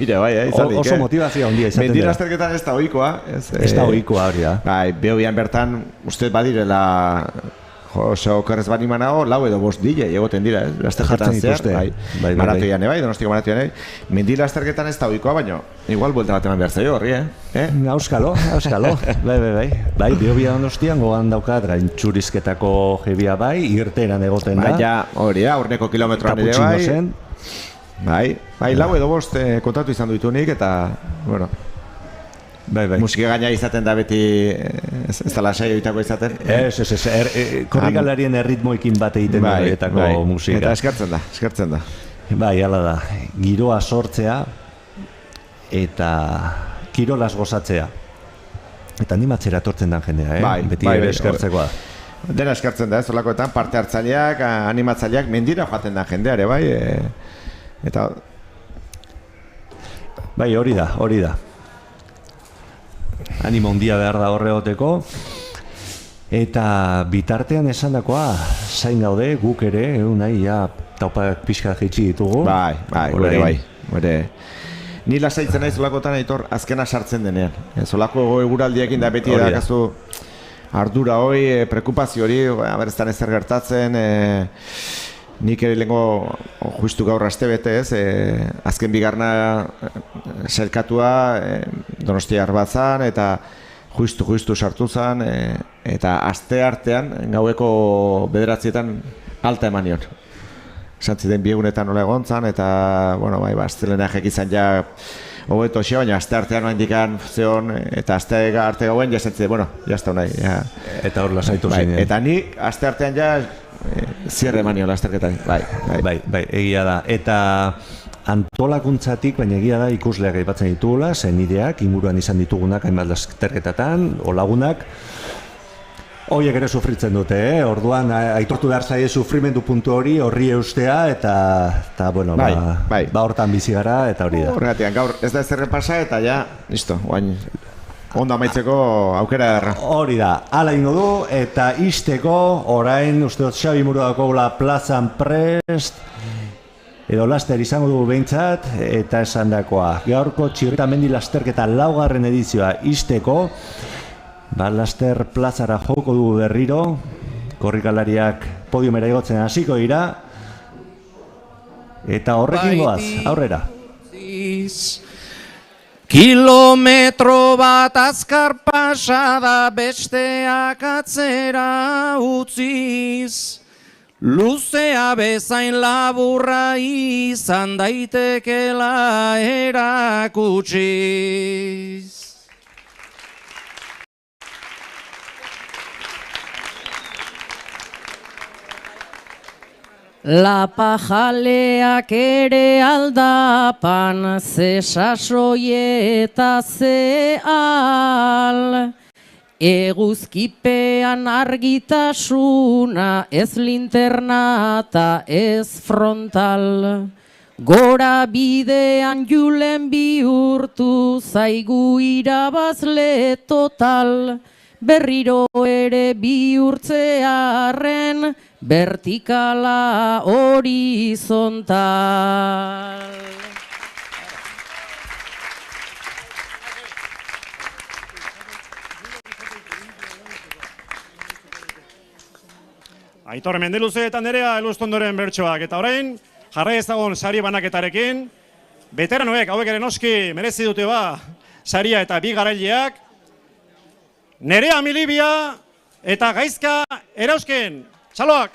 F: oso motivazioa handia izaten dira.
A: Mendi lasterketan ez da ohikoa.
F: Ez da ohikoa hori da.
A: Behobian bertan uste badirela oso okerrez bani manago, 4 edo 5 DJ egoten dira, lasterketan zehar, maratoian bai, Donostiko maratoian mendi lasterketan ez da ohikoa, baina igual buelta bat eman behar zaio horri,
F: Auskalo, bai, Behobian Donostian gogan daukat gaintzurizketako jebia bai, irteran egoten da.
A: Baina, hori da, urneko kilometroan ere bai, 4 edo 5 kontatu izan duitunik, eta, bueno, musika gaina izaten da beti ez da lasai oitako izaten.
F: Korrikalarien erritmoekin bat egiten duetako musika.
A: Eta eskertzen da.
F: Bai, hala da. Giroa sortzea eta kirolaz gozatzea. Eta animatzera etortzen den jendea, beti ere eskertzekoa.
A: dena eskartzen da, zolakoetan, parte hartzaileak, animatzaileak, mendira joaten da jendeare, bai, eta...
F: Bai, hori da. Animo handia behar da horregoteko. Eta bitartean esandakoa, zain gaude, guk ere, nahi, taupak pixka jaitsi ditugu.
A: Bai, Ni lasaitzen nahi zolakotan Aitor azkena sartzen denean. Zolako eguraldiekin da beti edakazu ardura hori, preokupazio hori, abereztan ezer gertatzen, nik ere lehenko justu gaur astebete ez, azken bigarna sailkatua Donostiar bat zan, eta justu sartu zan, eta aste artean, gaueko 9:00 alta eman nion. Esantziten biegunetan nola egon zan, eta, bueno, bai, astelenak ekizan ja hobeto xe, baina aste artean noa indikan zeon, eta aste arte gauen jasentzide, bueno, jazta nahi.
F: Eta hor lasaitu zein.
A: Eta ni aste artean ja zierre eman nion lasterketan.
F: Bai, egia da. Eta antolakuntzatik, baina egia da ikusleak aipatzen ditugula, zen ideak, inguruan izan ditugunak, hainbat lasterketatan, olagunak, horiek ere sufritzen dute, orduan aitortu behar zaie sufrimendu puntu horri eustea, eta bueno, hortan bizi gara, eta hori da.
A: Horregatik, gaur ez da ezerren pasa, eta ja, listo, guain, ondo amaitzeko aukera erra.
F: Hori da, hala ingo du, eta izteko, orain, uste dut Xabi Murudako plazan prest, edo laster izango dugu behintzat, eta esan dakoa. Gaurko Txirrita Mendi lasterketa 4. edizioa izteko, laster plazara joko dugu berriro, korrikalariak podiumera igotzen hasiko dira, eta horrekin goaz, aurrera.
B: Kilometro bat azkar pasada besteak atzera utziz, luzea bezain laburra izan daitekela erakutsiz.
L: Lapajaleak ere aldapan, ze sasoi eta ze al. Eguzkipean argitasuna, ez linterna eta ez frontal. Gora bidean julen bihurtu, zaigu irabazle total. Berriro ere bihurtzearen, vertikala horizontal.
D: Aitor Mendeluze eta Nerea Eluztondoren bertsoak, eta orain jarrai ezagun sari banaketarekin. Veteranoek hauek ere noski merezi dute saria eta bi garaileak. Nerea Milibia eta Gaizka Erauzken. Txaloak!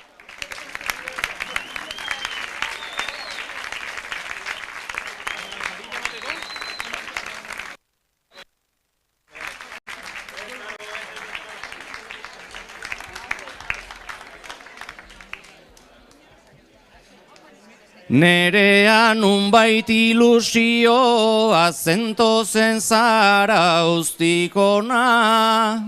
B: Nerea nunbait ilusioa zentozen zara ustikona,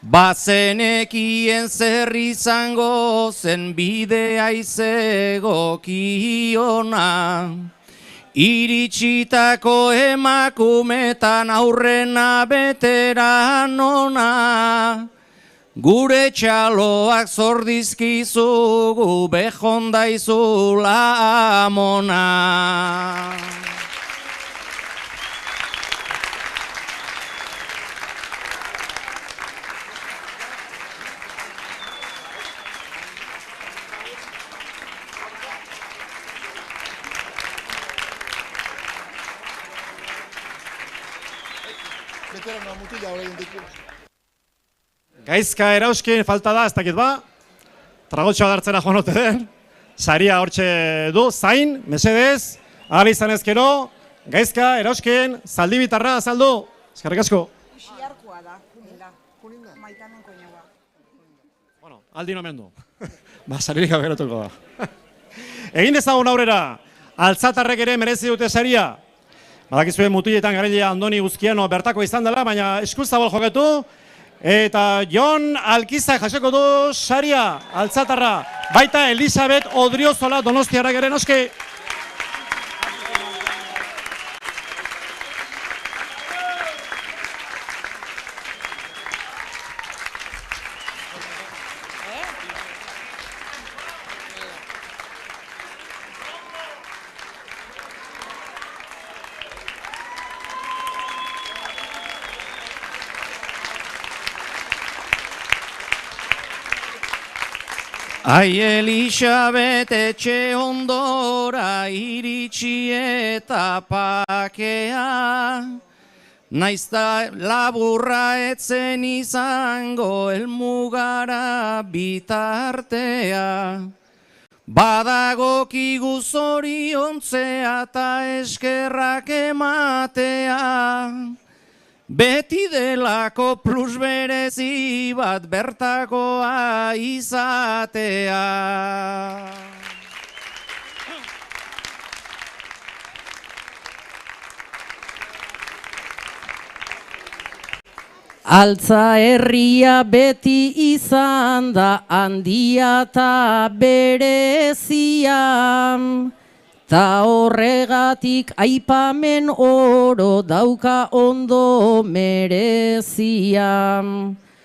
B: bazenekien zer izango zen bidea izegokiona. Iritsitako emakumetan aurrena beteranona, gure txaloak zordizkizugu behondaizula amona.
D: Gaizka Erauzkin falta da, ez dakit tragotxoa dartzera joan ote den, saria hortxe du, zain, mesedez, ahal izan ezkero, Gaizka Erauzkin, zaldi bitarra, azaldu, eskerrik asko.
G: Xiarkoa da, kuninda, maitanen koinagoa.
D: Bueno, aldin omen du, saririk ageratuko da. Egin dezagun aurrera, altzatarrek ere merezi dute saria. Badakizuen mutiletan garailea Andoni Guzkiano bertako izan dela, baina eskuzabal joketu, Eta Jon Alkizak jasoko du saria altzatarra. Baita Elisabet Odriozola Donostiarrak ere noski.
B: Ai Elisabet etxe ondora iritsi eta pakea, naizta laburra etzen izango helmugara bitartea. Badagokigu zoriontzea eta eskerrak ematea, beti delako plus berezi bat bertakoa izatea.
L: Altza herria beti izan da handia ta berezia, ta horregatik aipamen oro dauka ondo merezia.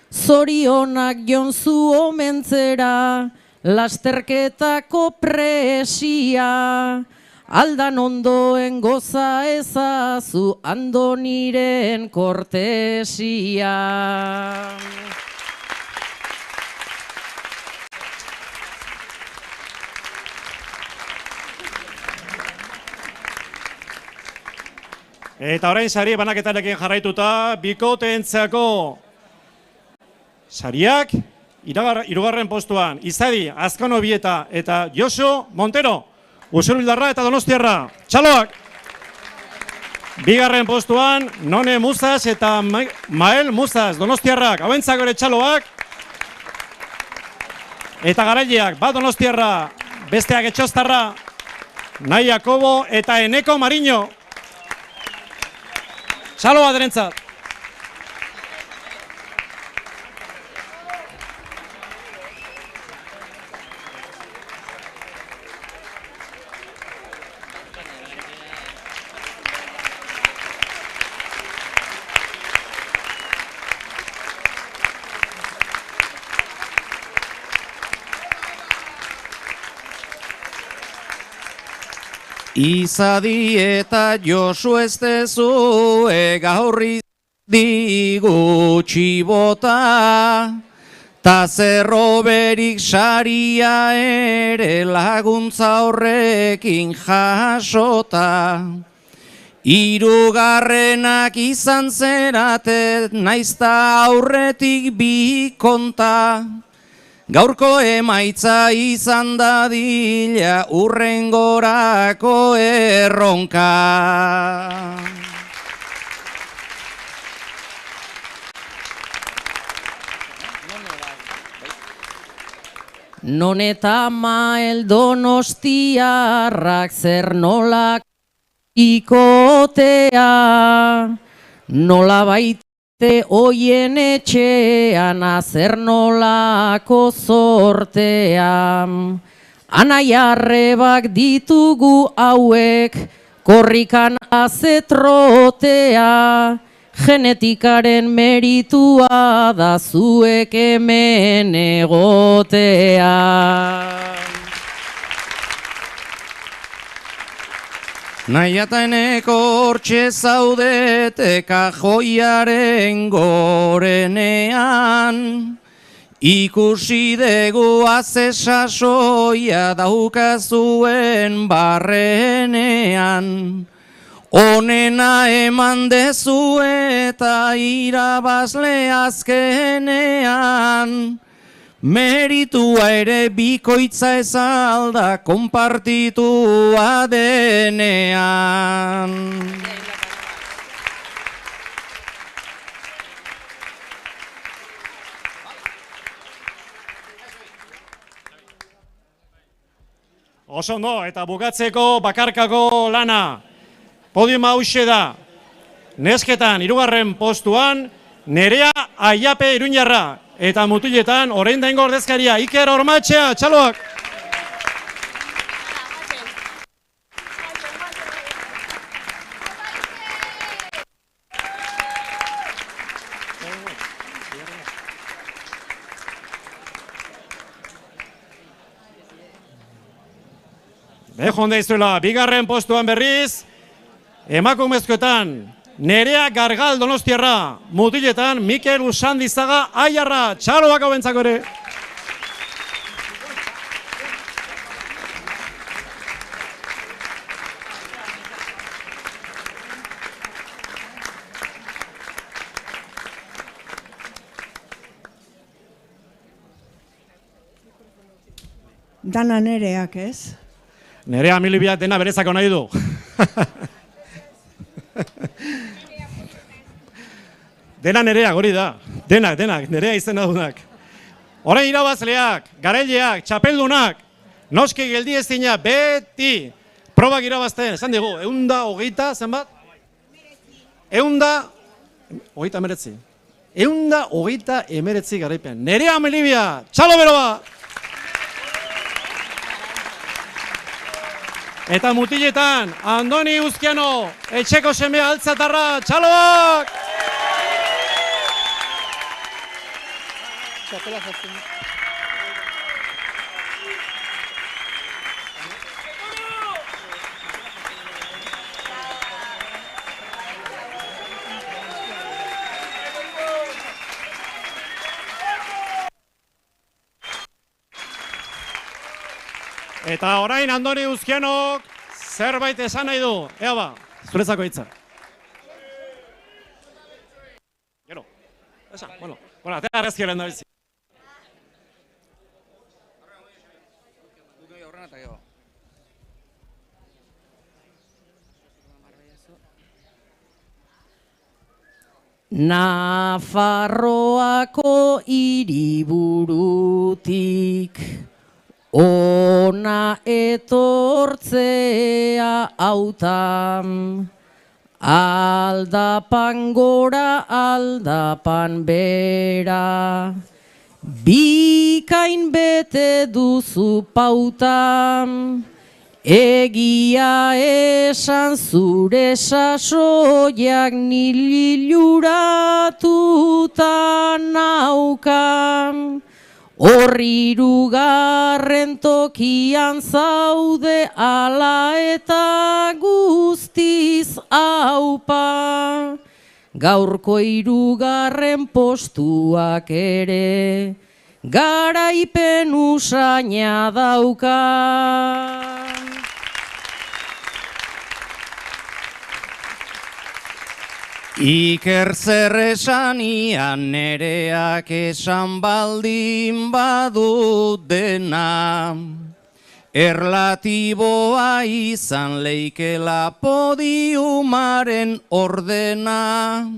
L: Zorionak jonzu omentzera, lasterketako presia, aldan ondoen goza ezazu Andoniren kortesia.
D: Eta orain sari banaketarekin jarraituta, bikoteentzako sariak hirugarren postuan Izadi Azkanobieta eta Josu Montero, Usurbildarra eta Donostiarra. Txaloak! Bigarren postuan None Muzas eta Mael Muzas, Donostiarrak. Hauentzako ere txaloak. Eta garaileak, bat Donostiarra, besteak Etxostarra, Nai Jakobo eta Eneko Mariño. Txalo bat derentzat.
B: Izadi eta Josu ez dezu gaurri digu txibota, ta zerroberik saria ere laguntza horrekin jasota. Hirugarrenak izan zerate naizta aurretik bi konta, gaurko emaitza izan dadila urrengorako erronka.
L: Non eta Mael Donostiarrak zer nolak ikotea, nola baite oien etxean azer nolako zortea. Anai arrebak ditugu hauek, korrikan azetrotea, genetikaren meritua da zuek hemen egotea.
B: Nahiata eneko hortxe zaudete kajoiaren gorenean, ikusi dugu azesasoia daukazuen barrenean. Onena eman dezu eta irabazle azkenean, meritua ere bikoitza ez alda konpartitua denean.
D: Oso ondo, eta bukatzeko bakarkako lana. Podiuma hauxe da, nesketan hirugarren postuan, Nerea Aiape Iruñarra. Eta mutiletan, orain daingo ordezkaria, Iker Ormatxea, txaloak! Jonda izuela, bigarren postuan berriz, emakumezkoetan, Nerea Gargal Donostiarra, mutiletan, Mikel Usandizaga Aiarra, txaloak hau bentzako ere.
G: Dana Nereak, ez?
D: Nerea Milibia dena berezako nahi du. Dena Nerea, hori da. Denak, Nerea izena dunak. Orain irabazleak, garaileak, txapeldunak, noski geldi ezina beti probak irabazten, esan dugu, 120, zenbat? 119. 119 garaipen. Nerea Milibia, txalo bero ba! Eta mutiletan, Andoni Uzkiano, etxeko semea altzatarra, txaloak! Eta orain Andoni Uzkianok zerbait esan nahi du. Ea ba, zuretzako hitza. Gero, esan, bueno, atea argazkiaren da bizi.
L: Nafarroako hiriburutik ona etortzea hautan, aldapan gora, aldapan bera, bikain bete duzu pautan, egia esan zure sasoiak nililuratuta naukan, horri hirugarren tokian zaude ala eta guztiz aupa. Gaurko hirugarren postuak ere garaipen usaina dauka.
B: Iker zer esanian Nereak esan baldin badu dena, erlatiboa izan leikela podiumaren ordena,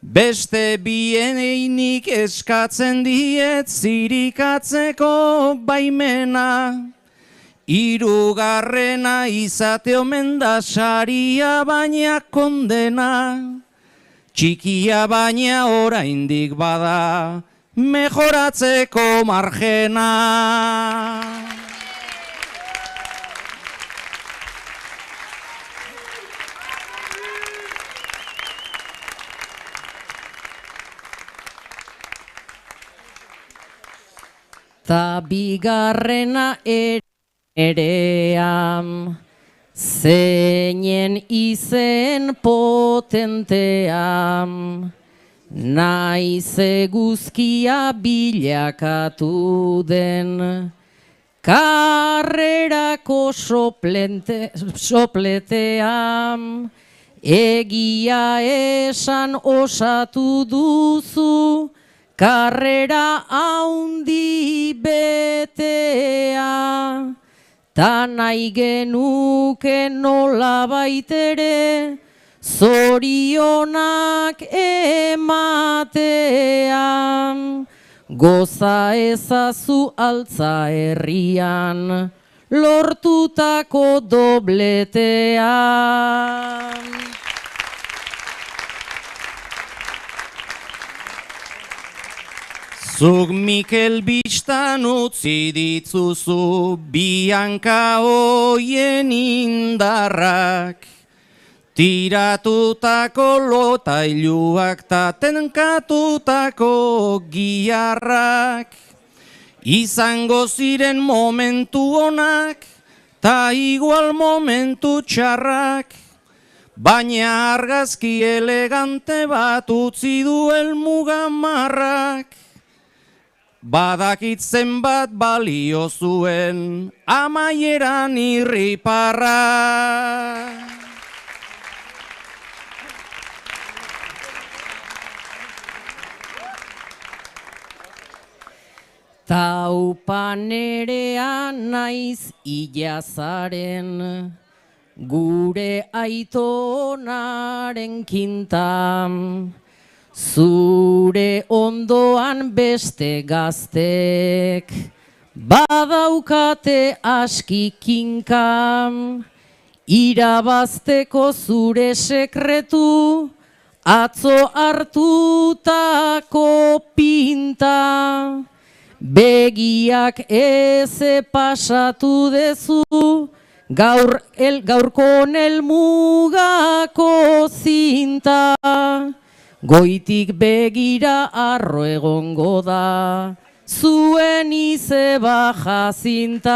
B: beste bienik eskatzen diet zirikatzeko baimena, hirugarrena izate omen da saria baina kondena, txikia baina oraindik bada mejoratzeko margena.
L: Ta bigarrena Neream, zeinen izen potenteam, naiz eguzkia bilakatu den, karrerako sopleteam, egia esan osatu duzu, karrera haundi betea, ta nahi genuke nola baitere, zorionak ematean, goza ezazu altza herrian, lortutako dobletean.
B: Zuk Mikel bistan utzi ditzuzu bianka hoien indarrak, tiratutako lotailuak ta tenkatutako giarrak, izango ziren momentu onak, ta igual momentu txarrak, baina argazki elegante bat utzi du helmuga marrak. Badakit zenbat balio zuen amaieran irriparra.
L: Taupa nerean naiz ilazaren, gure aitonaren kintam, zure ondoan beste gaztek, badaukate aski kinkam, irabazteko zure sekretu, atzo hartutako pinta, begiak eze pasatu dezu, gaurkon helmugako zinta. Goitik begira arro egongo da, zuen izeba jazintan.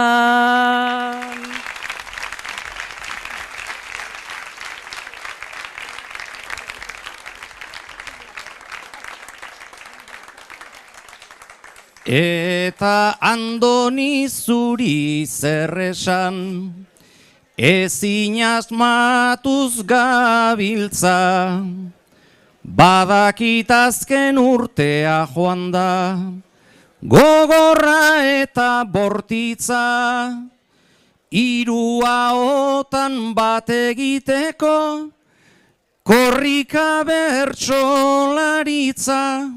B: Eta Andoni zuri zer esan, ezin asmatuz gabiltza, badakit azken urtea joan da, gogorra eta bortitza, hirua otan bat egiteko, korrika bertsolaritza,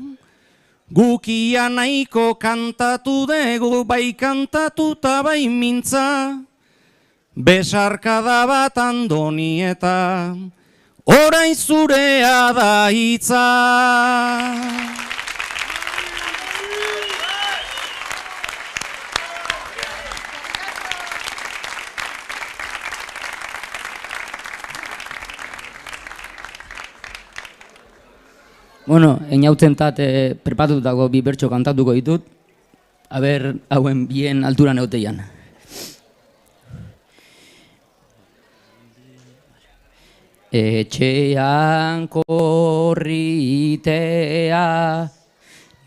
B: gukia nahiko kantatu dugu, bai kantatuta bai mintza, besarkada bat Andoni eta orain zurea da hitza.
C: Bueno, einautentat prepatutako bi bertso kantatuko ditut, aber hauen bien altura neuteian. Etxean korritea,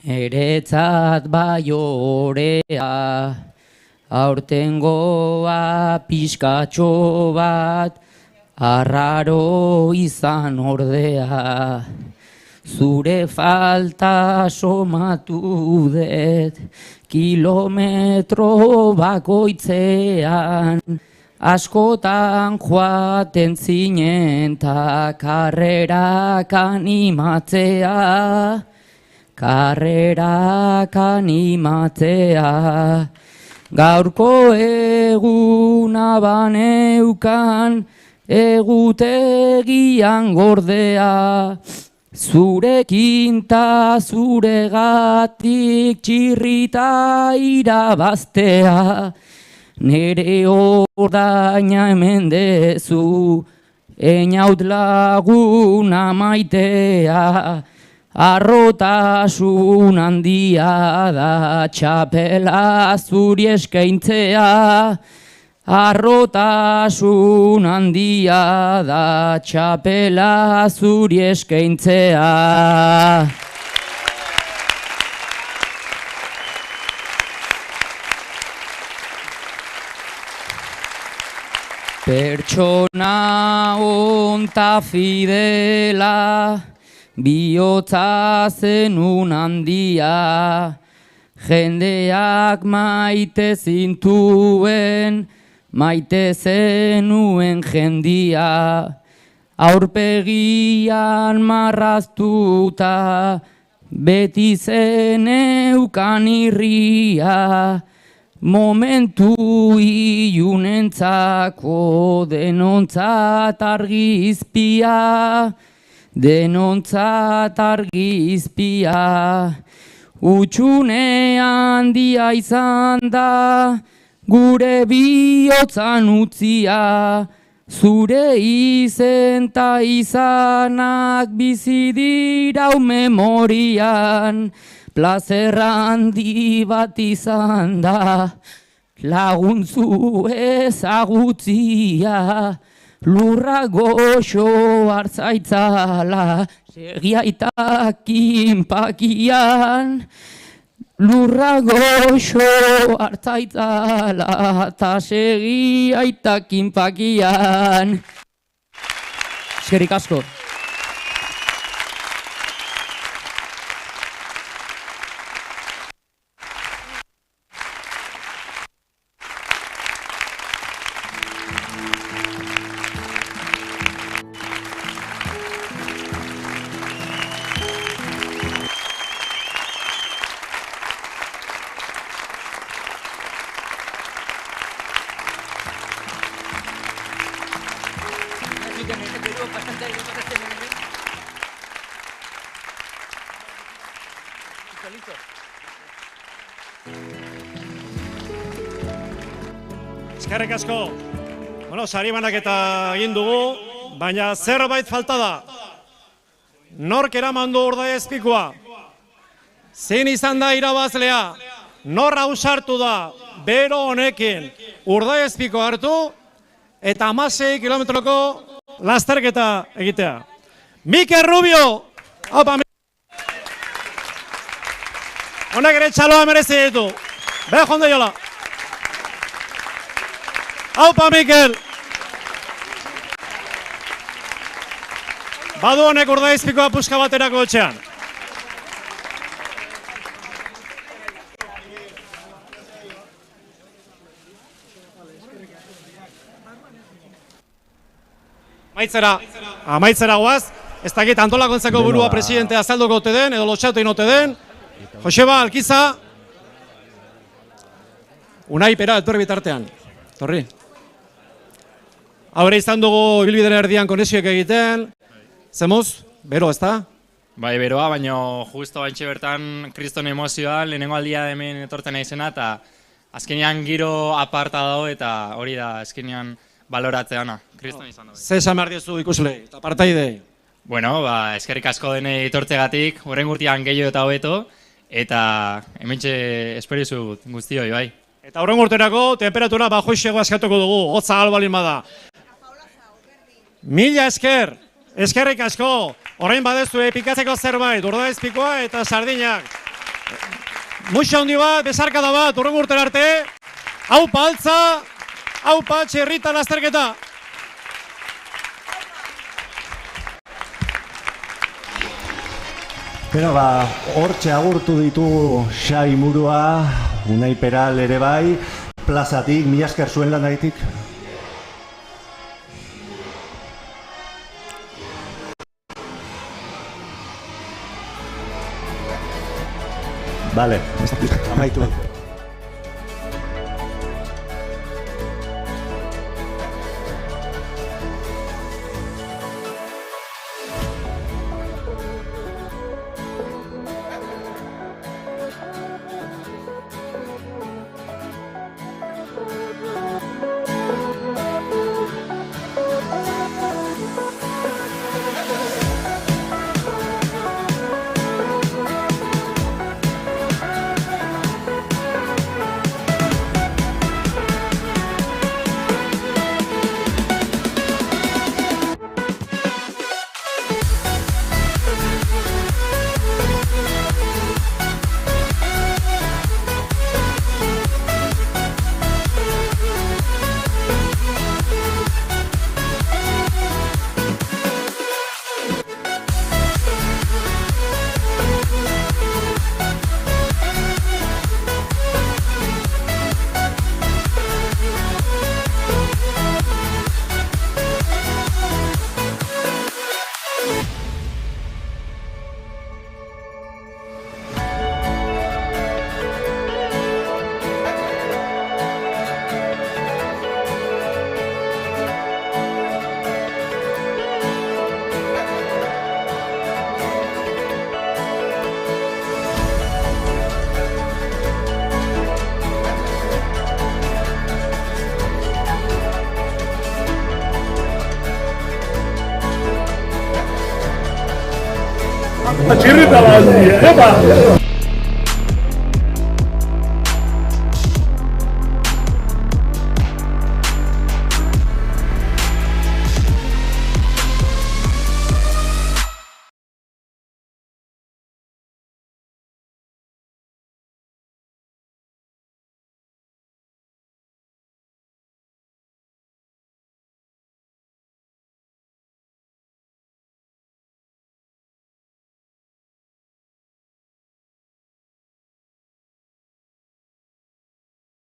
C: eretzat baiorea, aurtengoa pixkatxo bat, arraro izan ordea. Zure falta somatu dut, kilometro bakoitzean, askotan joaten zinen ta karrerak animatzea, gaurko eguna baneukan, egutegian gordea, zurekin ta zuregatik txirrita irabaztea, nere ordaina hemen dezu, einaut laguna maitea, arrotasun handia da txapela zuri eskaintzea, arrotasun handia da txapela zuri eskaintzea. Pertsona onta fidela, bihotza zenun handia, jendeak maite zintuen, maite zenuen jendia, aurpegian marraztuta, beti zeneukan irria, momentu ilunentzako denontzat argizpia,
P: Utxune handia izan da, gure bihotzan utzia, zure izen ta izanak bizi dirau memorian, plazer handi bat izan da, laguntzu ezagutzia, lurra goxo hartzaitzala, segiaitakin pakian, lurra goxo hartzaitzala, ta segiaitakin pakian. Eskerrik asko.
D: Eskerrik asko. Bueno, sari banaketa egin dugu, baina zerbait falta da. Nork eraman du Urdaiazpikoa? Zein izan da irabazlea? Nor ausartu da bero honekin Urdaiazpikoa hartu eta 16 kilometroko lasterketa egitea. Mikel Rubio! Honek ere txaloa merezi ditu. Beha jonde jola. Aupa, Mikel! Badu honek Urdaiazpikoa puska baterako etxean. Amaitzera guaz, ez dakit antolakuntzako burua presidente azalduko ote den, edo lotxautein ote den. Joseba, Alkiza. Unai pera, etorri bitartean. Torri. Haure izan dugu ibilbidera erdian konexioek egiten. Zemuz, bero, ez da?
H: Bai, beroa, baina justo baintxe bertan kriston emozioa, lehenengo aldia hemen etortzen naizena, eta azkenean giro aparta dago, eta hori da azkenean baloratzeana. Kriston izan dago.
D: Ze esan behar diozu ikuslei, eta partaidei?
H: Bueno, eskerrik asko denei etortzegatik, horren urtean gehiago eta hobeto, eta hementxe esperizu guztioi, bai.
D: Eta horren urterako temperatura bajoixego askatuko dugu, hotza albalin bada. Mila esker, eskerrik asko, orain badezu pikatzeko zerbait, Urdaiazpikoa eta sardinak. Muxa handi bat, besarkada bat, horren urtera arte, haupa altza, haupa txerrita lasterketa.
F: Beno, hortxe agurtu ditugu Xai Murua, Unai Peral ere bai, plazatik, mila esker zuen landaitik. Bale, amaitu.
O: Txirrita bat handia, epa!